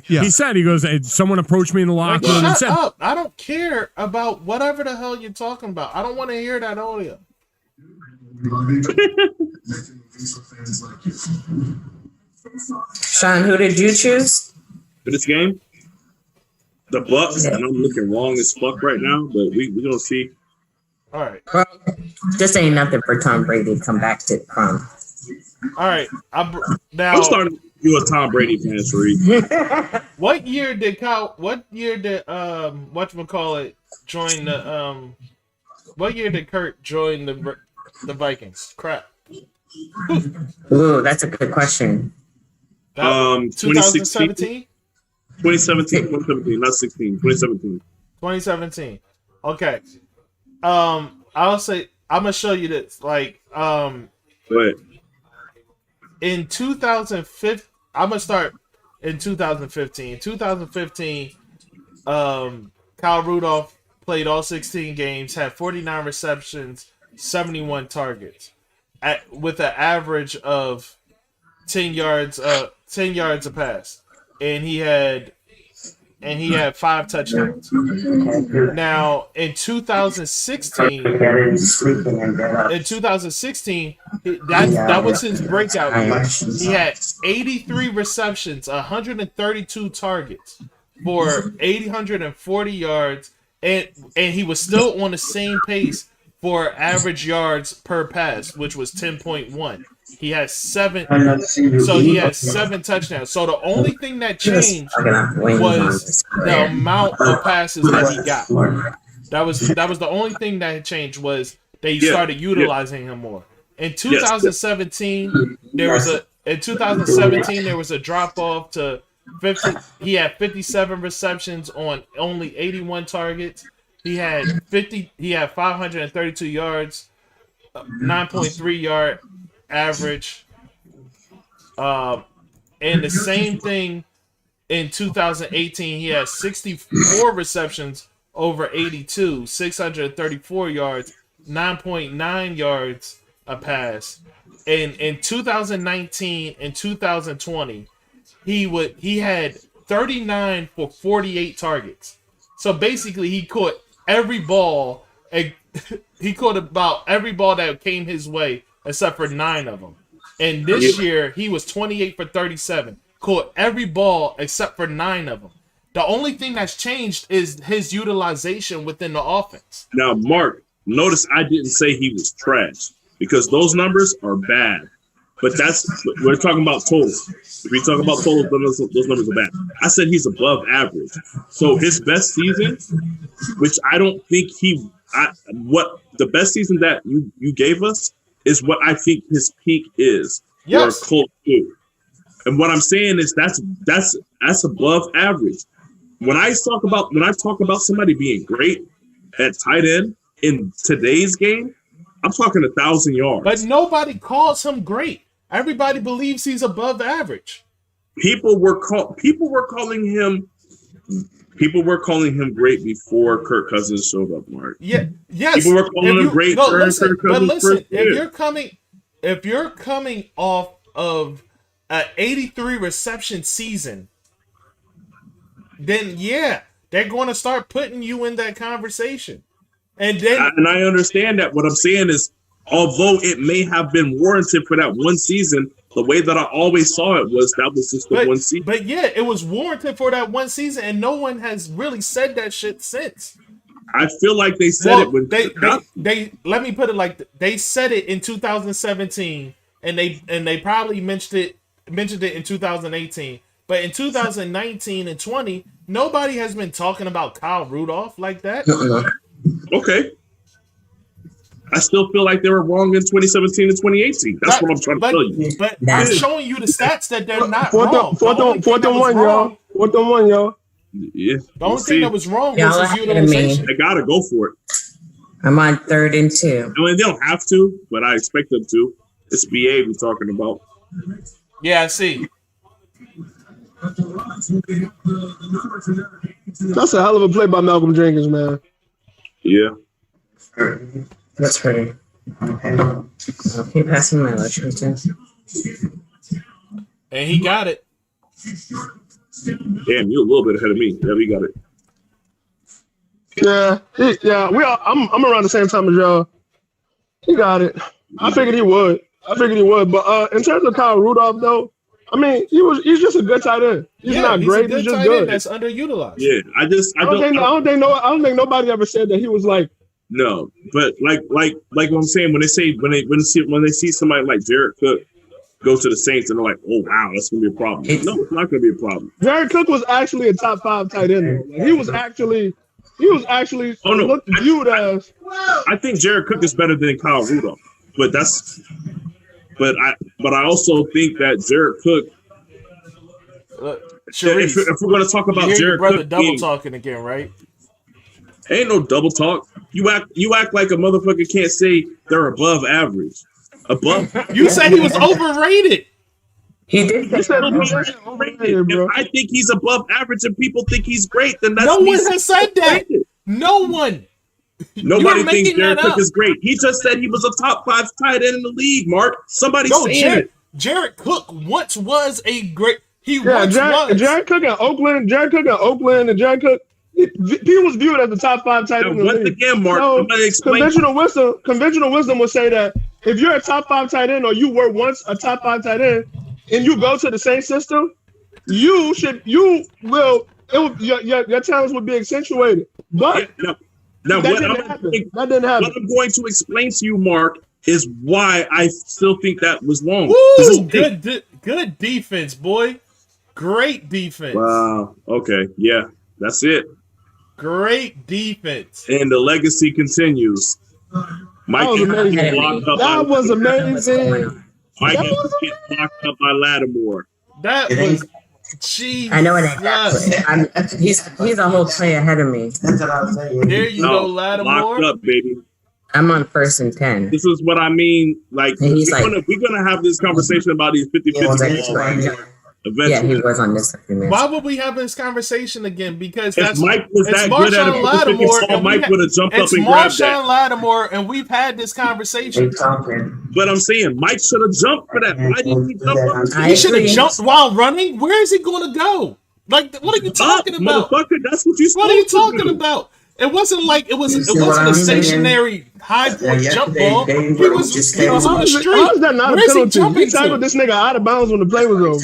He said he goes. Someone approached me in the locker room and said, "Shut up! I don't care about whatever the hell you're talking about. I don't want to hear that audio." Sean, who did you choose for this game? The Bucks, and I'm looking wrong as fuck right now, but we're gonna see. All right. Well, this ain't nothing for Tom Brady to come back to prom. All right. I'm starting to do a Tom Brady fan, Sharif. What year did whatchamacallit join the what year did Kurt join the Vikings? Crap. Ooh, that's a good question. 2017? 2017, not 16. 2017. 2017. Okay. I'll say I'm gonna show you this. Like, Go ahead. In 2015, I'm gonna start in 2015. 2015, Kyle Rudolph played all 16 games, had 49 receptions, 71 targets, with an average of 10 yards a pass, and he had 5 touchdowns. Now in 2016, that was his breakout year. He had 83 receptions, 132 targets for 840 yards, and he was still on the same pace for average yards per pass, which was 10.1. He has 7 touchdowns. So the only thing that changed was the amount of passes that he got. That was the only thing that had changed, was they started utilizing him more. In 2017, there was a drop off to 50. He had 57 receptions on only 81 targets. He had 532 yards, 9.3 yard average. And the same thing in 2018, he had 64 receptions over 82, 634 yards, 9.9 yards a pass. And in 2019 and 2020, he had 39 for 48 targets. So basically, he caught every ball. He caught about every ball that came his way, except for 9 of them. And this year, he was 28 for 37. Caught every ball except for 9 of them. The only thing that's changed is his utilization within the offense. Now, Mark, notice I didn't say he was trash, because those numbers are bad. But we're talking about totals. If we talk about totals, those numbers are bad. I said he's above average. So his best season, which I don't think what the best season that you gave us is what I think his peak is. Yes. Or close to. And what I'm saying is that's above average. When I talk about somebody being great at tight end in today's game, I'm talking 1,000 yards. But nobody calls him great. Everybody believes he's above average. People were calling him great before Kirk Cousins showed up, Mark. Yeah, yes. People were calling him great. No, listen, but listen, if you're coming off of an 83 reception season, then yeah, they're going to start putting you in that conversation. And I understand that. What I'm saying is, although it may have been warranted for that one season, the way that I always saw it was just the one season. But yeah, it was warranted for that one season, and no one has really said that shit since. I feel like they said it when they let me put it like they said it in 2017, and they probably mentioned it in 2018. But in 2019 and 20, nobody has been talking about Kyle Rudolph like that. Okay. I still feel like they were wrong in 2017 and 2018. That's what I'm trying to tell you. But I'm showing you the stats that they're not wrong. Fourth and one, y'all. Yeah. The only thing that was wrong was his utilization. They got to go for it. I'm on 3rd and 2. I mean, they don't have to, but I expect them to. It's BA we're talking about. Yeah, I see. That's a hell of a play by Malcolm Jenkins, man. Yeah. That's pretty. Okay. I'll keep passing my electricity. And he got it. Damn, you're a little bit ahead of me. Yeah, we got it. Yeah. I'm around the same time as y'all. He got it. I figured he would. But in terms of Kyle Rudolph, though, I mean, he's just a good tight end. He's not great. He's just good. That's underutilized. Yeah, I don't think nobody ever said that he was like. No, but like what I'm saying, when they see somebody like Jared Cook go to the Saints and they're like, oh wow, that's gonna be a problem. No, it's not gonna be a problem. Jared Cook was actually a top 5 tight end. He was actually looked viewed as. I think Jared Cook is better than Kyle Rudolph, but I also think that Jared Cook. If we're going to talk about Jared brother Cook, double talking again, right? Ain't no double talk. You act like a motherfucker can't say they're above average. Above. You said he was overrated. He did. If I think he's above average and people think he's great, then that's no one has said that. No one. Nobody thinks Jared Cook is great. He just said he was a top 5 tight end in the league, Mark. Somebody's saying it. Jared Cook once was a great. Jared Cook in Oakland, and Jared Cook. He was viewed as the top 5 tight end in the league. Once again, Mark, somebody explain. Conventional wisdom would say that if you're a top 5 tight end, or you were once a top 5 tight end, and you go to the same system, your talents would be accentuated. But that didn't happen. What I'm going to explain to you, Mark, is why I still think that was wrong. Woo! Good defense, boy. Great defense. Wow. Okay. Yeah, that's it. Great defense. And the legacy continues. Mike was amazing. That was amazing. Mike gets locked up by Lattimore. That was. Jeez. I know it ain't that. He's a whole play ahead of me. That's what I was saying. There you go, Lattimore. Locked up, baby. I'm on 1st and 10. This is what I mean. Like, we're gonna have this conversation about these 50-50. Yeah, he was on this. Why would we have this conversation again? Because that's Mike was that good at it. Lattimore, Mike would have jumped up and grabbed that. Mark Lattimore, and we've had this conversation. But I'm saying Mike should have jumped for that. Why didn't he jump up? He should have jumped while running. Where is he going to go? Like, what are you talking about? Motherfucker, that's what you. What are you talking about? It wasn't like it wasn't a stationary high point jump ball. He was on the street. How is that not Where a is he penalty? jumping He tackled this nigga out of bounds when the play was over.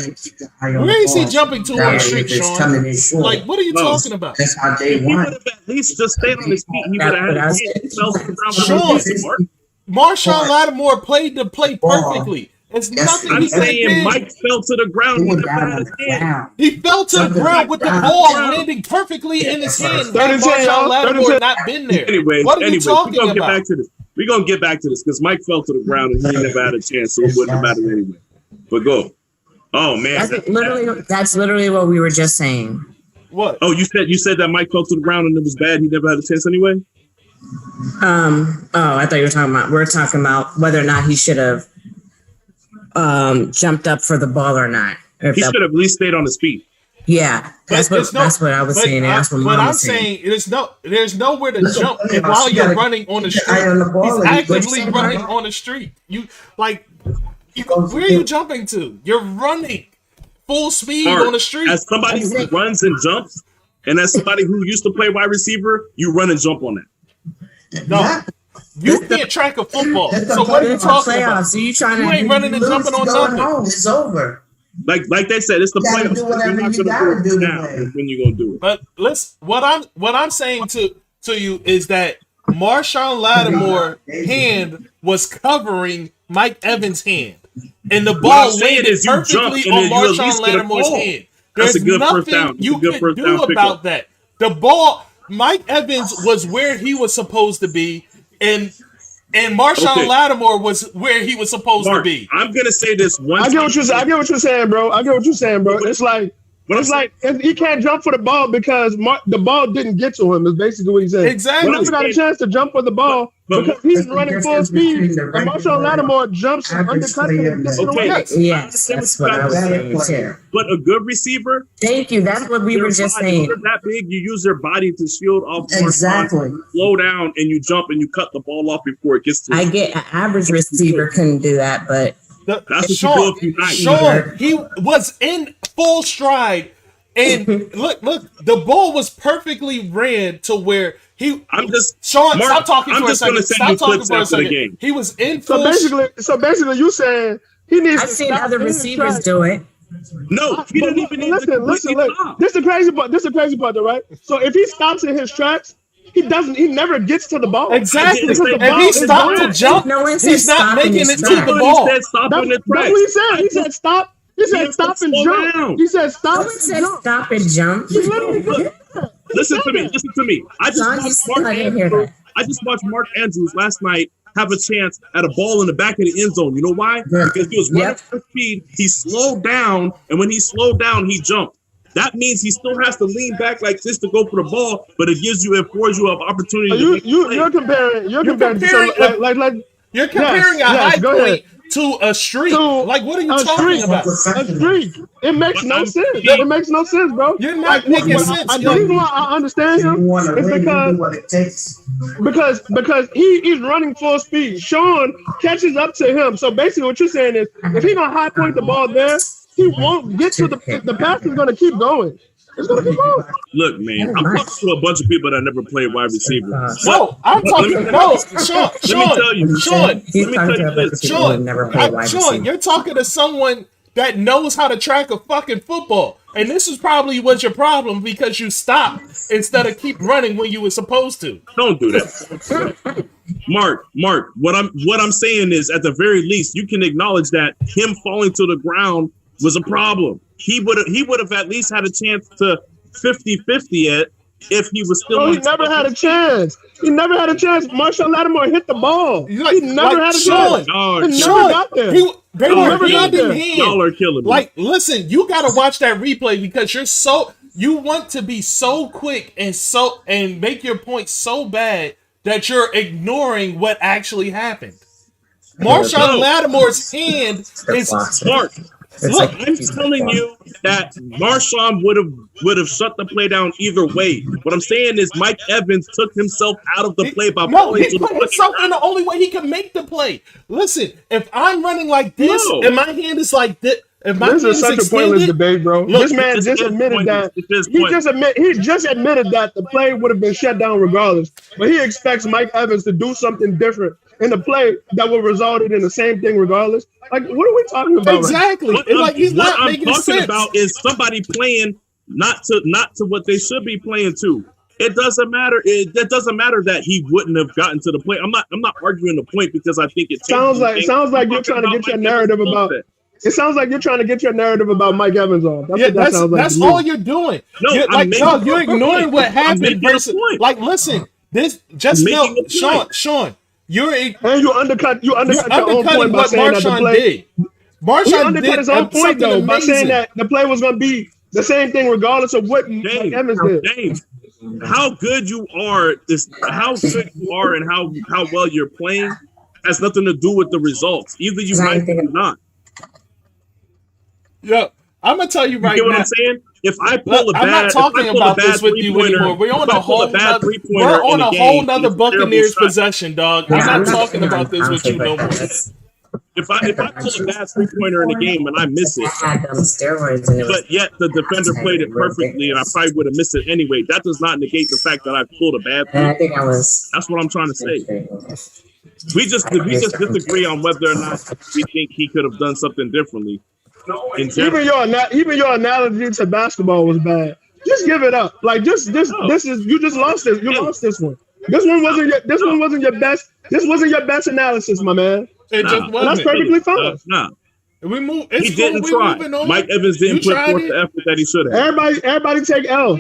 Where is he jumping to on the street, Shawn? Like, what are you talking about? That's how they He would have at least just stayed on his feet. He would have had his Marshawn Lattimore played the play perfectly. It's nothing. I'm saying Mike fell to the ground. He fell to the ground with the ball landing perfectly in his hands. Marshawn Lattimore not been there. What are you talking about? We're gonna get back to this because Mike fell to the ground and he never had a chance, so it wouldn't have mattered anyway. But go. Oh man, that's literally what we were just saying. What? Oh, you said that Mike fell to the ground and it was bad. He never had a chance anyway. I thought you were talking about. We're talking about whether or not he should have jumped up for the ball or not. He should have at least stayed on his feet. Yeah, that's what I was saying. That's what Mom I'm was saying. There's nowhere to jump while you're running on the street. He's actively running on the street. Where are you jumping to? You're running full speed on the street. As somebody who runs and jumps, and as somebody who used to play wide receiver, you run and jump on that. No. You can't track a football. So what are you talking about? So you ain't running and jumping on nothing. It's over. Like they said, it's the playoffs. Do whatever you gotta do now. When you gonna do it? But what I'm saying to you is that Marshawn Lattimore hand was covering Mike Evans' hand, and the ball landed perfectly on Marshawn Lattimore's hand. There's nothing you can do about that. The ball, Mike Evans was where he was supposed to be, and Marshawn Lattimore was where he was supposed to be. I'm gonna say this one. I get what you're saying, bro. It's like if he can't jump for the ball because the ball didn't get to him. Is basically what he said. Exactly. He never got a chance to jump for the ball because he's running full speed, and Marshawn Lattimore jumps and undercuts him. Yes, that's what I was saying too. But a good receiver. Thank you. That's what we were just saying. You're that big, you use your body to shield off. Exactly. Slow down and you jump and you cut the ball off before it gets to. I get an average receiver couldn't do that, but that's what you do if you're not. Shawn, he was in full stride, and look, the ball was perfectly ran to where he. Shawn, Mark, stop talking for a second. Stop talking for a second. He was in full. So basically, you saying he needs. I've seen other receivers do it. No, he didn't even. Listen. This is the crazy part. Though, right? So if he stops in his tracks. He never gets to the ball. Exactly. If he stopped to jump, he's not making it to the ball. That's what he said. He said stop. He said stop and jump. He said stop and jump. Listen to me. I just watched Mark Andrews last night have a chance at a ball in the back of the end zone. You know why? Because he was running for speed. He slowed down, and when he slowed down, he jumped. that means he still has to lean back like this to go for the ball, but it affords you an opportunity. You're comparing you're comparing a high point to a streak. Like, what are you talking about? A streak. It makes no sense. It makes no sense, bro. You're not making sense. The reason why I understand him is because he's running full speed. Shawn catches up to him. So basically, what you're saying is, if he's gonna high point the ball there, he won't get to the pass is gonna keep going. It's gonna keep going. Look, man, I'm talking to a bunch of people that never played wide receiver. No, I'm talking. No, Shawn, you're talking to someone that knows how to track a fucking football, and this is probably was your problem because you stopped instead of keep running when you were supposed to. Don't do that, Mark. What I'm saying is, at the very least, you can acknowledge that him falling to the ground was a problem. He would have at least had a chance to 50-50 it if he was still. He never had a chance. He never had a chance. Marshawn Lattimore hit the ball. He never had a chance. He never got there. They were hand in hand. Y'all are killing me. Like, listen, you got to watch that replay because you want to be so quick and make your point so bad that you're ignoring what actually happened. Marshawn Lattimore's hand is smart. Look, I'm telling you that Marshawn would have shut the play down either way. What I'm saying is Mike Evans took himself out of the play by falling to the put himself in the only way he can make the play. Listen, if I'm running like this and my hand is like this, this is such a pointless debate, bro. Look, this man just admitted that he just admitted that the play would have been shut down regardless, but he expects Mike Evans to do something different in the play that would have resulted in the same thing regardless. Like, what are we talking about? Exactly. Right? He's not what making I'm talking sense. about is somebody playing not to what they should be playing to. It doesn't matter. It doesn't matter that he wouldn't have gotten to the play. I'm not arguing the point because I think it sounds like you're trying to get your narrative about it. It sounds like you're trying to get your narrative about Mike Evans off. That's all you're doing. You're ignoring what happened versus listen, this just know, Shawn, you undercut your own point by saying that the play. Marshawn undercut his own point though by saying that the play was going to be the same thing regardless of what Mike Evans did. James, how good you are, and how well you're playing has nothing to do with the results. Either you might or not. Yeah, I'm gonna tell you right now. You know what I'm saying? If I pull a bad, I'm not talking about this with you anymore. We're on a whole nother Buccaneers possession, dog. I'm not talking about this with you no more. If I pull a bad 3-pointer in a game and I miss it, but yet the defender played it perfectly and I probably would have missed it anyway, that does not negate the fact that I pulled a bad 3-pointer. That's what I'm trying to say. We just disagree on whether or not we think he could have done something differently. Even your analogy to basketball was bad. Just give it up. Like this is you just lost this. You lost this one. This one wasn't your best. This wasn't your best analysis, my man. It just wasn't. That's perfectly fine. We move. He didn't try. Mike Evans didn't put forth the effort that he should have. Everybody take L.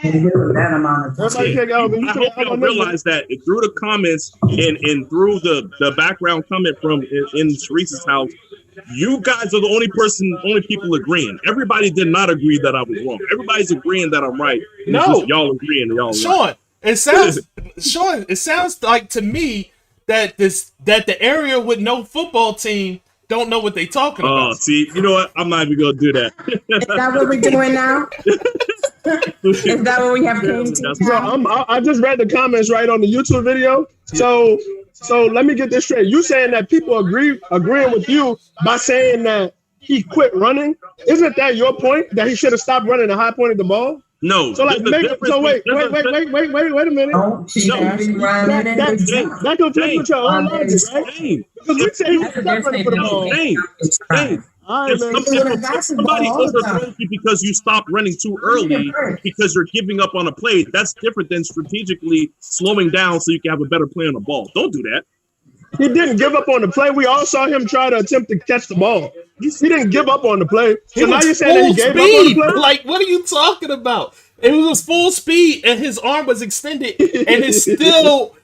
Everybody take L. I hope y'all realize that through the comments and through the background comment from in Sharice's house, you guys are the only people agreeing. Everybody did not agree that I was wrong. Everybody's agreeing that I'm right. No, y'all agreeing that y'all Shawn, right. It sounds like to me that the area with no football team don't know what they talking about. Oh, see, you know what? I'm not even gonna do that. Is that what we're doing now? Is that what we have? I just read the comments right on the YouTube video. So let me get this straight. You saying that people agreeing with you by saying that he quit running? Isn't that your point? That he should have stopped running and high pointed the ball? No. So wait a minute. That conflicts with your own logic, right? Because we say he stopped running for the ball. If somebody overthrows you because you stopped running too early because you're giving up on a play, that's different than strategically slowing down so you can have a better play on the ball. Don't do that. He didn't give up on the play. We all saw him try to attempt to catch the ball. He didn't give up on the play. So now you're saying that he gave up on the play? Like, what are you talking about? It was full speed and his arm was extended and it was still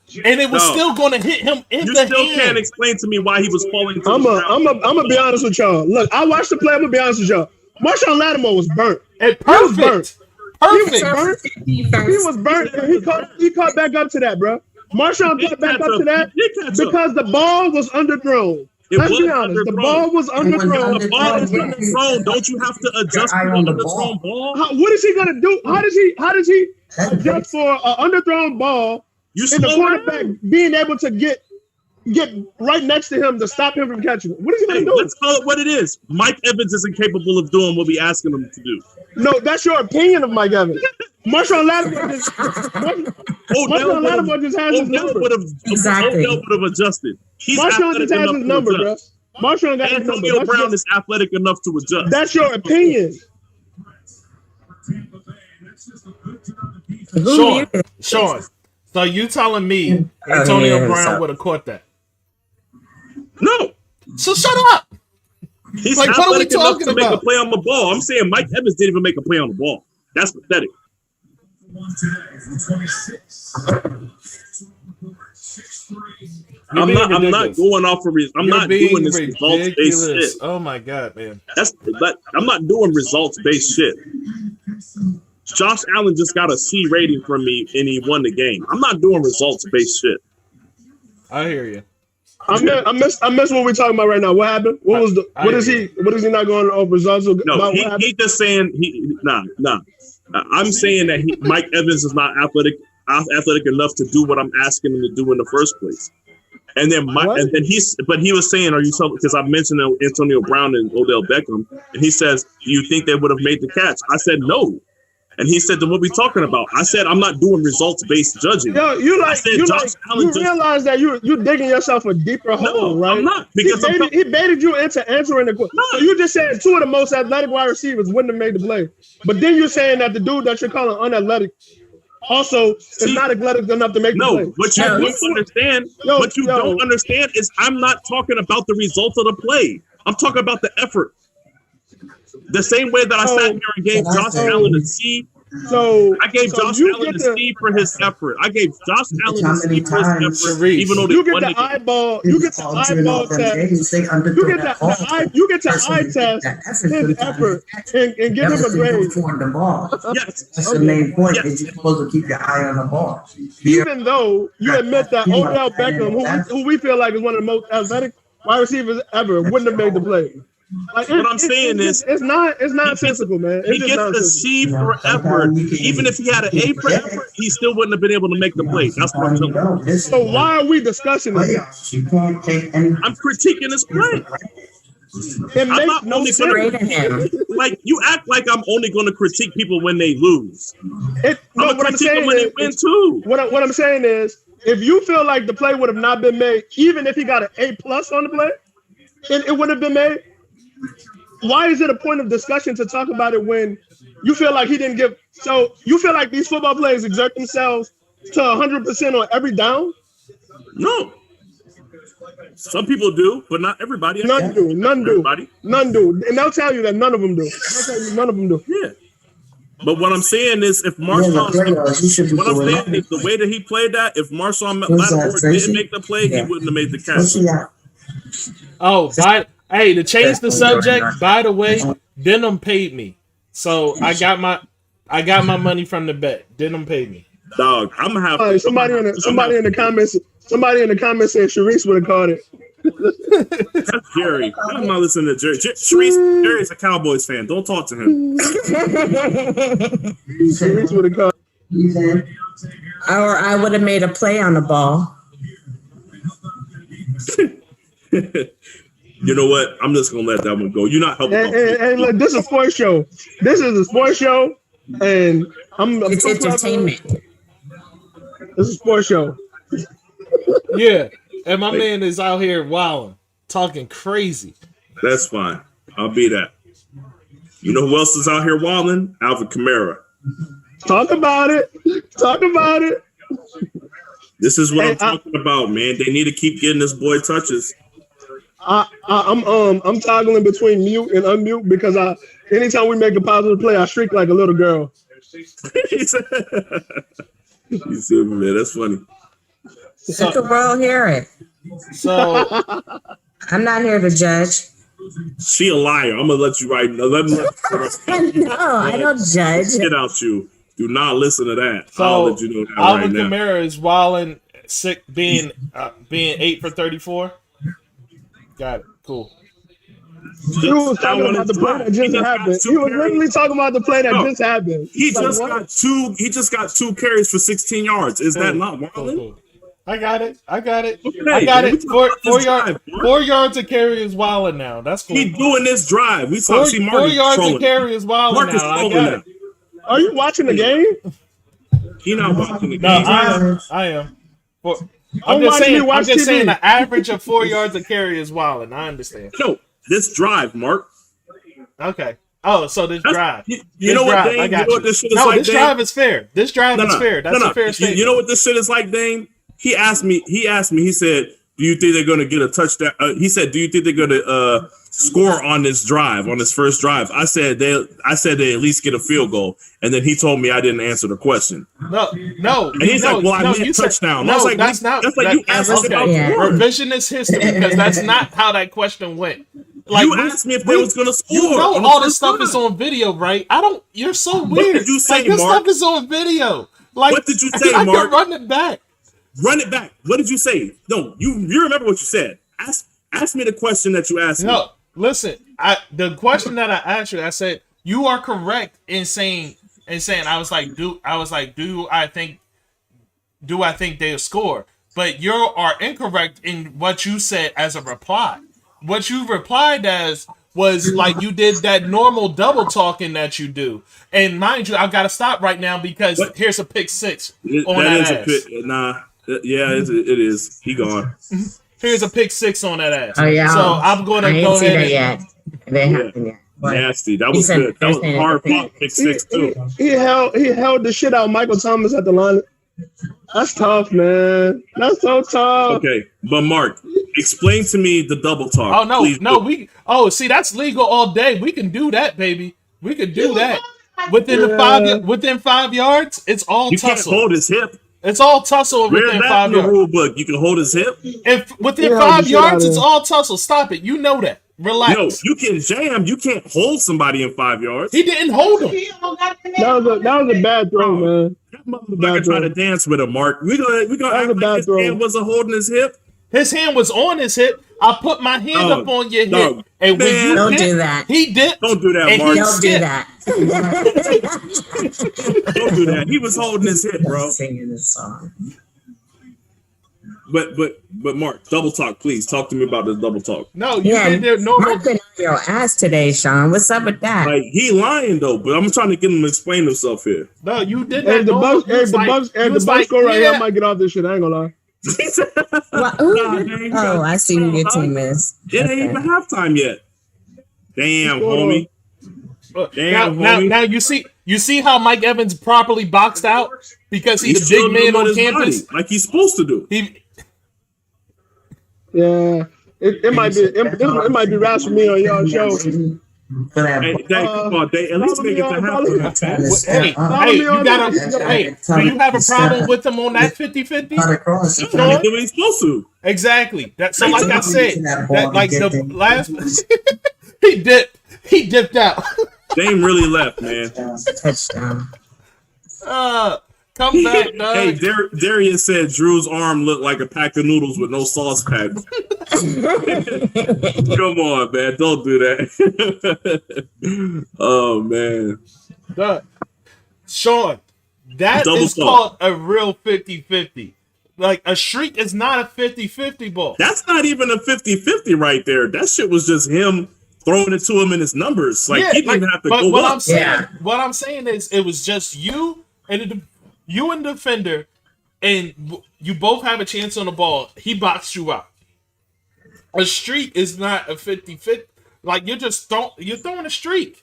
going to hit him in the hand. You still can't explain to me why he was falling to the ground. I'm gonna be honest with y'all. Look, I watched the play. I'm gonna be honest with y'all. Marshawn Lattimore was burnt. And perfect. He was burnt. And he caught back up to that, bro. Marshawn caught back up to that because the ball was underthrown. Let's be honest. The ball was underthrown. The ball is underthrown. Don't you have to adjust for an underthrown ball? What is he gonna do? How does he adjust for an underthrown ball? And the quarterback being able to get right next to him to stop him from catching it. What is he gonna do? Let's call it what it is. Mike Evans isn't capable of doing what we asking him to do. No, that's your opinion of Mike Evans. Marshawn Lattimore just has his number. Exactly. Odell would have adjusted. Marshawn just has his number, bro. Marshawn got his number. Antonio Brown is athletic enough to adjust. That's your opinion. Shawn. So you telling me Antonio Brown would have caught that? No. So shut up. He's athletic enough to make a play on the ball. I'm saying Mike Evans didn't even make a play on the ball. That's pathetic. I'm not going off of I'm not doing this results based shit. Oh my god, man. I'm not doing results based shit. Josh Allen just got a C rating from me and he won the game. I'm not doing results based shit. I hear you. I miss what we're talking about right now. What happened? What is he not going over results? No, he just saying nah. I'm saying that Mike Evans is not athletic enough to do what I'm asking him to do in the first place. And then he was saying, are you talking, because I mentioned Antonio Brown and Odell Beckham, and he says, do you think they would have made the catch? I said no. And he said, then what are we talking about? I said, I'm not doing results-based judging. Yo, you realize that you're digging yourself a deeper hole, right? I'm not. Because he baited you into answering the question. So you just said two of the most athletic wide receivers wouldn't have made the play. But then you're saying that the dude that you're calling unathletic also is not athletic enough to make the play. What you don't understand is I'm not talking about the results of the play. I'm talking about the effort. The same way that I sat here and gave Josh Allen a C. I gave Josh Allen a C for his effort. I gave Josh Allen a C for his effort, even though you get the eyeball test his effort and give him a grade. Yes, that's the main point. Is you're supposed to keep your eye on the ball. Even though you admit that Odell Beckham, who we feel like is one of the most athletic wide receivers ever, wouldn't have made the play. Like, what I'm saying is, it's nonsensical, man. He gets a C for effort. Even if he had an A for effort, he still wouldn't have been able to make the play. That's what I'm telling you. So why are we discussing this? I'm critiquing this play. I'm not only going to like you act like I'm only going to critique people when they lose. I'm critique them when they win too. What I'm saying is, if you feel like the play would have not been made, even if he got an A+ on the play, it would have been made. Why is it a point of discussion to talk about it when you feel like he didn't give? So you feel like these football players exert themselves to 100% on every down? No. Some people do, but not everybody. None do. And they'll tell you that none of them do. Yeah. But what I'm saying is, if Marshawn, the way that he played that, if Marshawn Lattimore didn't make the play, he wouldn't have made the catch. Oh, to change the subject, by the way, Denham paid me. So I got my money from the bet. Denham paid me. Dog, I'm gonna have somebody in the comments said Sharice would have caught it. That's Jerry. I'm not listening to Jerry. Jerry's a Cowboys fan. Don't talk to him. Sharice would have caught it. Or I would have made a play on the ball. You know what? I'm just gonna let that one go. You're not helping. And look, this is a sports show. This is a sports show, and it's entertainment. This is a sports show. Yeah, and my man is out here wilding, talking crazy. That's fine. I'll be that. You know who else is out here wilding? Alvin Kamara. Talk about it. This is what I'm talking about, man. They need to keep getting this boy touches. I'm toggling between mute and unmute because anytime we make a positive play, I shriek like a little girl. You see me, man. That's funny. Let the world hear it. So I'm not here to judge. She a liar. I'm gonna let you right now. Let me No, I don't judge. Get out you. Do not listen to that. So I'll let you know that Alvin right now. Kamara is wilding sick, being 8 for 34. Got it. Cool. He was talking about the play that just happened. He was literally talking about the play that just happened. He just got two. He just got 2 carries for 16 yards. Is that not wilding? Cool. I got it. Okay, I got it. 4 yards a carry is wilding now. That's cool. He doing this drive. We saw 4 yards a carry is wilding now. I got it. Are you watching the game? He not watching the game. No, I am. I'm just saying the average of 4 yards a carry is wilding. I understand. No, this drive, Mark. Okay. Oh, so this drive. You know what, Dane? You know what this shit is like, Dane? This drive is fair. This drive is fair. That's a fair statement. You know what this shit is like, Dane? He asked me, he said, do you think they're going to get a touchdown? He said, do you think they're going to score on this drive, on this first drive? I said they at least get a field goal. And then he told me I didn't answer the question. No. And he's like, well, I meant touchdown. I was like, that's not. That's like you asked us about revisionist history, because that's not how that question went. Like, you asked me if they was going to score. You know all this stuff is on video, right? You're so weird. What did you say, this Mark? stuff is on video. Like, what did you say, I Mark? can run it back. Run it back. What did you say? No, you remember what you said. Ask me the question that you asked me. No, listen. The question that I asked you, I said you are correct in saying I was like, do I think they'll score? But you are incorrect in what you said as a reply. What you replied as was like you did that normal double talking that you do. And mind you, I've got to stop right now because here's a pick 6 on that ass. Yeah, it is. He gone. Here's a pick 6 on that ass. Oh, yeah. So I'm going to go ahead. That yet. They haven't yet. Nasty. That was good. That was a hard fought pick 6 too. He held the shit out of Michael Thomas at the line. That's tough, man. That's so tough. Okay, but Mark, explain to me the double talk. Oh no, see, that's legal all day. We can do that, baby. We can do that. Within 5 yards, it's all tussle. You can't hold his hip. It's all tussle within 5 yards. Rule book. You can hold his hip. If within 5 yards, it's all tussle. Stop it. You know that. Relax. No, you can jam. You can't hold somebody in 5 yards. He didn't hold him. That was a bad throw, man. That motherfucker tried to dance with him, Mark. We gonna act like his hand wasn't holding his hip. His hand was on his hip. I put my hand up on your hip. And when you don't do that. He did. Don't do that, Mark. Don't do that. Don't do that. He was holding his hip, bro. Singing this song. But Mark, double talk, please. Talk to me about this double talk. No, you did their normal. Mark been on your ass today, Shawn. What's up with that? Like, he lying though, but I'm trying to get him to explain himself here. No, you did Hey, that. the Bucks go right here, I might get off this shit. I ain't gonna lie. I see who your team is. It ain't even halftime yet. Damn, homie. Homie. Now you see how Mike Evans properly boxed out because he's a big man on campus, body, like he's supposed to do. It might be rash for me on y'all show. Hey, come on, at least make it to halftime. Do you have a problem with him on that 50-50? That's what he's supposed to. Exactly. So like I said, like the last he dipped out. Dame really left, man. Touchdown. Come back, dog. Hey, Darius said Drew's arm looked like a pack of noodles with no sauce pack. Come on, man. Don't do that. Oh, man. Shawn, that is called a real 50-50. Like, a streak is not a 50-50 ball. That's not even a 50-50 right there. That shit was just him throwing it to him in his numbers. Like, he didn't even have to go up. What I'm saying is it was just you and the defender, and you both have a chance on the ball. He boxed you out. A streak is not a 50-50. Like, you're throwing a streak.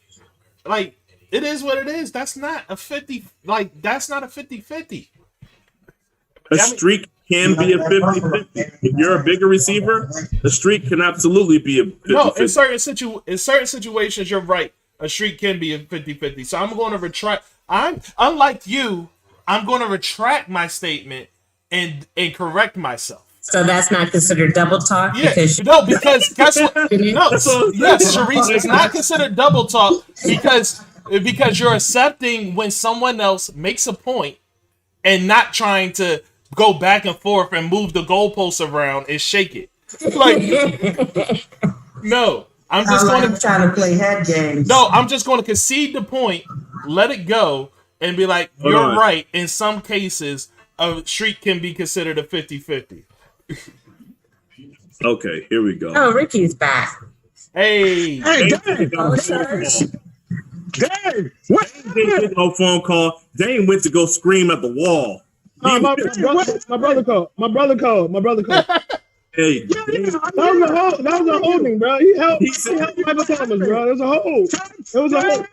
Like, it is what it is. That's not a 50. Like, that's not a 50-50. A streak can be a 50-50. If you're a bigger receiver, a streak can absolutely be a 50-50. No, in certain situations, you're right. A streak can be a 50-50. So I'm going to retract. Unlike you, I'm going to retract my statement and correct myself. So that's not considered double talk? Yeah, because guess what? No, yes, Sharice, it's not considered double talk because you're accepting when someone else makes a point and not trying to go back and forth and move the goalposts around and shake it. Like, no, I'm just going to trying to play head games. No, I'm just going to concede the point, let it go, and be like, you're right. In some cases, a streak can be considered a 50-50. Okay, here we go. Oh, Ricky's back. Hey, Dang, what? They didn't get no phone call. Dane went to go scream at the wall. My brother called. Hey, that was a holding, bro. He helped Michael Thomas, bro. It was a hold. It was a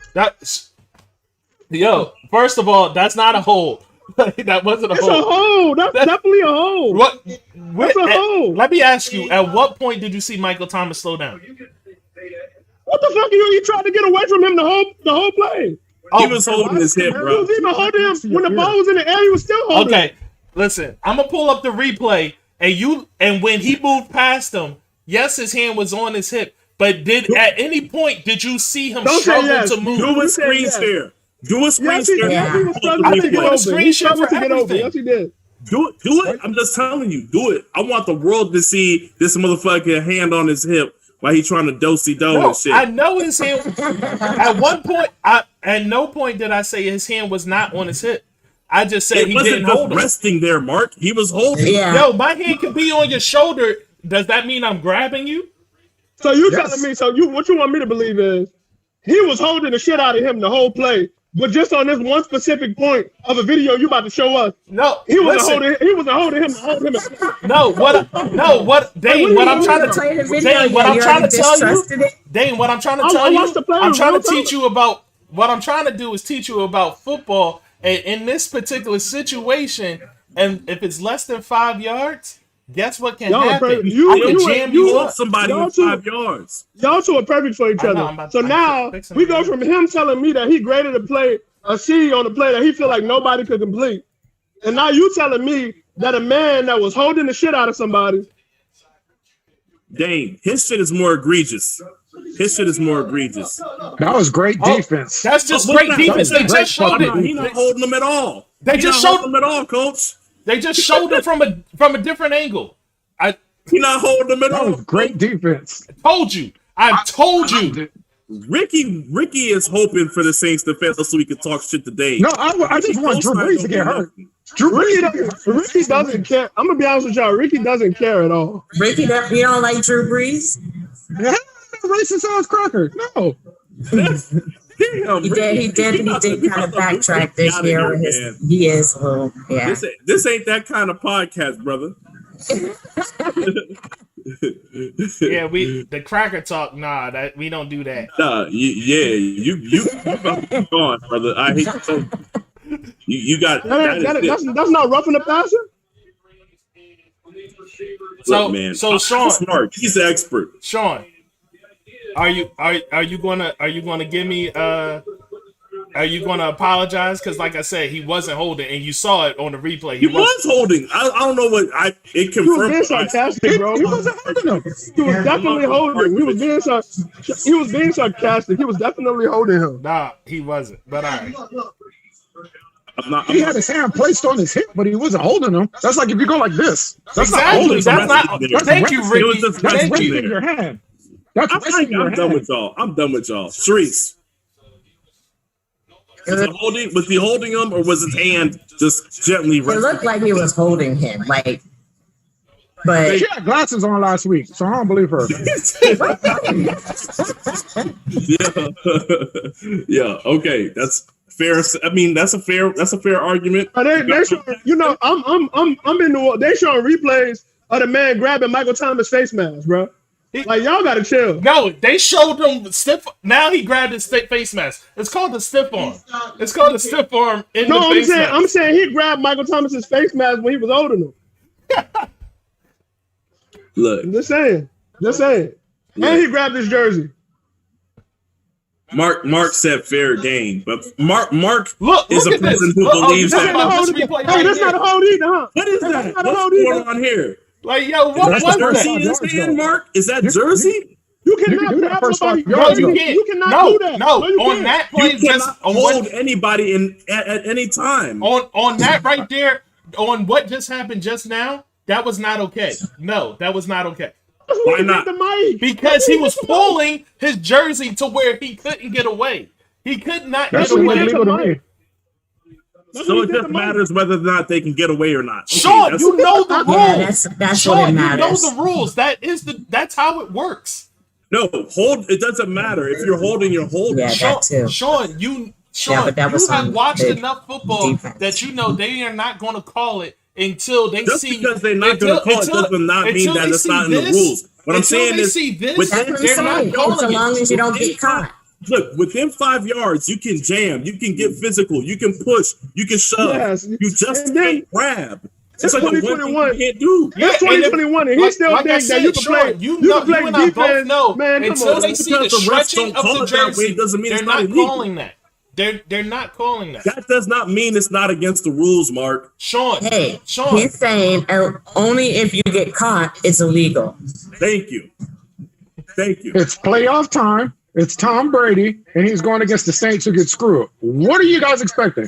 hold. First of all, that's not a hold. That wasn't a hold. It's a hold. That's definitely a hold. That's a hold. Let me ask you, at what point did you see Michael Thomas slow down? What the fuck are you trying to get away from him the whole play? He was holding his hip, bro. He was even holding him when the ball was in the air. He was still holding. Okay, listen. I'm gonna pull up the replay, and when he moved past him, yes, his hand was on his hip, but at any point did you see him struggle to move? Do a screen share. Do a screen share. I think do a screen share for everything. Yes, he did. Do it. I'm just telling you, do it. I want the world to see this motherfucker hand on his hip while he's trying to do-si-do and shit. I know his hand. At one point, at no point did I say his hand was not on his hip. I just said he didn't hold it. Resting there, Mark. He was holding. Yeah. Yo, my hand could be on your shoulder. Does that mean I'm grabbing you? So you telling me? What you want me to believe is he was holding the shit out of him the whole play. But just on this one specific point of a video you about to show us, he wasn't holding him. No, what I'm trying to tell you, what I'm trying to do is teach you about football. And in this particular situation, and if it's less than 5 yards, guess what can happen? I can jam you up. Somebody in 5 yards. Y'all two are perfect for each other. So now we go from him telling me that he graded a C on a play that he feel like nobody could complete, and now you telling me that a man that was holding the shit out of somebody. Dang, his shit is more egregious. That was great defense. That's just great defense. They just showed it. He's not holding them at all. They just showed them at all, coach. They just showed it from a different angle. He's not holding them at all. That was great defense. I told you. Ricky is hoping for the Saints to fail so he can talk shit today. No, I just want Drew Brees to get hurt. Ricky doesn't care. I'm gonna be honest with y'all. Ricky doesn't care at all. Ricky, you don't like Drew Brees? Yeah, racist ass cracker. No. He did kind of backtrack this year. He is a little, yeah. This ain't that kind of podcast, brother. Yeah, the cracker talk. Nah, that we don't do that. Nah, you gone, brother. I hate to tell you got that's not roughing the passer. Look, man. So Shawn, smart. He's the expert. Shawn, are you gonna give me are you gonna apologize? Because like I said, he wasn't holding, and you saw it on the replay. He was holding. I don't know what it confirmed. He was being sarcastic, bro. He wasn't holding him. He was definitely holding. He was being sarcastic. He was definitely holding him. Nah, he wasn't. But all right. He had his hand placed on his hip, but he wasn't holding him. That's like if you go like this. That's not holding. Thank you, Ricky. That's resting your hand. That's resting your hand. I'm done with y'all. Sharice. Was he holding him, or was his hand just gently resting? It looked like he was holding him, but she had glasses on last week, so I don't believe her. Yeah. Okay, that's fair. I mean, that's a fair argument. They show, I'm in New Orleans. They showing replays of the man grabbing Michael Thomas' face mask, bro. Like, y'all gotta chill. No, they showed him stiff. Now he grabbed his face mask. It's called the stiff arm. It's called the stiff arm in the face mask. I'm saying he grabbed Michael Thomas's face mask when he was holding him. Look, just saying. Look. And he grabbed his jersey. Mark said fair game, but Mark is a person who believes that. Hey, that's not a hold either, huh? What is that? What's going on here? Like, yo, what was jersey in his hand, Mark? Is that jersey? You cannot grab somebody. You cannot do that. No, on that play, you cannot hold anybody at any time. On that right there, on what just happened just now, that was not okay. No, that was not okay. Why not? Because he was pulling his jersey to where he couldn't get away. He could not get away. So it just matters whether or not they can get away or not. Okay, Sean, you know the rules. That's Sean, what it matters. You know the rules. That's how it works. No, hold. It doesn't matter if you're holding. You're holding. Yeah, that too. Sean, you have watched enough football that you know they are not going to call it until they just see. Because they're not going to call it does not mean that it's not in the rules. What I'm saying is, they're not calling so long as you don't get caught. Look, within 5 yards, you can jam, you can get physical, you can push, you can shove. Yes. You just can't grab. It's like 2021. You can't do. It's 2021, and he still thinks that you can play. You can play defense. No, man, until they see the stretching of the jersey, doesn't mean they're not calling that. They're not calling that. That does not mean it's not against the rules, Mark. Sean, he's saying only if you get caught, it's illegal. Thank you. It's playoff time. It's Tom Brady, and he's going against the Saints who get screwed. What are you guys expecting?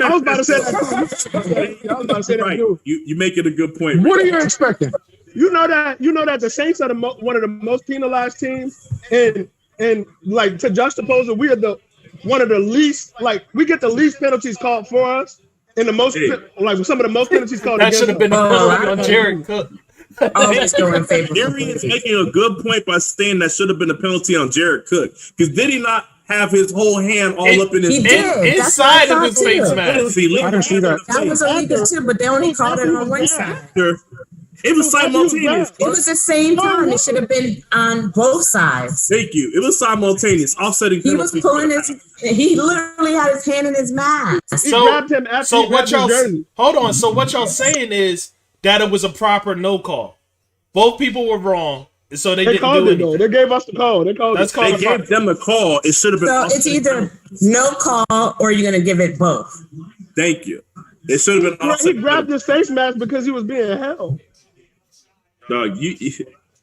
I was about to say that. Right. You make it a good point. What are you expecting? You know that the Saints are one of the most penalized teams, and like to juxtapose it, we are one of the least, like we get the least penalties called for us, and the most like some of the most penalties called. That should have been the penalty on Jared Cook. Gary is making a good point by saying that should have been a penalty on Jared Cook. Because did he not have his whole hand all up in his inside of his face mask? I didn't see that. That was illegal too, but they only called it on one side. It was simultaneous. It was the same time. It should have been on both sides. Thank you. It was simultaneous, offsetting. He was pulling he literally had his hand in his mask. So what y'all? Hold on. So what y'all saying is that it was a proper no call. Both people were wrong, so they didn't do anything. They gave us the call. They gave them a call. It should have been. So it's either no call or you're gonna give it both. Thank you. It should have been. He grabbed his face mask because he was being held. Dog,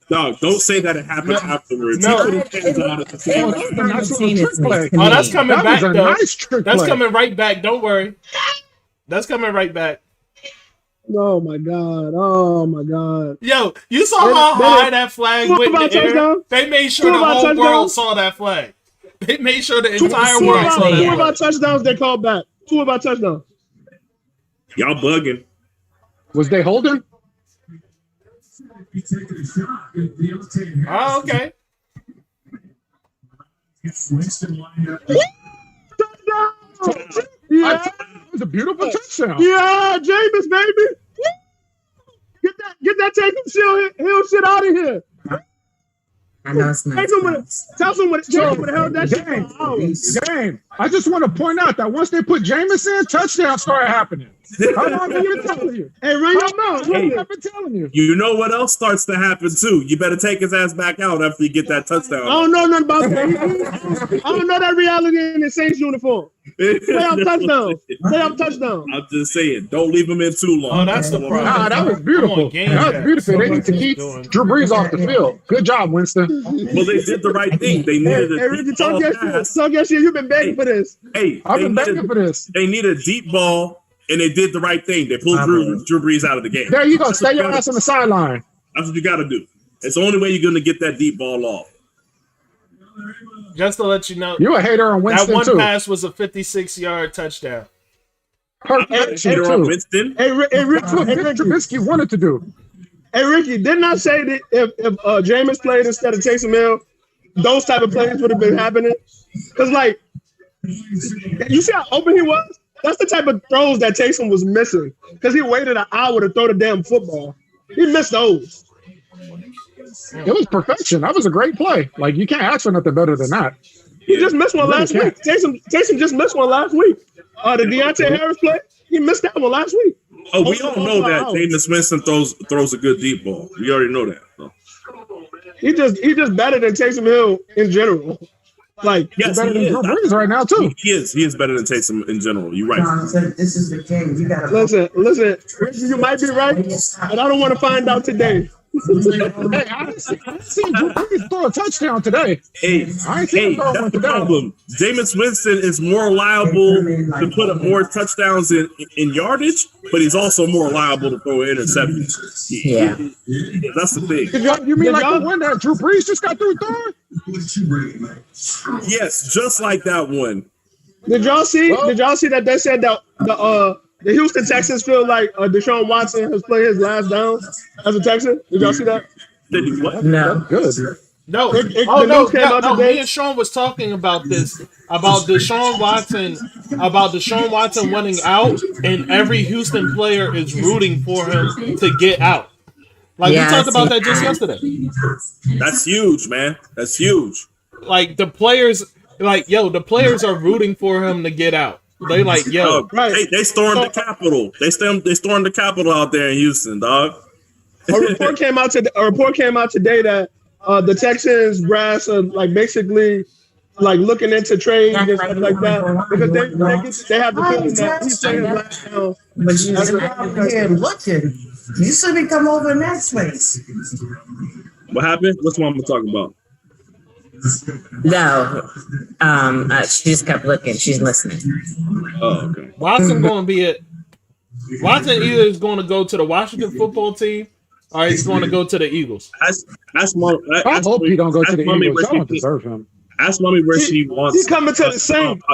Dog, don't say that it happened afterwards. No. That's coming back, though. That's coming right back. Don't worry. That's coming right back. Oh my God! Yo, you saw how high that flag went in the air? They made sure the whole world saw that flag. They made sure the entire world saw that flag. 2 of our touchdowns they called back. 2 of our touchdowns. Y'all bugging. Was they holding? Oh, okay. Yeah, it was a beautiful touchdown. Yeah, Jameis, baby. Get that Taysom Hill shit out of here. I know it's nice. Tell someone the hell that shit. Game. I just want to point out that once they put Jameis in, touchdowns started happening. How long have I been telling you? Hey, run your mouth. I've been telling you. You know what else starts to happen too? You better take his ass back out after you get that touchdown. I don't know nothing about that. I don't know that reality in the Saints uniform. Playoff touchdown. I'm just saying, don't leave him in too long. Oh, that's the problem. That was beautiful. That was beautiful. They need to keep Drew Brees off the field. Good job, Winston. Well, they did the right thing. They needed a Ricky, talk your shit. You've been begging for this. Hey, I've been begging for this. They need a deep ball, and they did the right thing. They pulled Drew Brees out of the game. There you go. Stay your ass on the sideline. That's what you got to do. It's the only way you're going to get that deep ball off. Just to let you know, you're a hater on Winston. That one pass was a 56-yard touchdown. Perfect. Hater on Winston. Hey, Ricky, Trubisky wanted to do. Hey, Ricky, didn't I say that if Jameis played instead of Taysom Hill, those type of plays would have been happening? Because, like, you see how open he was? That's the type of throws that Taysom was missing because he waited an hour to throw the damn football. He missed those. It was perfection. That was a great play. Like, you can't ask for nothing better than that. He just missed one last week. Taysom just missed one last week. The Deontay Harris play, he missed that one last week. Oh, we all know that Jameis Winston throws a good deep ball. We already know that. So. He just better than Taysom Hill in general. Like, yes, better than Drew Brees right now too. He is better than Taysom in general. You're right. This is the game. You gotta listen. You might be right, but I don't want to find out today. Hey, I seen Drew Brees throw a touchdown today. Hey, that's the problem. Jameis Winston is more liable to put up more touchdowns in yardage, but he's also more liable to throw an interception. Yeah. That's the thing. You mean like the one that Drew Brees just got through throwing? Yes, just like that one. Did y'all see that they said that the Houston Texans feel like Deshaun Watson has played his last down as a Texan? Did y'all see that? No. Good. No. Me and Shawn was talking about this, about Deshaun Watson winning out, and every Houston player is rooting for him to get out. Like, we talked about that just yesterday. That's huge, man. That's huge. Like, the players are rooting for him to get out. They like, they stormed the Capitol. They stormed the Capitol out there in Houston, dog. A report came out today that the Texans brass are like basically like looking into trade and stuff like that because they have the feeling that he's saying last down. But you're here looking. You shouldn't come over next place. What happened? What's Mama talking about? No. She just kept looking. She's listening. Oh, okay. Watson either is going to go to the Washington football team or he's going to go to the Eagles. I hope he don't go to the Eagles. I don't deserve him. Ask Mommy where she wants. He's coming to the Saints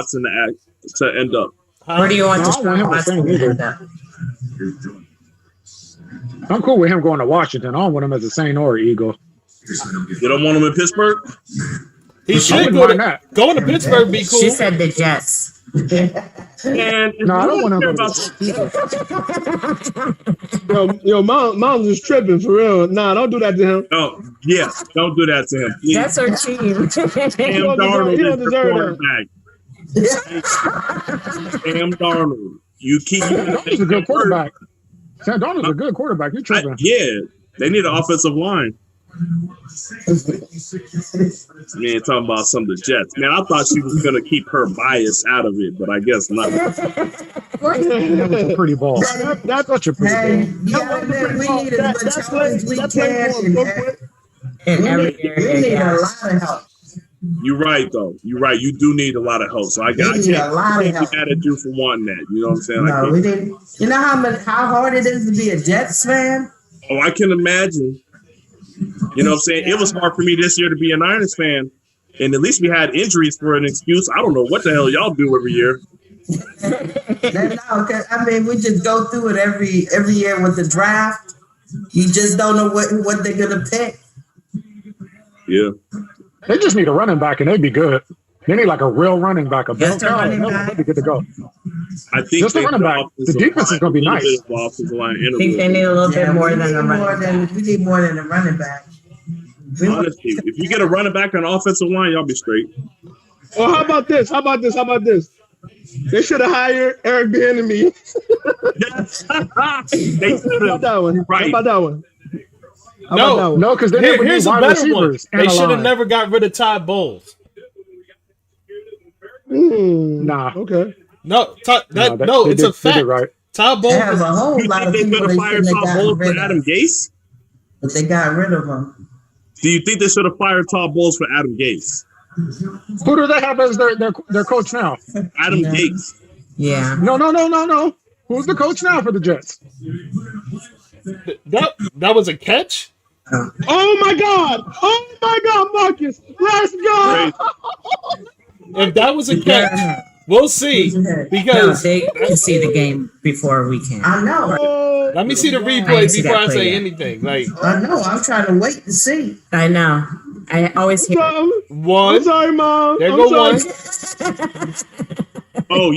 to end up. Where do you want Watson to end up? I'm cool with him going to Washington. I don't want him as a Saint or Eagle. You don't want him in Pittsburgh? He should go to going to Pittsburgh. Be cool. She said the Jets. No, I don't want to go to Yo, Mom's just tripping for real. Nah, don't do that to him. Oh, yes, don't do that to him. Please. That's her team. Sam Darnold is the quarterback. Sam Darnold. He's a good quarterback. Sam Darnold's a good quarterback. You're tripping. Yeah, they need an offensive line. Man, talking about some of the Jets. Man, I thought she was gonna keep her bias out of it, but I guess not. That was a pretty ball. That's such a pretty ball. We need as much help as we can in every area. We need a lot of help. You're right, though. You're right. You do need a lot of help. So I can't be mad at you for wanting that. You know what I'm saying? No, we didn't. You know how hard it is to be a Jets fan? Oh, I can imagine. You know what I'm saying? It was hard for me this year to be a Niners fan. And at least we had injuries for an excuse. I don't know what the hell y'all do every year. No, I mean, we just go through it every year with the draft. You just don't know what they're going to pick. Yeah. They just need a running back, and they'd be good. They need like a real running back. They'd be good to go. I think just a running back. The defense is going to be nice. I think they need a little bit more than a running back. We need more than a running back. Honestly, if you get a running back on the offensive line, y'all be straight. Oh, how about this? They should have hired Eric Bieniemy. They should have. That one. Right. How about that one? No, because here's a better one. They should have never got rid of Todd Bowles. Nah. Okay. No, it's a fact. Right. Todd Bowles. There's a whole lot of people they fired Todd Bowles for Adam Gase? But they got rid of him. Do you think they should have fired Todd Bowles for Adam Gase? Who do they have as their coach now? Adam Gase. Yeah. No. Who's the coach now for the Jets? That was a catch? Oh my God, Marcus. Let's go. If that was a catch, we'll see. Because they can see the game before we can. I know. Let me see the replay before I say anything. Like, I know. I'm trying to wait to see. I know. I always hear one. I'm sorry, Mom. There go one. Oh,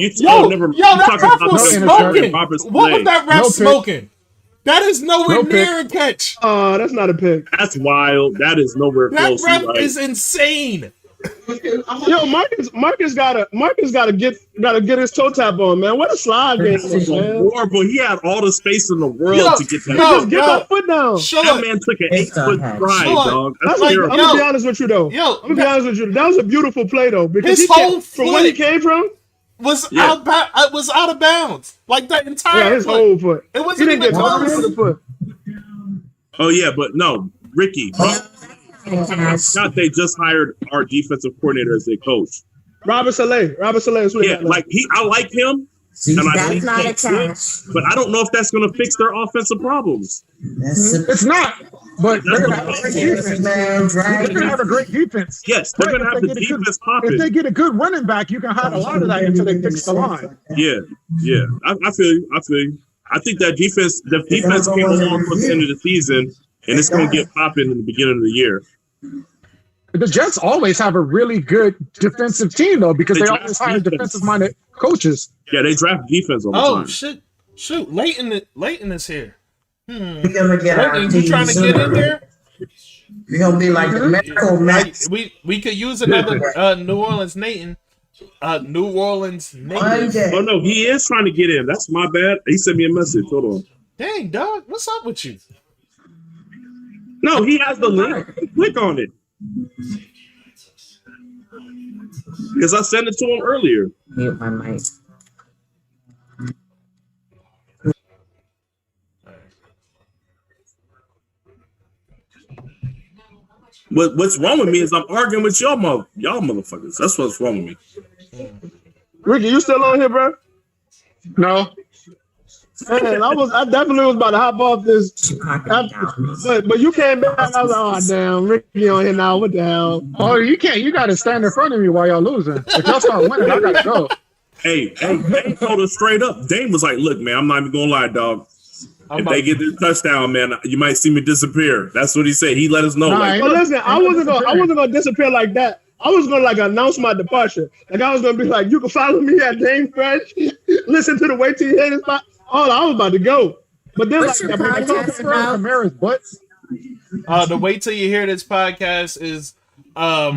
never. That ref was smoking. What was that ref smoking? That is nowhere near a catch. Oh, that's not a pick. That's wild. That is nowhere close. That ref is insane. Yo, Marcus gotta get his toe tap on, man. What a slide game, man. Horrible. He had all the space in the world to get that. Just get that foot down. That man took an 8-foot stride, dog. I'm gonna be honest with you though. I'm gonna be honest with you. That was a beautiful play though, because his whole from where he came from was out of bounds. Like that entire his whole foot. It wasn't even close. Oh yeah, but no, Ricky. Not they just hired our defensive coordinator as their coach. Robert Saleh. Yeah, I like him. And That's not a cash. But I don't know if that's going to fix their offensive problems. It's not. But they're going to have a great defense. They're going to have a great defense. Yes, they're going to have the defense popping. If they get a good running back, you can hide a lot of that until they fix the line. Yeah. I feel you. I think that defense came along towards the end of the season, and it's going to get popping in the beginning of the year. The Jets always have a really good defensive team, though, because they always hire defensive-minded coaches. Yeah, they draft defense all the time. Shoot! Leighton is here. We're gonna get our you trying to get in there? We're gonna be like the medical Max. We could use another New Orleans Nathan. Oh no, he is trying to get in. That's my bad. He sent me a message. Hold on. Dang, dog, what's up with you? No, he has the link. Click on it. Because I sent it to him earlier. Mute my mic. What's wrong with me is I'm arguing with y'all motherfuckers. That's what's wrong with me. Ricky, you still on here, bro? No. Man, I definitely was about to hop off this. But you came back. I was like, oh damn, Ricky on here now. What the hell? Oh, you can't. You got to stand in front of me while y'all losing. If y'all start winning, I got to go. Hey, Dame told us straight up. Dame was like, look, man, I'm not even going to lie, dog. If they get this touchdown, man, you might see me disappear. That's what he said. He let us know. Listen, I wasn't gonna disappear like that. I was gonna announce my departure. I was gonna be like, you can follow me at Dame Fresh. Listen to the Wait Till You Hear This spot. Oh, I was about to go. But then Kamara's butt. The Wait Till You Hear This podcast is I'll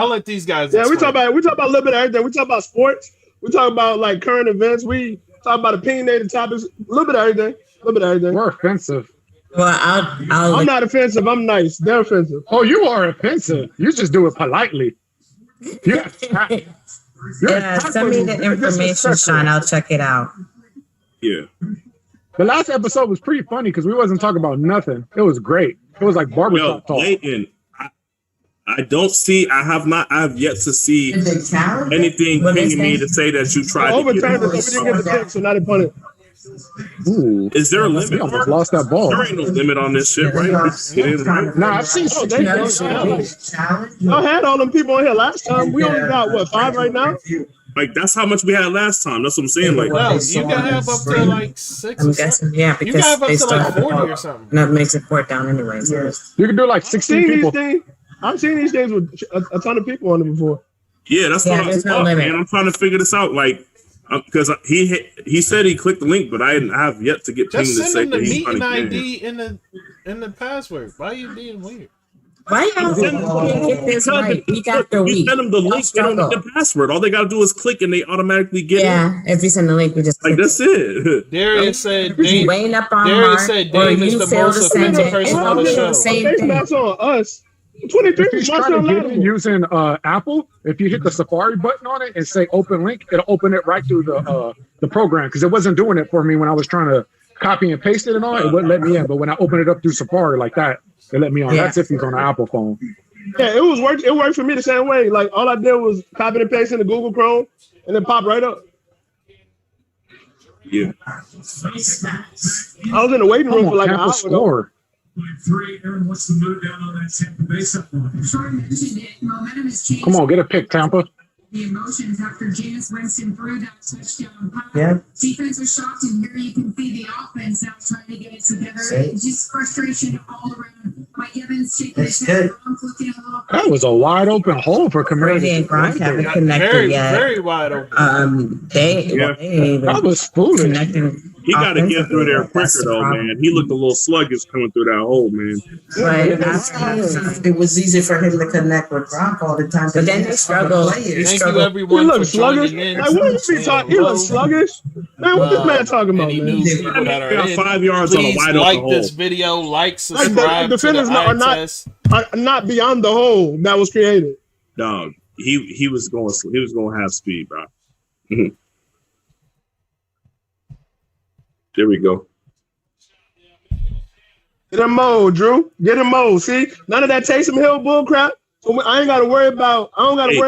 let these guys. Yeah, we talk about a little bit of everything. We talk about sports. We talk about current events. We talk about opinionated topics. A little bit of everything. We're offensive. Well, I'm not offensive. I'm nice. They're offensive. Oh, you are offensive. You just do it politely. Yeah, send me the information, Sean. I'll check it out. Yeah. The last episode was pretty funny because we wasn't talking about nothing. It was great. It was like barbershop talk. Leighton, I have yet to see anything pinging me to say that you tried to get it. We didn't get the pick, so not a punter. Ooh. Is there a limit? We almost lost that ball. There ain't no limit on this shit, right? Nah, I've seen I had all them people on here last time. We only got 5 right now? Like that's how much we had last time. That's what I'm saying. Like, well, you can have up to 6. I'm guessing, yeah, because you can have up they to 40 or something. That makes it 4th down anyways. You can do 16 people. I've seen these things with a ton of people on them before. Yeah, that's what I'm talking, man. I'm trying to figure this out, because he said he clicked the link, but I have yet to get pinged to say that he's trying to get ID in the password. Why are you being weird? Why y'all get this right week after week? We send them the link. They don't need the password. All they got to do is click, and they automatically get it. Yeah, if you send the link, we just that's it. Darius said Dame is the most offensive person on the show. That's on us. 23. If you try to get it using Apple, if you hit the Safari button on it and say open link, it'll open it right through the program because it wasn't doing it for me when I was trying to copy and paste it and all. It wouldn't let me in, but when I open it up through Safari like that, it let me on. That's if he's on an Apple phone. Yeah, it worked for me the same way. Like all I did was copy and paste in the Google Chrome, and then pop right up. Yeah. I was in the waiting room for like an hour. 3. Aaron, what's the move down on that Tampa Bay side? Sean mentioned it. Momentum has changed. Come on, get a pick, Tampa. The emotions after Jameis Winston threw that touchdown pass. Yeah. Defense was shocked, and here you can see the offense now trying to get it together. Just frustration all around. Mike Evans shaking his head around, looking a little. That was a wide open hole for Kamara. Brady and Gronk haven't connected yet. Very wide open. They that was foolish. He got to get through there quicker, though, man. He looked a little sluggish coming through that hole, man. But it was easy for him to connect with Gronk all the time. But then they struggled. Thank you, everyone. He looks sluggish. Like, what is he talking? He looks sluggish. Man, what this man talking about, man? People that are in. 5 yards on a wide open like hole. this video, like, subscribe. The defenders are not beyond the hole that was created. Dog, he was going to have speed, bro. Mm-hmm. There we go. Get him mode, Drew. Get him mode. See, none of that Taysom Hill bull crap. So I don't got to worry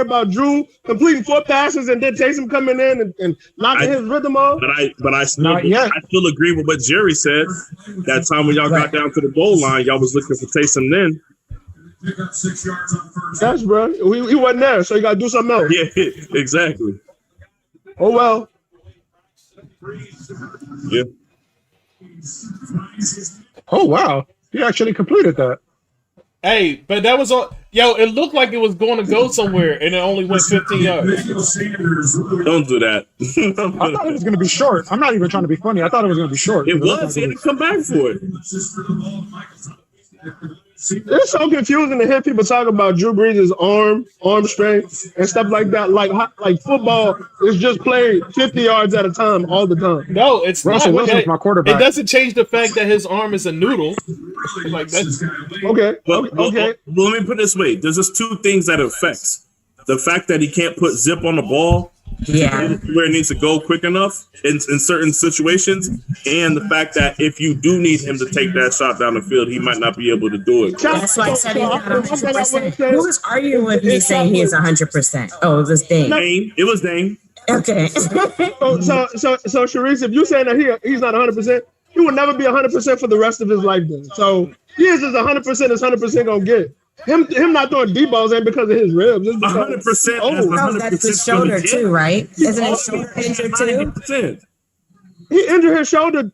about Drew completing 4 passes and then Taysom coming in and knocking his rhythm off. But I still agree with what Jerry said. That time when y'all got down to the goal line, y'all was looking for Taysom then. Pick up 6 yards on first. Yes, bro. He wasn't there, so you got to do something else. Yeah, exactly. Oh well. Yeah. Oh wow, he actually completed that. Hey, but that was all. Yo, it looked like it was going to go somewhere, and it only went 15 yards. Don't do that. I thought it was going to be short. I'm not even trying to be funny. I thought it was going to be short. It was. He didn't come back for it. It's so confusing to hear people talk about Drew Brees' arm strength and stuff like that. Like football is just played 50 yards at a time all the time. No, it's Russell not. Wilson's my quarterback. It doesn't change the fact that his arm is a noodle. Like that's okay. Well, let me put it this way: there's just 2 things that it affects. The fact that he can't put zip on the ball. Yeah, where it needs to go quick enough in certain situations, and the fact that if you do need him to take that shot down the field, he might not be able to do it. That's why I said he's not 100%. Who was arguing with me saying he is 100%? Oh, it was Dane. It was Dane. Okay. so Sharice, if you saying that he's not 100%, he will never be 100% for the rest of his life. Then, so he is as 100% as 100% gonna get. Him not throwing deep balls ain't because of his ribs. 100%. Oh, that's his shoulder too, right? Isn't his shoulder injured too? 100%. He injured his shoulder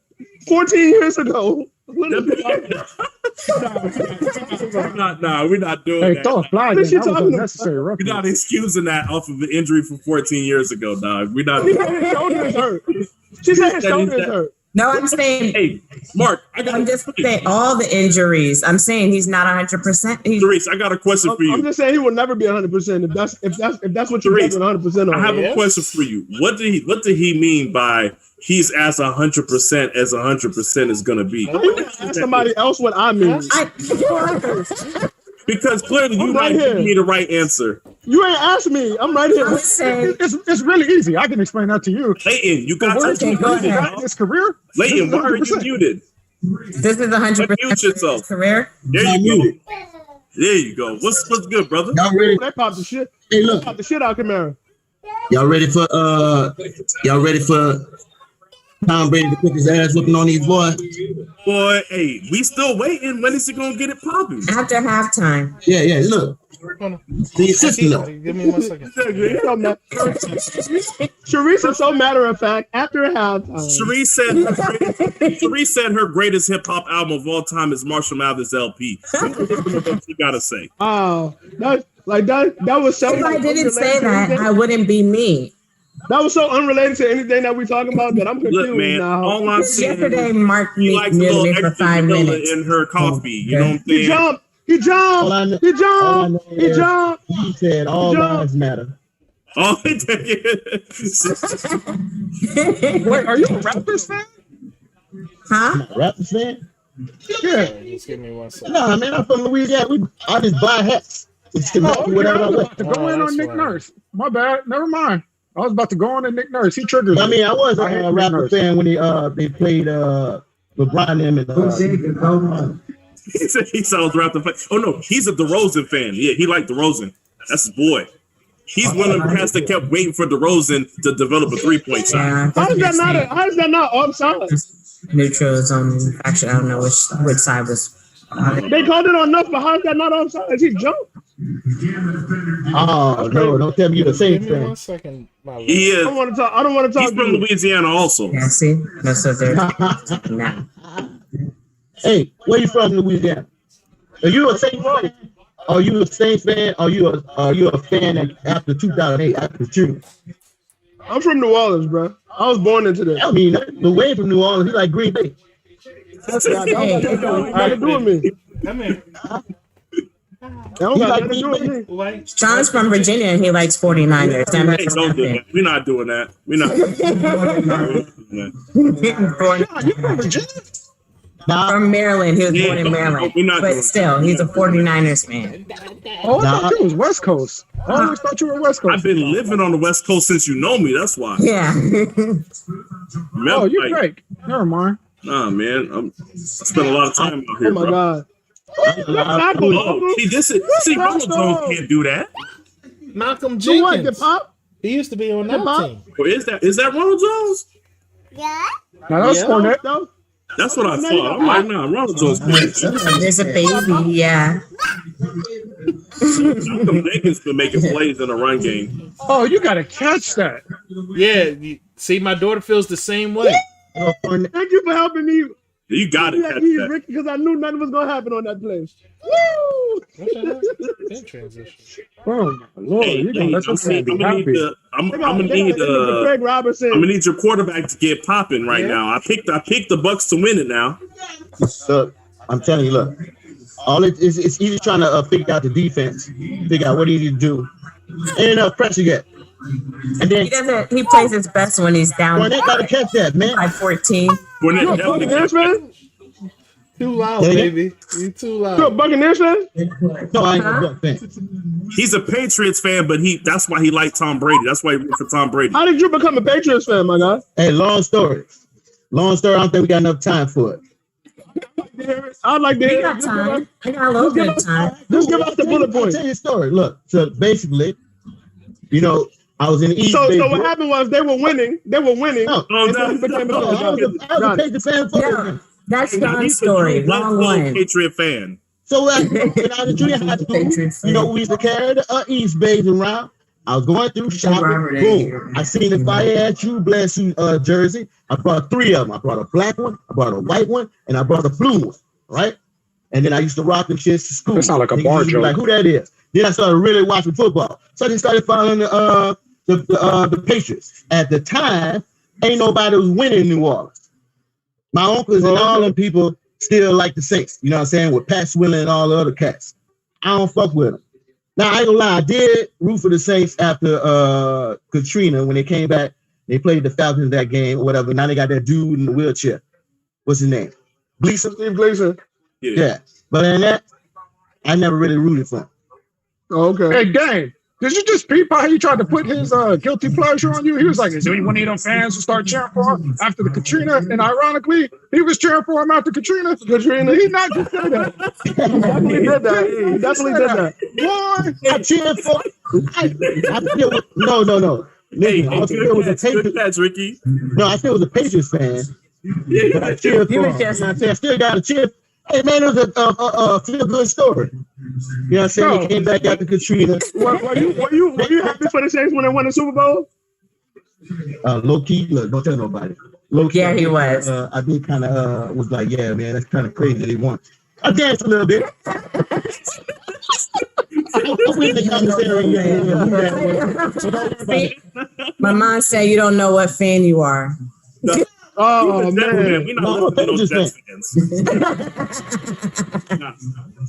14 years ago. We're not doing that. Throw a flag. That was unnecessary. We're not excusing that off of an injury from 14 years ago, dog. We're not. His shoulder is hurt. She said his shoulder is hurt. No, I'm saying. Hey, Mark, I'm just saying all the injuries. I'm saying he's not 100%. Therese, I got a question for you. I'm just saying he will never be 100%. If that's what you're getting 100% on. I have a question for you. What did he mean by he's as 100% as 100% is going to be? Ask somebody else what I mean. Because clearly you might give me the right answer. You ain't asked me. I'm right here. It's really easy. I can explain that to you. Leighton, you got his career. Leighton, why are you muted? This is 100% career. There you go. There you go. What's good, brother? Y'all ready? They popped the shit. Hey, look. Pop the shit out, Camaro. Y'all ready for Tom Brady to put his ass whooping on these boys? Boy, hey, we still waiting. When is he gonna get it popping? After halftime. Yeah. Look. The assistant though. Give me 1 second. Sharice is so matter of fact. After halftime, Sharice said her greatest hip hop album of all time is Marshall Mathers LP. What you gotta say? Oh, that was so. If I didn't say that, I wouldn't be me. That was so unrelated to anything that we're talking about that I'm confused. Look, man, now. all I'm saying yesterday, Mark likes muted me for 5 minutes in her coffee. You know what I'm saying? He jumped. He said all lives matter. Oh, Wait, are you a Raptors fan? Huh? Raptors fan? Yeah. Just give me 1 second. Nah, man, I'm from Louisiana. I just buy hats. Whatever I want. To go in on Nick Nurse. My bad. Never mind. I was about to go on to Nick Nurse. He triggered me. I mean, I was a Raptors fan when they played LeBron and he sounds Raptor fan. Oh no, he's a DeRozan fan. Yeah, he liked DeRozan. That's his boy. He's one of the cats that kept waiting for DeRozan to develop a 3-point shot. How is that not offside? Neutral zone. Actually, I don't know which side was. They called it on enough, but how is that not offside? He jumped. Oh no! Don't tell me you're the same Give me fan. 1 second. He is. I don't want to talk. He's from Louisiana, also. Yeah, see, that's what they're. Nah. Hey, where you from, Louisiana? Are you a Saints fan? Are you a Saints fan? Are you a fan after 2008 after June? I'm from New Orleans, bro. I was born into this. I mean, the way from New Orleans, he like Green Bay. That's got nothing to do with me. Come here. Don't got nothing to do with me. Sean's from Virginia and he likes 49ers. That Hey, makes don't do nothing. that. We're not doing that. We're not. You from Virginia? From Maryland. He was born in Maryland. we're not doing But still, he's a 49ers fan. Oh, I thought you was West Coast. I always thought you were West Coast. I've been living on the West Coast since you know me. That's why. Yeah. Oh, you're great. Never mind. Nah, man. I spent a lot of time out here. Oh my bro. God. Oh, see, Ronald Jones can't do that. Malcolm You what, Jenkins. the pop? He used to be on that team. Or is that Ronald Jones? No, that's Fournette. though. That's what I thought. I'm like, nah, Ronald Jones can't. There's a baby, yeah. Malcolm Jenkins been making plays in the run game. Oh, you got to catch that. Yeah. See, my daughter feels the same way. Thank you for helping me. You got to catch that. Ricky, because I knew nothing was gonna happen on that play. That transition. Oh my Lord, Hey, you gonna let I'm this man be gonna need happy. I'm gonna need Craig Robertson. I'm gonna need your quarterback to get popping right now. I picked the Bucks to win it now. Look, I'm telling you, look. All it's either trying to figure out the defense, figure out what he need to do. Ain't enough pressure yet. And then He plays his best when he's down Fournette gotta catch that, man. by 14. Fournette definitely Buccaneers fan? Too loud, Yeah. baby. You too You a loud. Buccaneers fan? No, I ain't a Buck fan. He's a Patriots fan, but that's why he liked Tom Brady. That's why he went for Tom Brady. How did you become a Patriots fan, my guy? Hey, long story. Long story. I don't think we got enough time for it. I'd like to We hear got time. I got a little bit of time. Just give us the bullet I'll points. tell you a story. Look, so basically, I was in the East. So Bay what happened was they were winning. No, And then he became a no, I was a Patriot fan for Yeah, that's John's He's a story. true Long blood one. Patriot fan. So when I was in junior high school, we used to carry the East Bays around. I was going through shopping. Boom. I seen the Fire at You Bless You jersey. I brought 3 of them. I brought a black one, I brought a white one, and I brought a blue one. Right? And then I used to rock them shits to school. That sound like a Niggas bar used to be joke. like, who that is? Then I started really watching football. So I just started following the Patriots. At the time, ain't nobody was winning in New Orleans. My uncles and all them people still like the Saints. You know what I'm saying? With Pat Swilling and all the other cats. I don't fuck with them. Now, I ain't gonna lie. I did root for the Saints after Katrina when they came back. They played the Falcons that game or whatever. Now they got that dude in the wheelchair. What's his name? Gleason, Steve Gleason. Yeah. But in that, I never really rooted for him. Oh, okay. Hey, gang, did you just peep how he tried to put his guilty pleasure on you? He was like, is there any one of them fans who start cheering for him after the Katrina? And ironically, he was cheering for him after Katrina. He not just said that. Definitely did that. He definitely did that. Boy, I cheered for. No. Hey, I still was a good Patriots. catch, Ricky. No, I still was a Patriots fan. But I cheered for him. I still got to cheer. Hey man, it was a feel good story. You know what I'm saying? They came back after Katrina. Were you happy for the Saints when they won the Super Bowl? Low key, look, don't tell nobody. Low key, Yeah, he was. I did kind of was like, yeah, man, that's kind of crazy that he won. I danced a little bit. I went in the conversation. My mom said you don't know what fan you are. Oh man, we're not listening to those Jets fans.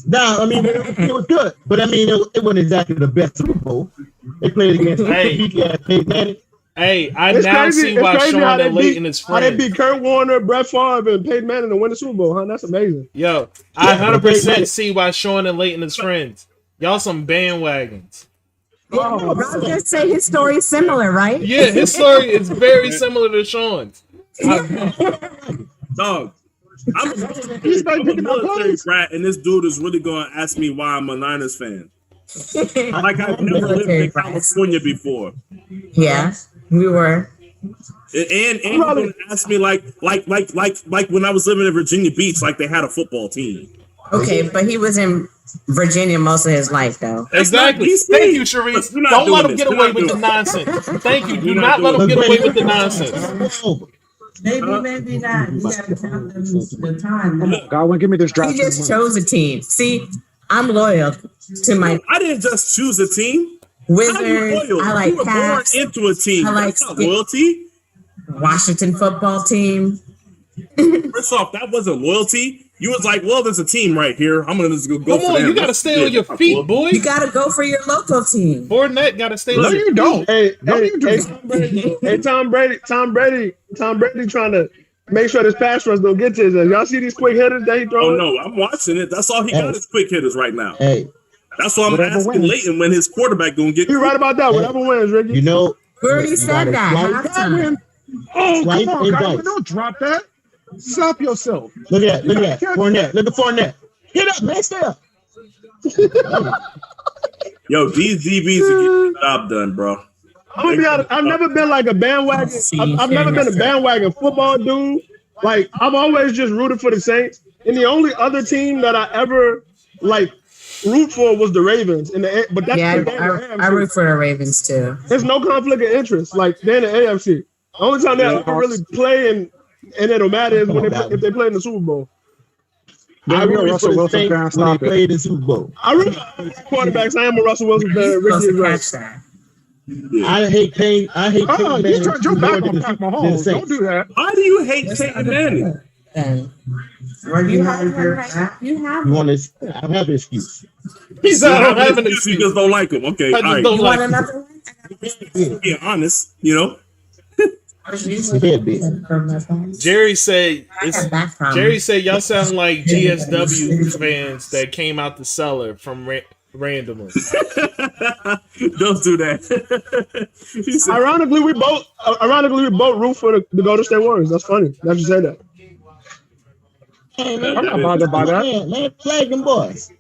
Nah, I mean it was good, but I mean it wasn't exactly the best Super Bowl. They played against Peyton Manning. Hey, I now see why Shawn and Leighton is How they friends. beat Kurt Warner, Brett Favre, and Peyton Manning to win the Super Bowl, huh? That's amazing. Yo, I 100% see why Shawn and Leighton is friends. Y'all some bandwagons. Rob just say his story is similar, right? Yeah, his story is very similar to Shawn's. Dog, I'm a military brat, and this dude is really going to ask me why I'm a Niners fan. Like I've never lived in California before. Yeah, we were. And you're going to ask me like when I was living in Virginia Beach, like they had a football team. Okay, but he was in Virginia most of his life, though. Exactly. Thank you, Sharice. Don't let him get away with the nonsense. Thank you. Do not let him get away with the nonsense. Maybe not. You gotta count the time. Godwin, give me this draft. He just chose a team. See, I'm loyal to my. I didn't just choose a team. Wizards. I like you were Caps. born into a team. I like That's not loyalty. Washington football team. First off, that wasn't loyalty. You was like, well, there's a team right here. I'm gonna just go Come for on, them. you gotta stay on your feet, boy. You gotta go for your local team. Fournette gotta stay No, on your you feet. don't. Hey, No, you do. Tom Brady trying to make sure this pass rush don't get to his. Y'all see these quick hitters that he throwing? Oh no, I'm watching it. That's all he got is quick hitters right now. Hey, That's why I'm Whatever asking wins. Leighton when his quarterback gonna get. You're right about that. Whatever wins, Ricky. you know, We already you said gotta that. slice- Halftime. Oh, Slice come on, and guys. dice. Don't drop that. Stop yourself. Look at that. Fournette. Look at Fournette. Get up, man. Stay up. Yo, these DBs are getting the job done, bro. I'm gonna be honest. I've never been like a bandwagon. I've never been a bandwagon football dude. Like I've always just rooted for the Saints. And the only other team that I ever like root for was the Ravens. But that's Yeah, I root for the Ravens too. There's no conflict of interest. Like they're in the AFC. The only time they ever really play and it'll matter is when if they play in the Super Bowl. I You're a rooted Russell for the Wilson Saints fan. when Stop they it. played in Super Bowl. I root for quarterbacks. I am a Russell Wilson fan. You're Ricky supposed is to right. catch that. I hate Payne. I hate Peyton You Manning turned your more back than on the Pat than the Mahomes. Don't Saints. do that. Why do you hate Peyton Manning? Then You have you have You want to? I don't have an excuse. He's You I don't have have an an excuse. You excuse. just don't like him. Okay, I all just right. don't you like want him. another one? Being honest, you know. Jerry said got back problems. Jerry said y'all sound like GSW fans that came out the cellar from randomly. Don't do that. He said, Ironically, we both root for the Golden State Warriors. That's funny. That you say that. Hey, man, I'm not bothered by that. Man, flag them boys.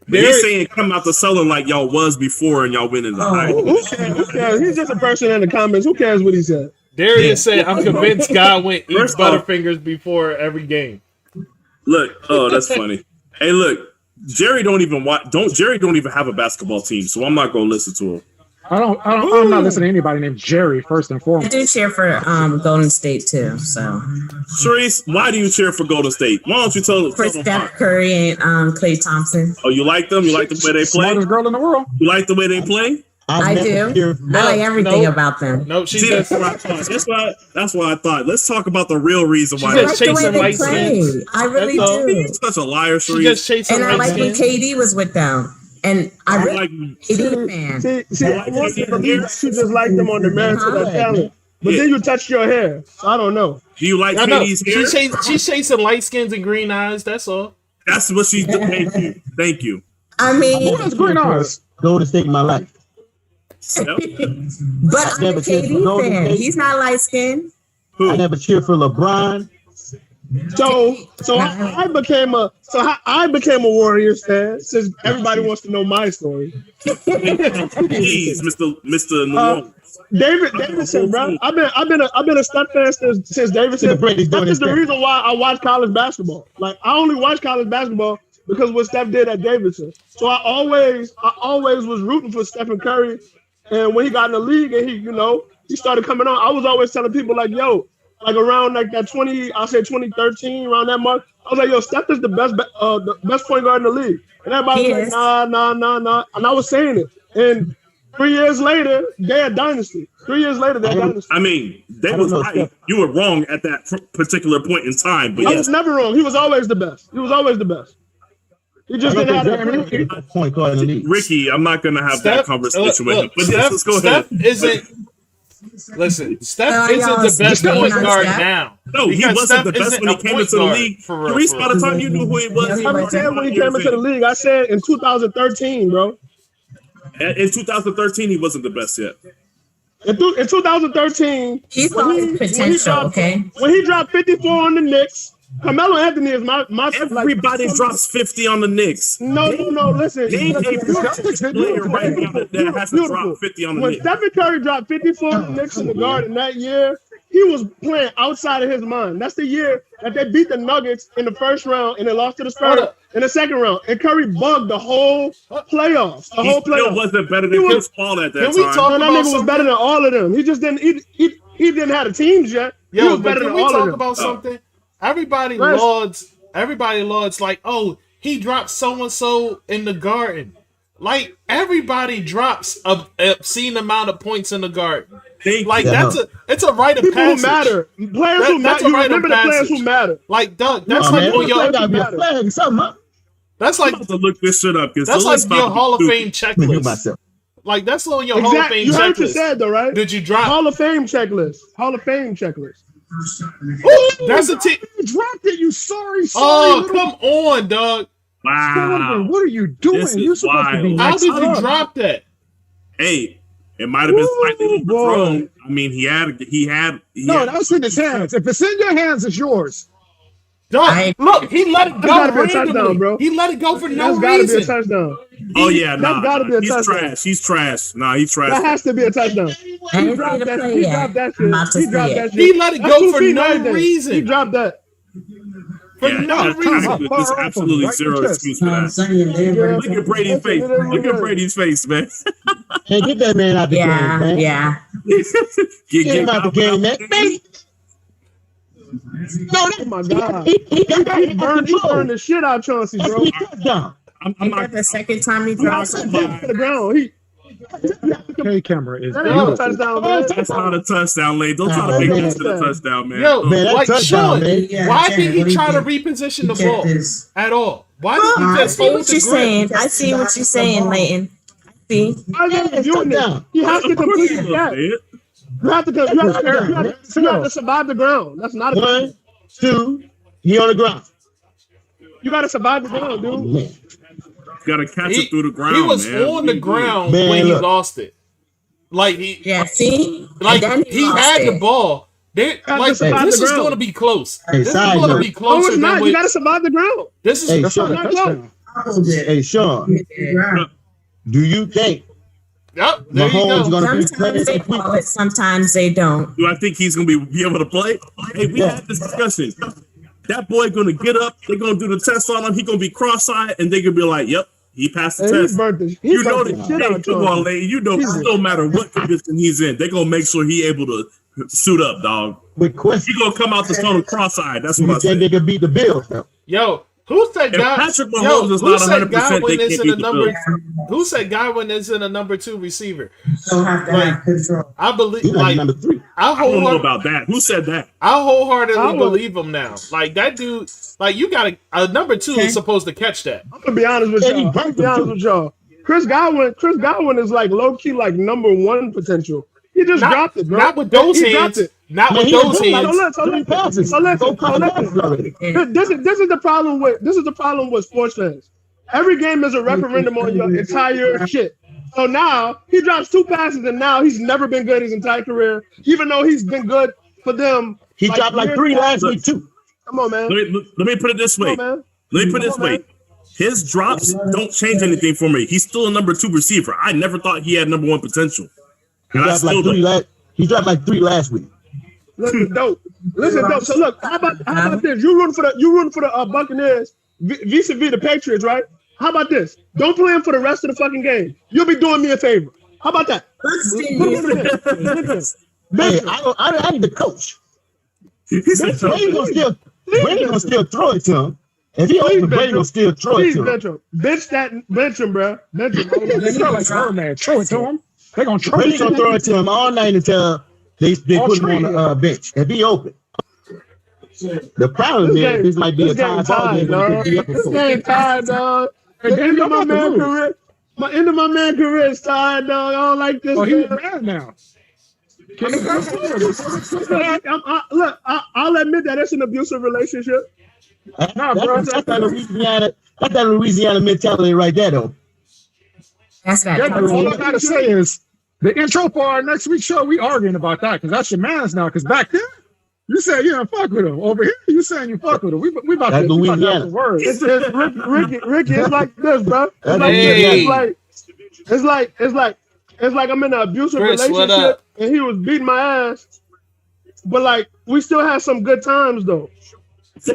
but he's saying come out the cellar like y'all was before and y'all went in the high. Who cares? Who cares? He's just a person in the comments. Who cares what he said? Darius said, "I'm convinced Godwin eats First off- Butterfingers before every game." Look, oh, that's funny. Hey, look, Jerry don't even have a basketball team, so I'm not gonna listen to him. I'm not listening to anybody named Jerry, first and I foremost. do cheer for Golden State too. So Sharice, why do you cheer for Golden State? Why don't you tell for them Steph why? Curry and Klay Thompson. Oh, you like them? You like the way they play? Smartest girl in the world. You like the way they play? I do. I like everything about them. No, she See, just that's why I thought. Let's talk about the real reason why. I She's like just the way chasing they light play. skins. I really That's all. do. You're such a liar, she Sharice. just chasing And I light like when skins. KD was with them. And I really like KD fan. See, I want you to believe that you just like them on the merits of their talent. But then you touched your hair. So I don't know. Do you like I know. Katie's hair? She's chasing light skins and green eyes. That's all. That's what she's doing. Thank you. Thank you. I mean, Who has green eyes? Golden State in my life. but I'm a never cheered for KD Golden fan. State. He's not light skinned. I never cheered for LeBron. So I became a Warriors fan since everybody wants to know my story. Please, Mr. Malone. Davidson, bro. I've been a Steph fan since Davidson. That is the reason why I watch college basketball. Like I only watch college basketball because what Steph did at Davidson. So I always was rooting for Stephen Curry. And when he got in the league and he started coming on, I was always telling people like, yo, like around like that 2013, around that mark, I was like, yo, Steph is the best point guard in the league. And everybody was like, nah. And I was saying it. And 3 years later, they're a dynasty. 3 years later, they're a dynasty. I mean, that was right. You were wrong at that particular point in time. But I was never wrong. He was always the best. He just didn't have that point guard in the league. Ricky, I'm not going to have that conversation with him. But let's go ahead. Steph isn't the best point guard now. No, he wasn't the best when he came into the league. Sharice, by the time you knew who he was, I said when he came into the league, I said in 2013, bro. In 2013, he wasn't the best yet. In 2013, he's got his potential. Okay, when he dropped 54 on the Knicks, Carmelo Anthony is my everybody drops 50 on the Knicks. No, listen. Name a player right now that has to drop 50 on the Knicks. When Stephen Curry dropped 54 on the Knicks in the Garden that year, he was playing outside of his mind. That's the year that they beat the Nuggets in the first round and they lost to the Spurs in the second round. And Curry bugged the whole playoffs. He still wasn't better than Chris Paul at that time. That nigga was better than all of them. He just didn't. He didn't have the teams yet. He was better than all of them. Can we talk about something? Everybody lauds like, oh, he dropped so and so in the Garden. Like everybody drops a obscene amount of points in the garden. Like it's a rite of people passage. who matter. Players who matter. You remember the players who matter. Like Doug, that's like on your. That's like to look this shit up. That's like your Hall of Fame checklist. Like that's on your Hall of Fame checklist. You heard what you said though, right? Did you drop Hall of Fame checklist? Hall of Fame checklist. Ooh, that's a team. You dropped it. You sorry. Oh, come on, Doug. Wow. What are you doing? You're supposed to be. How did you drop that? Hey, it might have been slightly overthrown. I mean, he had. No, that was in his hands. If it's in your hands, it's yours. Doug, look, he let it go. Gotta be a touchdown, bro. He let it go for no reason. That's gotta be a touchdown. Oh yeah, that's gotta be a touchdown. Trash. He's trash. Nah, he's trash. That has to be a touchdown. He dropped that shit. He dropped that shit. He let it go for no reason. He dropped that. For no reason. There's absolutely zero excuse for that. Look at Brady's face. Look at Brady's face, man. Hey, get that man out the game, man. Yeah. Get him out the game, man. No, oh my God. He burned the shit out of Chauncey, bro. I'm not the second time he dropped to the ground. K camera is touchdown, man. That's not a touchdown, lady. Don't try to make this to the touchdown, man. Yo, man, like touchdown, Shawn, man. why didn't he try to reposition the ball at all? Why didn't he I just see hold what the you're grip? saying. I see what you're saying, Leighton. See? He has to complete the catch. You have to survive the ground. That's not a 1, 2, he on the ground. You gotta survive the ground, dude. Got to catch it through the ground. He was man. on the ground when he lost it. Like he, see, like he had the ball. Like this is going to be close. This is going to be closer. No, it's not. You got to survive the ground. This is not close. Hey, Shawn, do you think? Yep, there you go. Sometimes they call it, sometimes they don't. Do I think he's going to be able to play? Hey, we had this discussion. That boy going to get up. They're going to do the test on him. He's going to be cross-eyed, and they going to be like, "Yep, he passed the test." You know the shit out. Come on, lady. You know, no matter what condition he's in, they're going to make sure he able to suit up, dog. With question, he going to come out the tunnel cross-eyed. That's what I said. They can beat the Bills. Yo. Who said Patrick Mahomes is not 100%? They can't beat the Bills. Who said Godwin isn't a number 2 receiver? Don't have to have control. I believe, like, number 3. I don't know about that. Who said that? I wholeheartedly believe him now. Like that dude, like you got a number 2 is supposed to catch that. I'm gonna be honest with y'all. Chris Godwin is like low key like number 1 potential. He just dropped it, bro. Not with those hands. Not with those hands. So listen. This is the problem with sports fans. Every game is a referendum on your entire shit. So now he drops 2 passes, and now he's never been good his entire career, even though he's been good for them. He dropped like 3 last week too. Come on, man. Let me put it this way. His drops don't change anything for me. He's still a number 2 receiver. I never thought he had number 1 potential. He dropped like 3 last week. Listen, dope. So look, how about this? You rooting for the Buccaneers vis-a-vis the Patriots, right? How about this? Don't play him for the rest of the fucking game. You'll be doing me a favor. How about that? Man, I need the coach. Brady gonna still throw it to him. If he open, Brady gonna still throw it to him. Bench him, bro. Bench him. Throw it to him. They're gonna throw it to him all night until they put him on the bench. If he open. The problem is this might be a tie dog. This game tied, dog. The end of my man career is tied, dog. I don't like this. Oh, he's mad now. Look, I'll admit that it's an abusive relationship. Nah, bro, that's that Louisiana mentality right there, though. That's right. All I gotta say is the intro for our next week's show. We arguing about that because that's your man's now. Because back then you said you don't fuck with him. Over here you saying you fuck with him. We about to have the word. Ricky, it's like this, bro. It's like I'm in an abusive relationship and he was beating my ass. But like we still have some good times though. It's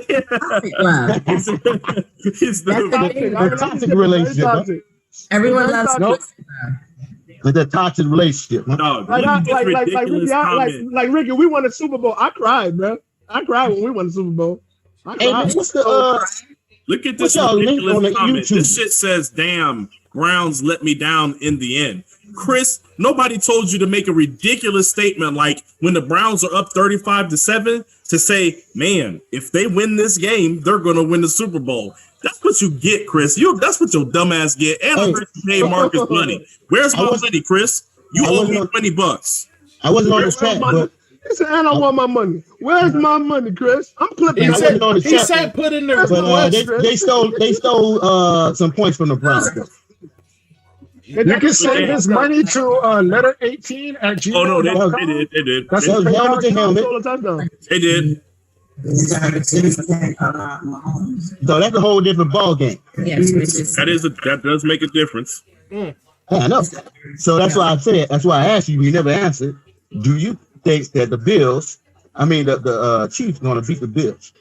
the toxic relationship. Everyone loves with that toxic relationship. Like Ricky, we won a Super Bowl. I cried, bro. I cried when we won the Super Bowl. Look at this ridiculous comment. This shit says, "Damn, Browns let me down in the end. Chris, nobody told you to make a ridiculous statement like when the Browns are up 35-7 to say, man, if they win this game, they're going to win the Super Bowl. That's what you get, Chris. That's what your dumb ass get. And I heard you pay Marcus money. Where's my money, Chris? You owe me $20. I wasn't on the chat, but he said, and I want my money. Where's my money, Chris? I'm clipping. He said put in there. But they stole some points from the Browns. You can send his money to letter 18 at Gmail. Oh no, they did. That's helmet to helmet. They did. So that's a whole different ball game. Yes, that does make a difference. I know. So that's why I said. That's why I asked you. You never answered. Do you think that the Chiefs going to beat the Bills?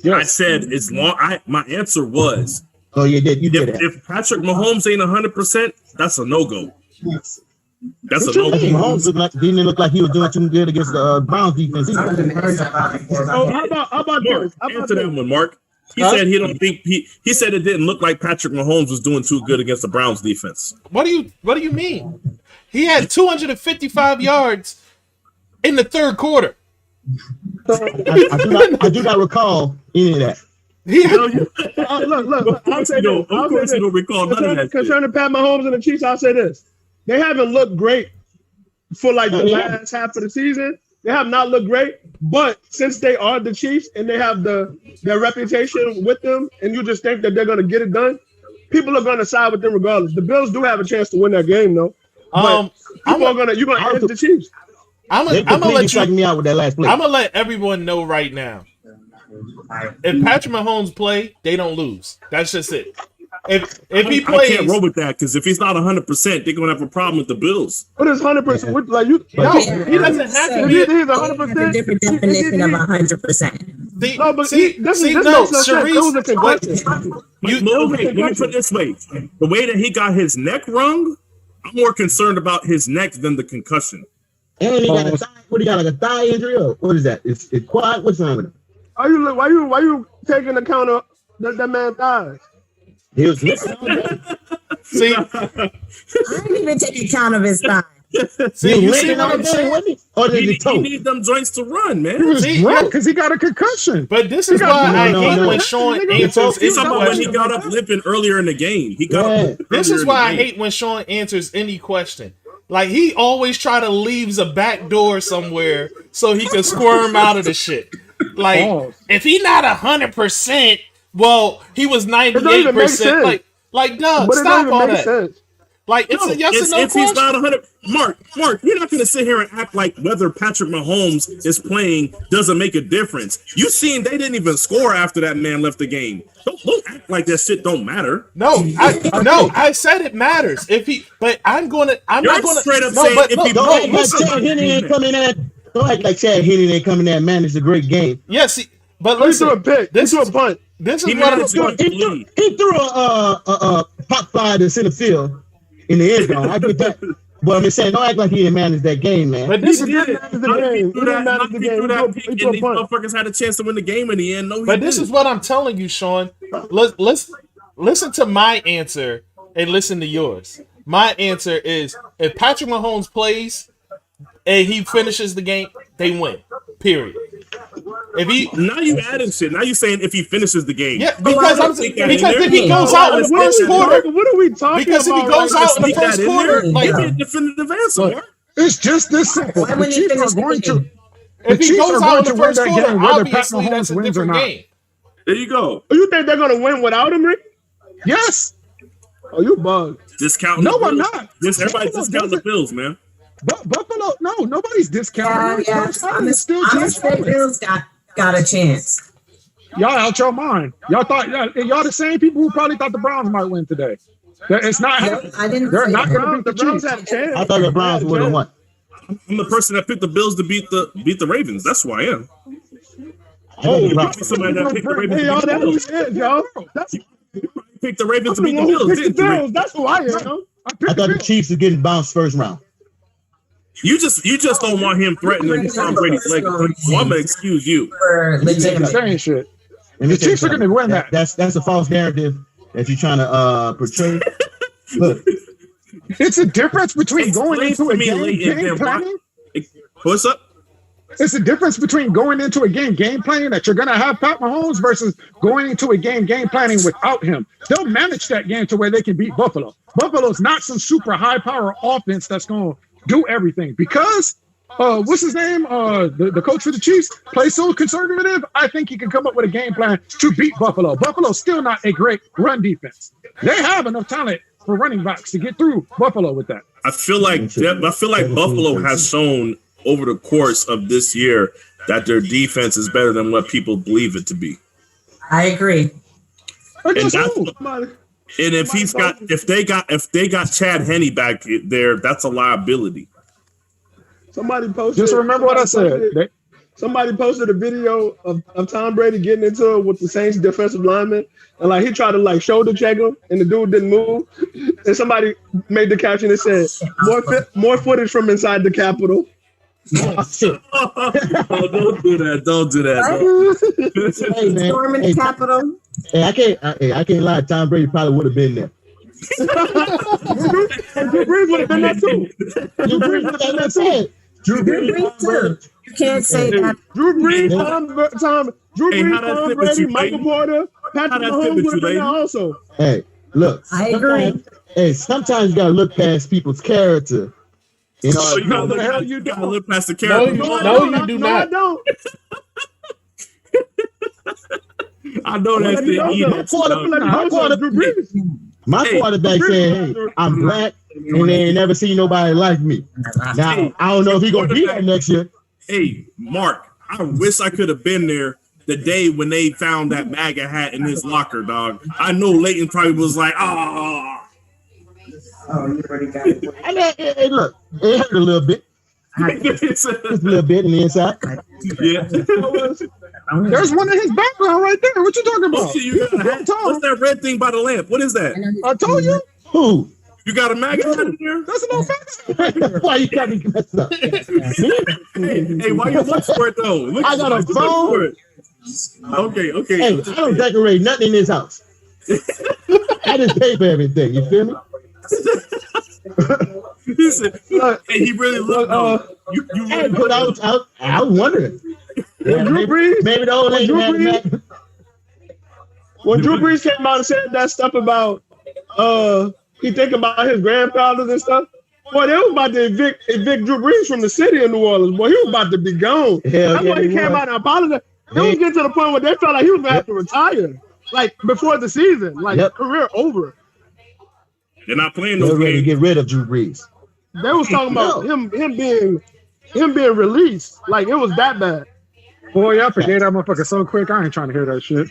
I said as long. My answer was. Oh, you did. If Patrick Mahomes ain't 100%, that's a no-go. Yes. That's a no-go. Mahomes didn't look like he was doing too good against the Browns defense. How about this? Answer that one, Mark. He said he don't think he said it didn't look like Patrick Mahomes was doing too good against the Browns defense. What do you mean? He had 255 yards in the third quarter. I do not recall any of that. Look. I'll say this. Of course, you don't recall none of that. Concerning Pat Mahomes and the Chiefs, I'll say this: they haven't looked great for like the last half of the season. They have not looked great, but since they are the Chiefs and they have their reputation with them, and you just think that they're going to get it done, people are going to side with them regardless. The Bills do have a chance to win that game, though. But you're going to edge the Chiefs. I'm gonna let you me out with that last play. I'm gonna let everyone know right now. If Patrick Mahomes play, they don't lose. That's just it. If he plays, I can't roll with that because if he's not 100%, they're gonna have a problem with the Bills. What is 100%? Like you? No, he doesn't have to be. He's 100%. Different definition of 100%. No, but Sharice, let me put it this way: the way that he got his neck wrung, I'm more concerned about his neck than the concussion. And he got a thigh. What do you got? Like a thigh injury? Or what is that? It's quad. What's wrong with him? Why you taking account of that man's thighs? He was See, I didn't even take account of his thigh. See, you see what I'm saying? He need them joints to run, man. He was drunk because he got a concussion. But this is why I hate when Shawn answers. He's talking about when he got up limping earlier in the game. He got. This is why I hate when Shawn answers any question. Like he always try to leaves a back door somewhere so he can squirm out of the shit. Like if he not 100%, well, he was 98%. Like, Doug, stop all that. Sense. Like it's a yes or no if question. He's not 100, Mark, you're not gonna sit here and act like whether Patrick Mahomes is playing doesn't make a difference. You seen they didn't even score after that man left the game. Don't act like that shit don't matter. I said it matters. But I'm not gonna straight up say if he don't act like Chad Henne ain't coming there and managed a great game. Yeah, see, but listen, this is a punt. This is what I'm saying. He threw a pop fly to center field in the end zone. I get that. But I'm just saying, don't act like he didn't manage that game, man. But this is these motherfuckers had a chance to win the game in the end. No, but this is what I'm telling you, Shawn. Let's listen to my answer and listen to yours. My answer is if Patrick Mahomes plays and he finishes the game, they win. Period. Now you adding shit. Now you saying if he finishes the game. Yeah, because if he goes out in the first quarter, what are we talking about? Because if he goes out in the first quarter, give me a definitive answer. It's just this simple. The Chiefs are going to. If he goes out in the first quarter, obviously that's a different game. There you go. You think they're gonna win without him, Rick? Yes. Oh, you bugged. Discounting. No, I'm not. Everybody's discounting the Bills, man. Buffalo, no, nobody's discounting. I'm still Bills got a chance. Y'all out your mind. Y'all thought y'all the same people who probably thought the Browns might win today. It's not happening. They're not going to beat the Chiefs. I thought the Browns would have won. I'm the person that picked the Bills to beat the Ravens. That's who I am. Somebody that picked the Ravens. Picked the Ravens to beat the Bills. That's who I am. I thought the Chiefs were getting bounced first round. You just don't want him threatening Tom Brady's leg. So I'm gonna excuse you. Saying shit. And the Chiefs are gonna win that. That's a false narrative that you're trying to portray. Look, it's a difference between going into a game planning. What's up? It's a difference between going into a game planning that you're going to have Pat Mahomes versus going into a game planning without him. They'll manage that game to where they can beat Buffalo. Buffalo's not some super high power offense that's going to do everything because what's his name? The coach for the Chiefs plays so conservative. I think he can come up with a game plan to beat Buffalo. Buffalo's still not a great run defense. They have enough talent for running backs to get through Buffalo with that. I feel like Buffalo has shown over the course of this year that their defense is better than what people believe it to be. I agree. And if they got Chad Henne back there, that's a liability. Somebody posted. Just remember what I said. Somebody posted a video of Tom Brady getting into it with the Saints defensive lineman, and like he tried to like shoulder check him, and the dude didn't move. And somebody made the caption that said, "More footage from inside the Capitol." Oh, don't do that! Don't do that! Hey, man. Storming the Capitol. Hey, I can't lie. Tom Brady probably would have been there. Drew Brees would have been there too. Drew Brees would have been there. Drew Brees too. You can't say that. Drew Brees, Tom Brady, Michael Porter, Patrick Mahomes would have been there also. Hey, look. I agree. Hey, sometimes you gotta look past people's character. You know, you gotta look past the character. No, you do not. I don't. I know that's the My quarterback said, "Hey, I'm black, and they ain't never seen nobody like me." Now, I don't know if he's gonna be there next year. Hey, Mark, I wish I could have been there the day when they found that MAGA hat in his locker, dog. I know Leighton probably was like, "Oh, you already got it." Hey, look, it hurt a little bit. Just a little bit in the inside. Yeah. There's one in his background right there. What you talking about? Oh, you got a hat? What's that red thing by the lamp? What is that? I told you. Who? You got a MAGA hat in there? That's no MAGA. Why you got me messed up? Hey, why you look for it though? I got a phone. Okay. Hey, I don't decorate nothing in this house. I just pay for everything. You feel me? He said, hey, he really looked. You hey, but I was wondering. Drew Brees, maybe the old lady had when Drew Brees came out and said that stuff about he thinking about his grandfathers and stuff. Boy, they was about to evict Drew Brees from the city of New Orleans. Boy, he was about to be gone. That's why he came out and apologized. It was getting to the point where they felt like he was gonna have to retire, like before the season, like career over. They're not playing they're those ready games. to get rid of Drew Brees. They was talking about him being released. Like it was that bad. Boy, I forget that motherfucker so quick. I ain't trying to hear that shit.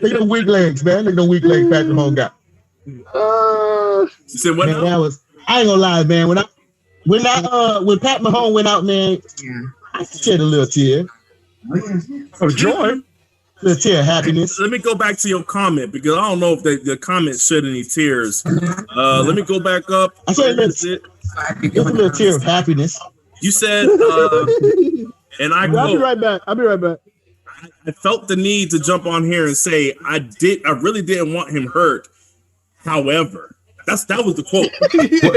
They got weak legs, man. They got weak legs. Patrick Mahomes got. You said what? Man, I ain't gonna lie, man. When Pat Mahomes went out, man, I shed a little tear of joy. A tear of happiness. Let me go back to your comment because I don't know if the comment shed any tears. Let me go back up. I said it's a little tear of happiness. You said, and I quote, I'll be right back. I felt the need to jump on here and say I really didn't want him hurt. However, that was the quote.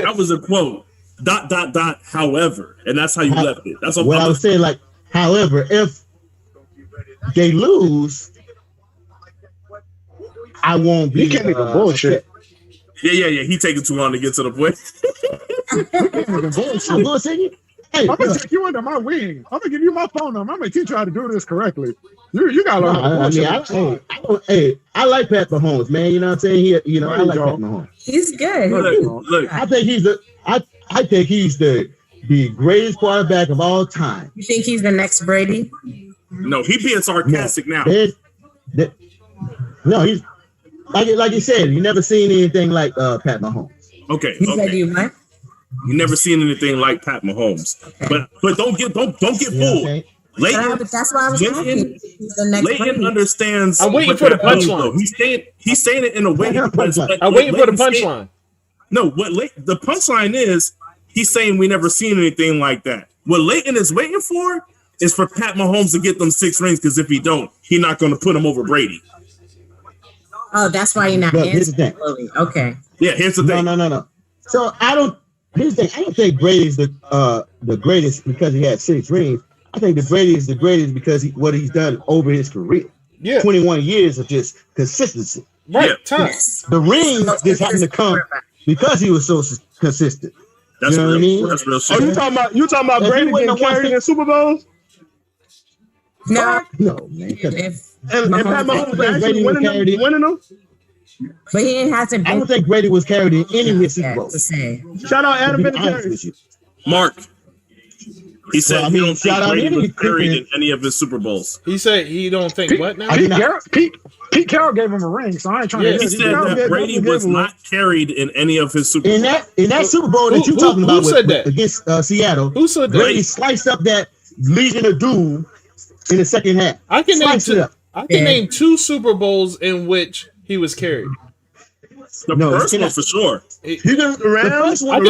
That was a quote. ... However, and that's how you left it. That's what I was saying. Like, however, if they lose, I won't be. He can't make a bullshit. Yeah. He taking too long to get to the point. I'm bullshitting. Hey, I'm gonna take you under my wing. I'm gonna give you my phone number. I'm gonna teach you how to do this correctly. You gotta learn. I like Pat Mahomes, man. You know what I'm saying? I like Pat Mahomes. He's good. Look, I think he's the greatest quarterback of all time. You think he's the next Brady? No, he being sarcastic now. No, he's like you said. You never seen anything like Pat Mahomes. Okay. Said you might. You never seen anything like Pat Mahomes. Okay. But don't get fooled. Okay. Leighton, that's why I was asking. Leighton understands. I'm waiting for the punchline. He's saying it in a way. I'm waiting for the punchline. No, the punchline is he's saying we never seen anything like that. What Leighton is waiting for is for Pat Mahomes to get them 6 rings, because if he don't, he's not going to put him over Brady. Oh, that's why you're not here's the thing. fully. Okay. Yeah, here's the thing. No. So here's the thing. I don't think Brady's the greatest because he had 6 rings. I think that Brady is the greatest because what he's done over his career. Yeah. 21 years of just consistency. Right. Yes. The ring just happened to come because he was so consistent. That's you know what I mean? That's real shit. You talking about Brady getting carried in Super Bowls? No, man. And Pat Mahomes actually winning them? But he hasn't. I don't think Brady was carried in any of his Super Bowls. Shout out Adam Vinatieri. Mark. He said he don't think Brady was carried in in any of his Super Bowls. He said he don't think what now? Pete Carroll gave him a ring, so I ain't trying to. He said that Brady was not carried in any of his Super Bowls. In that Super Bowl that you're talking about against Seattle, who said that? Brady sliced up that Legion of Doom in the second half. I can name 2 Super Bowls in which he was carried. The first one for sure. I can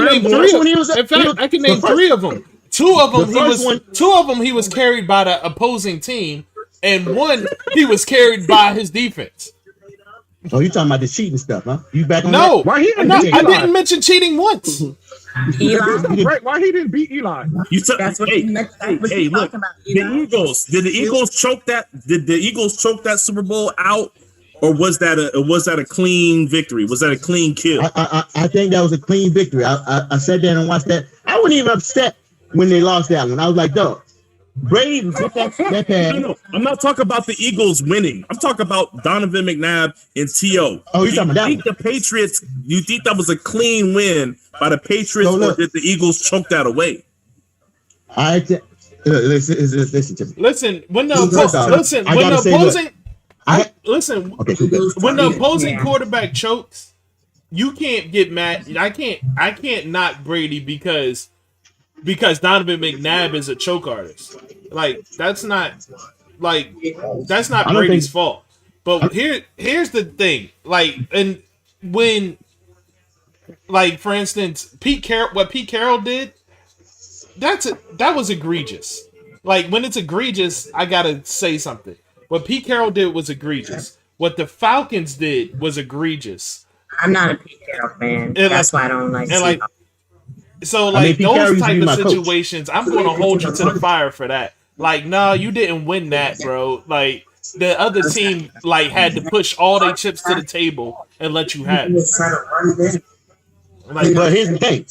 name 3. In fact, I can name 3 of them. 2 of them he was carried by the opposing team, and 1 he was carried by his defense. Oh, you talking about the cheating stuff, huh? You back on no, that? I didn't mention cheating once. Why he didn't beat Eli? Hey, look, the Eagles. Did the Eagles choke that? Did the Eagles choke that Super Bowl out, or was that a clean victory? Was that a clean kill? I think that was a clean victory. I sat there and watched that. I wasn't even upset when they lost that one. I was like, dog, Brady with that pass. No, I'm not talking about the Eagles winning. I'm talking about Donovan McNabb and T.O. Oh, you're talking about that? The Patriots? You think that was a clean win by the Patriots, or did the Eagles choke that away? Listen to me. Listen, when the opposing quarterback chokes, you can't get mad. I can't knock Brady because Donovan McNabb is a choke artist. Like that's not Brady's fault. But here's the thing. Like, and when, like, for instance, what Pete Carroll did, that was egregious. Like, when it's egregious, I gotta say something. What Pete Carroll did was egregious. What the Falcons did was egregious. I'm not a Pete Carroll fan. That's why I don't like. And like, so like those type of situations, I'm going to hold you to the fire for that. Like, no, you didn't win that, bro. Like, the other team like had to push all their chips to the table and let you have it. Like, but here's the thing.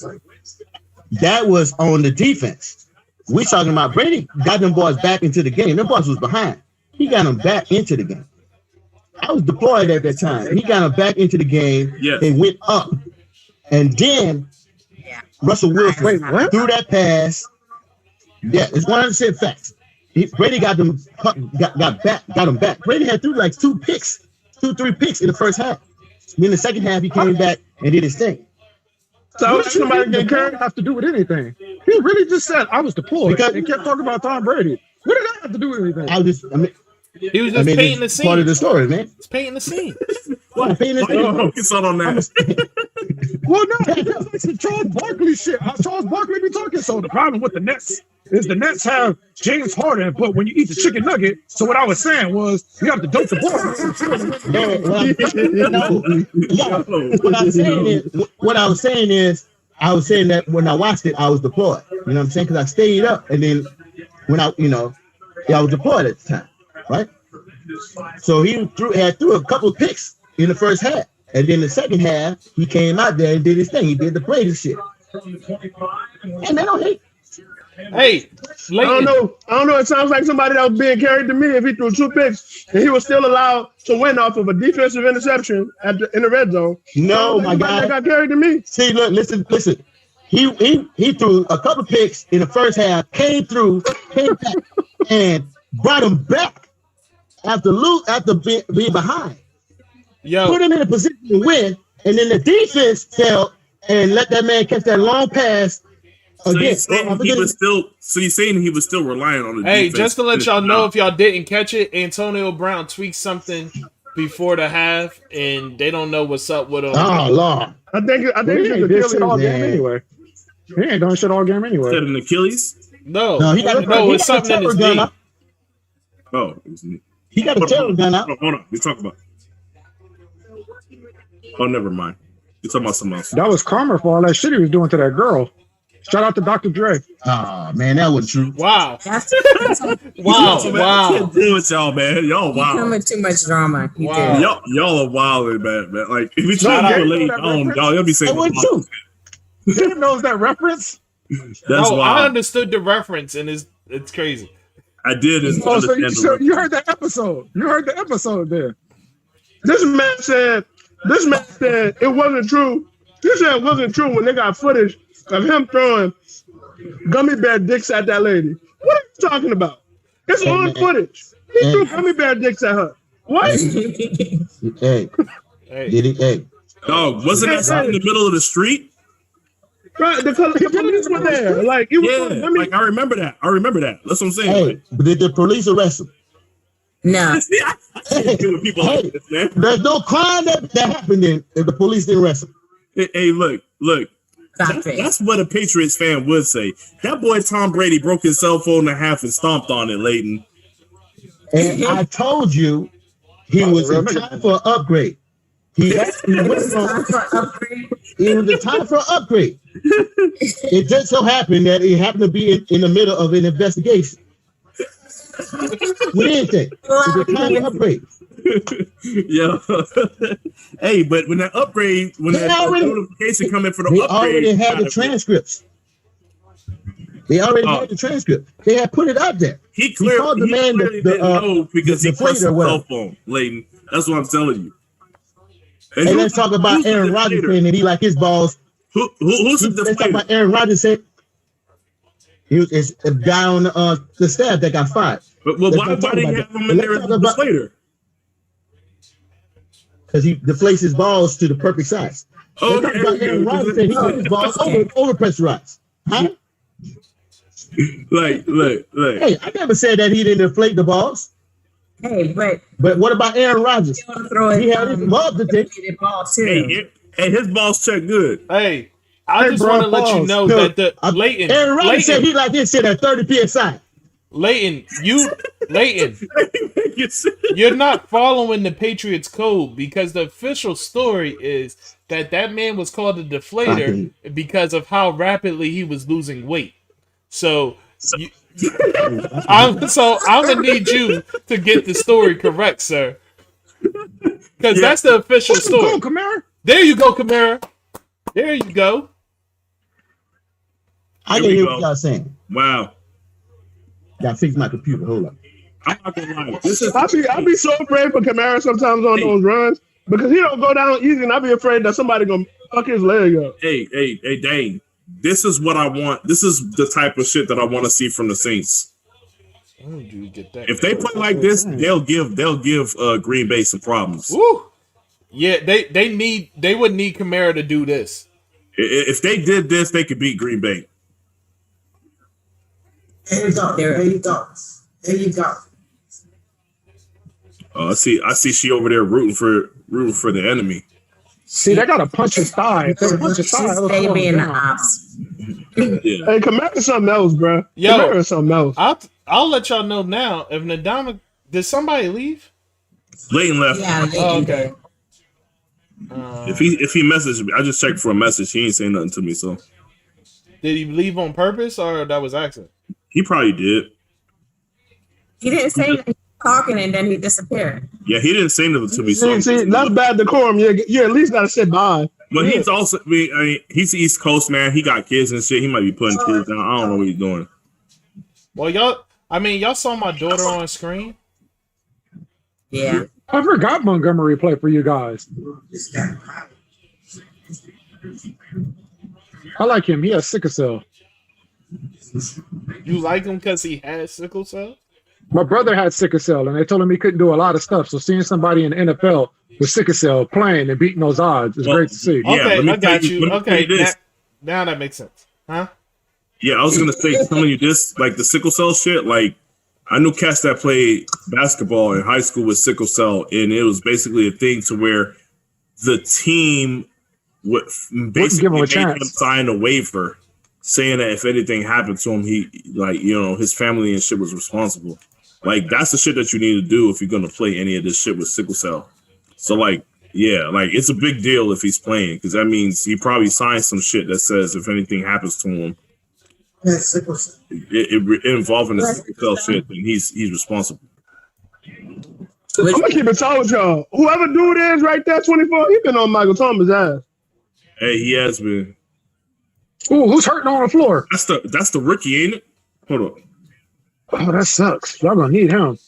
That was on the defense. We talking about Brady got them boys back into the game. Them boys was behind. He got them back into the game. I was deployed at that time. He got them back into the game. Yeah. They went up. And then Russell Wilson threw that pass. Yeah, it's 100% facts. Brady got them back. Brady had threw like 3 picks in the first half. Then the second half he came back and did his thing. So somebody get carried have to do with anything. He really just said I was deployed and kept talking about Tom Brady. What did that have to do with anything? He was just painting the scene. Part of the story, man. It's painting the scene. What? Painting the scene? Focus on that. Well, no, that's like some Charles Barkley shit. How Charles Barkley be talking. So the problem with the Nets is the Nets have James Harden, but when you eat the chicken nugget, so what I was saying was you have to dunk the ball. What I was saying is that when I watched it, I was deployed. You know what I'm saying? Because I stayed up, and then when I was deployed at the time, right? So he threw a couple of picks in the first half, and then the second half he came out there and did his thing. He did the Brady shit, and they don't hate. Hey, I don't know. It sounds like somebody that was being carried to me if he threw 2 picks and he was still allowed to win off of a defensive interception in the red zone. No, my God, that got carried to me. See, look, listen. He threw a couple picks in the first half, came back, and brought him back after being behind. Put him in a position to win, and then the defense fell and let that man catch that long pass. So you're saying he was still relying on the defense. Hey, just to let y'all know, if y'all didn't catch it, Antonio Brown tweaked something before the half, and they don't know what's up with him. Oh Lord! I think he ain't done shit all game anyway. He ain't done shit all game anyway. Is that an Achilles? No, it's something in his knee. Oh, he got a terror gun out. Hold on, let's talk about. Oh, never mind. You're talking about something else. That was karma for all that shit he was doing to that girl. Shout out to Dr. Dre. Oh man, that was true. Wow. Wow. I can't deal with y'all, man. Y'all He come wild. with too much drama. He Wow. did. Y'all are wild, man. Like if we try to relate on, y'all be saying That was true. Dave knows that reference. That's No, wild. I understood the reference, and it's crazy. I did. Oh, so you heard that episode. You heard the episode there. This man said it wasn't true. He said it wasn't true when they got footage of him throwing gummy bear dicks at that lady. What are you talking about? It's on footage. He threw gummy bear dicks at her. What? Hey. Hey. Dog, wasn't that in the middle of the street? Right, the police were there. Like, it was, like I remember that. That's what I'm saying. Hey, did the police arrest him? No. Hey, there's no crime that happened if the police didn't arrest him. Hey, look. That's what a Patriots fan would say. That boy Tom Brady broke his cell phone in half and stomped on it, Leighton. And I told you he was in time for an upgrade. It was the time for an upgrade. It just so happened that it happened to be in the middle of an investigation. We didn't think it was time for an upgrade. Yeah. Hey, but when that notification come in for the upgrade, already had the transcripts. They already had the transcript. They had put it out there. He called the man didn't know because he pressed the cell phone, Leighton. That's what I'm telling you. And let's talk about Aaron Rodgers saying that he like his balls. Who's the Let's talk about Aaron Rodgers said he was a guy on the staff that got fired. But why did he have him in there as a deflator? Because he deflates his balls to the perfect size. Oh, let's talk about Aaron Rodgers saying he got his balls over pressurized. Huh? Look. Hey, I never said that he didn't deflate the balls. Hey, but what about Aaron Rodgers? He had his balls to take. Hey, his balls check good. Hey, I just want to let you know that the Leighton. Aaron Rodgers said he like this shit at 30 psi. Leighton, you're not following the Patriots code because the official story is that man was called a deflator because of how rapidly he was losing weight. So I'm gonna need you to get the story correct, sir. Because that's the official story. There you go, Kamara. There you go. I can hear what y'all saying. Wow. Gotta fix my computer. Hold on. I'm not gonna lie. I be so afraid for Kamara sometimes on those runs because he don't go down easy, and I be afraid that somebody gonna fuck his leg up. Hey, Dane. This is what I want. This is the type of shit that I want to see from the Saints. If they play like this, they'll give Green Bay some problems. Woo. Yeah, they would need Kamara to do this. If they did this, they could beat Green Bay. There you go. I see she over there rooting for the enemy. See, they got to punch his thigh. If they punch his thigh, they be in the ops. Hey, Kamara's something else, bro. Kamara's something else. I'll let y'all know now. If Nadama, did somebody leave? Leighton left. Yeah, okay. If he messaged me, I just checked for a message. He ain't saying nothing to me. So did he leave on purpose or that was accident? He probably did. He didn't say anything, talking, and then he disappeared. Yeah, he didn't say nothing to me. See, that's bad decorum. You at least gotta say bye. But he's also, I mean, he's East Coast man. He got kids and shit. He might be putting kids down. I don't know what he's doing. Well, y'all saw my daughter on screen. Yeah. I forgot Montgomery played for you guys. I like him. He has sickle cell. You like him because he has sickle cell? My brother had sickle cell, and they told him he couldn't do a lot of stuff. So seeing somebody in the NFL with sickle cell playing and beating those odds is great to see. Okay, I got you. Okay, now that makes sense. Huh? Yeah, I was going to say, telling you this, like the sickle cell shit, like I knew cats that played basketball in high school with sickle cell, and it was basically a thing to where the team would basically make him sign a waiver saying that if anything happened to him, he, like, you know, his family and shit was responsible. Like, that's the shit that you need to do if you're going to play any of this shit with sickle cell. So, like, Yeah, like it's a big deal if he's playing because that means he probably signed some shit that says if anything happens to him, involving the sickle cell shit, then he's responsible. I'm gonna keep it tall with y'all. Whoever dude is right there, 24, he been on Michael Thomas' ass. Hey, he has been. Ooh, who's hurting on the floor? That's the rookie, ain't it? Hold on. Oh, that sucks. Y'all gonna need him.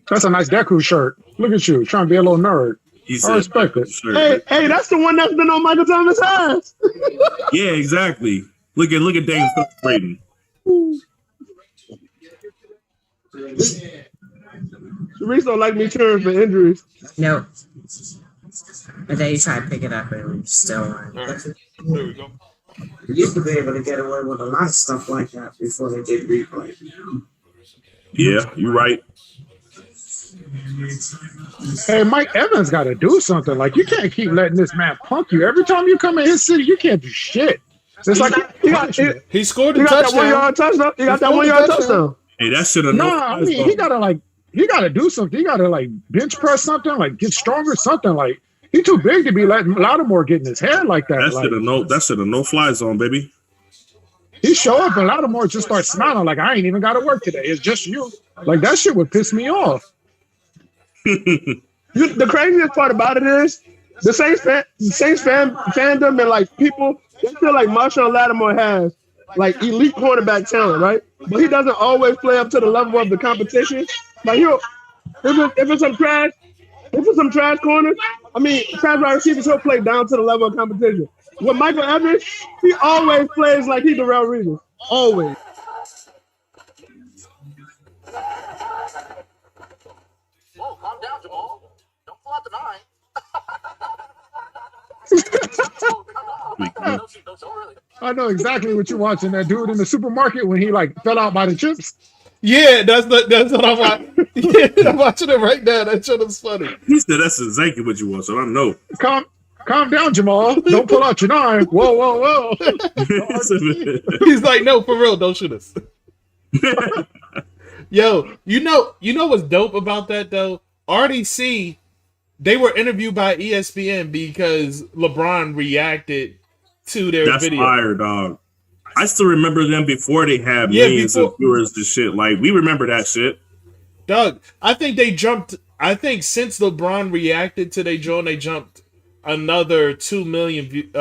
That's a nice Deku shirt. Look at you, trying to be a little nerd. I respect it. Hey, that's the one that's been on Michael Thomas' ass. Yeah, exactly. Look at Dame celebrating. Sharice don't like me cheering for injuries. Nope. But then you try to pick it up and still. There we go. You used to be able to get away with a lot of stuff like that before they did replay. Yeah, you're right. Hey, Mike Evans got to do something. Like, you can't keep letting this man punk you. Every time you come in his city, you can't do shit. It's like he scored a touchdown. He got that 1 yard touchdown. Hey, that should have. I mean, he gotta do something. He gotta like bench press something, like get stronger, something. Like, he's too big to be letting Lattimore get in his head like that. That should have no fly zone, baby. He show up and Lattimore just starts smiling like, I ain't even got to work today. It's just you. Like, that shit would piss me off. The craziest part about it is the Saints fandom and like people, they feel like Marshawn Lattimore has like elite cornerback talent, right? But he doesn't always play up to the level of the competition. Like if it's some trash corners, trash wide receivers, he'll play down to the level of competition. With Michael Evans, he always plays like he's the real reason. Always. Whoa, calm down, Jamal. Don't pull out the 9. I know exactly what you're watching. That dude in the supermarket when he like fell out by the chips. Yeah, that's what I'm watching. Yeah, I'm watching it right now. That shit is funny. He said that's exactly what you want, so I know. Calm down, Jamal. Don't pull out your 9. Whoa. He's like, no, for real, don't shoot us. Yo, you know what's dope about that though? RDC, they were interviewed by ESPN because LeBron reacted to their video. That's fire, dog. I still remember them before they had millions of viewers and shit. Like, we remember that shit. Doug, I think since LeBron reacted to their joint, they jumped another 2 million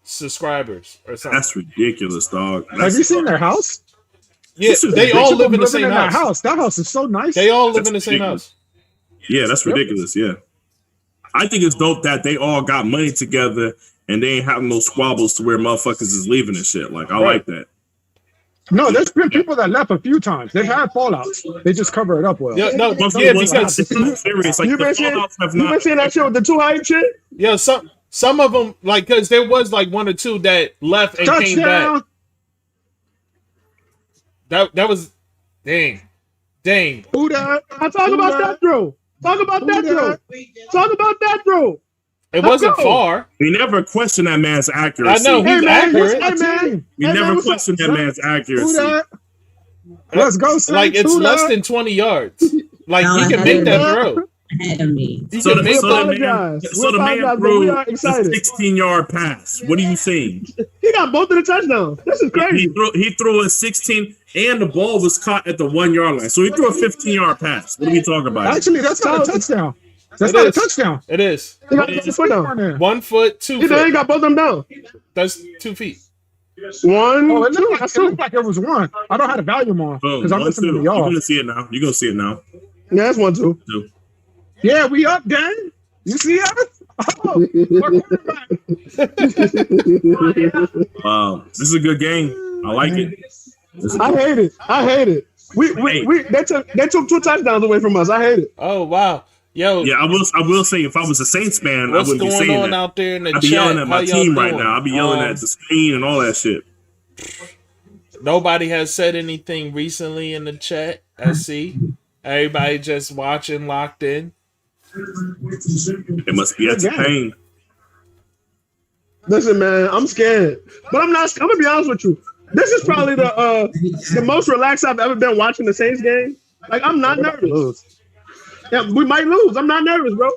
subscribers or something. That's ridiculous, dog. Have you seen their house? Yeah, they all live in the same house. That house is so nice. They all live in the same house. Yeah, that's ridiculous. Yeah. I think it's dope that they all got money together and they ain't having no squabbles to where motherfuckers is leaving and shit. Like, I like that. No, there's been people that left a few times. They've had fallouts. They just cover it up well. Yeah, no, because it's not serious. Like, you been seeing that shit with the 2 hype shit? Yeah, some of them, like, because there was like 1 or 2 that left and came back. That was dang. Who that? Talk about that, bro. It wasn't far. We never questioned that man's accuracy. I know he's accurate. We never questioned that man's accuracy. Let's go. Like, it's less than 20 yards. Like, he can make that throw. So the man threw a 16-yard pass. What are you saying? He got both of the touchdowns. This is crazy. He threw a 16, and the ball was caught at the 1 yard line. So he threw a 15-yard pass. What are we talking about? Actually, that's not a touchdown. That's not a touchdown. It is. He got 1 foot down. 1 foot, 2 foot. He got both of them down. That's 2 feet. 1. Oh, it looked like it was 1. I don't have the volume on because I'm listening to y'all. You're gonna see it now. You're gonna see it now. Yeah, that's 1, 2. Yeah, we up, gang. You see us? Oh, wow, this is a good game. I like it. I hate it. They took 2 touchdowns away from us. I hate it. Oh wow. Yo, yeah, I will say if I was a Saints fan, I wouldn't be saying that. What's going on out there in the chat? I'd be yelling at my team right now. I'd be yelling at the screen and all that shit. Nobody has said anything recently in the chat. I see. Everybody just watching, locked in. It must be entertained. Listen, man, I'm scared, but I'm not. I'm gonna be honest with you. This is probably the most relaxed I've ever been watching the Saints game. Like, I'm not nervous. Yeah, we might lose. I'm not nervous, bro.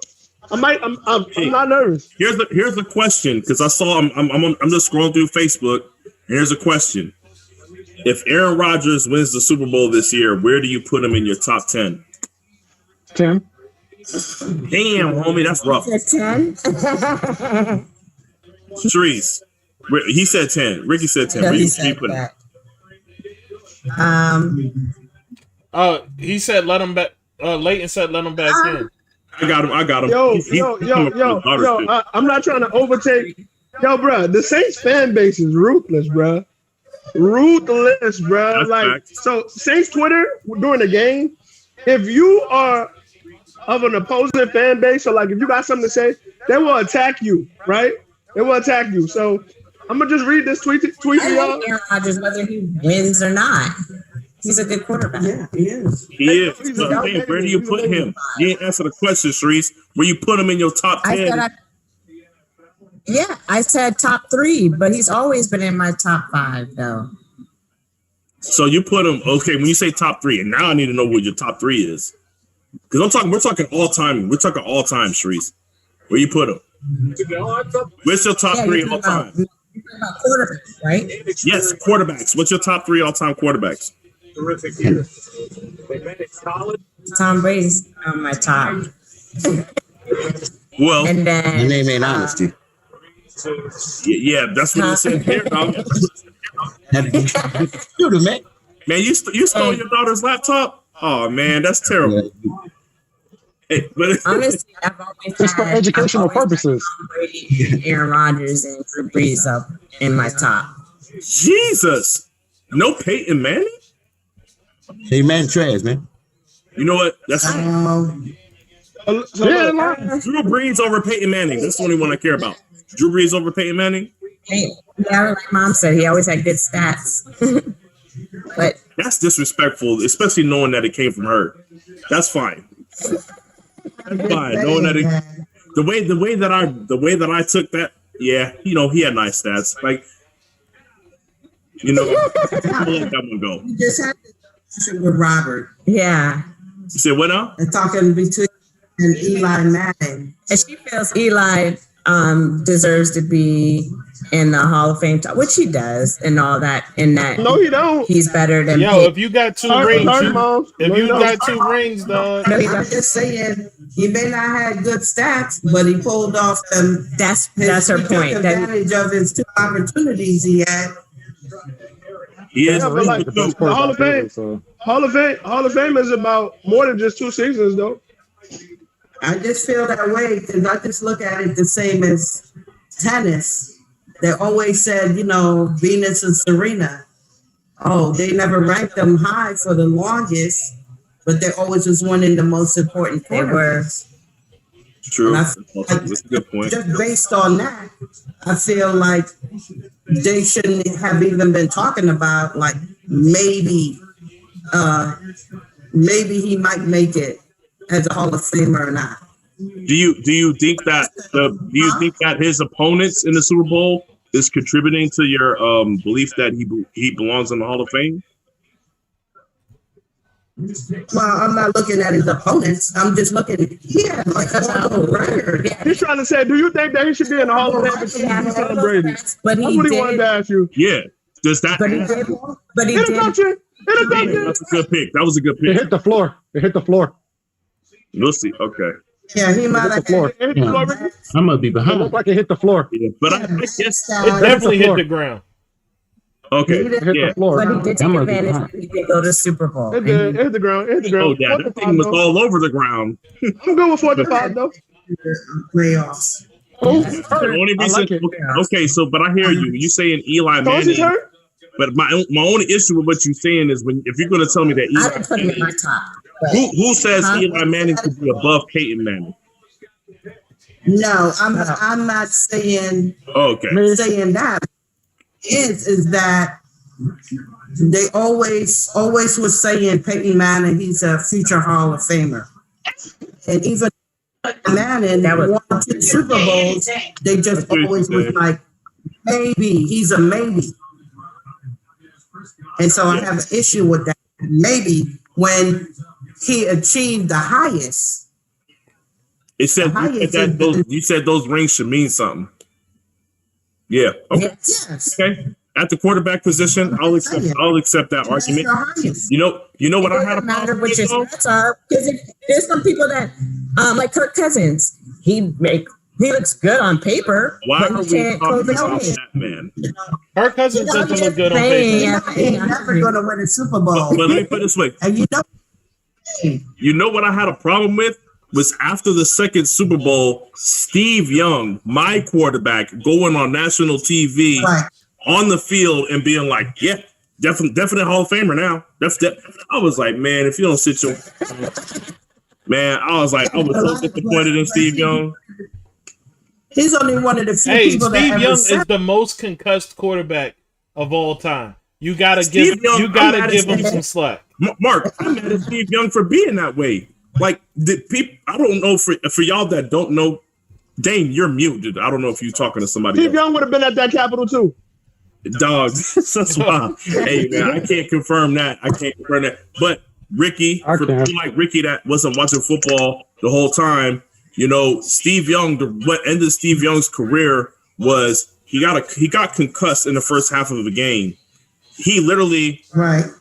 I'm not nervous. Here's the question, because I saw I'm just scrolling through Facebook. Here's a question: if Aaron Rodgers wins the Super Bowl this year, where do you put him in your top 10? 10. Damn, homie, that's rough. 10. Sharice, he said 10. Ricky said 10. No, where he you said put him? that. He said let him back. Leighton said let him back in. I got him. Yo. I'm not trying to overtake. Yo, bro, the Saints fan base is ruthless, bro. Ruthless, bro. That's like, facts. so Saints Twitter during the game, if you are of an opposing fan base, or like if you got something to say, they will attack you, right? They will attack you. So I'm gonna just read this tweet to I y'all. like Aaron Rodgers whether he wins or not. He's a good quarterback. Yeah, he is. He is. But, man, where do you put him? You didn't answer the question, Sharice. Where you put him in your top 10? I said top 3, but he's always been in my top 5 though. So you put him, okay, when you say top 3, and now I need to know what your top 3 is. Because we're talking all time, Sharice. Where you put him? What's your top 3 all time? You're talking about quarterbacks, right? Yes, quarterbacks. What's your top 3 all time quarterbacks? Terrific year. They managed college. Tom Brady's on my top. Well, and then your name ain't honesty. Yeah, that's what it said here, dog. Man, you stole your daughter's laptop? Oh man, that's terrible. Hey, but honestly, I've always just for educational purposes. Tom Brady, Aaron Rodgers, and Drew Brees up in my top. Jesus, no Peyton Manning. Hey man, trash man. You know what? That's Drew Brees over Peyton Manning. That's the only one I care about. Drew Brees over Peyton Manning. Hey, yeah, like Mom said, he always had good stats. But that's disrespectful, especially knowing that it came from her. That's fine. That's fine. Knowing that the way that I took that, yeah, he had nice stats. Like, I'll let that one go. You just had to with Robert. Yeah. You said what now? And talking between and Eli Manning. And she feels Eli deserves to be in the Hall of Fame, which he does, and all that. In that, no, he don't. He's better than if you got 2 rings, got 2 rings, dog. I'm just saying he may not have good stats, but he pulled off them. That's her point. Took advantage of his 2 opportunities he had. Like, the Hall of Fame is about more than just 2 seasons, though. I just feel that way because I just look at it the same as tennis. They always said, Venus and Serena. Oh, they never ranked them high for the longest, but they always was winning the most important tournaments. True. That's a good point. Just based on that, I feel like they shouldn't have even been talking about like maybe he might make it as a Hall of Famer or not. Do you think that his opponents in the Super Bowl is contributing to your belief that he belongs in the Hall of Fame? Well, I'm not looking at his opponents. I'm just looking. Like a record. He's trying to say, do you think that he should be in the Hall of Fame because he's Tom Brady? But that's what he wanted to ask you. Yeah. Does that? But he did. But he did. That's a good pick. That was a good pick. It hit the floor. We'll see. Okay. Yeah, he might have hit the floor. I'm gonna be behind. It looked like it hit the floor. Yeah, but I guess it definitely hit the ground. Okay. It hit the floor. But he did take advantage. He did go to Super Bowl. It hit the ground. Oh yeah, that thing was all over the ground. I'm going with 45 though. Playoffs. The only reason, okay, so but I hear you. You saying Eli Manning. But my only issue with what you're saying is if you're going to tell me that Eli I put him in my top. Who says Eli Manning could be above Peyton Manning? No, I'm not saying. Okay. Saying that is that they always was saying Peyton Manning, he's a future Hall of Famer, and even Manning won 2 Super Bowls. They just always was like maybe he's a maybe. And so I have an issue with that. Maybe when he achieved the highest, It said you said those rings should mean something. Yeah. Okay. Yes. Okay. At the quarterback position, I'll accept that argument. You know what I had a problem with though? Because there's some people that like Kirk Cousins. He looks good on paper. Why but are he can't close the about game. that man? Kirk Cousins doesn't look good on paper. He's never going to win a Super Bowl. But let me put it this way. And you know what I had a problem with was after the second Super Bowl, Steve Young, my quarterback, going on national TV on the field and being like, yeah, definite Hall of Famer now. I was like, man, if you don't sit your man, I was so disappointed in Steve Young. He's only one of the few people that Steve Young is the most concussed quarterback of all time. You gotta give him some slack. Mark, I'm mad at Steve Young for being that way. Like, I don't know for y'all that don't know, Dane, you're muted. I don't know if you're talking to somebody. Steve Young would have been at that Capitol too. Dog, that's why. Hey man, I can't confirm that. But Ricky, for people like Ricky that wasn't watching football the whole time, Steve Young. What ended Steve Young's career was he got concussed in the first half of the game. He literally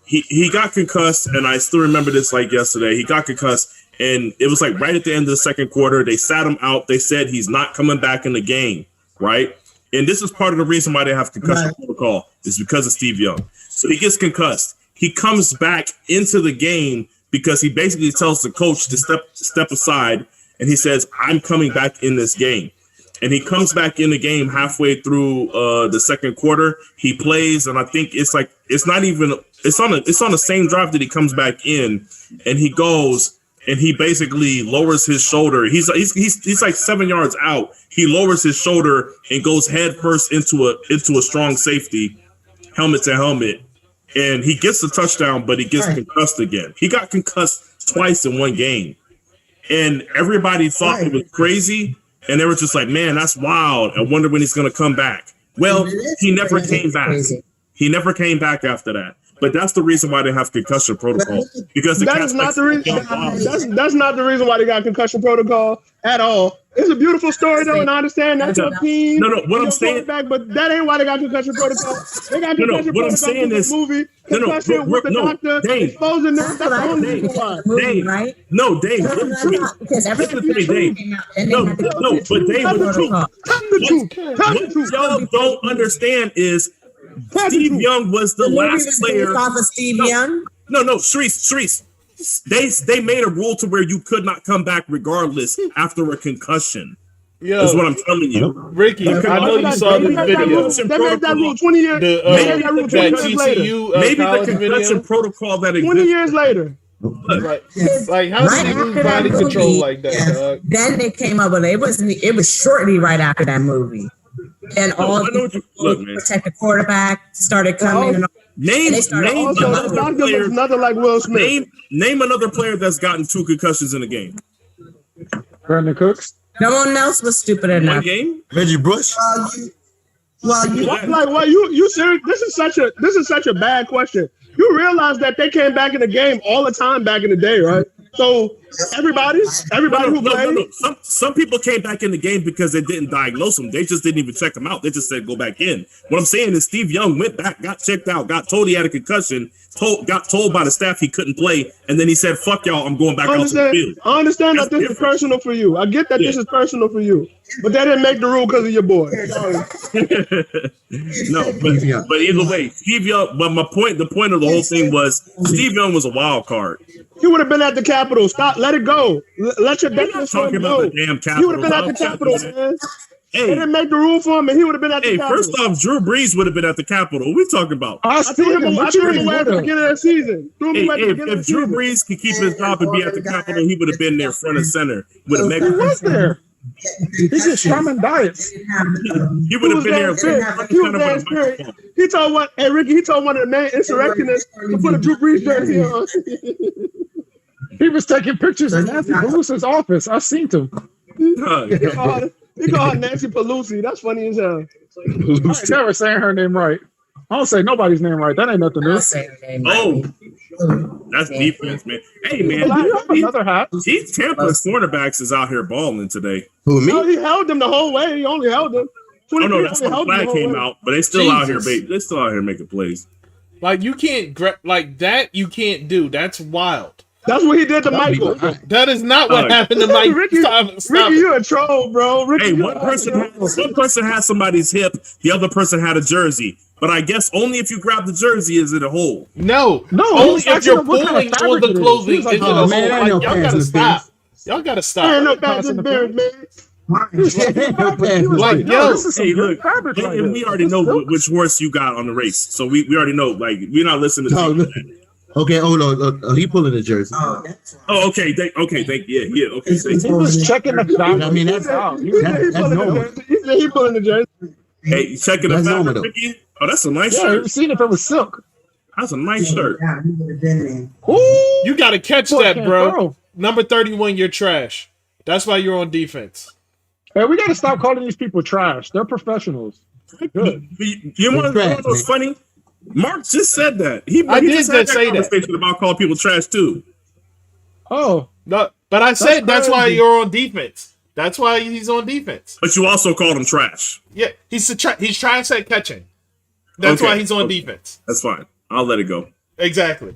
he got concussed, and I still remember this like yesterday. He got concussed, and it was like right at the end of the second quarter. They sat him out. They said he's not coming back in the game, right? And this is part of the reason why they have concussion protocol is because of Steve Young. So he gets concussed. He comes back into the game because he basically tells the coach to step aside, and he says, "I'm coming back in this game." And he comes back in the game halfway through the second quarter. He plays, and I think it's on the same drive that he comes back in, and he goes and he basically lowers his shoulder. He's like 7 yards out. He lowers his shoulder and goes head first into a strong safety, helmet to helmet, and he gets the touchdown, but he gets concussed again. He got concussed twice in one game, and everybody thought it was crazy. And they were just like, man, that's wild. I wonder when he's going to come back. Well, he never came back. He never came back after that. But that's the reason why they have concussion protocol. Because that's not the reason why they got concussion protocol at all. It's a beautiful story though, and I understand that's your team. No, what I'm saying, but that ain't why they got concussion protocol. They got concussion protocol. What I'm saying is, movie. Concussion with the doctor exposing them. That's the only reason why. No, Dave. Because everything but Dave, what y'all don't understand is Steve Young was the last player. Steve Young? No, Shreese. They made a rule to where you could not come back regardless after a concussion. Yeah, that's what I'm telling you, Ricky. I know you saw the video. They made that rule 20 years. Maybe the concussion protocol that exists 20 years later. Like how did you lose body control like that, dog? Then they came up with it was shortly right after that movie. And all protect the quarterback started coming. Name another player, nothing like Will Smith. Name another player that's gotten 2 concussions in a game. Brandon Cooks. No one else was stupid enough. One game. Reggie Bush. You serious? This is such a bad question. You realize that they came back in the game all the time back in the day, right? So everybody who played. No. Some people came back in the game because they didn't diagnose them. They just didn't even check them out. They just said go back in. What I'm saying is Steve Young went back, got checked out, got told he had a concussion, got told by the staff he couldn't play, and then he said, "Fuck y'all, I'm going back out to the field." I understand that this is personal for you. I get that this is personal for you, but they didn't make the rule because of your boy. No, but either way, Steve Young. But the point of the whole thing was Steve Young was a wild card. He would have been at the Capitol. Stop. Let it go. Let your definition talking go. About the damn Capitol. He would have been at the Capitol, man. Hey, they didn't make the rule for him, and he would have been at the Capitol. First off, Drew Brees would have been at the Capitol. What are we talking about? I threw him away at the beginning of the season. If Drew Brees could keep his job and be at the Capitol, he would have been there front and center with a mega. He was there. He just shaman diets. He would have been there. He was there. He told one. Hey Ricky. He told one of the main insurrectionists to put a Drew Brees jersey on. He was taking pictures in Nancy Pelosi's office. I seen him. He called her Nancy Pelosi. That's funny as hell. I never saying her name right. I don't say nobody's name right. That ain't nothing new. That's defense, man. Hey, man, another hat. These Tampa's cornerbacks is out here balling today. Who, me? No, he held them the whole way. He only held them. Oh no, that's when the flag came out, but they still out here, baby. They still out here making plays. Like you can't like that. You can't do. That's wild. That's what he did to Michael. That is not what happened to Mike. Ricky, you a troll, bro. Ricky, hey, one person had somebody's hip, the other person had a jersey. But I guess only if you grab the jersey is it a hole. No. Only if you're pulling on the clothing into the hole. Like, y'all gotta stop. Y'all gotta stop. Ain't no pads in the beard, man. Like, yo, hey, look, and we already know which horse you got on the race, so we already know. Like, we're not listening to. Okay, hold on. He pulling the jersey. Oh, okay. Okay, okay. He was checking the foul. I mean, that's out. He said he pulling the jersey. Hey, checking the foul, Ricky. Oh, that's a nice shirt. I've seen if it was silk. That's a nice shirt. You got to catch that, bro. Number 31, you're trash. That's why you're on defense. Hey, we got to stop calling these people trash. They're professionals. Good. You want to know what's funny? Mark just said that. He just had that conversation about calling people trash too. Oh, no, but I said that's why you're on defense. That's why he's on defense. But you also called him trash. Yeah, he's trash at catching. That's why he's on defense. That's fine. I'll let it go. Exactly.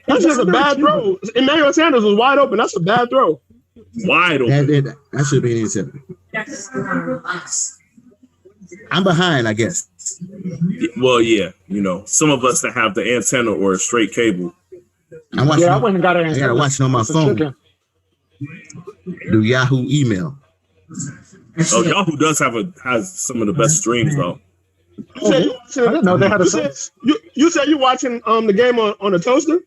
That's just a bad throw. Emmanuel Sanders was wide open. That's a bad throw. Wide open. That should be an interception. I'm behind, I guess. Well, yeah. You know, some of us that have the antenna or a straight cable. I went and got an antenna. I gotta watch it on my phone. Do Yahoo email. Oh, Yahoo does has some of the best streams though. I didn't know they had a sense. You said you watching the game on a toaster?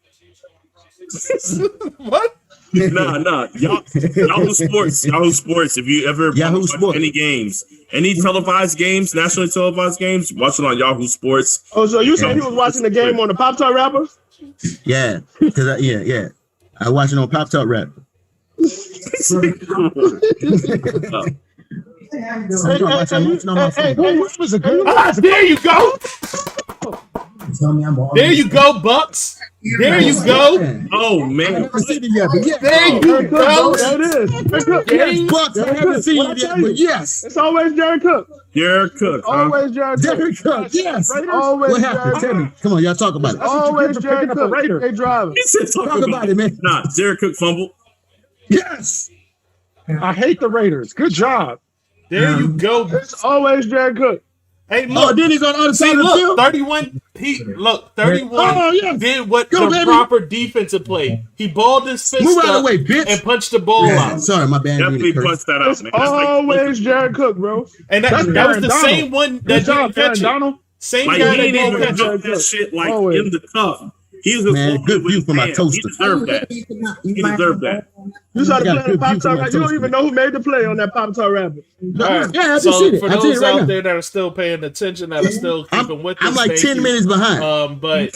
What? Nah. Yahoo Sports. If you ever watch any games, any televised games, nationally televised games, watch it on Yahoo Sports. Oh, so you said he was watching the game on the Pop Tart Rapper? Yeah, because yeah. I watch it on Pop Tart Rapper. There you go. There you go, Bucks. There you go. Oh man. There you go. There it is. Bucks. I haven't seen it yet, but yes. It's always Jared Cook. Jared Cook. Always Jared Cook. Yes. Always what happened? Tell me. Come on, y'all talk about it. Always Jared Cook. They drive. He said talk about it, man. Nah, Jared Cook fumbled. Yes. I hate the Raiders. Good job. There you go. It's always Jared Cook. Hey, look. Then he's on the other side of the field. 31. 31 did what the proper defensive play. He balled his fist Move out of up the way, bitch. and punched the ball out. Sorry, my bad. Definitely punched that out, man. It's always Jared Cook, bro. And that was the same one that didn't catch it. Same guy that didn't catch that shit like in the cuff. He's a good view for my toaster. He deserved that. He deserved that. You saw the play on Pop Tart. You don't even know who made the play on that Pop Tart Rapper. Right. Yeah, so for those out there that are still paying attention, that are still keeping with this, I'm like 10 minutes behind. But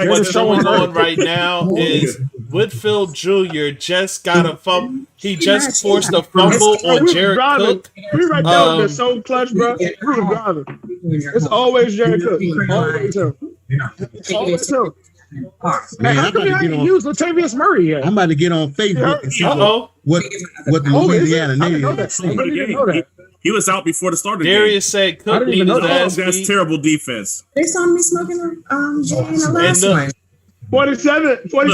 what's going on right now is Whitfield Jr. just got a fumble. He just forced a fumble on Jared Cook. We right there with so clutch, bro. We were driving. It's always Jared Cook. Always him. Always him. Man, how come you haven't used Latavius Murray yet? I'm about to get on Facebook and see what the Louisiana native is. He was out before the start of the game. Darius said Cook needed that's terrible defense. They saw me smoking J in the last one. 47. Point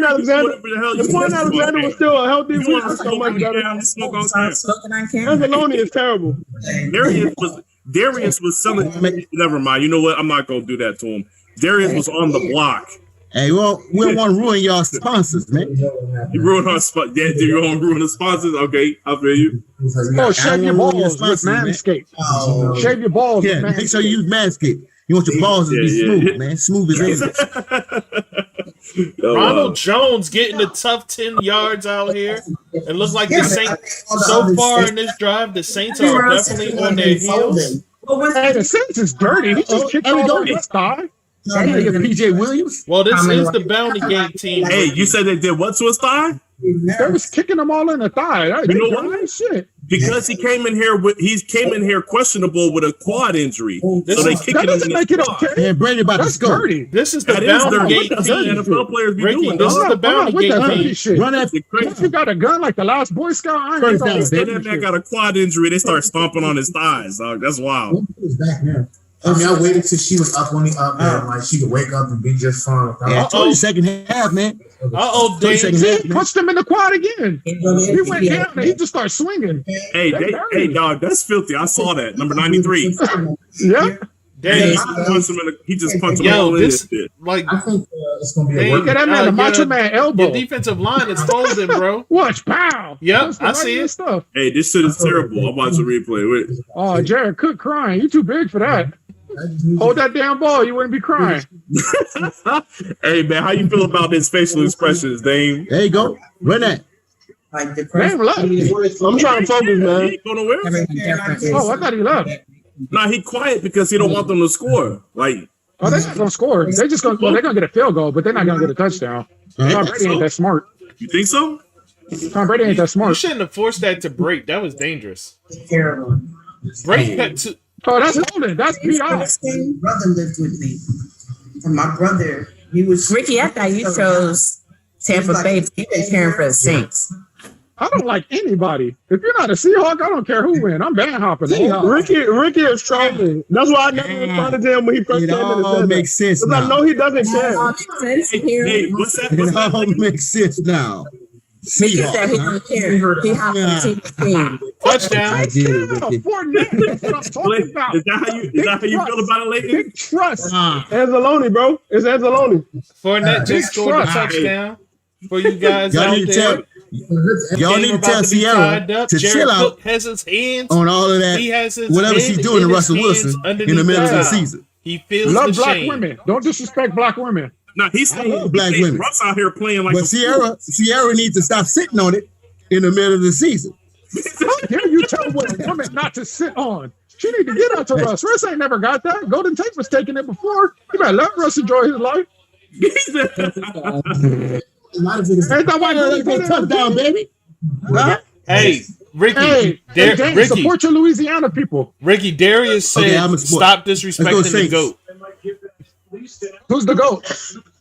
Alexander was still a healthy one. So much better. Anzalone is terrible. Darius was selling. Never mind. You know what? I'm not gonna do that to him. Darius was on the block. Hey, well, we don't want to ruin y'all sponsors, man. You ruin our sponsors. Yeah, you want to ruin the sponsors? Okay, I feel you. Oh, shave your balls with Manscaped. Shave your balls. Yeah, make sure you use Manscaped. You want your balls to be smooth, man. Smooth as anything. Ronald Jones getting the tough 10 yards out here. It looks like the Saints, so far in this drive, the Saints are definitely on their heels. Hey, the Saints is dirty. He just kicked over his thigh. PJ Williams. Well, this is the Bounty Gate team. Hey, you said they did what to his thigh? They was kicking them all in the thigh. You know what? Shit. Because he came in here questionable with a quad injury, so they kicked him in the squad. And Brady about to score. Dirty. This is the bounty gate NFL players be doing. This is the bounty gate. Run that. If you got a gun like the last Boy Scout, I ain't that man got a quad injury. They start stomping on his thighs. Dog. That's wild. I mean, I waited till she was up on the up there, like she could wake up and be just fine. Yeah, I told you second half, man. He punched him in the quad again. He went down and he just started swinging. Hey, dog, that's filthy. I saw that. Number 93. Yeah. He just punched him all in this shit. Like, I think it's gonna be a Look at that man, the Macho Man elbow. Your defensive line is folding, bro. Watch, pow. Yep, I see it. Stuff. Hey, this shit is terrible. I'm watching the replay. Wait. Oh, Jared Cook crying. You too big for that. Hold that damn ball. You wouldn't be crying. Hey, man, how you feel about his facial expressions, Dame? There you go. Run that. Like Dame left. I'm trying to focus, man. He going nowhere? Oh, I thought he left. Nah, he quiet because he don't want them to score. Like, oh, they're not gonna score. They're just gonna. Well, they're gonna get a field goal, but they're not gonna get a touchdown. Tom Brady ain't that smart. You think so? Tom Brady ain't that smart. You shouldn't have forced that to break. That was dangerous. Terrible. Break that to. Oh, that's holding. That's PI. My brother lived with me, and my brother, he was Ricky. I thought you chose Tampa Bay. You've been cheering for the Saints. I don't like anybody. If you're not a Seahawk, I don't care who win. I'm band hopping. Ricky is trolling. That's why I never responded to him when he first came in. It all makes sense now. I know he doesn't care. Hey, what's that? It all makes sense now. Ricky said he don't care. He hopped on the team. Touchdown. I get it, Ricky. That's what I'm talking about. Is that how you feel about it, Leighton? Big trust. Anzalone, bro. It's Anzalone. Fournette just scored a touchdown for you guys Y'all out need to there. Y'all need to tell Sierra to chill out has his hands on all of that. He has his whatever she's doing to Russell Wilson in the middle of the season. He feels Love the black shame. women. Don't disrespect black women. No, he's I love black women. Russ out here playing like. But Sierra needs to stop sitting on it in the middle of the season. How dare you tell a woman not to sit on? She need to get out to Russ. Russ ain't never got that. Golden Tate was taking it before. You better let Russ enjoy his life. Ain't that why you go touchdown, baby? Huh? Hey, Ricky. Ricky, support your Louisiana people. Ricky, Darius said, "Stop disrespecting the GOAT." Who's the GOAT?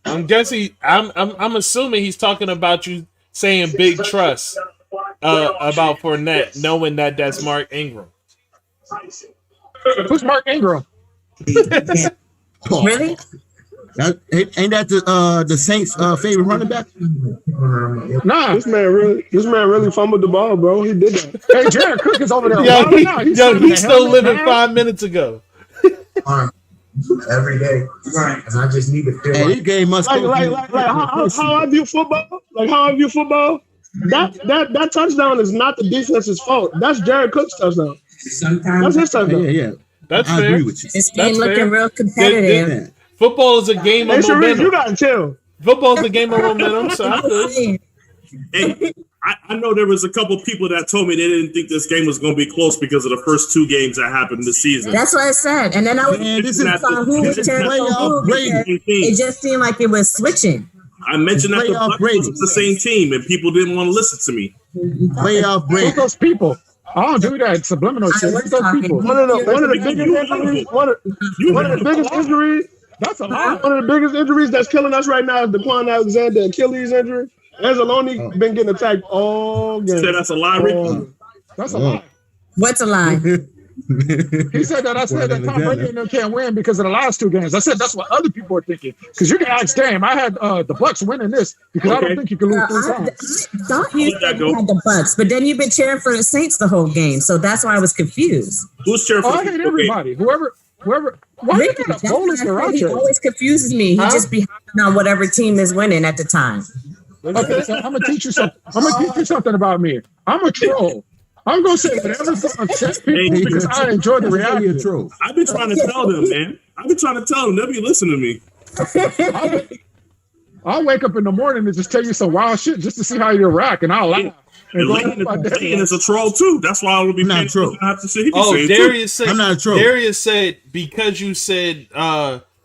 I'm guessing. I'm assuming he's talking about you saying big trust about Fournette, knowing that that's Mark Ingram. Who's Mark Ingram? Really? Ain't that the Saints' favorite running back? Nah, this man really fumbled the ball, bro. He did that. Hey, Jared Cook is over there. He's still living 5 minutes ago. Every day, right? And I just need to feel this game must like how I view football. Like how I view football. That touchdown is not the defense's fault. That's Jared Cook's touchdown. Sometimes that's his touchdown. Yeah. That's I fair. agree with you. This game looking real competitive. Football is a game of momentum. You gotta chill. Football is a game of momentum. So Hey, I know there was a couple people that told me they didn't think this game was going to be close because of the first two games that happened this season. That's what I said. And then I was who was cheering for who because it just seemed like it was switching. I mentioned that the Buccaneers was the same team, and people didn't want to listen to me. Playoff Brady. Who's those people? I don't do that subliminal shit. Who's those people? One of the biggest injuries. That's a lot. One of the biggest injuries that's killing us right now is Daquan Alexander Achilles injury. Anzalone been getting attacked all game. Said that's a lie, Ricky. That's a lie. What's a lie? He said that I said that Tom Brady and them can't win because of the last two games. I said that's what other people are thinking. Because you can ask Dame. I had the Bucks winning this because I don't think you can lose 3 times. Thought you said you had the Bucks, but then you've been cheering for the Saints the whole game, so that's why I was confused. Who's cheering for? I hate everybody. Whoever. Why Ricky, you got a bonus he always confuses me. He just be on whatever team is winning at the time. Okay, so I'm gonna teach you something. I'm gonna teach you something about me. I'm a troll. I'm gonna say whatever's gonna upset people because I enjoy the reality. I've been trying to tell them, man. I've been trying to tell them. They'll be listening to me. I'll wake up in the morning and just tell you some wild shit just to see how you react, and I'll laugh. And Leighton is a troll too. That's why I will be not a troll. Darius said. I'm not a troll. Darius said because you said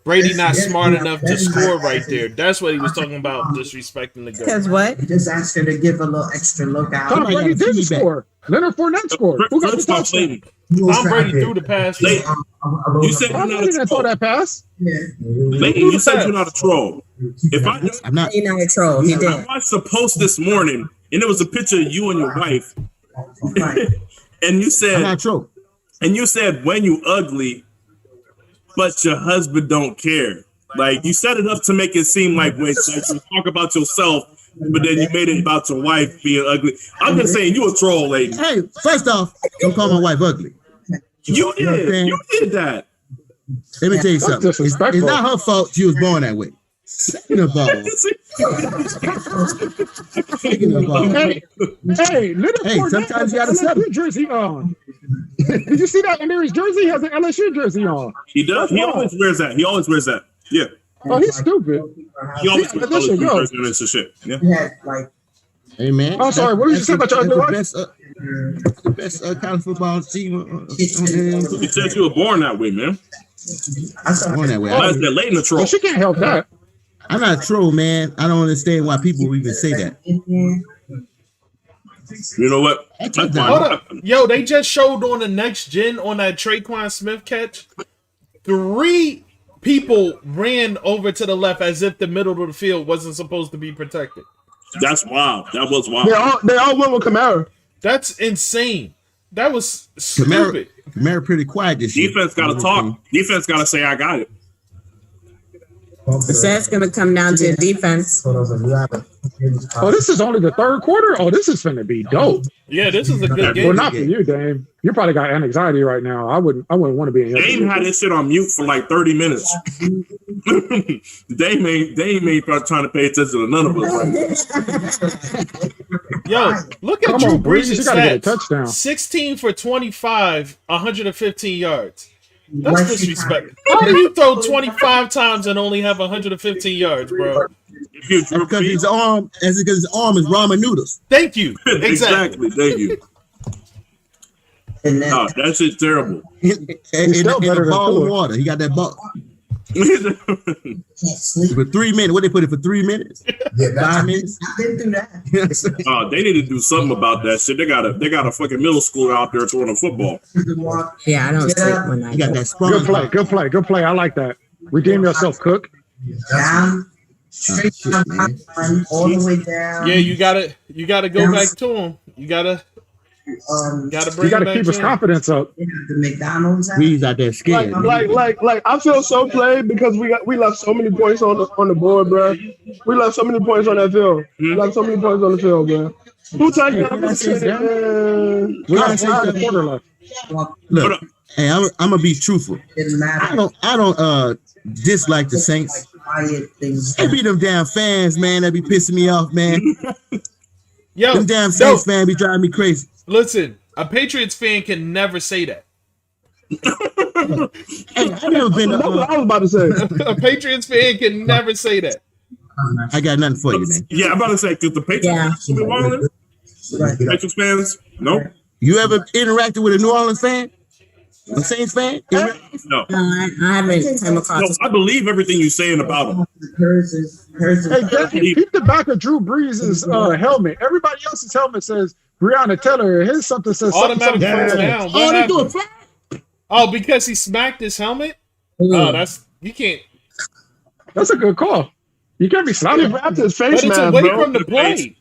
Brady not smart enough to score right there. That's what he was talking about, disrespecting the GOAT. Because what? Just ask her to give a little extra look out. Tom Brady did score. Leonard Fournette scored. Who got the touchdown? Tom Brady threw the pass. You said you're not a troll. Throw that pass. Lady, you said you're not a troll. I'm not a troll. He did. I watched the post this morning, and it was a picture of you and your wife. And you said, I'm not a troll. And you said, when you ugly, but your husband don't care. Like, you set it up to make it seem like when you talk about yourself, but then you made it about your wife being ugly. I'm just saying, you a troll, lady. Hey, first off, don't call my wife ugly. You did. You did that. Let me tell you something. It's not her fault she was born that way. Second of all, Hey, sometimes you gotta settle. LSU jersey on. Did you see that under his jersey? He has an LSU jersey on. He does. He always wears that. He always wears that. Yeah. Oh, he's stupid. He always wears LSU jersey and this shit. Yeah. Hey man. I'm sorry. What did you say about your other wife? The best college football team. You said you were born that way, man. I was born that way. That's that late in the troll. Well, she can't help that. I'm not a troll, man. I don't understand why people even say that. You know what? Hold up. Yo, they just showed on the next gen on that Traquan Smith catch. 3 people ran over to the left as if the middle of the field wasn't supposed to be protected. That's wild. That was wild. They all went with Kamara. That's insane. That was stupid. Kamara pretty quiet this year. Defense got to talk. Defense got to say, I got it. So it's going to come down to defense. Oh, this is only the third quarter? Oh, this is going to be dope. Yeah, this is a good game. Well, not for you, Dame. You probably got anxiety right now. I wouldn't want to be in here. Dame had this shit on mute for like 30 minutes. Dame ain't trying to pay attention to none of us. Yo, look at Drew Brees' stats. Touchdown. 16 for 25, 115 yards. That's disrespectful. How do you throw 25 times and only have 115 yards, bro? Because his arm is ramen noodles. Thank you. Exactly. Thank you. No, that shit's terrible. In the ball of water. He got that ball. For 3 minutes. What they put it for 3 minutes? Yeah, 5 minutes. I've been through that. They need to do something about that shit. They got a fucking middle school out there throwing a football. Yeah, I don't sleep when I got that Good play. I like that. Redeem yourself, Cook. Down, straight down, all the way down. Yeah, you gotta go back to him. You gotta keep his confidence up. The McDonald's. He's out there scared. Like I feel so played because we left so many points on the board, bro. We left so many points on that field. We left so many points on the field, bro. Who touchdowns? We got a quarter left. Look, hey, I'm gonna be truthful. I don't dislike the Saints. They be them damn fans, man. That be pissing me off, man. Yo, them damn Saints fans be driving me crazy. Listen, a Patriots fan can never say that. Hey, I never been. That's what I was about to say. A Patriots fan can never say that. I got nothing for you, man. Yeah, I'm about to say because the Patriots Patriots fans, no. You ever interacted with a New Orleans fan? A Saints fan? No. I haven't come across. No, I believe everything you're saying about them. Hey, Jackie, keep the back of Drew Brees' helmet. Everybody else's helmet says Breonna Taylor. His something says automatic something. down. Oh, they do it. Oh, because he smacked his helmet? Oh, you can't. That's a good call. You can't be slapping. He grabbed his face mask, mask, away bro. from the play.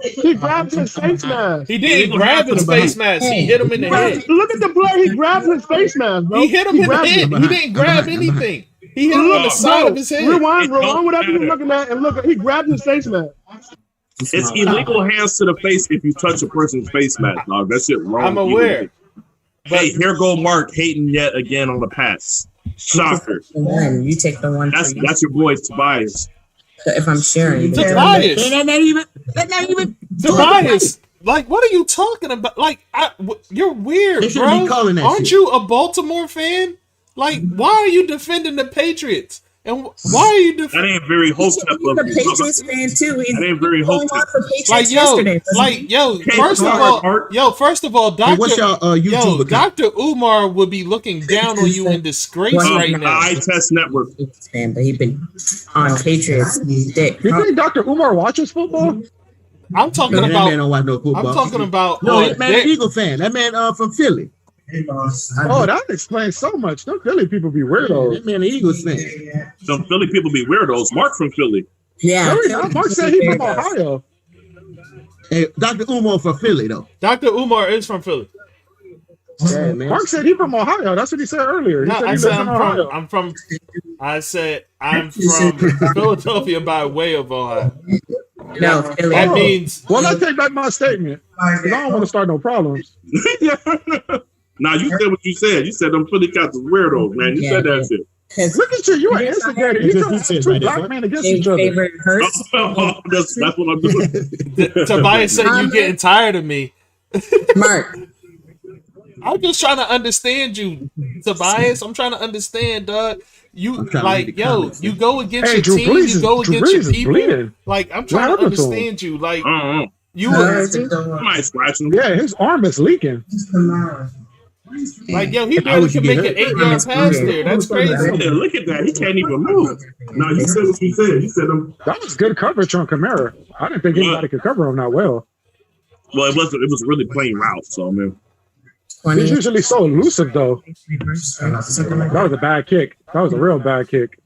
He grabbed his face mask. He didn't grab his face mask. He hit him in the head. Look at the play. He grabbed his face mask, bro. He hit him in the head. He didn't grab anything. He hit him on the side of his head. Rewind whatever you're looking at and look. He grabbed his face mask. It's illegal hands to the face if you touch a person's face mask, dog. That shit wrong. I'm aware. Hey, here go Mark hating yet again on the pass. Shocker. You take the one. That's your boy Tobias. So if I'm sharing, Tobias. Not even. Tobias. Like, what are you talking about? Like, you're weird, They shouldn't bro. be calling that Aren't shit. you a Baltimore fan? Like, why are you defending the Patriots? And why are you defending? That ain't very hostep of He's a Patriots fan too. He's That ain't very going hostep. on for Patriots Like, first of all, Doctor. Hey, what's your YouTube account? Dr. Umar would be looking down on you in disgrace right now. Eye Test Network. fan, but he's been on Patriots. Dick. You think Dr. Umar watches football? I'm talking that about. man don't watch no football. I'm talking about. No, that man an Eagle fan. That man from Philly. Oh, that explains so much. Them Philly people be weirdos. That man an Eagles fan. Some Philly people be weirdos. Mark from Philly. Yeah. Mark said he from Ohio. Hey, Dr. Umar from Philly though. Dr. Umar is from Philly. Yeah, Mark said he from Ohio. That's what he said earlier. He No, said I he said lives in Ohio. I said I'm from Philadelphia by way of Ohio. No, Philly. That means. Well, I take back my statement. 'Cause I don't want to start no problems. Nah, you said what you said. You said them Philly cats is weirdos, man. You said that shit. Look at you. You an instigator. You just two black men against each other. That's what I'm doing. Tobias said you getting tired of me. Mark. I'm just trying to understand you, Tobias. I'm trying to understand, dog. You like, yo, you go against your team, you go against your people. Like, I'm trying to understand you. Like, you might scratch him. Yeah, his arm is leaking. Like, yo, he barely can make an 8-yard pass there. That's crazy. Yeah, look at that. He can't even move. No, you said what you said. You said that was good coverage on Kamara. I didn't think anybody could cover him that well. Well, it was really plain route. So, man. He's usually so elusive, though. That was a bad kick. That was a real bad kick.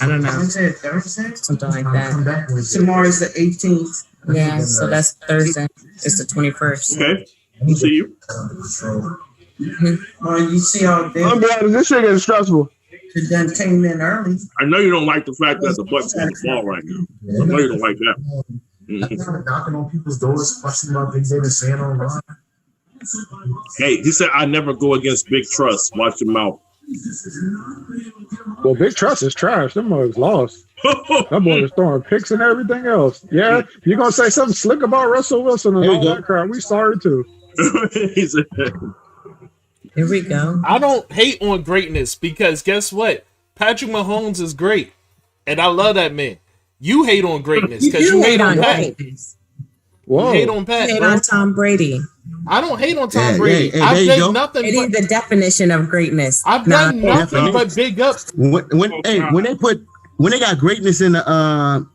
I don't know. Something like that. Tomorrow's the 18th. Yeah, so that's Thursday. It's the 21st. Okay. I see you. You see how I'm glad this shit is stressful. It done came in early. I know you don't like the fact that the Bucs on the ball right now. I know you don't like that. Knocking on people's doors, questioning about things they've been saying online. Hey, he said I never go against Big Trust. Watch your mouth. Well, Big Trust is trash. Them boys lost. That boy is throwing picks and everything else. Yeah, you're gonna say something slick about Russell Wilson and all that crap. We sorry too. Here we go. I don't hate on greatness because guess what? Patrick Mahomes is great, and I love that man. You hate on greatness because you hate on Pat. Whoa. You hate on Pat. You hate on Tom Brady. I don't hate on Tom Brady. Hey, I've done nothing. It is the definition of greatness. I've done nothing but big up. When they got greatness in the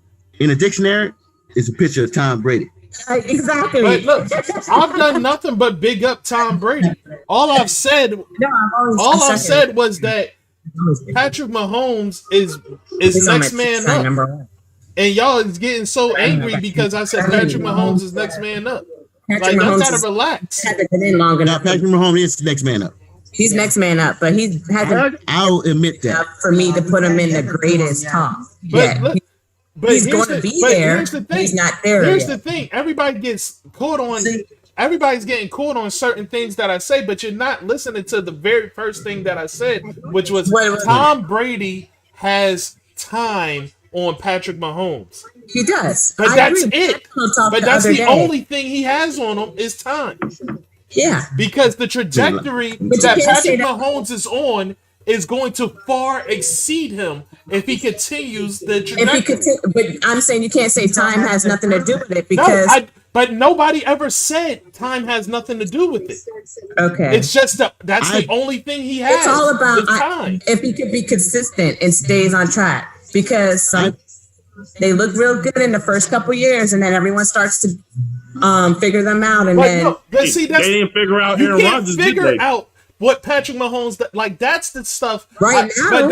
dictionary, it's a picture of Tom Brady. Exactly. But look, I've done nothing but big up Tom Brady. All I've said, was that Patrick Mahomes is next man up. And y'all is getting so angry because I said Patrick Mahomes is next man up. Like, y'all gotta relax. Hasn't been in long enough. Patrick Mahomes is next man up. He's next man up, but he hasn't. I'll admit that. For me to put him in the greatest top. But he's going to be there. Here's the thing. He's not there. Here's the thing. Everybody gets caught on. Everybody's getting caught on certain things that I say, but you're not listening to the very first thing that I said, which was Tom Brady has time on Patrick Mahomes. He does. But that's it. But that's the only thing he has on him is time. Yeah. Because the trajectory that Patrick Mahomes is on is going to far exceed him if he continues the trajectory. But I'm saying you can't say time has nothing to do with it because... But nobody ever said time has nothing to do with it. Okay. It's just that's the only thing he has. It's all about time. If he could be consistent and stays on track. Because they look real good in the first couple years and then everyone starts to figure them out. And then they didn't figure out Aaron Rodgers. Figure out what Patrick Mahomes that's the stuff right now.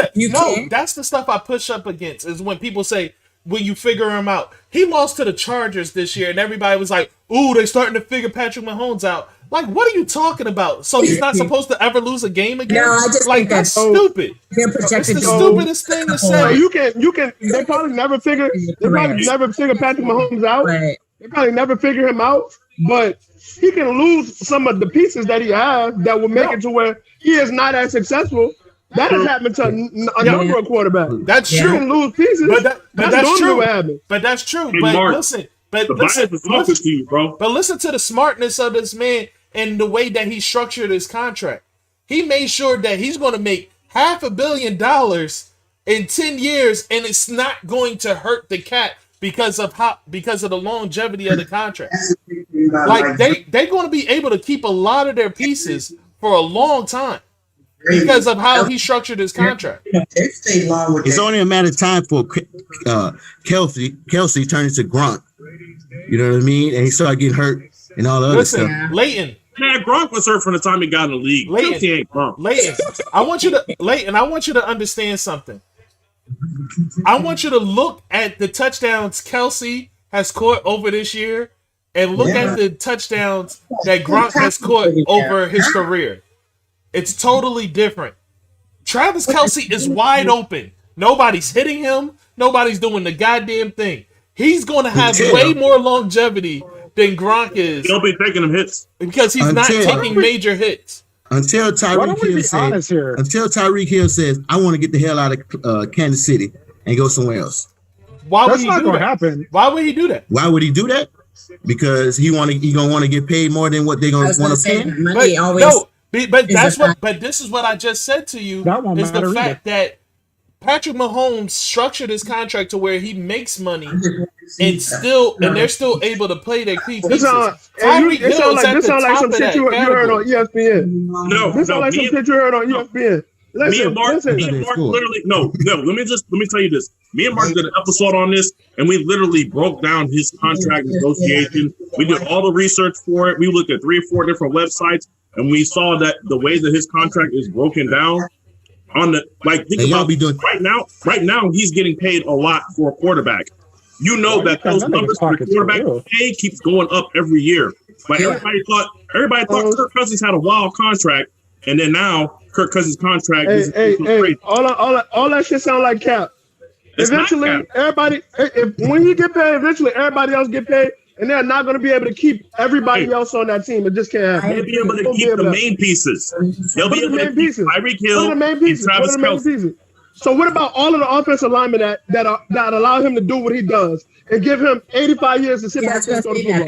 That's the stuff I push up against is when people say when you figure him out. He lost to the Chargers this year and everybody was like, ooh, they're starting to figure Patrick Mahomes out. Like, what are you talking about? So he's not supposed to ever lose a game again? No, I just think that's stupid. They're projected it's the stupidest thing to say. You can they probably never figure Patrick Mahomes out. Right. They probably never figure him out, but he can lose some of the pieces that he has that will make it to where he is not as successful. That has happened to a number of quarterbacks. That's true. You can lose pieces. But that's true. What happened. But that's true. Hey, but Mark, listen, to you, bro. But listen to the smartness of this man and the way that he structured his contract. He made sure that he's going to make $500 million in 10 years, and it's not going to hurt the cap because of the longevity of the contract. Like they're going to be able to keep a lot of their pieces for a long time because of how he structured his contract. It's only a matter of time for Kelsey turning to Grunt You know what I mean? And he started getting hurt and all the other stuff. Leighton. Man, Gronk was hurt from the time he got in the league. Leighton, I want you to understand something. I want you to look at the touchdowns Kelsey has caught over this year and look at the touchdowns that Gronk has caught over his career. It's totally different. Travis Kelce is wide open. Nobody's hitting him. Nobody's doing the goddamn thing. He's going to have way more longevity than Gronk is. He'll be taking them hits. Because he's not taking major hits. Until Tyreek Hill says, I want to get the hell out of Kansas City and go somewhere else. That's not going to happen. Why would he do that? Why would he do that? Because he gonna want to get paid more than what they're gonna want to pay. But this is what I just said to you. Is the fact that Patrick Mahomes structured his contract to where he makes money and they're still able to play their key pieces. This sounds like some shit you heard on ESPN. No, this sounds like some shit you heard on ESPN. Me and Mark literally let me tell you this. Me and Mark did an episode on this, and we literally broke down his contract negotiation. We did all the research for it. We looked at 3 or 4 different websites, and we saw that the way that his contract is broken down on the right now he's getting paid a lot for a quarterback. You know that those numbers for quarterback pay keeps going up every year. But everybody thought Kirk Cousins had a wild contract, and then now Kirk Cousins' contract is crazy. All that shit sound like cap. Eventually, everybody, when he get paid, eventually everybody else get paid, and they're not going to be able to keep everybody else on that team. It just can't happen. They'll be able to keep the main pieces. They'll be able to keep Tyreek Hill and Travis Kelce. So what about all of the offensive linemen that allow him to do what he does and give him 85 years to sit back and go to football?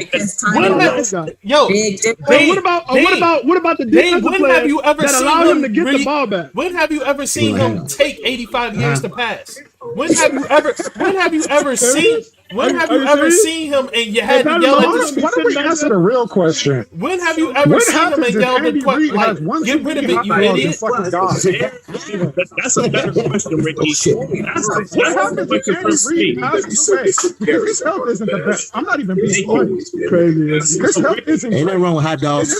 What about the defensive players that allow him to get the ball back? When have you ever seen him take 85 years to pass? When have you ever seen him and you had to yell at the Why don't we answer the real question? When have you ever seen him and yelled at the get rid of it, you idiot? That's a better question, Ricky. What happens if Andy Reid passes away? His health isn't the best. I'm not even being funny. Crazy. His health isn't. Ain't nothing wrong with hot dogs.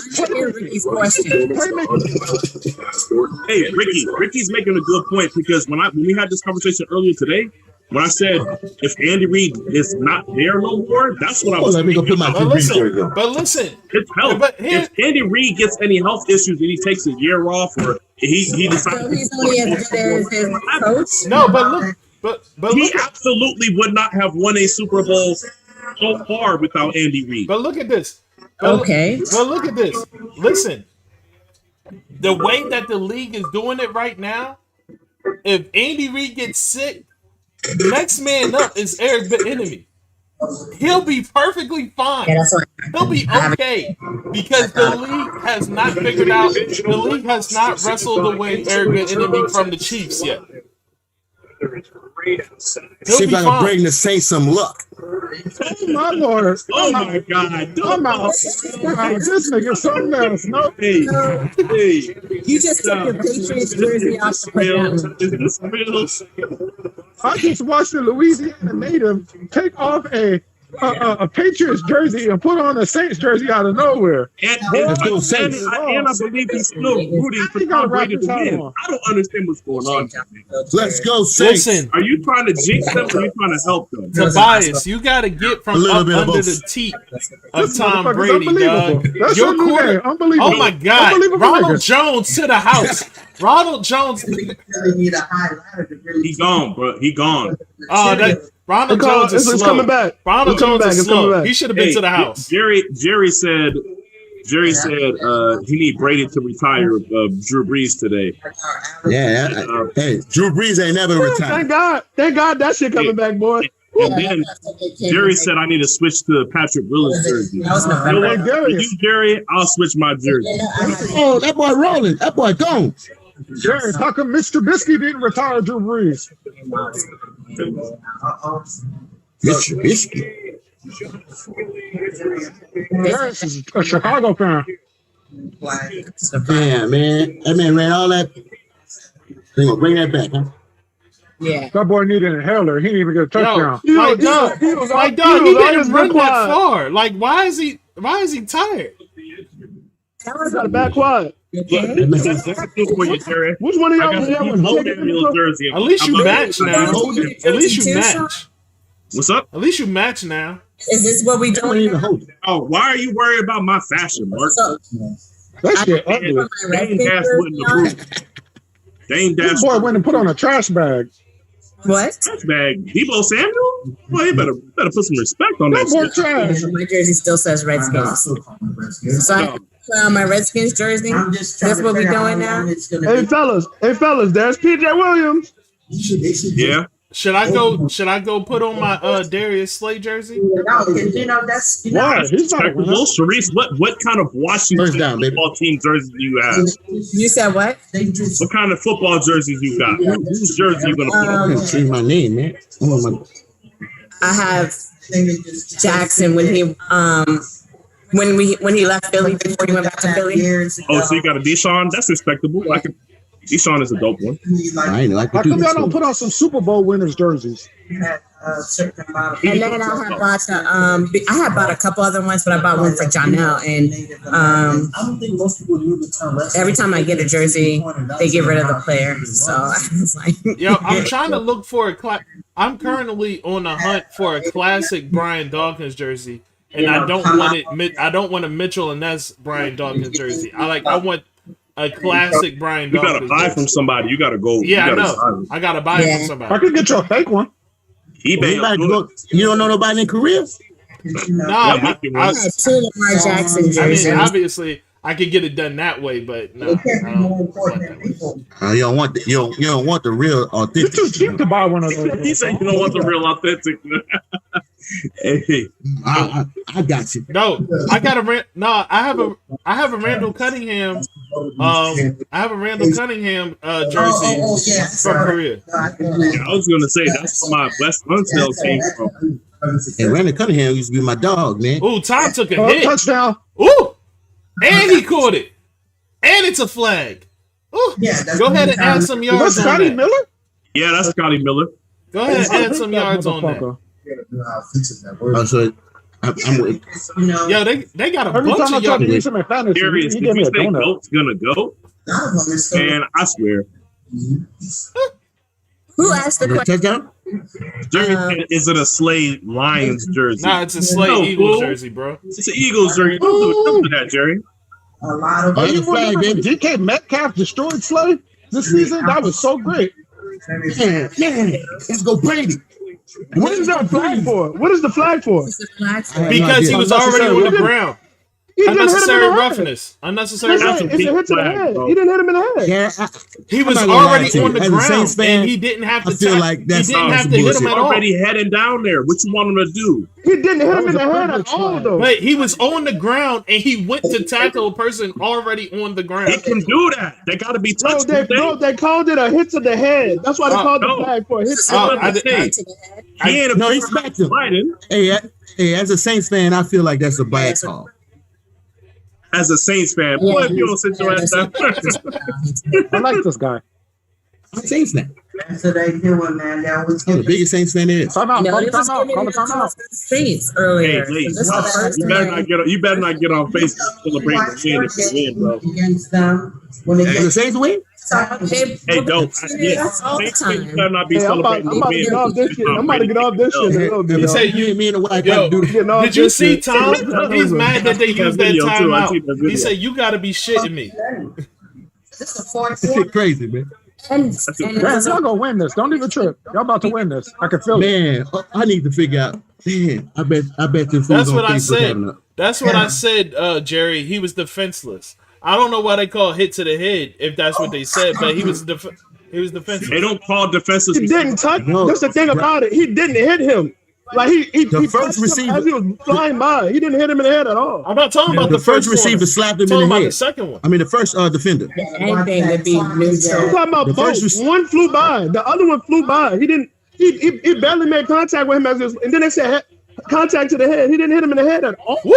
Hey, Ricky's making a good point, because when we had this conversation earlier today, when I said if Andy Reid is not there no more, that's what I was. Let me go put my But listen, it's health. If Andy Reid gets any health issues and he takes a year off, or he decides, So he's only as good as his coach. No, but he absolutely would not have won a Super Bowl so far without Andy Reid. But look at this. But look at this. Listen, the way that the league is doing it right now, if Andy Reid gets sick, next man up is Eric Bieniemy. He'll be perfectly fine. He'll be okay, because the league has not figured out. The league has not wrestled away Eric Bieniemy from the Chiefs yet. See if I can bring the Saints some luck. Oh my Lord! Oh my God! I'm out. This nigga something else. No, hey. You just took your Patriots jersey off to put that one. I just watched a Louisiana native take off a Patriots jersey and put on a Saints jersey out of nowhere. And I believe he's still rooting for Tom Brady to win. I don't understand what's going on. Let's go, Saints. Listen, are you trying to jinx them, or are you trying to help them? Tobias, you got to get from up under the teeth of Tom Brady, dog. Your quarter, oh my God, Ronald Jones to the house. Ronald Jones. He gone, bro. He gone. Ronald Jones is slow. Coming back. Ronald Jones is slow. He should have been to the house. Jerry said he need Brady to retire Drew Brees today. Hey, Drew Brees ain't never retired. Thank God that shit coming back, boy. And then Jerry said I need to switch to Patrick Willis jersey. Jerry, I'll switch my jersey. Oh, that boy rolling. That boy gone. Jerry, how come Mr. Biscuit didn't retire Drew Brees? Mr. Biscuit. Harris is a Chicago fan. Damn, man. That man ran all that. They gonna bring that back, huh? Yeah. That boy needed an inhaler. He didn't even get a touchdown. My dog, he didn't run that far. Like, why is he tired? He's got a back quad. Which one of y'all jersey? At least you match now. At least you match. What's up? At least you match now. Is this what we doing? Oh, why are you worried about my fashion, Mark? That shit ugly. Dame Dash wouldn't approve. Dame Dash. This boy went and put on a trash bag. What? Trash bag. Debo Samuel? Boy, you better put some respect on that. That boy trash. My jersey still says Redskins. So I put on my Redskins jersey. That's what we doing now. Hey fellas, there's PJ Williams. Yeah. Should I go put on my Darius Slay jersey? That's why he's not Sharice, what kind of Washington football team jersey do you have? You said what? What kind of football jerseys you got? Whose jersey you gonna put on? Change my name, man. I have Jackson when he left Philly before he went back to Philly. Oh, so you got a Deshaun? That's respectable. Deshaun is a dope one. How come y'all don't put on some Super Bowl winners jerseys? And then I had bought a couple other ones, but I bought one for Jonell. And every time I get a jersey, they get rid of the player. So I was like, yo, I'm trying to look for I'm currently on a hunt for a classic Brian Dawkins jersey, and I don't want a Mitchell and Ness Brian Dawkins jersey. I want a classic Brian Dawkins. You gotta buy from somebody. You gotta go. Yeah, I know. I gotta buy it from somebody. I could get you a fake one. eBay. You don't know nobody in Korea? No, I had two Lamar Jackson jerseys. I mean, obviously, I could get it done that way, but no, I don't want that way. You don't want the real authentic. It's too cheap to buy one of those. He said you don't want the real authentic. Hey, I got you. No, I have a Randall Cunningham. I have a Randall Cunningham jersey from Korea. I was gonna say that's where my West Lonsdale came from. And Randall Cunningham used to be my dog, man. Ooh, Tom took a hit. Touchdown. Ooh, and he caught it. And it's a flag. Ooh, go ahead and add some yards on Scotty that. Miller? Yeah, that's Scotty Miller. Go ahead and add some yards on that. So I'm with. Yo, they got a Every bunch time I of try to yards. use him in fantasy, Darius, he did gave me you a say donut. Goat's gonna go? And I swear. Who asked the question? Touchdown? Is it a Slay Lions jersey? Nah, it's a Slay Eagles jersey, bro. It's an Eagles jersey. Don't do that, Jerry. Are you remember DK Metcalf destroyed Slay this season? That was so great. Man, let's go Brady. What is that flag for? What is the flag for? Because he was already on the ground. Unnecessary roughness. Unnecessary It's a hit to the head. He didn't hit him in the head. Yeah, he was already on the ground, and he didn't have to. I feel like that's he didn't have to hit him at all. Already heading down there. What you want him to do? He didn't hit him in the head at all, though. But he was on the ground, and he went to tackle a person already on the ground. He can do that. They got to be touched. They called it a hit to the head. That's why they called the flag for a hit to the head. No, he smacked him. Hey, as a Saints fan, I feel like that's a bad call. As a Saints fan, boy, if you don't sit your ass down. I like this guy. I'm a Saints fan. That's what they doing, man. That was I'm the biggest Saints fan there is. Time out. No, Call it was time out. Saints earlier. Hey, So this is the first you better not get on Facebook celebrating the win if you win, bro. against them when they As get the Saints win? Hey, don't. Saints better not be celebrating I'm about to get off this shit. I'm about to get off this shit a little bit. He said, Me and the wife Yo, got to do did you see Tom? He's mad that they used that timeout. He said, "You got to be shitting me." this is a fourth This shit crazy, man. And Man, y'all gonna win this. Don't even trip. Y'all about to win this. I can feel it. Man, I need to figure out. Man, I bet this fool's That's on what I Facebook said. having a- That's what I said, Jerry. He was defenseless. I don't know why they call hit to the head if that's what they said, but he was defenseless. They don't call defensive. He didn't touch. That's the thing about it. He didn't hit him. Like he first touched him receiver as he was flying by. He didn't hit him in the head at all. I'm not talking about The first receiver slapped him talking in the about head. the second one. I mean, the first defender. anything would be I'm neutral. talking about The both. first One flew by. The other one flew by. He didn't. He barely made contact with him as he was, and then they said contact to the head. He didn't hit him in the head at all. Woo!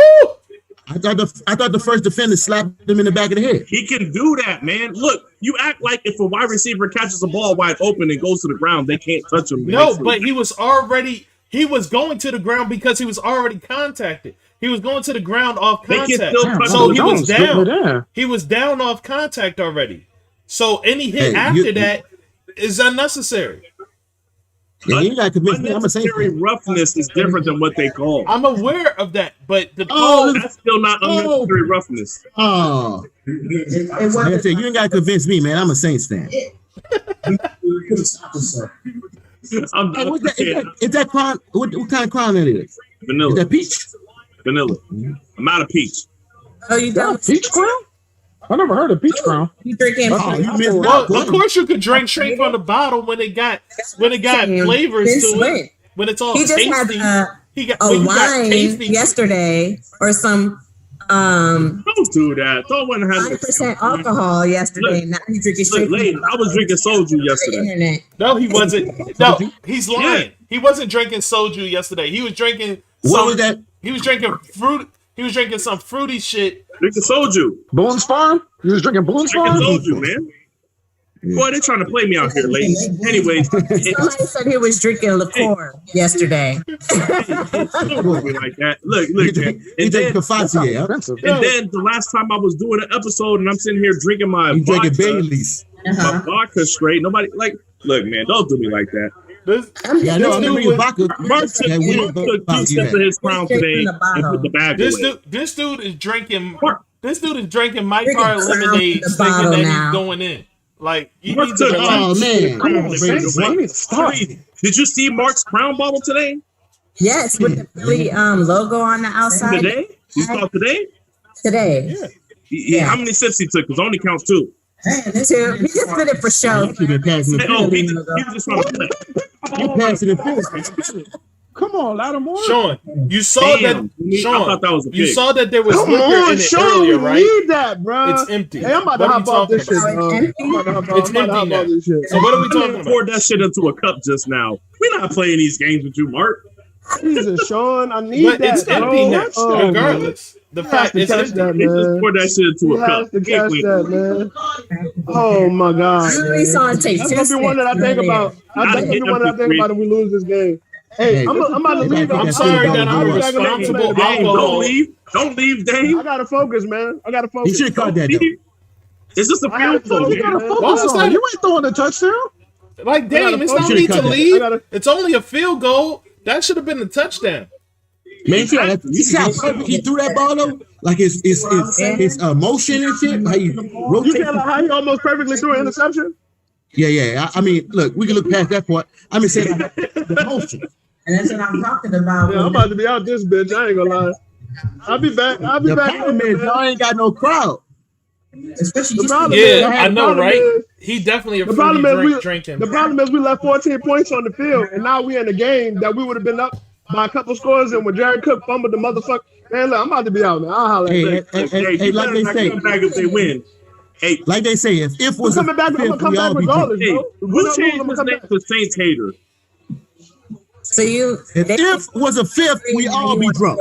I thought the first defender slapped him in the back of the head. He can do that, man. Look, you act like if a wide receiver catches a ball wide open and goes to the ground, they can't touch him. No, but he was going to the ground because he was already contacted. He was going to the ground off contact. So he was down. He was down off contact already. So any hit after that is unnecessary. Yeah, you got to convince me. I'm a Saints fan. Roughness is different than what they call. I'm aware of that, but the call that's still not unnecessary roughness. Oh, like I said, you ain't got to convince me, man. I'm a Saints fan. Is that crown? What kind of crown that is? Vanilla. Is that peach? Vanilla. I'm out of peach. Oh, you got peach crown? I never heard of peach crown. You drinking? Well, of course you could drink straight from the bottle when it got flavors to it. When it's all tasty. He got a wine yesterday or some. Don't do that. Don't want to have 5% alcohol yesterday. Now he's drinking straight. I was drinking soju yesterday. No, he wasn't. No, he's lying. Yeah. He wasn't drinking soju yesterday. He was drinking. What was that? He was drinking fruit. He was drinking some fruity shit. Drinking soju. Boone's Farm? You was drinking Boone's Farm? Soju, man. Boy, they're trying to play me out here, ladies. Anyways. Somebody said he was drinking liqueur yesterday. Don't be like that. Look, man. And then the last time I was doing an episode and I'm sitting here drinking my vodka straight. Nobody, look, man, don't do me like that. This took 2 sips of his crown today and put the bag away. This dude is drinking My Car lemonade, thinking that he's going in. Like, you need to Did you see Mark's crown bottle today? Yes, with the Philly logo on the outside. Today? You saw today? Today. Yeah. How many sips he took? Because only counts 2. 2. He just did it for show. He was just trying to play. You passing the field. Come on, Lattimore. Sean, you saw that. Sean, I thought that was a you pick. saw that there was Come liquor on, in it Sean, earlier, we right? need that, bro. It's empty. Hey, I'm about to hop off this shit, bro. It's empty now. So what are we talking about? Poured that shit into a cup just now. We're not playing these games with you, Mark. Jesus, Sean, I need But that. it's empty now, regardless. The fact is empty. That, They just poured that shit into a cup. To catch that, man. Oh my God. That's gonna be one that I think about. That's gonna be one that I think about if we lose this game. Hey, I'm about to leave. I'm sorry that I'm a responsible alcohol. Don't leave, Dave. I gotta focus, man. I gotta focus. You should have caught that, though. It's just a field goal. You gotta focus on. You ain't throwing a touchdown. Like, damn, it's no need to leave. It's only a field goal. That should have been a touchdown. Man, you see how perfect he threw that ball though? Like his motion and shit. How you rotate? You how he almost perfectly threw an interception? Yeah. I mean, look, we can look past that part. I mean, saying the motion. And that's what I'm talking about. Yeah, I'm about to be out this bitch. I ain't gonna lie. I'll be back. The problem is y'all ain't got no crowd. Especially I know, right? He definitely a fruity drinking. The problem is we left 14 points on the field, and now we in a game that we would have been up by a couple scores, and when Jared Cook fumbled the motherfucker, man, look, I'm about to be out, man. I'll holler at you. Hey, like they say, come back if they win. Hey, like they say, if was coming back, I'm gonna come back regardless, bro. Who changed his name to Saints Hater? So if was a fifth, we all be drunk.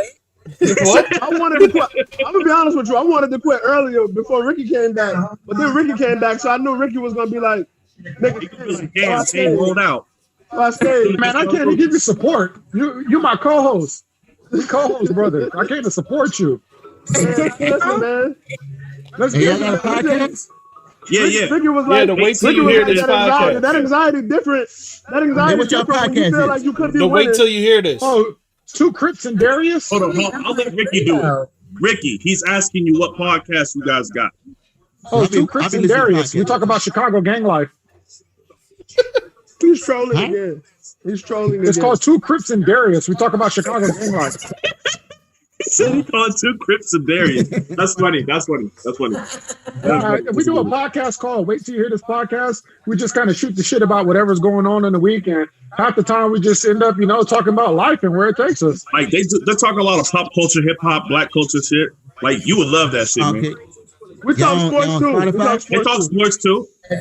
What? I wanted to quit. I'm gonna be honest with you. I wanted to quit earlier before Ricky came back, but then Ricky came back, so I knew Ricky was gonna be like, "Damn, team rolled out." I stayed. Man, I can't give you support. You my co-host, brother. I came to support you. Listen, man. Let's get a podcast. Yeah. Ricky was like, to wait till you hear this podcast. That anxiety different. That anxiety different when you feel like you could be winning. Wait till you hear this. Oh, 2 Crips and Darius? Hold on. I'll let Ricky do it. Ricky, he's asking you what podcast you guys got. Oh, 2 Crips and Darius. We talk about Chicago gang life. He's trolling again. It's called 2 Crips and Darius. We talk about Chicago gang life. He said he called 2 Crips and Darius. That's funny. We do a podcast called Wait Till You Hear This Podcast. We just kind of shoot the shit about whatever's going on in the week, and half the time we just end up, talking about life and where it takes us. Like they talk a lot of pop culture, hip hop, black culture shit. Like you would love that shit, man. We talk sports too. They talk sports too. We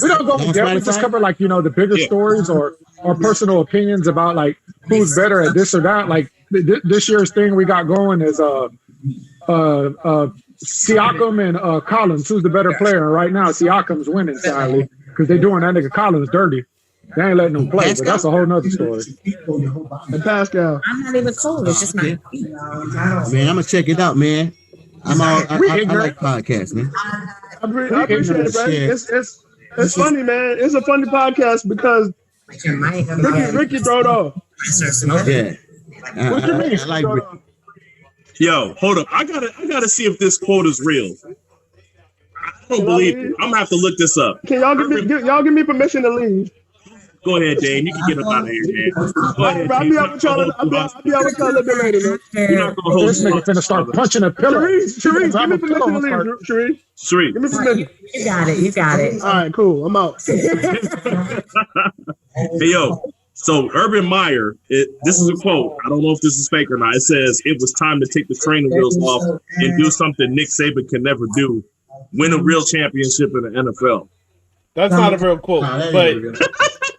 don't go in depth. We just cover the bigger stories or personal opinions about like who's better at this or that. Like this year's thing we got going is Siakam and Collins. Who's the better player? And right now, Siakam's winning, sadly, because they're doing that nigga Collins dirty. They ain't letting him play, but that's a whole nother story. And Pascal. I'm not even cold. It's just my Man, I'm gonna check it out, man. I like podcasts, man. I appreciate it, man. It's funny, man. It's a funny podcast because Ricky throw it off. Yeah. What you mean? I like Ricky. Yo, hold up. I gotta see if this quote is real. I don't believe it. I'm gonna have to look this up. Can y'all give me permission to leave? Go ahead, Dane. You can get up out of here, man. Go ahead, I'll be out with y'all a little bit later, man. This nigga finna start punching a pillow. Sheree, give me permission to leave, Sheree. Give me permission. You got it. All right, cool. I'm out. Hey, yo. So Urban Meyer, this is a quote. I don't know if this is fake or not. It says, "It was time to take the training wheels off and do something Nick Saban can never do: win a real championship in the NFL." That's not a real quote, but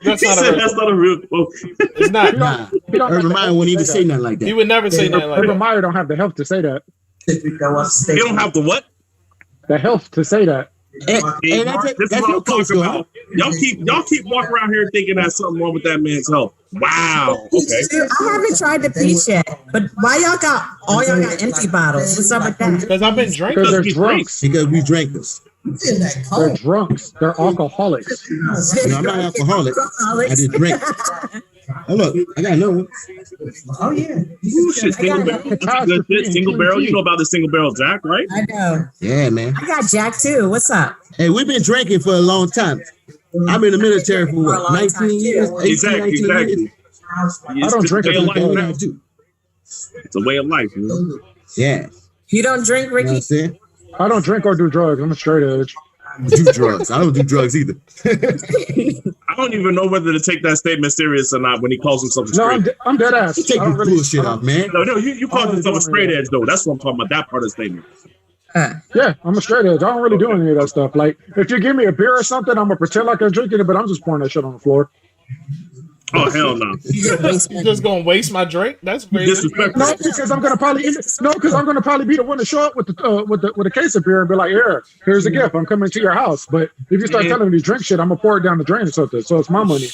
that's not a real quote. It's not. Urban Meyer wouldn't even say nothing like that. He would never say nothing like that. Urban Meyer don't have the health to say that. He don't have the what? The health to say that. This is what I'm talking about. Y'all keep walking around here thinking there's something wrong with that man's health. Wow. Okay. I haven't tried the peach yet, but why y'all got empty bottles? What's up with that? Because I've been drinking. Because they're drunks. Because we drank this. They're drunks. They're alcoholics. No, I'm not alcoholic. I just drink. Oh, look, I got another one. Oh, yeah. Ooh, shit, single barrel. That's good shit. Single barrel. You know about the single barrel Jack, right? I know. Yeah, man. I got Jack, too. What's up? Hey, we've been drinking for a long time. I'm in the military for what, 19 years? 18, 19 Exactly. years? I don't drink a life now. too. It's a way of life, man. Yeah. You don't drink, You know what Ricky? I'm saying? I don't drink or do drugs. I'm a straight edge. Do drugs. I don't do drugs either. I don't even know whether to take that statement serious or not when he calls himself a straight edge. I'm dead ass. Take this bullshit off, man. No, you call yourself a straight edge, though. That's what I'm talking about, that part of the statement. Yeah, I'm a straight edge. I don't really do any of that stuff. Like, if you give me a beer or something, I'm going to pretend like I'm drinking it, but I'm just pouring that shit on the floor. Oh, hell no. You just gonna waste my drink? That's crazy. No, because I'm gonna probably be the one to show up with a case of beer and be like, here's a gift. I'm coming to your house. But if you start telling me to drink shit, I'm gonna pour it down the drain or something. So it's my money.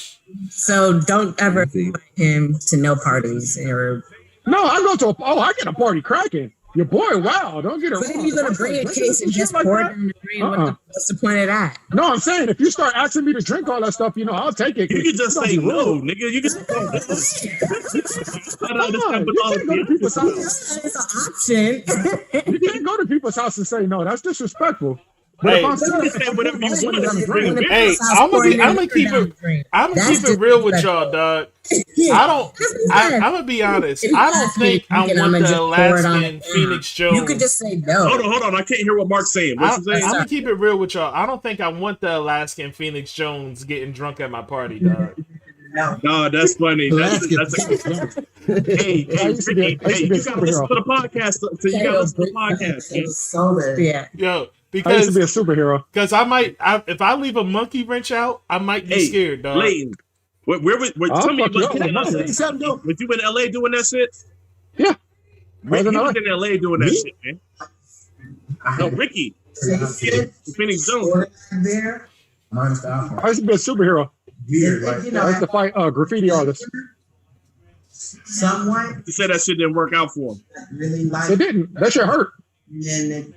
So don't ever invite him to no parties or. No, I go to I get a party cracking. Your boy, wow, don't get it wrong. But if you're gonna bring a case and just pour it down the drain, what's the point of that? No, I'm saying if you start asking me to drink all that stuff, I'll take it. You can just say no, nigga. You can It's an option. You can't go to people's house and say no. That's disrespectful. Hey, I'm gonna keep it real with y'all, dog. I'm gonna be honest. I don't think I want the Alaskan Phoenix Jones. You could just say no. Hold on. I can't hear what Mark's saying. What's he saying? I'm gonna keep it real with y'all. I don't think I want the Alaskan Phoenix Jones getting drunk at my party, dog. No, that's funny. That's hey, you gotta listen to the podcast. So you gotta listen to the podcast. Yeah. Yo, I used to be a superhero. Because if I leave a monkey wrench out, I might be scared, dog. Layton, where tell me, was you in LA doing that shit? Yeah. He was in LA doing that shit, man. No, Ricky. Phoenix Jones. I used to be a superhero. I used to fight graffiti artists. Someone. He said that shit didn't work out for him. Really like it didn't. That shit hurt. And then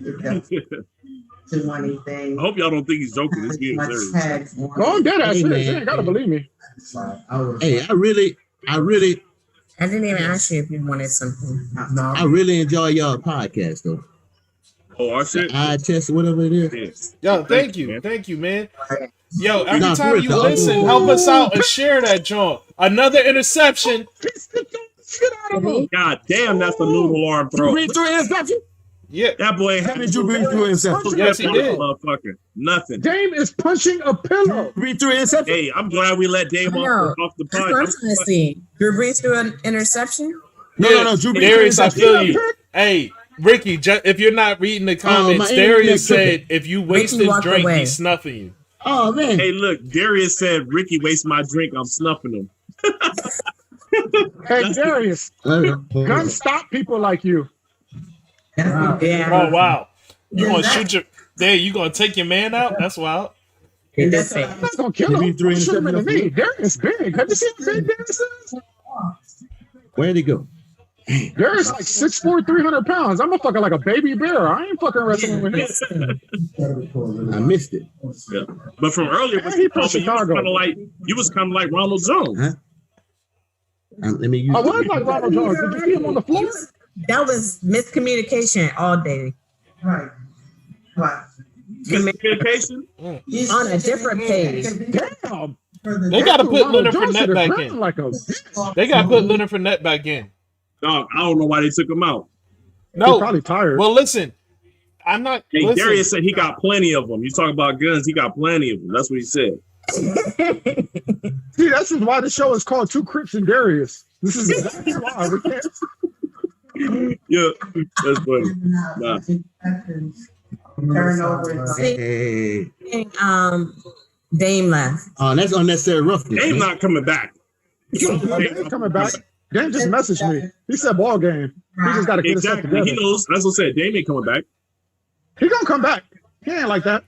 to one anything. I hope y'all don't think he's joking. He's being serious. No, I'm dead ass serious. You ain't gotta believe me. Hey, I really. I didn't even ask you if you wanted something. No, I really enjoy y'all podcast though. Oh, our shit. Eye test, whatever it is. Yo, thank you, man. Yo, every time you listen, help us out and share that joint. Another interception. God damn, that's a noodle arm throw. You read through an interception? Yeah. That boy. How did you read through an interception? Yes, he did. Motherfucker. Nothing. Dame is punching a pillow. Read through an interception? Hey, I'm glad we let Dame off the pod. That's what I'm trying to see. Drew Brees threw an interception? No. Drew Brees. Darius, I feel you. Hey, Ricky, if you're not reading the comments, Darius said if you waste his drink, he's snuffing you. Oh, man. Hey, look, Darius said, Ricky wastes my drink, I'm snuffing him. Hey, Darius, guns stop people like you. Yeah. Oh wow. You gonna shoot your you gonna take your man out? That's wild. That's not gonna kill him. Shoot him in the knee. Darius big. Have you seen how big Darius is? Where'd he go? Darius like 6'4", 300 pounds. I'm a fucking like a baby bear. I ain't fucking wrestling with him. I missed it. Yeah. But from earlier, he from Chicago. You was kind of like Ronald Jones. Huh? Let me use I was like Ronald Jones. Did you see him on the floor? That was miscommunication all day. Right. Miscommunication? On a different page. Damn. They got to put Leonard Fournette back in. They got to put Leonard Fournette back in. Dog, I don't know why they took him out. No, he's probably tired. Well, listen, I'm not. Hey, listen. Darius said he got plenty of them. You talk about guns, he got plenty of them. That's what he said. See, that's why the show is called Two Crips and Darius. This is exactly why we can't. Yeah, that's funny. Nah. Hey. Dame left. Oh, that's unnecessary roughness. Dame not coming back. Dame's coming back. Dame just messaged me. He said ball game. He just got to get himself together. He knows. That's what I said. Dame ain't coming back. He gonna come back. He ain't like that.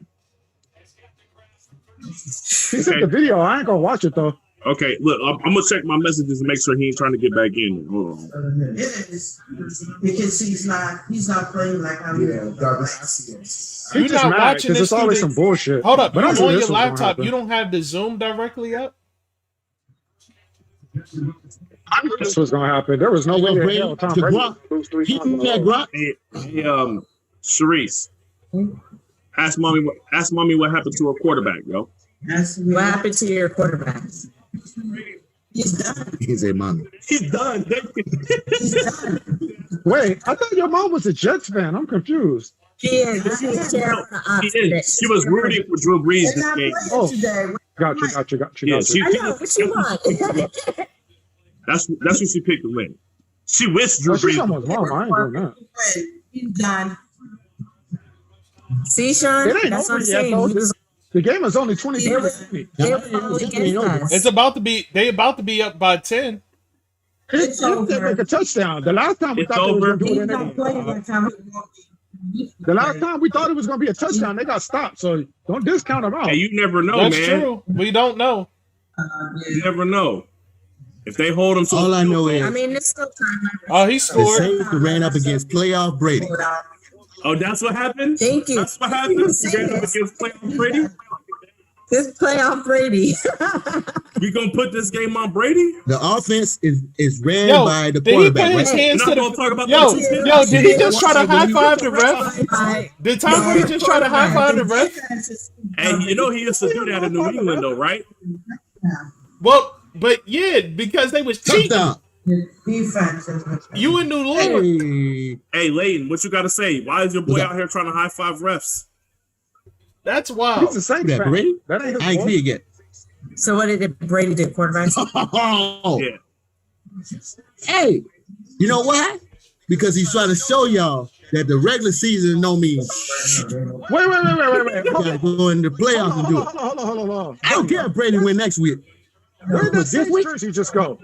He sent the video. I ain't gonna watch it though. Okay, look, I'm gonna check my messages and make sure he ain't trying to get back in. Hold on. It is because he's not playing like I'm Yeah, He's just mad because it's always some bullshit. Hold up, But you I knew on this your was gonna laptop, happen. you don't have the Zoom directly up? I knew this was gonna happen. There was no way in hell Tom Brady would lose 3 times in a row. Hey, Sharice, ask mommy what happened to her quarterback, yo. What happened to your quarterback? He's done. He said, "Mommy, he's done." Wait, I thought your mom was a Jets fan. I'm confused. She is. She was rooting for Drew Brees this game. Oh, got you. Yeah, what you want? That's what she picked to win. She wished Drew Brees. She's almost mom. I ain't doing that. He's done. See, Sean? It ain't That's what I'm over yet, saying. though. He was- The game is only 20 They were against us. It's about to be. They about to be up by 10. It's over. They make a touchdown. The last time we It's thought they was over. going to do it anyway. The last time we thought it was going to be a touchdown, they got stopped. So don't discount them out. Hey, you never know, That's man. true. We don't know. You never know. If they hold him, all I know is I mean, it's still time. Oh, he the scored. Saints ran up against playoff Brady." Oh, that's what happened? Thank you. That's what happened? You ran up against playoff Brady? This playoff Brady. We gonna put this game on Brady? The offense is ran Yo, by the did he quarterback. put his Right? hands We're to not the? gonna talk about Yo, that too. yo, did he just try to high five the ref? Did Tom Brady just try to high five the ref? And you know he used to do that in New England, though, right? Well, but yeah, because they was cheating. Touchdown. Defense. You in New York? Hey, Layton, what you gotta say? Why is your boy out here trying to high five refs? That's wild. He's the Saints That fan. Brady? That ain't I his ain't fault. see it yet. So what did Brady do? Quarterback? Oh, Yeah. hey, you know why? Because he's trying to show y'all that the regular season don't mean Wait. you gotta go in the playoffs and do it. Hold on. I don't care if Brady win next week. Where did But that this Saints week, jersey just go?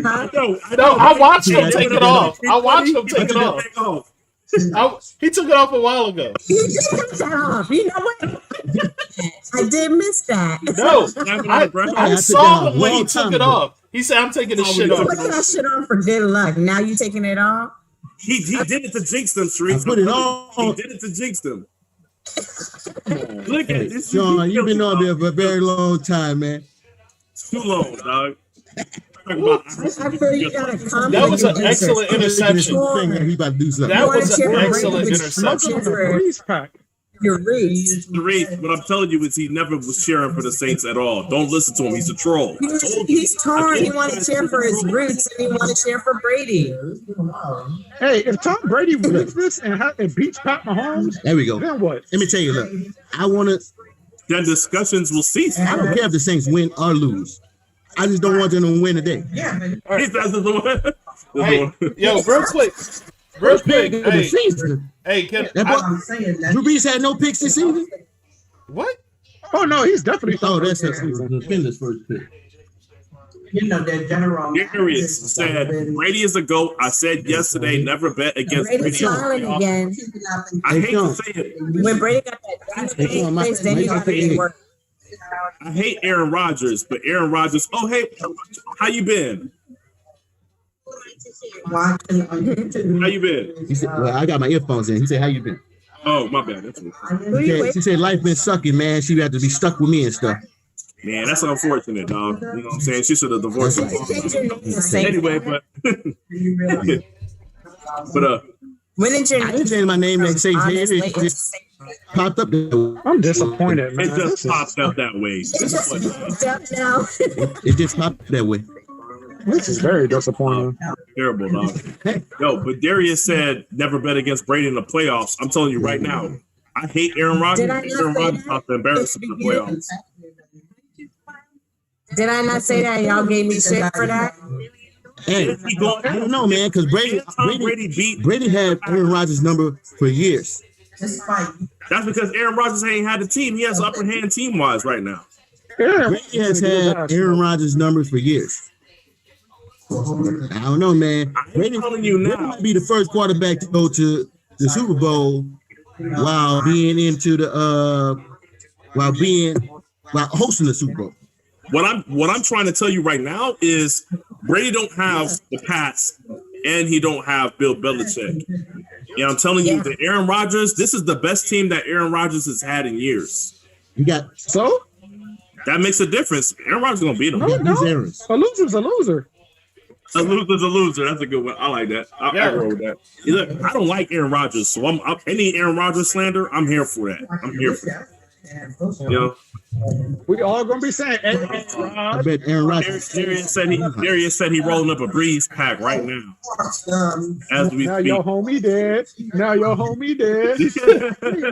Huh? No, I watched him take it off. I watched him take it off. He took it off a while ago. He did take that off. You know what? I did miss that. No, I saw him when he took it off. He said, "I'm taking this shit off." Put that shit on for good luck. Now you taking it off? He did it to jinx them, Sharice. I put it on. He did it to jinx them. Look at this. Sean, you've been on there for a very long time, man. Too long, dog. I feel you got a comment. That was an excellent interception. He about to do something. That was an excellent interception. Your roots. What I'm telling you is he never was cheering for the Saints at all. Don't listen to him. He's a troll. He's torn. He wanted to cheer for his roots, and he wanted to cheer for Brady. Hey, if Tom Brady wins this and beats Pat Mahomes, there we go. Then what? Let me tell you, look, I want to. Then discussions will cease. I don't care if the Saints win or lose. I just don't want them to win today. Yeah, man. He says it's the one. Hey, yo, real quick. Hey, can Drew Brees had no picks this season? What? Oh no, he's definitely. Oh, that's his first pick. You know, their general. Darius said Brady is a GOAT. I said yesterday, never bet against Brady's Brady. smiling again. I hate to say it. When Brady got that face, then you got to work. I hate Aaron Rodgers, but Aaron Rodgers. Oh, hey, how you been? Watching on YouTube. How you been? He said, well, I got my earphones in. He said, how you been? Oh, my bad. That's She said, life been sucking, man. She had to be stuck with me and stuff. Man, that's unfortunate, dog. You know what I'm saying? She should have divorced him. Anyway, but when did your I didn't change my name that same day. It just popped up. I'm disappointed, man. It just popped up that way. It just popped that way. This is very disappointing. Terrible, dog. Yo, but Darius said never bet against Brady in the playoffs. I'm telling you right now, I hate Aaron Rodgers. Aaron Rodgers about to embarrass him in the playoffs. Did I not say that? Y'all gave me shit for that? Hey, I don't know, man, because Brady had Aaron Rodgers' number for years. That's because Aaron Rodgers ain't had the team. He has an upper hand team-wise right now. Brady has had Aaron Rodgers' numbers for years. I don't know, man. Brady might be the first quarterback to go to the Super Bowl while being into the while hosting the Super Bowl. What I'm trying to tell you right now is Brady don't have the Pats and he don't have Bill Belichick. Yeah, I'm telling you that Aaron Rodgers, this is the best team that Aaron Rodgers has had in years. You got that makes a difference. Aaron Rodgers is gonna beat him. No. A loser's a loser. A loser's a loser. That's a good one. I like that. I roll with that. Look, I don't like Aaron Rodgers, so I'm any Aaron Rodgers slander. I'm here for that. I'm here for that. You know, we all gonna be saying. I bet Aaron Rodgers. Darius said he rolling up a Breeze pack right now. As we now speak. your homie dead.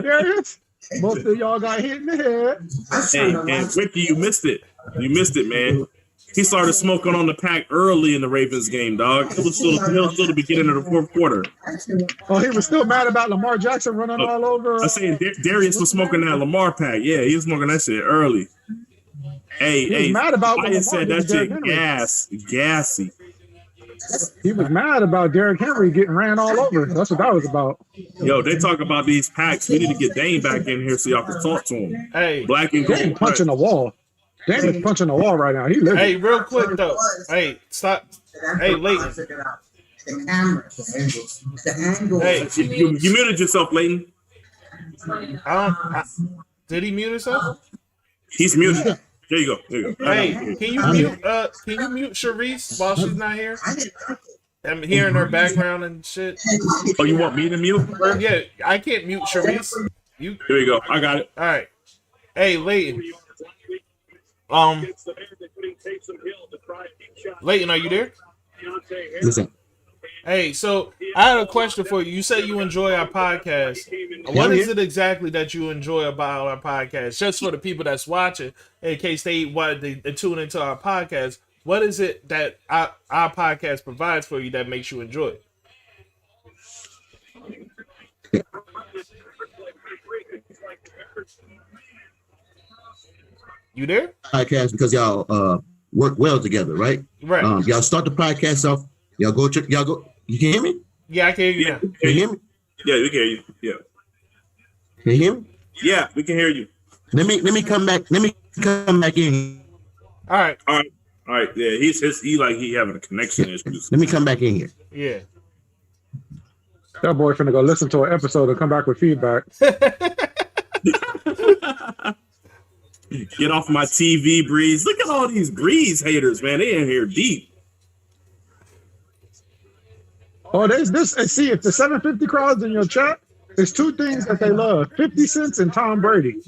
Darius, most of y'all got hit in the head. Hey, Ricky, you missed it. You missed it, man. He started smoking on the pack early in the Ravens game, dog. It was still the beginning of the fourth quarter. Oh, he was still mad about Lamar Jackson running all over. I'm saying Darius was smoking that Lamar pack. Yeah, he was smoking that shit early. He was mad about Lamar said that shit gassy. He was mad about Derrick Henry getting ran all over. That's what that was about. Yo, they talk about these packs. We need to get Dane back in here so y'all can talk to him. Hey, Black and Dane punching the wall. Dane is punching the wall right now. He living. Hey, real quick though. Hey, stop. Hey, Leighton. The camera, the angle. Hey, you muted yourself, Leighton. Did he mute himself? He's muted. There you go. Hey, can you mute Sharice while she's not here? I'm hearing her background and shit. Oh, you want me to mute? Yeah, I can't mute Sharice. There you go. I got it. All right. Hey, Leighton. Leighton, are you there? Listen. Hey, so I had a question for you. You say you enjoy our podcast. What is it exactly that you enjoy about our podcast? Just for the people that's watching, in case they tune into our podcast, what is it that our podcast provides for you that makes you enjoy it? You there? Podcast because y'all work well together, right? Right. Y'all start the podcast off. Y'all go. You can hear me? Yeah, I can hear you now. Can you hear me? Yeah, we can hear you. Yeah. Can you hear me? Yeah, we can hear you. Let me come back. Let me come back in. All right. Yeah, he having a connection issues. Let me come back in here. Yeah. That boy finna go listen to an episode and come back with feedback. Get off my TV, Breeze. Look at all these Breeze haters, man. They in here deep. Oh, there's this. And see, if the 750 crowds in your chat, there's two things that they love: 50 cents and Tom Brady.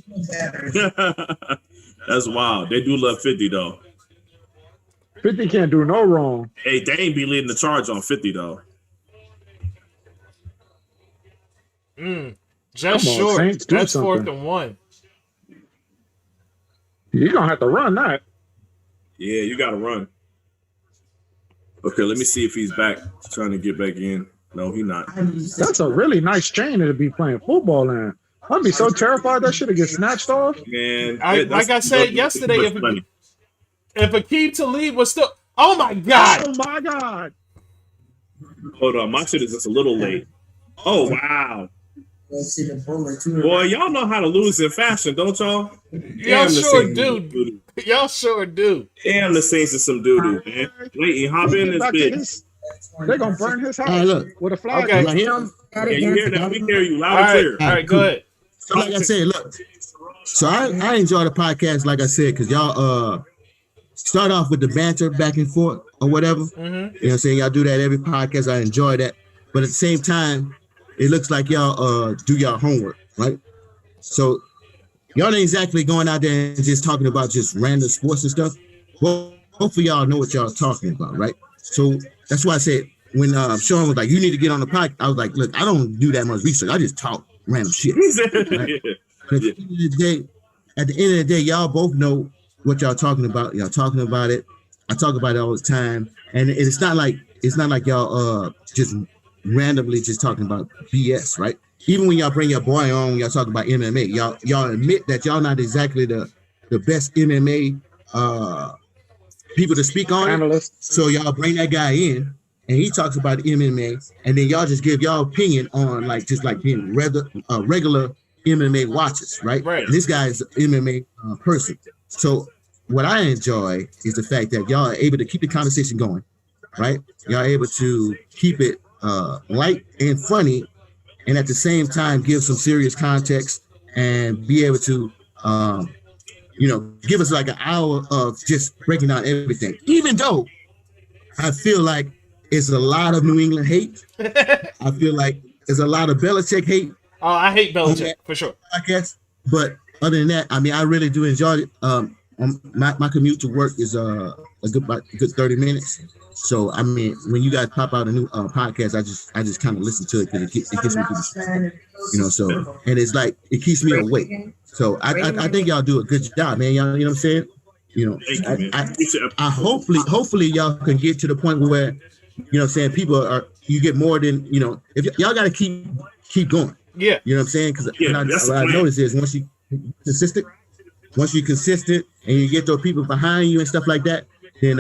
That's wild. They do love 50 though. 50 can't do no wrong. Hey, they ain't be leading the charge on 50 though. Just on, short. Saints, That's something. 4th and 1. You're gonna have to run that. Yeah, you gotta run. Okay, let me see if he's back. He's trying to get back in. No, he's not. That's a really nice chain to be playing football in. I'd be so terrified that shit would get snatched off. Man, like I said yesterday, if Akeem Talib was still, Oh my god! Oh my god! Hold on, my shit is just a little late. Oh wow. Boy, y'all know how to lose in fashion, don't y'all? Y'all sure do. Y'all sure do. Damn, the Saints is some doo-doo, man. Wait, hop in this bitch. They're gonna burn his house. Hey, look. With a flag. Okay. Like him? Yeah, you hear that? We hear you loud and clear. All right, go ahead. So like I said, look. So I enjoy the podcast, like I said, because y'all start off with the banter back and forth or whatever. Mm-hmm. You know what I'm saying? Y'all do that every podcast. I enjoy that. But at the same time, it looks like y'all do y'all homework, right? So y'all ain't exactly going out there and just talking about just random sports and stuff. Well, hopefully y'all know what y'all talking about, right? So that's why I said when Shawn was like, you need to get on the podcast, I was like, look, I don't do that much research. I just talk random shit. Right? But at the end of the day, y'all both know what y'all talking about. Y'all talking about it. I talk about it all the time. And it's not like y'all just randomly just talking about BS, right? Even when y'all bring your boy on, y'all talk about MMA. Y'all admit that y'all not exactly the best MMA people to speak on it. So y'all bring that guy in and he talks about MMA, and then y'all just give y'all opinion on just like being regular MMA watchers, right? Right. And this guy is an MMA person. So what I enjoy is the fact that y'all are able to keep the conversation going, right? Y'all are able to keep it light and funny, and at the same time give some serious context and be able to give us like an hour of just breaking down everything. Even though I feel like it's a lot of New England hate. I feel like there's a lot of Belichick hate. Oh, I hate Belichick for sure. I guess, but other than that, I mean, I really do enjoy it. My commute to work is a good 30 minutes. So I mean, when you guys pop out a new podcast, I just kind of listen to it because it gets me through the So and it's like it keeps me awake. So I think y'all do a good job, man. Y'all, you know what I'm saying? I hopefully y'all can get to the point where people you get more than if y'all got to keep going. Yeah, you know what I'm saying? Because what I noticed is once you consistent and you get those people behind you and stuff like that, then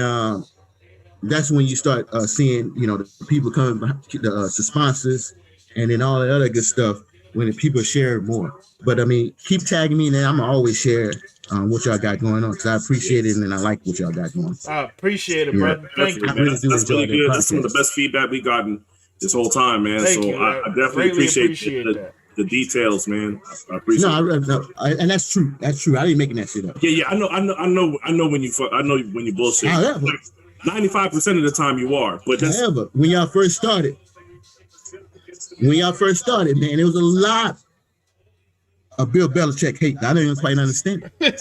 that's when you start seeing the people coming behind, the sponsors, and then all the other good stuff when the people share more. But I mean, keep tagging me, and I'm gonna always share what y'all got going on because I appreciate it and I like what y'all got going. I appreciate it, brother. Thank you. That's really good. That's some of the best feedback we gotten this whole time, man. Thank so you. I definitely appreciate the details, man. I appreciate and that's true. That's true. I ain't making that shit up. Yeah. I know when you bullshit. 95% of the time you are, but however, when y'all first started, man, there was a lot of Bill Belichick hate. I don't even quite understand it.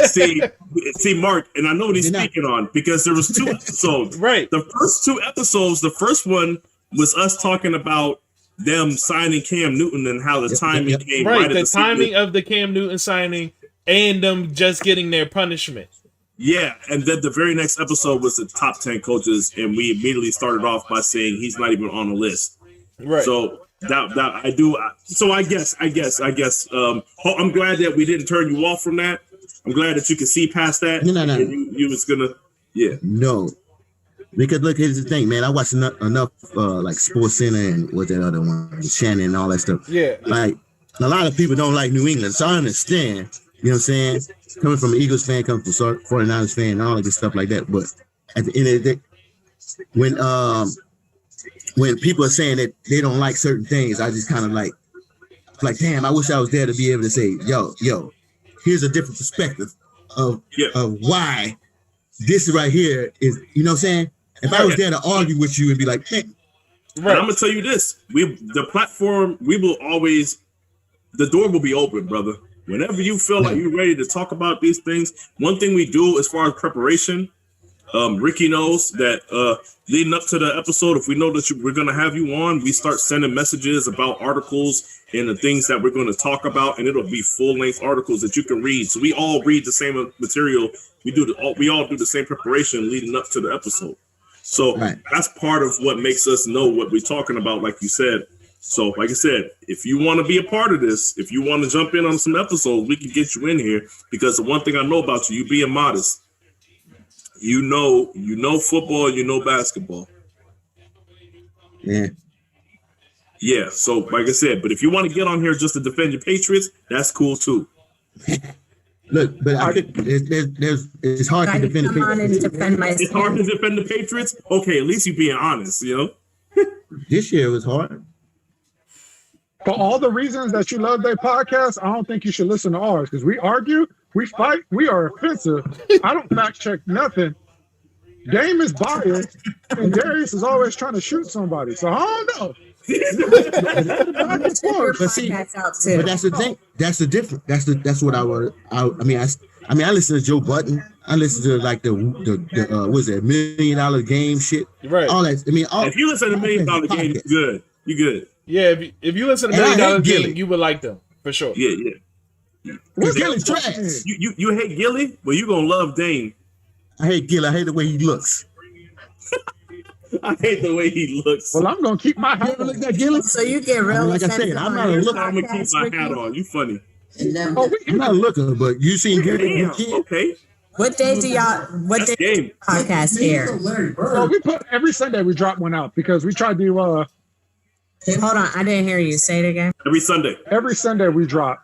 See, Mark, and I know what he's speaking on because there was 2 episodes. Right. The first 2 episodes, the first one was us talking about them signing Cam Newton and how the timing came right. The timing of the Cam Newton signing and them just getting their punishment. Yeah, and then the very next episode was the top 10 coaches, and we immediately started off by saying he's not even on the list. Right. So that I do. So I guess. I'm glad that we didn't turn you off from that. I'm glad that you can see past that. No. You was gonna. Yeah. No. Because look, here's the thing, man. I watched enough like Sports Center and what that other one, Shannon and all that stuff. Yeah. Like a lot of people don't like New England, so I understand. You know what I'm saying? Coming from an Eagles fan, coming from 49ers fan, and all of this stuff like that. But at the end of the day, when people are saying that they don't like certain things, I just kind of like, damn, I wish I was there to be able to say, yo, here's a different perspective of why this right here is, you know what I'm saying? If I was there to argue with you and be like, hey. Right. I'm gonna tell you this: the platform, the door will be open, brother. Whenever you feel like you're ready to talk about these things, one thing we do as far as preparation, Ricky knows that leading up to the episode, if we know that we're going to have you on, we start sending messages about articles and the things that we're going to talk about, and it'll be full-length articles that you can read. So we all read the same material. We all do the same preparation leading up to the episode. So that's part of what makes us know what we're talking about, like you said. So, like I said, if you want to be a part of this, if you want to jump in on some episodes, we can get you in here because the one thing I know about you being modest, you know football, you know basketball. Yeah. Yeah. So, like I said, but if you want to get on here just to defend your Patriots, that's cool too. Look, but it's hard to defend the Patriots. It's hard to defend the Patriots. Okay, at least you're being honest, you know. This year was hard. For all the reasons that you love their podcast, I don't think you should listen to ours because we argue, we fight, we are offensive. I don't fact check nothing. Game is biased, and Darius is always trying to shoot somebody. So I don't know. But see, but that's the thing. That's the difference. That's what I would. I mean, I listen to Joe Budden. I listen to like the what's that $1 million game shit. Right. All that. I mean, if you listen to $1 million game, you good. You good. Yeah. If you listen to $1 million game, you would like them for sure. Yeah. Gilly's trash. You hate Gilly? Well, you gonna love Dane. I hate Gilly. I hate the way he looks. I hate the way he looks. Well, I'm gonna keep my hat on. That Gilly? So you get real. Like I said, I'm not a looker. I'm gonna keep my hat on. You funny. I'm not a looker, but you seen Gilly? Okay. What day do y'all? What day do podcast air? Well, we put every Sunday we drop one out because we try to. Hold on, I didn't hear you. Say it again. Every Sunday. Every Sunday we drop.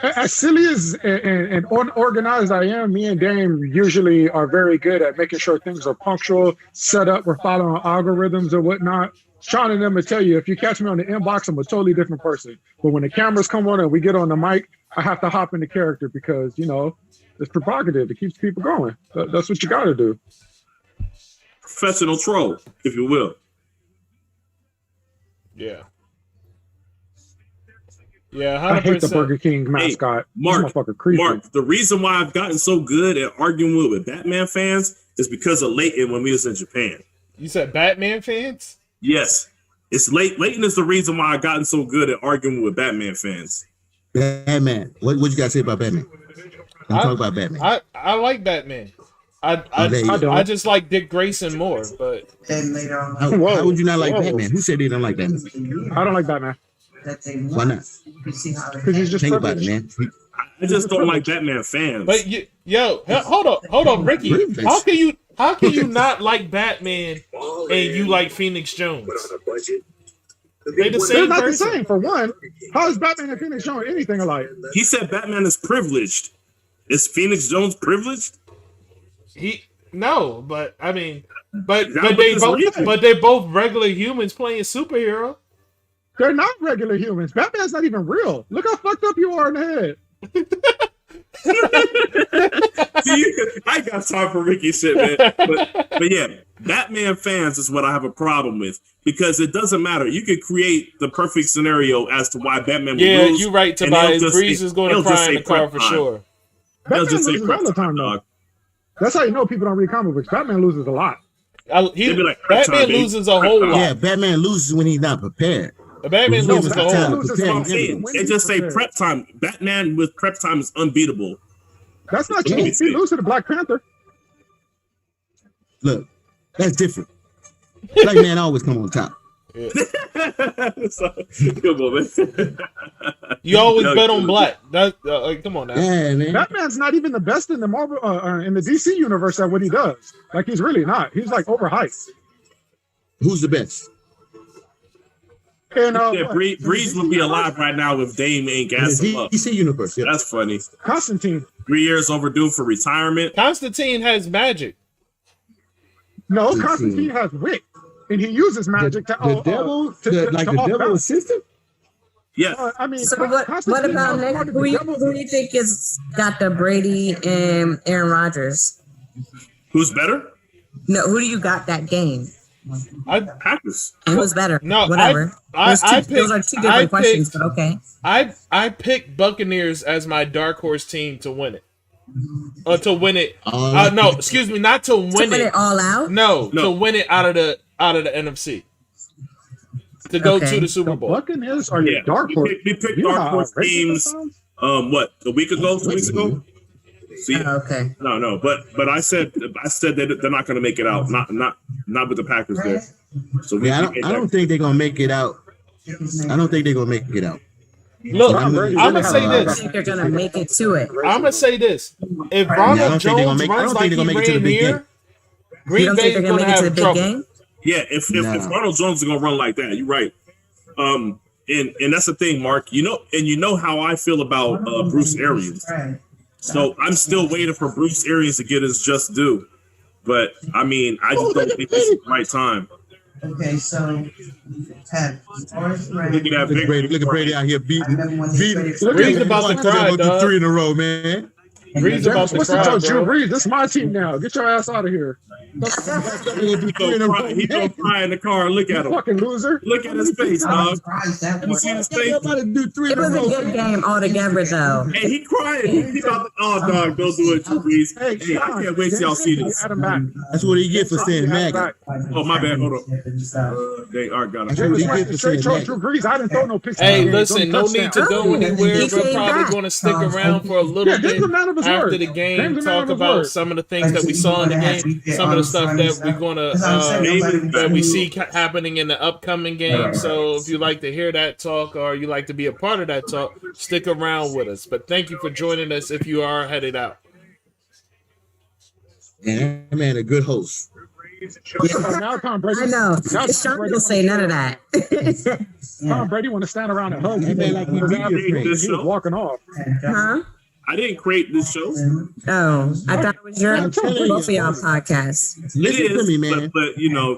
As silly as and unorganized I am, me and Dame usually are very good at making sure things are punctual, set up. We're following algorithms and whatnot. Sean and them will tell you, if you catch me on the inbox, I'm a totally different person. But when the cameras come on and we get on the mic, I have to hop into character because, you know, it's provocative. It keeps people going. That's what you got to do. Professional troll, if you will. Yeah. Yeah, 100%. I hate the Burger King mascot. Hey, Mark, the reason why I've gotten so good at arguing with Batman fans is because of Leighton when we was in Japan. You said Batman fans? Yes. It's Leighton is the reason why I've gotten so good at arguing with Batman fans. Batman. What you got to say about Batman? Talk about Batman. I like Batman. I just like Dick Grayson more, but how would you not like Batman? Who said they don't like Batman? I don't like Batman. Why not? Because he's just think about it, man. I just don't like Batman fans. But hold on, Ricky. How can you not like Batman and you like Phoenix Jones? They're not the same. For one, how is Batman and Phoenix Jones anything alike? He said Batman is privileged. Is Phoenix Jones privileged? No, but I mean, but they both regular humans playing superhero. They're not regular humans. Batman's not even real. Look how fucked up you are in the head. I got time for Ricky shit, man. But yeah, Batman fans is what I have a problem with because it doesn't matter. You could create the perfect scenario as to why Batman would lose. Yeah, you're right, Tobias. Breeze is going to cry in the car for sure. Batman loses all the time, though. That's how you know people don't read comic books. Batman loses a lot. Batman loses a whole lot. Yeah, Batman loses when he's not prepared. Batman loses a whole lot. They just say prep time. Batman with prep time is unbeatable. That's not true. He loses to the Black Panther. Look, that's different. Black man always come on top. Yeah. Come on, man. You always bet on black. Come on now. Yeah, man. Batman's not even the best in the Marvel in the DC universe at what he does. Like he's really not. He's like overhyped. Who's the best? And Breeze would be alive right now if Dame ain't gas him up. DC universe. Yeah. That's funny. Constantine. 3 years overdue for retirement. Constantine has magic. No, Constantine has wit. And he uses magic the devil assistant? Yeah. I mean, so what about Nick? Who do you think is got the Brady and Aaron Rodgers? Who's better? No, who do you got that game? Packers. And who's better? No, whatever. Those are two different questions, but okay. I picked Buccaneers as my dark horse team to win it. To win it. No, excuse me, not to win it all out. No, to win it out of the NFC. To go to the Super Bowl. Buccaneers are your dark horse. We picked dark horse teams. What, a week ago, 2 weeks ago? See, okay. No, but I said that they're not going to make it out. Not with the Packers there. So I don't think they're going to make it out. I don't think they're going to make it out. Look, I'm gonna say this. I think they're gonna make it to it. I'm gonna say this. If Ronald Jones runs like he ran here, Green Bay is going to have trouble. Game? Yeah, if Ronald Jones is going to run like that, you're right. And that's the thing, Mark. You know how I feel about Bruce Arians. So I'm still waiting for Bruce Arians to get his just due. But I mean, I just don't think this is the right time. Okay, so have look at Brady out here beating. Bree's about to cry, dog. 3 in a row, man. Bree's about to cry, bro. Drew Brees, this is my team now. Get your ass out of here. He don't cry in the car. Look at him. Fucking loser. Look at his face, dog. You see his face? It was a good game altogether, though. Hey, he crying. He about to, dog, don't do it, Drew Brees. Hey, I can't wait till y'all see this. That's what he get for saying maggot. Oh, my bad. Hold on. They are gonna. Drew Brees, I didn't throw no pictures. Hey, listen, no need to go anywhere. We're probably going to stick around for a little bit after the game. Talk about some of the things that we saw in the game, some of the stuff that we're going to that we see happening in the upcoming game. So if you like to hear that talk or you like to be a part of that talk, stick around with us. But thank you for joining us if you are headed out. Yeah, that man, a good host. Now Tom Brady. I know. Shawn don't say none of that. Tom Brady want to stand around and hug. He was walking off. Huh? I didn't create this show. Oh, I thought it was both of y'all podcasts. Listen to me, man. But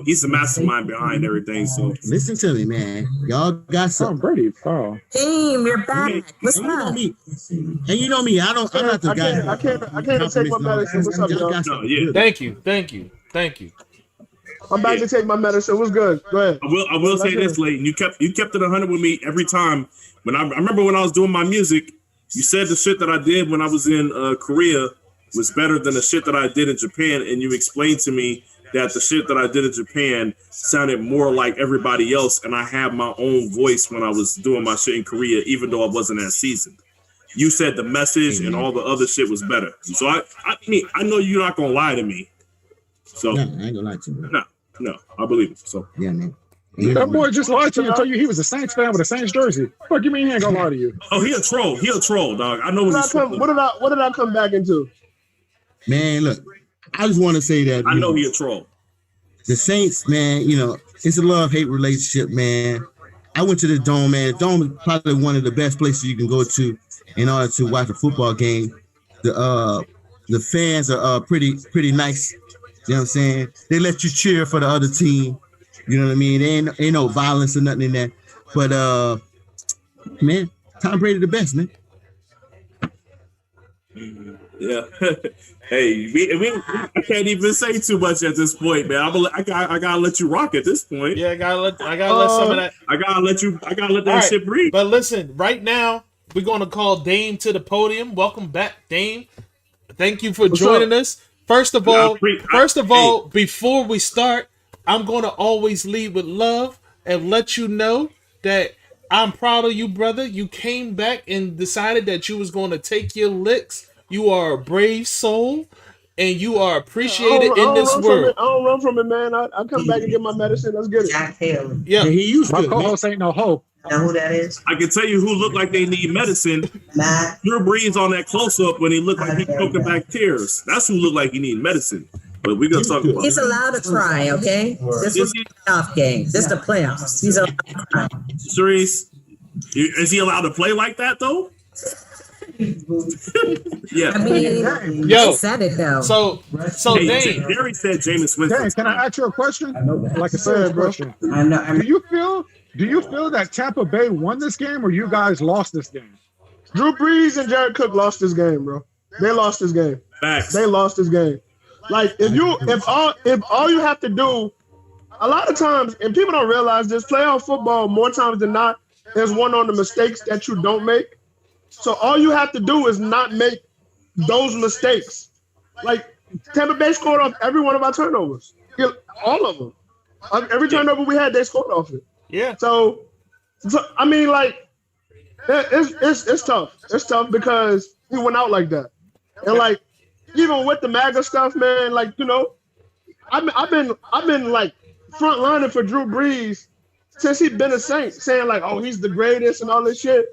he's the mastermind behind everything. So listen to me, man. Y'all got something. Brady. Oh, team, you're back. What's up? And you know me. I'm not the guy. I can't take my medicine. What's up, y'all? Thank you. I'm back to take my medicine. What's good? Go ahead. I will say this, Layton. You kept it 100 with me every time. When I remember when I was doing my music. You said the shit that I did when I was in Korea was better than the shit that I did in Japan, and you explained to me that the shit that I did in Japan sounded more like everybody else, and I had my own voice when I was doing my shit in Korea, even though I wasn't as seasoned. You said the message and all the other shit was better. So I know you're not gonna lie to me. So no, I ain't gonna lie to you. No, I believe it. So yeah, man. That boy just lied to you and told you he was a Saints fan with a Saints jersey. Fuck you mean he ain't gonna lie to you? Oh, he a troll, dog. I know what did I come back into? Man, look, I just want to say that I know he a troll. The Saints, man, it's a love-hate relationship, man. I went to the Dome, man. The Dome is probably one of the best places you can go to in order to watch a football game. The fans are pretty nice. You know what I'm saying? They let you cheer for the other team. You know what I mean? There ain't no violence or nothing in that. But man, Tom Brady the best, man. Yeah. Hey, I can't even say too much at this point, man. I gotta let you rock at this point. Yeah, I gotta let some of that. I gotta let that shit breathe. But listen, right now we're gonna call Dame to the podium. Welcome back, Dame. Thank you for joining us. First of all, before we start, I'm going to always lead with love and let you know that I'm proud of you, brother. You came back and decided that you was going to take your licks. You are a brave soul, and you are appreciated in this world. I don't run from it, man. I come back and get my medicine. Let's get it. Jack Haley. Yeah, he used to. My co-host ain't no hope. Know who that is? I can tell you who looked like they need medicine. Drew Brees on that close-up when he looked like he choking back tears. That's who looked like he needed medicine. But we're going to talk about He's allowed to cry, okay? This was a playoff game. This is the playoffs. He's allowed to cry. Cerise, is he allowed to play like that, though? Yeah. I mean, yo, said it, though. So Dane. Jerry said Jameis Winston. Dang, can I ask you a question? Like a serious question. Do you feel that Tampa Bay won this game or you guys lost this game? Drew Brees and Jared Cook lost this game, bro. They lost this game. Facts. They lost this game. Like if all you have to do, a lot of times, and people don't realize this, playoff football more times than not is one on the mistakes that you don't make. So all you have to do is not make those mistakes. Like Tampa Bay scored off every one of our turnovers, all of them. Every turnover we had, they scored off it. Yeah. So I mean, like it's tough. It's tough because he went out like that, and like. Even with the MAGA stuff, man, like, I've been like front lining for Drew Brees since he's been a Saint, saying like, oh, he's the greatest and all this shit.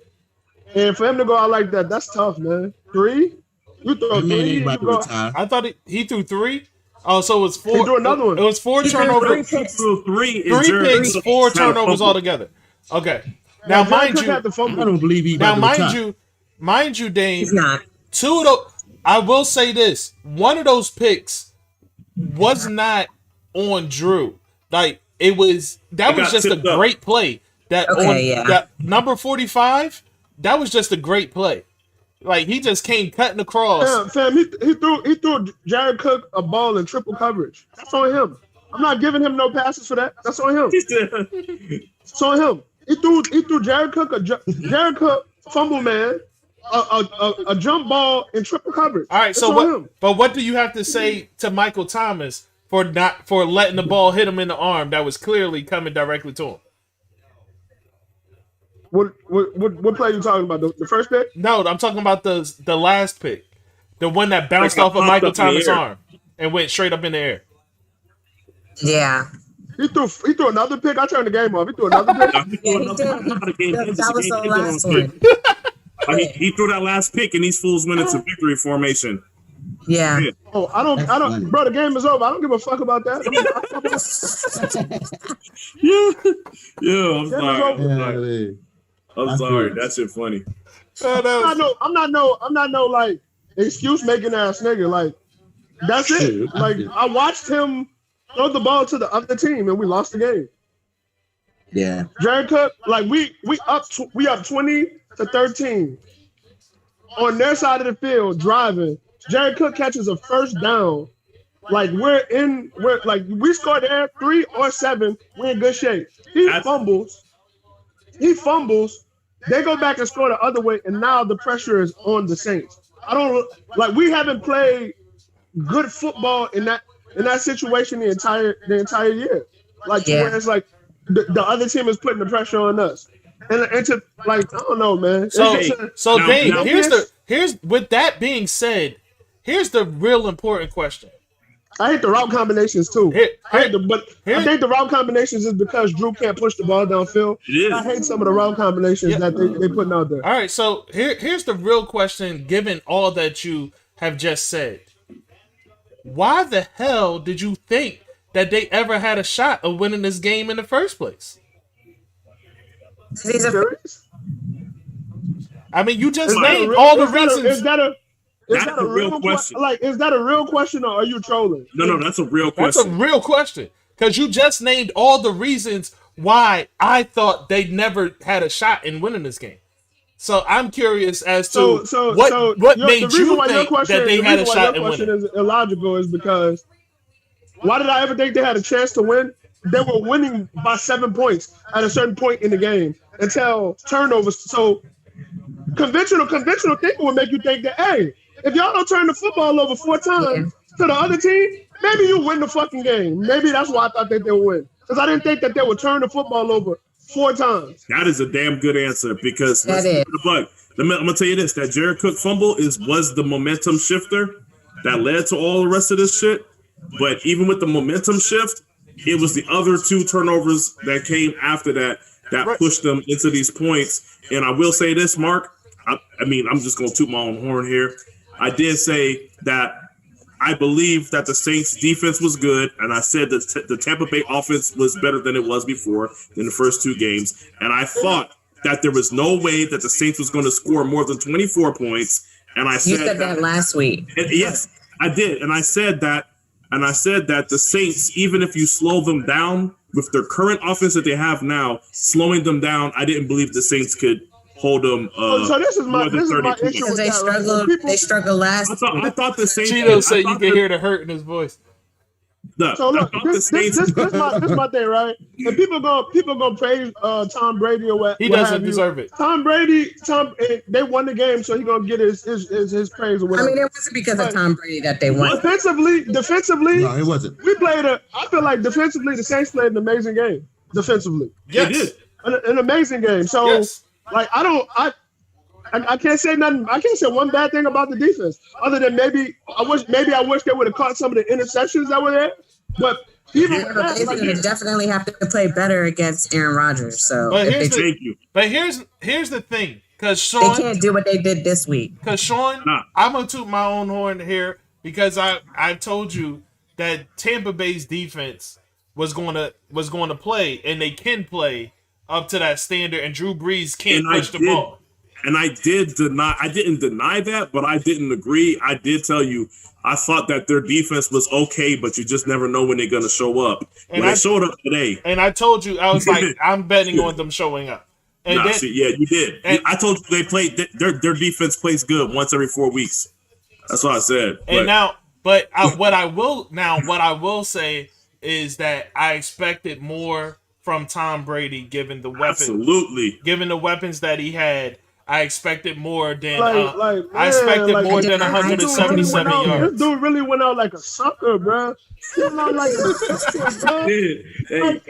And for him to go out like that, that's tough, man. 3? You throw 3. I thought he threw 3. Oh, so it was 4. He threw another one. It was 4 turnovers. He threw 3. 3 picks, 4 turnovers altogether. Okay. Now, mind you, I don't believe he. Now, mind you, Dame. He's not. 2 of those. I will say this: one of those picks was not on Drew. Like it was. That was just a great play. That number 45. That was just a great play. Like he just came cutting across. Fam, he threw Jared Cook a ball in triple coverage. That's on him. I'm not giving him no passes for that. That's on him. It's on him. He threw Jared Cook fumble man a jump ball in triple coverage. All right, what do you have to say to Michael Thomas for letting the ball hit him in the arm that was clearly coming directly to him? What play are you talking about? The first pick? No, I'm talking about the last pick, the one that bounced off of Michael Thomas' arm and went straight up in the air. Yeah. He threw another pick. I turned the game off. He threw another pick. That was the last one. He threw that last pick, and these fools went into victory formation. Yeah. Oh, I don't, bro. The game is over. I don't give a fuck about that. I'm sorry. That's it funny. I'm not no like excuse making ass nigga. Like that's it. Like I watched him throw the ball to the other team, and we lost the game. Yeah. Jared Cook, like we up 20-13 on their side of the field driving. Jared Cook catches a first down. Like we scored there 3 or 7. We're in good shape. He fumbles. They go back and score the other way, and now the pressure is on the Saints. We haven't played good football in that situation the entire year. Where it's like the other team is putting the pressure on us. And to I don't know, man. So Dave, here's with that being said, here's the real important question. I hate the route combinations too. I think the route combinations is because Drew can't push the ball downfield. I hate some of the route combinations that they putting out there. All right, so here's the real question. Given all that you have just said, why the hell did you think that they ever had a shot of winning this game in the first place? I mean, you just named all the reasons. Is that a real question? Is that a real question, or are you trolling? No, that's a real question. That's a real question because you just named all the reasons why I thought they never had a shot in winning this game. So I'm curious as to what made you think that they had a shot in winning. The reason why your question is illogical is because why did I ever think they had a chance to win? They were winning by 7 points at a certain point in the game until turnovers. So conventional thinking would make you think that, hey, if y'all don't turn the football over 4 times to the other team, maybe you win the fucking game. Maybe that's why I thought that they would win. Because I didn't think that they would turn the football over 4 times. That is a damn good answer because I'm gonna tell you this: that Jared Cook fumble was the momentum shifter that led to all the rest of this shit. But even with the momentum shift, it was the other 2 turnovers that came after that pushed them into these points. And I will say this, Mark. I mean, I'm just gonna toot my own horn here. I did say that I believe that the Saints defense was good, and I said that the Tampa Bay offense was better than it was before in the first 2 games. And I thought that there was no way that the Saints was going to score more than 24 points. And I said you said that last week. Yes, I did. And I said that the Saints, even if you slow them down with their current offense that they have now, slowing them down, I didn't believe the Saints could hold them. So this is my issue. They struggled last. I thought the Saints. Cheeto said you can hear the hurt in his voice. So look, this my thing, right? And people gonna praise Tom Brady or what? He doesn't deserve it. Tom Brady, they won the game, so he gonna get his praise or whatever. I mean, it wasn't because of Tom Brady that they won. Defensively, no, it wasn't. I feel like defensively, the Saints played an amazing game. Defensively, yes, they did an amazing game. So. Yes. Like I can't say nothing. I can't say one bad thing about the defense, other than maybe I wish they would have caught some of the interceptions that were there. But even they definitely have to play better against Aaron Rodgers. So, here's the thing, because Shawn, they can't do what they did this week. Because Shawn, I'm gonna toot my own horn here because I told you that Tampa Bay's defense was going to play, and they can play up to that standard, and Drew Brees can't push the ball. And I didn't deny that, but I didn't agree. I did tell you, I thought that their defense was okay, but you just never know when they're going to show up. And they showed up today. And I told you, I was like, I'm betting on them showing up. And you did. I told you they played, their defense plays good once every 4 weeks. That's what I said. And what I will say is that I expected more from Tom Brady, given the weapons that he had. I expected more than 177 yards. This dude really went out like a sucker, bro. He went out like a sucker, Look, I'm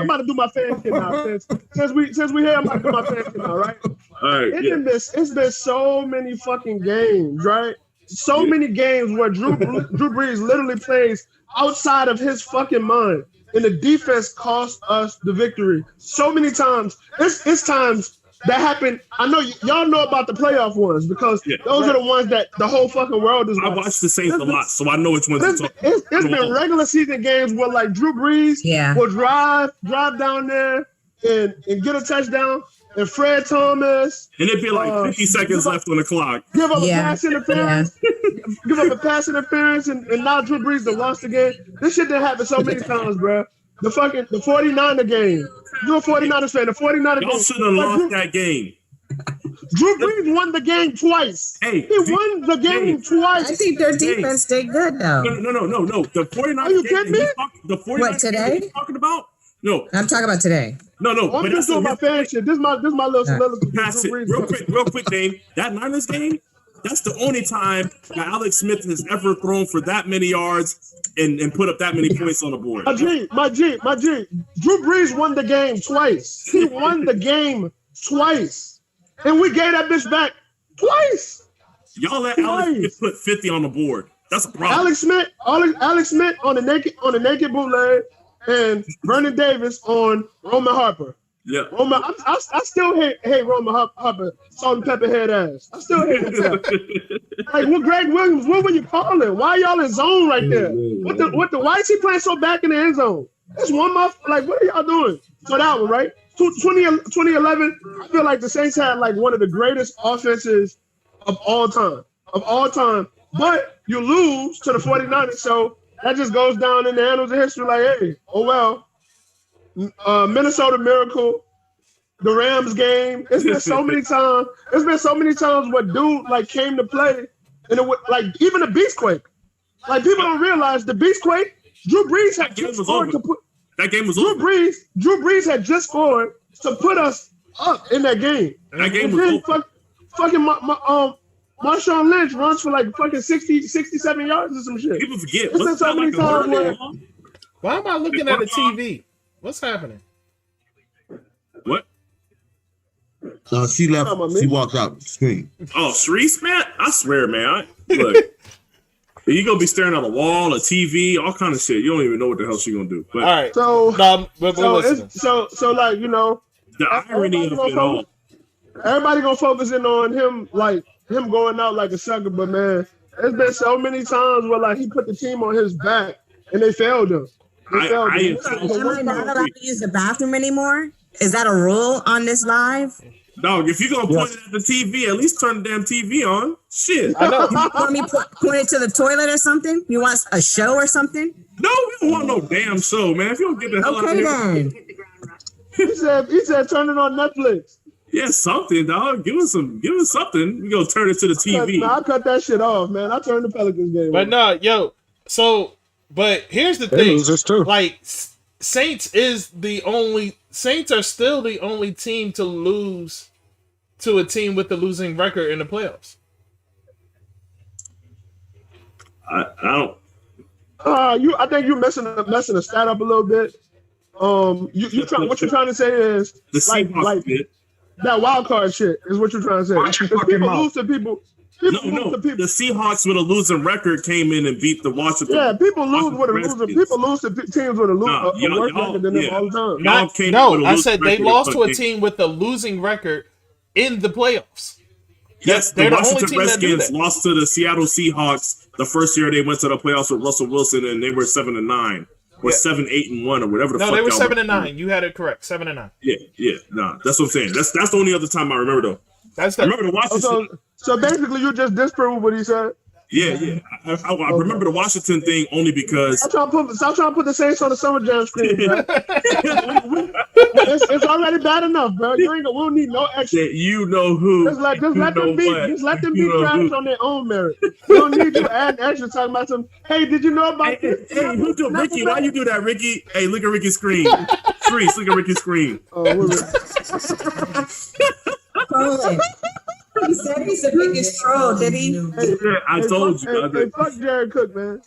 about to do my fan shit now. Since we here, I'm about to do my fan shit now, right? All right. It's been so many fucking games, right? So many games where Drew Brees literally plays outside of his fucking mind. And the defense cost us the victory so many times. It's times that happen. I know y'all know about the playoff ones because those are the ones that the whole fucking world is watching. I watch the Saints a lot, so I know which ones. It's been regular season games where like Drew Brees will drive down there and get a touchdown. And Fred Thomas. And it'd be like 50 seconds left on the clock. Give up a pass interference. Give up a pass interference, and now Drew Brees done lost again. This shit done happened so many times, bro. The 49er game. You're a 49ers fan. The 49er game. Y'all should have lost that game. Drew Brees won the game twice. He won the game twice. I think their defense did good, though. No. The 49ers. Are you kidding me? The 49ers what, today? Game talking about? No. I'm talking about today. No. I'm just doing my fan shit. This is my little soliloquy. Pass it. Real quick, Dave. That Niners game, that's the only time that Alex Smith has ever thrown for that many yards and put up that many points on the board. My G. Drew Brees won the game twice. He won the game twice. And we gave that bitch back twice. Y'all let Alex Smith put 50 on the board. That's a problem. Alex Smith on the naked bootleg. And Vernon Davis on Roman Harper. Yeah. Roman, I still hate Roman Harper, salt and pepper head ass. I still hate him. Like, what Greg Williams, what were you calling? Why y'all in zone right there? Why is he playing so back in the end zone? That's 1 month. Like, what are y'all doing? So that one, right? 2011, I feel like the Saints had like one of the greatest offenses of all time. But you lose to the 49ers, so that just goes down in the annals of history like, hey, oh well. Minnesota Miracle, the Rams game. It's been so many times. It's been so many times where dude like came to play, and it would like even the Beastquake. Like people don't realize the Beastquake. Drew Brees had just scored to put that game was over. Drew Brees had just scored to put us up in that game. That game was over. Fucking Marshawn Lynch runs for like fucking 67 yards or some shit. People forget. It's been so many times where. Why am I looking at the TV? What's happening? What? She left. She walked out the screen. Oh, Sharice, man! I swear, man. Look, you gonna be staring at a wall, a TV, all kind of shit. You don't even know what the hell she gonna do. But, all right. So like the irony of it all. Everybody gonna focus in on him, like him going out like a sucker. But man, there's been so many times where like he put the team on his back and they failed him. Am I not allowed to use the bathroom anymore? Is that a rule on this live? No, if you're gonna point it at the TV, at least turn the damn TV on. Shit. I know. You want me point it to the toilet or something? You want a show or something? No, we don't want no damn show, man. If you don't get the hell out of here. Then. He said turn it on Netflix. Yeah, something, dog. Give us something. We gonna turn it to the TV. I cut that shit off, man. I turned the Pelicans game. But no, but here's the thing. Like Saints are still the only team to lose to a team with a losing record in the playoffs. I don't. I think you're messing the stat up a little bit. What you're trying to say is like that wild card shit is what you're trying to say. People lose to people. No. The Seahawks with a losing record came in and beat the Washington. Yeah, people lose with a losing. People lose to teams with a worse record than them all the time. I said they lost to a team with a losing record in the playoffs. Yes, the Washington Redskins lost to the Seattle Seahawks the first year they went to the playoffs with Russell Wilson, and they were 7-9 or 7-8-1 or whatever the fuck. No, they were 7-9. You had it correct. 7-9. Yeah. Nah, that's what I'm saying. That's the only other time I remember though. I remember the Washington. So basically, you just disproved what he said. Yeah. I remember the Washington thing only because Stop trying to put the Saints on the Summer Jam screen, bro. it's already bad enough, bro. We don't need no extra. You know who? Just let them be trash on their own merit. We don't need you adding extra talking about some. Hey, did you know about this? Hey, who do Ricky? Why you do that, Ricky? Hey, look at Ricky's screen. Freeze, look at Ricky's screen. He said he's the biggest troll, did he? I told you. Hey, fuck Jared Cook, man.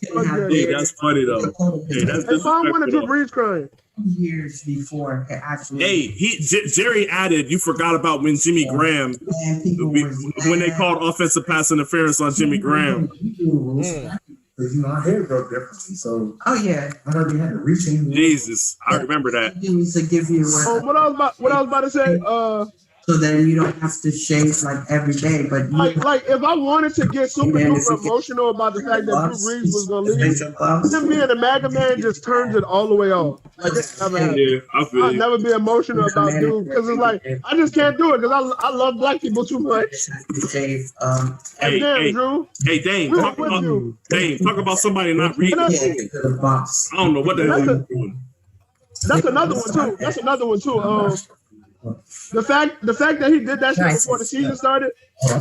Hey, that's funny though. Hey, that's if I wanted to Breeze crying. Years before actually. Hey, Jerry added. You forgot about when Jimmy Graham, when they called offensive pass interference on Jimmy Graham. Because our hair broke differently, so yeah, I already had to reach in. Jesus, I remember that. He needs to give you what I was about to say. So then you don't have to shave like every day, but like if I wanted to get super duper emotional about the fact that Drew Brees was gonna leave, then me and the MAGA man just turns it all the way off. Like I'll never be emotional about dude because it's like I just can't do it because I love black people too much. Drew. Hey, Dane, talk about somebody not reading. I don't know what the hell you're doing. That's another one too. The fact that he did that shit before the season started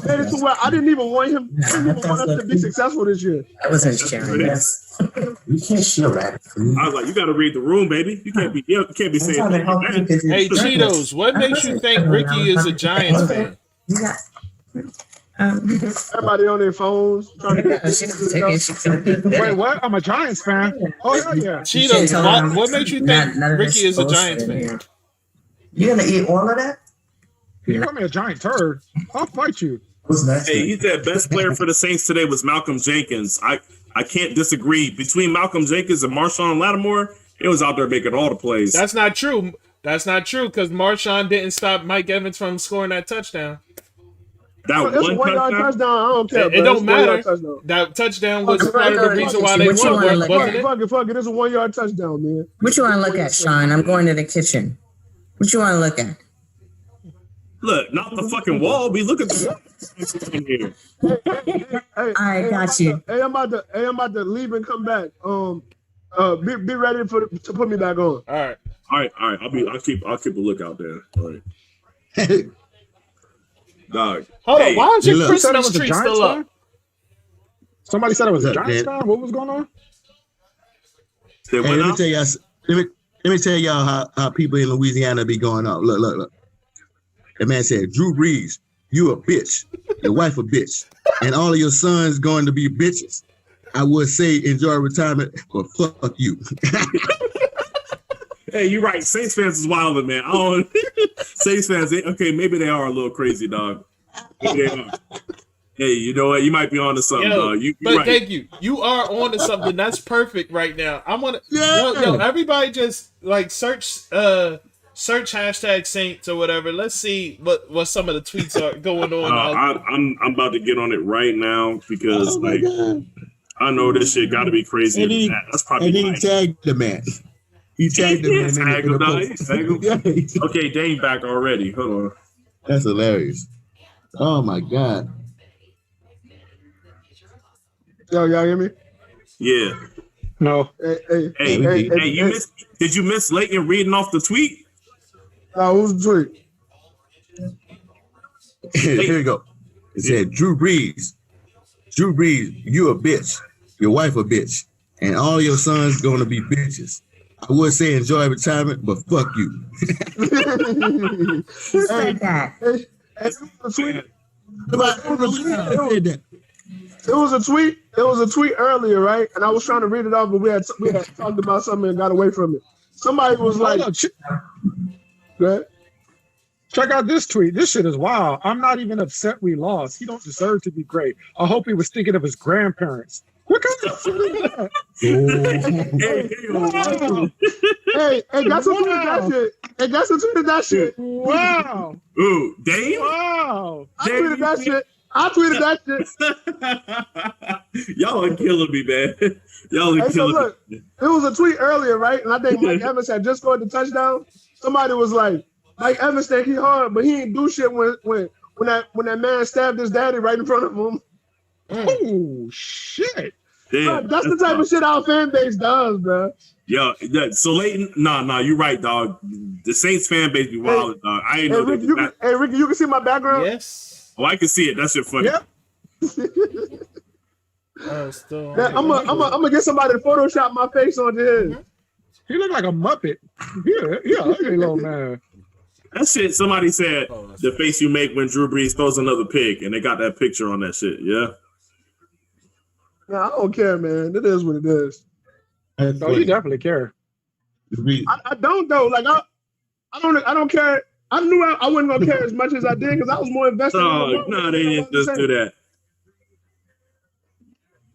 made it to where I didn't even want us to be successful this year. I wasn't sharing this. You can't share that. I was like, you got to read the room, baby. You can't be saying. Hey, Cheetos, what makes you think Ricky is a Giants fan? Everybody on their phones trying to Wait, what? I'm a Giants fan. Oh hell yeah. Cheetos, what makes you think Ricky is a Giants fan? You gonna eat all of that? You call me a giant turd, I'll fight you. Hey, he said best player for the Saints today was Malcolm Jenkins. I can't disagree. Between Malcolm Jenkins and Marshawn Lattimore, it was out there making all the plays. That's not true. That's not true because Marshawn didn't stop Mike Evans from scoring that touchdown. That one touchdown. I don't care. It don't matter. That touchdown was part of the reason why they won, wasn't it? Fuck it. It's a 1 yard touchdown, man. What you want to look at, Sean? I'm going to the kitchen. What you want to look at? Look, not the fucking wall. We look at the in here. I got you. Hey, I'm about to leave and come back. Be ready to put me back on. All right. I'll keep a lookout there. All right. Dog. Hold on. Why is your Christmas tree still up? Somebody said it was a Giants fan. What was going on? Let me tell y'all how people in Louisiana be going on. Look. The man said, Drew Brees, you a bitch. Your wife a bitch. And all of your sons going to be bitches. I would say enjoy retirement, but fuck you. Hey, you're right. Saints fans is wilding, man. Saints fans, maybe they are a little crazy, dog. Maybe they are. Hey, you know what? You might be on to something, dog. But right. Thank you. You are on to something. That's perfect right now. I want to. Yo, everybody just like search hashtag Saints or whatever. Let's see what some of the tweets are going on. I'm about to get on it right now because I know this shit got to be crazy. That's probably. And then he tagged the man. He tagged the man. Okay, Dane back already. Hold on. That's hilarious. Oh my god. Yo, y'all hear me? Yeah. No. Hey, you missed? Did you miss Leighton reading off the tweet? No, who's the tweet? Here we go. It said, Drew Brees, you a bitch. Your wife a bitch. And all your sons gonna be bitches. I would say enjoy retirement, but fuck you. Who said that? It was a tweet. It was a tweet earlier, right? And I was trying to read it off, but we had talked about something and got away from it. Somebody was like, "Good." Check out this tweet. This shit is wild. I'm not even upset we lost. He don't deserve to be great. I hope he was thinking of his grandparents. What kind of shit is that? Hey, that's what tweeted that shit. Hey, that's what tweeted that shit. Wow. Ooh, Dave? Wow. I tweeted that shit. I tweeted that shit. Y'all are killing me, man. Y'all are killing look, me. It was a tweet earlier, right? And I think Mike Evans had just scored the touchdown. Somebody was like, Mike Evans think he hard, but he ain't do shit when that man stabbed his daddy right in front of him. Oh shit! Damn, that's the type of shit our fan base does, bro. Yo, so Leighton, nah, you're right, dog. The Saints fan base be wild, dog. I ain't know Ricky, Ricky, you can see my background? Yes. Oh, I can see it. That shit funny. Yep. I'm gonna get somebody to Photoshop my face onto his. He look like a Muppet. Yeah, little man. That shit, somebody said the face you make when Drew Brees throws another pick, and they got that picture on that shit. Yeah. Nah, I don't care, man. It is what it is. No, you definitely care. I don't though. Like I don't care. I knew I wasn't gonna care as much as I did because I was more invested. No, they didn't just do that.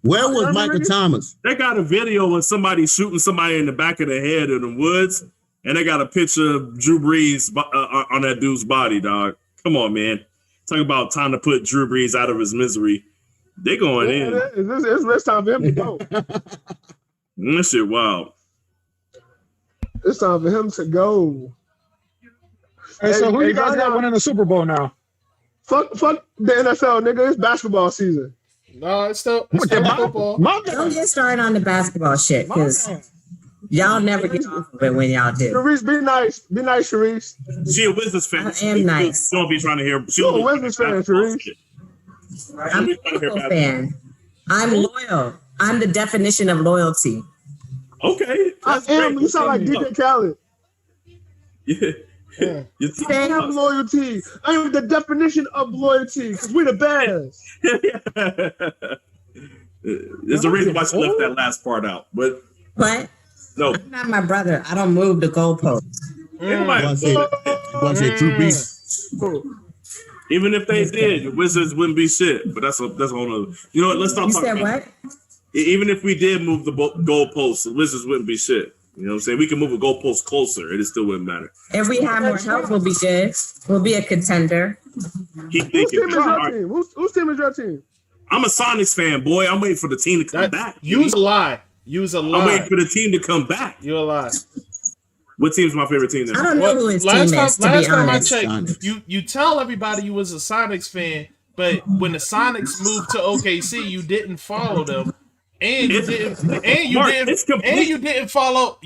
Where was Michael Thomas? They got a video of somebody shooting somebody in the back of the head in the woods, and they got a picture of Drew Brees on that dude's body, dog. Come on, man. Talk about time to put Drew Brees out of his misery. They going in. It's time for him to go. That shit wild. It's time for him to go. Hey, so who you guys got winning the Super Bowl now? Fuck the NFL, nigga. It's basketball season. No, it's still football. Don't get started on the basketball shit, because y'all never get off of it when y'all do. Sharice, be nice. Be nice, Sharice. She a Wizards fan. I am nice. Don't be trying to hear. She a Wizards fan, Sharice. I'm a football fan. I'm loyal. I'm the definition of loyalty. Okay. I am. You sound like DJ Khaled. Yeah. I am loyalty. I am the definition of loyalty because we're the best. There's a reason why she left that last part out. But what? No. I'm not my brother. I don't move the goalpost. Even if they did, the Wizards wouldn't be shit. But that's a whole nother. You know what? Let's stop talking. You said what? Even if we did move the goalposts, the Wizards wouldn't be shit. You know what I'm saying? We can move a goalpost closer. It still wouldn't matter. If we have more help, we'll be good. We'll be a contender. Keep thinking. Whose team is your team? I'm a Sonics fan, boy. I'm waiting for the team to come back. Use a lie. I'm waiting for the team to come back. You're a lie. What team's my favorite team? Then? I don't know who his team is, to be honest. Last time I checked, you tell everybody you was a Sonics fan, but when the Sonics moved to OKC, you didn't follow them. And you didn't follow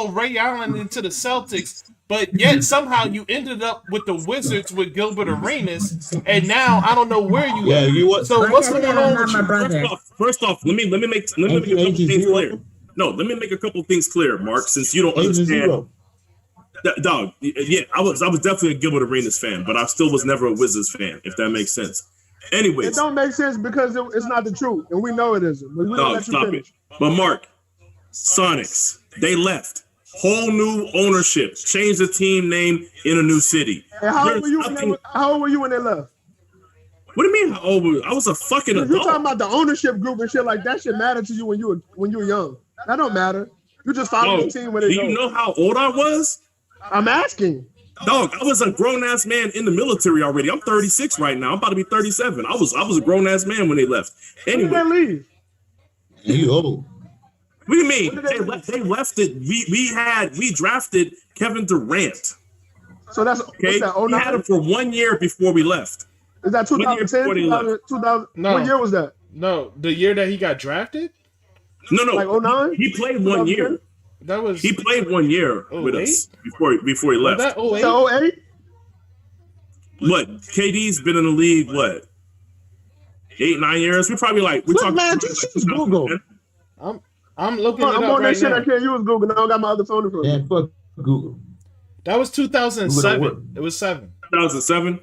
Ray Allen into the Celtics, but yet somehow you ended up with the Wizards with Gilbert Arenas, and now I don't know where you are. So what's going on with you? First off, let me make a couple things clear. No, let me make a couple things clear, Mark, since you don't understand. Dog, yeah, I was definitely a Gilbert Arenas fan, but I still was never a Wizards fan, if that makes sense. Anyways, it don't make sense because it's not the truth, and we know it isn't. But no, stop it. But Mark, Sonics, they left. Whole new ownership. Changed the team name in a new city. And how old were you when they left? What do you mean? How old were you? I was a fucking adult. You're talking about the ownership group and shit like that. Shit mattered to you when you were young. That don't matter. You just followed the team when they go. Do you know how old I was? I'm asking. Dog, I was a grown-ass man in the military already. I'm 36 right now. I'm about to be 37. I was a grown-ass man when they left. Anyway. When did they leave? You old. What do you mean? They left it. We drafted Kevin Durant. So that's okay. We had him for 1 year before we left. Is that 2010? 2000? No. What year was that? No, the year that he got drafted? No. Like 09? He played 1 year. He played 1 year with us before he left. That 08? So 08? What? KD's been in the league, what? 8-9 years? We're probably like, we're talking. Man, just use Google. I'm looking it up I'm on right that shit. now. I can't use Google. I don't got my other phone in front of me. Yeah, fuck Google. That was 2007. It was 7. 2007?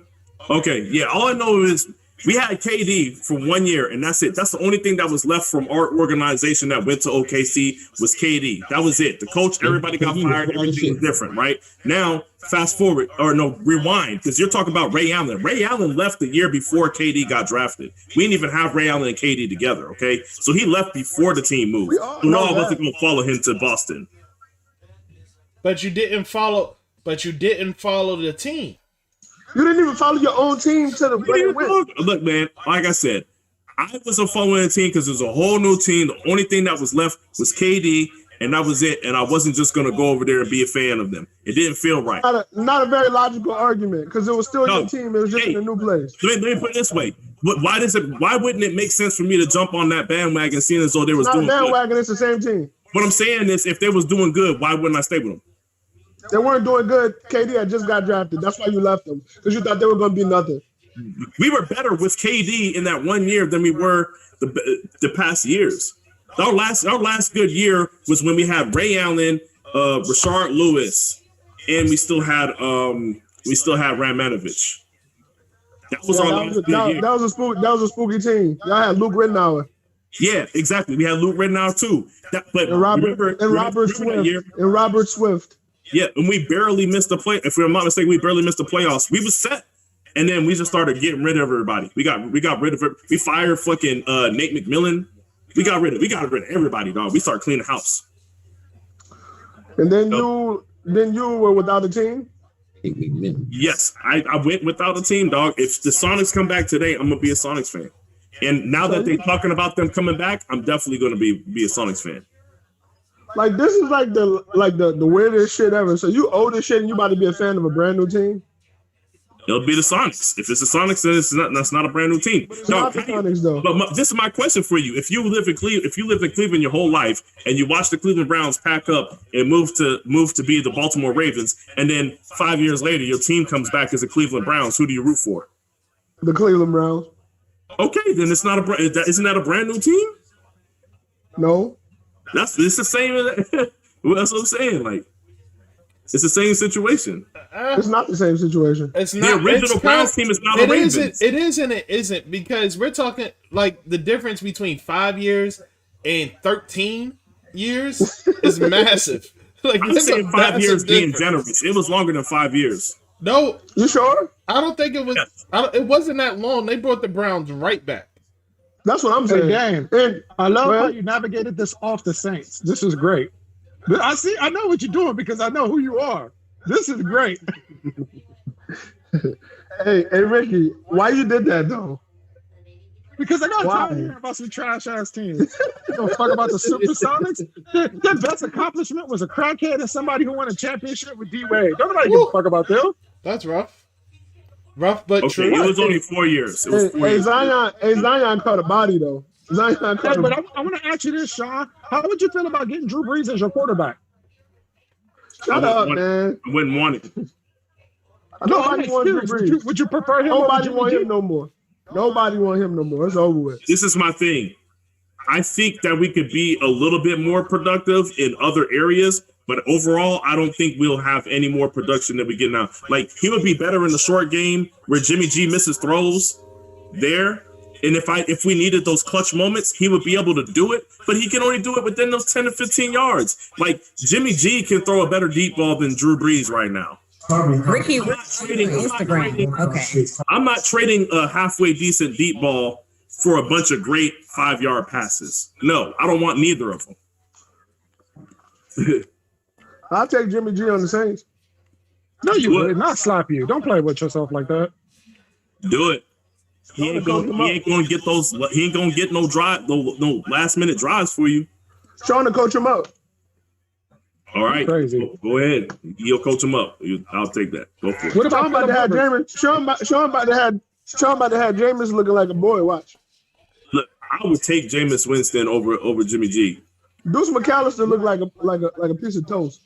Okay, yeah. All I know is we had KD for 1 year, and that's it. That's the only thing that was left from our organization that went to OKC was KD. That was it. The coach, everybody got fired. Everything was different, right? Now, fast forward, or no, rewind, because you're talking about Ray Allen. Ray Allen left the year before KD got drafted. We didn't even have Ray Allen and KD together, okay? So he left before the team moved. So all of us are going to follow him to Boston. But you didn't follow the team. You didn't even follow your own team to the win. Look, man, like I said, I wasn't following the team because there's a whole new team. The only thing that was left was KD, and that was it. And I wasn't just going to go over there and be a fan of them. It didn't feel right. Not a very logical argument because it was still your team. It was just in a new place. Let me put it this way. Why wouldn't it make sense for me to jump on that bandwagon seeing as though they was doing good? Not a bandwagon, it's the same team. What I'm saying is if they was doing good, why wouldn't I stay with them? They weren't doing good. KD had just got drafted. That's why you left them because you thought they were going to be nothing. We were better with KD in that 1 year than we were the past years. Our last good year was when we had Ray Allen, Rashard Lewis, and we still had Ramanovich. That was our last good year. That was a spooky team. Y'all had Luke Rittenauer. Yeah, exactly. We had Luke Rittenauer too. Robert Swift. Yeah, and we barely missed the play. If we're not mistaken, we barely missed the playoffs. We was set. And then we just started getting rid of everybody. We got rid of it. We fired fucking Nate McMillan. We got rid of everybody, dog. We started cleaning house. And then you were without a team? Yes, I went without a team, dog. If the Sonics come back today, I'm gonna be a Sonics fan. And now that they're talking about them coming back, I'm definitely gonna be a Sonics fan. Like this is like the weirdest shit ever. So you owe this shit and you about to be a fan of a brand new team? It'll be the Sonics. If it's the Sonics, then that's not a brand new team. Not the Sonics, though. But this is my question for you: if you live in Cleveland your whole life, and you watch the Cleveland Browns pack up and move to be the Baltimore Ravens, and then 5 years later your team comes back as the Cleveland Browns, who do you root for? The Cleveland Browns. Okay, then it's not isn't that a brand new team? No. It's the same. That's what I'm saying. Like. It's the same situation. It's not the same situation. It's not. The original Browns team is not the Ravens. It is and it isn't because we're talking like the difference between 5 years and 13 years is massive. Like I'm saying 5 years being generous. It was longer than 5 years. No, you sure? I don't think it was. Yes. It wasn't that long. They brought the Browns right back. That's what I'm saying. And I love how you navigated this off the Saints. This is great. I know what you're doing because I know who you are. This is great. Hey, Ricky, why you did that though? Because I got tired of hearing about some trash ass teams. You don't talk about the Supersonics. Their best accomplishment was a crackhead and somebody who won a championship with D Wade. Don't nobody give a fuck about them. That's rough. Rough, but okay, true. It was only 4 years. It was 4 years. Zion caught a body though. But I want to ask you this, Shawn. How would you feel about getting Drew Brees as your quarterback? Shut up, man. I wouldn't want it. Nobody wants Drew Brees. Would you prefer him? Nobody want him no more. Nobody want him no more. It's over with. This is my thing. I think that we could be a little bit more productive in other areas, but overall, I don't think we'll have any more production than we get now. Like, he would be better in the short game where Jimmy G misses throws there. And if we needed those clutch moments, he would be able to do it, but he can only do it within those 10 to 15 yards. Like, Jimmy G can throw a better deep ball than Drew Brees right now. Ricky, Instagram. Okay. I'm not trading a halfway decent deep ball for a bunch of great 5-yard passes. No, I don't want neither of them. I'll take Jimmy G on the Saints. No, you would not slap you. Don't play with yourself like that. Do it. He ain't gonna get those. He ain't gonna get no last minute drives for you. Trying to coach him up. All right, crazy. Go ahead. You'll coach him up. I'll take that. Go for it. What about about to have Jameis? Sean about to have Jameis looking like a boy. Watch. Look, I would take Jameis Winston over Jimmy G. Deuce McAllister look like a piece of toast.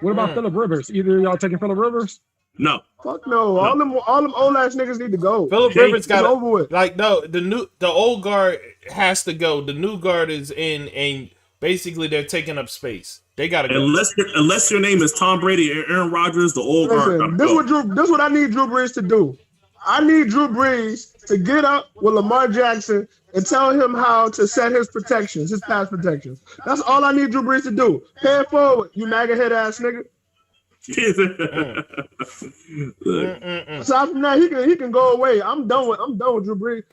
What about Phillip Rivers? Either of y'all taking Phillip Rivers? No. Fuck no. All them old ass niggas need to go. Phillip Rivers got over with. Like the old guard has to go. The new guard is in, and basically they're taking up space. They gotta go. Unless your name is Tom Brady or Aaron Rodgers, the old guard. This what I need Drew Brees to do. I need Drew Brees to get up with Lamar Jackson and tell him how to set his protections, his pass protections. That's all I need Drew Brees to do. Pay it forward, you MAGA head ass nigga. Aside from that, he can go away. I'm done with Drew Brees.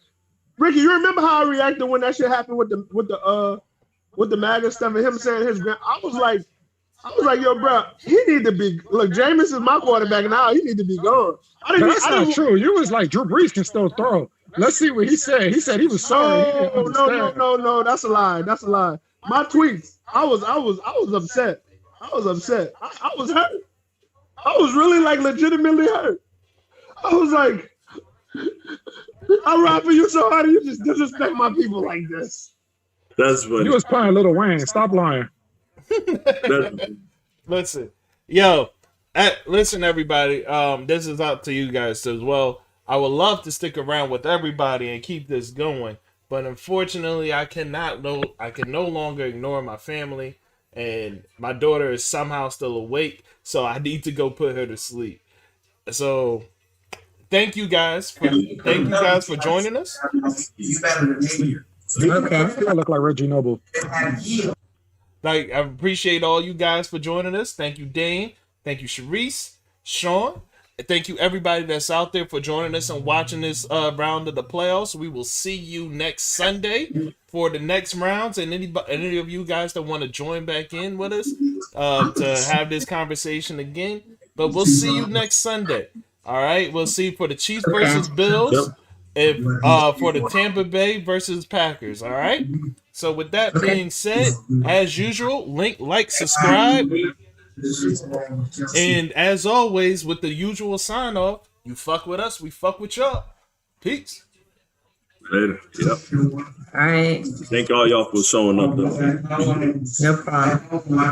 Ricky, you remember how I reacted when that shit happened with the MAGA stuff and him saying his grand? I was like, I was like, yo, bro, he need to be. Look, Jameis is my quarterback now. He need to be gone. That's not true. You was like, Drew Brees can still throw. Let's see what he said. He said he was sorry. No. That's a lie. That's a lie. My tweets. I was upset. I was upset. I was hurt. I was really like legitimately hurt. I was like, I ride for you so hard, and you just disrespect my people like this. That's funny. You was playing Lil Wayne. Stop lying. Listen, listen, everybody. This is up to you guys as well. I would love to stick around with everybody and keep this going, but unfortunately, I can no longer ignore my family, and my daughter is somehow still awake, so I need to go put her to sleep. So, thank you guys for joining us. Okay, I look like Reggie Noble. I appreciate all you guys for joining us. Thank you, Dane. Thank you, Sharice, Shawn. And thank you, everybody that's out there for joining us and watching this round of the playoffs. We will see you next Sunday for the next rounds. And any of you guys that want to join back in with us to have this conversation again. But we'll see you next Sunday. All right? We'll see for the Chiefs versus Bills. For the Tampa Bay versus Packers, all right? So with that being said, as usual, like, subscribe. And as always, with the usual sign off, you fuck with us, we fuck with y'all. Peace. Later. Yep. All right. Thank all y'all for showing up, though. No problem.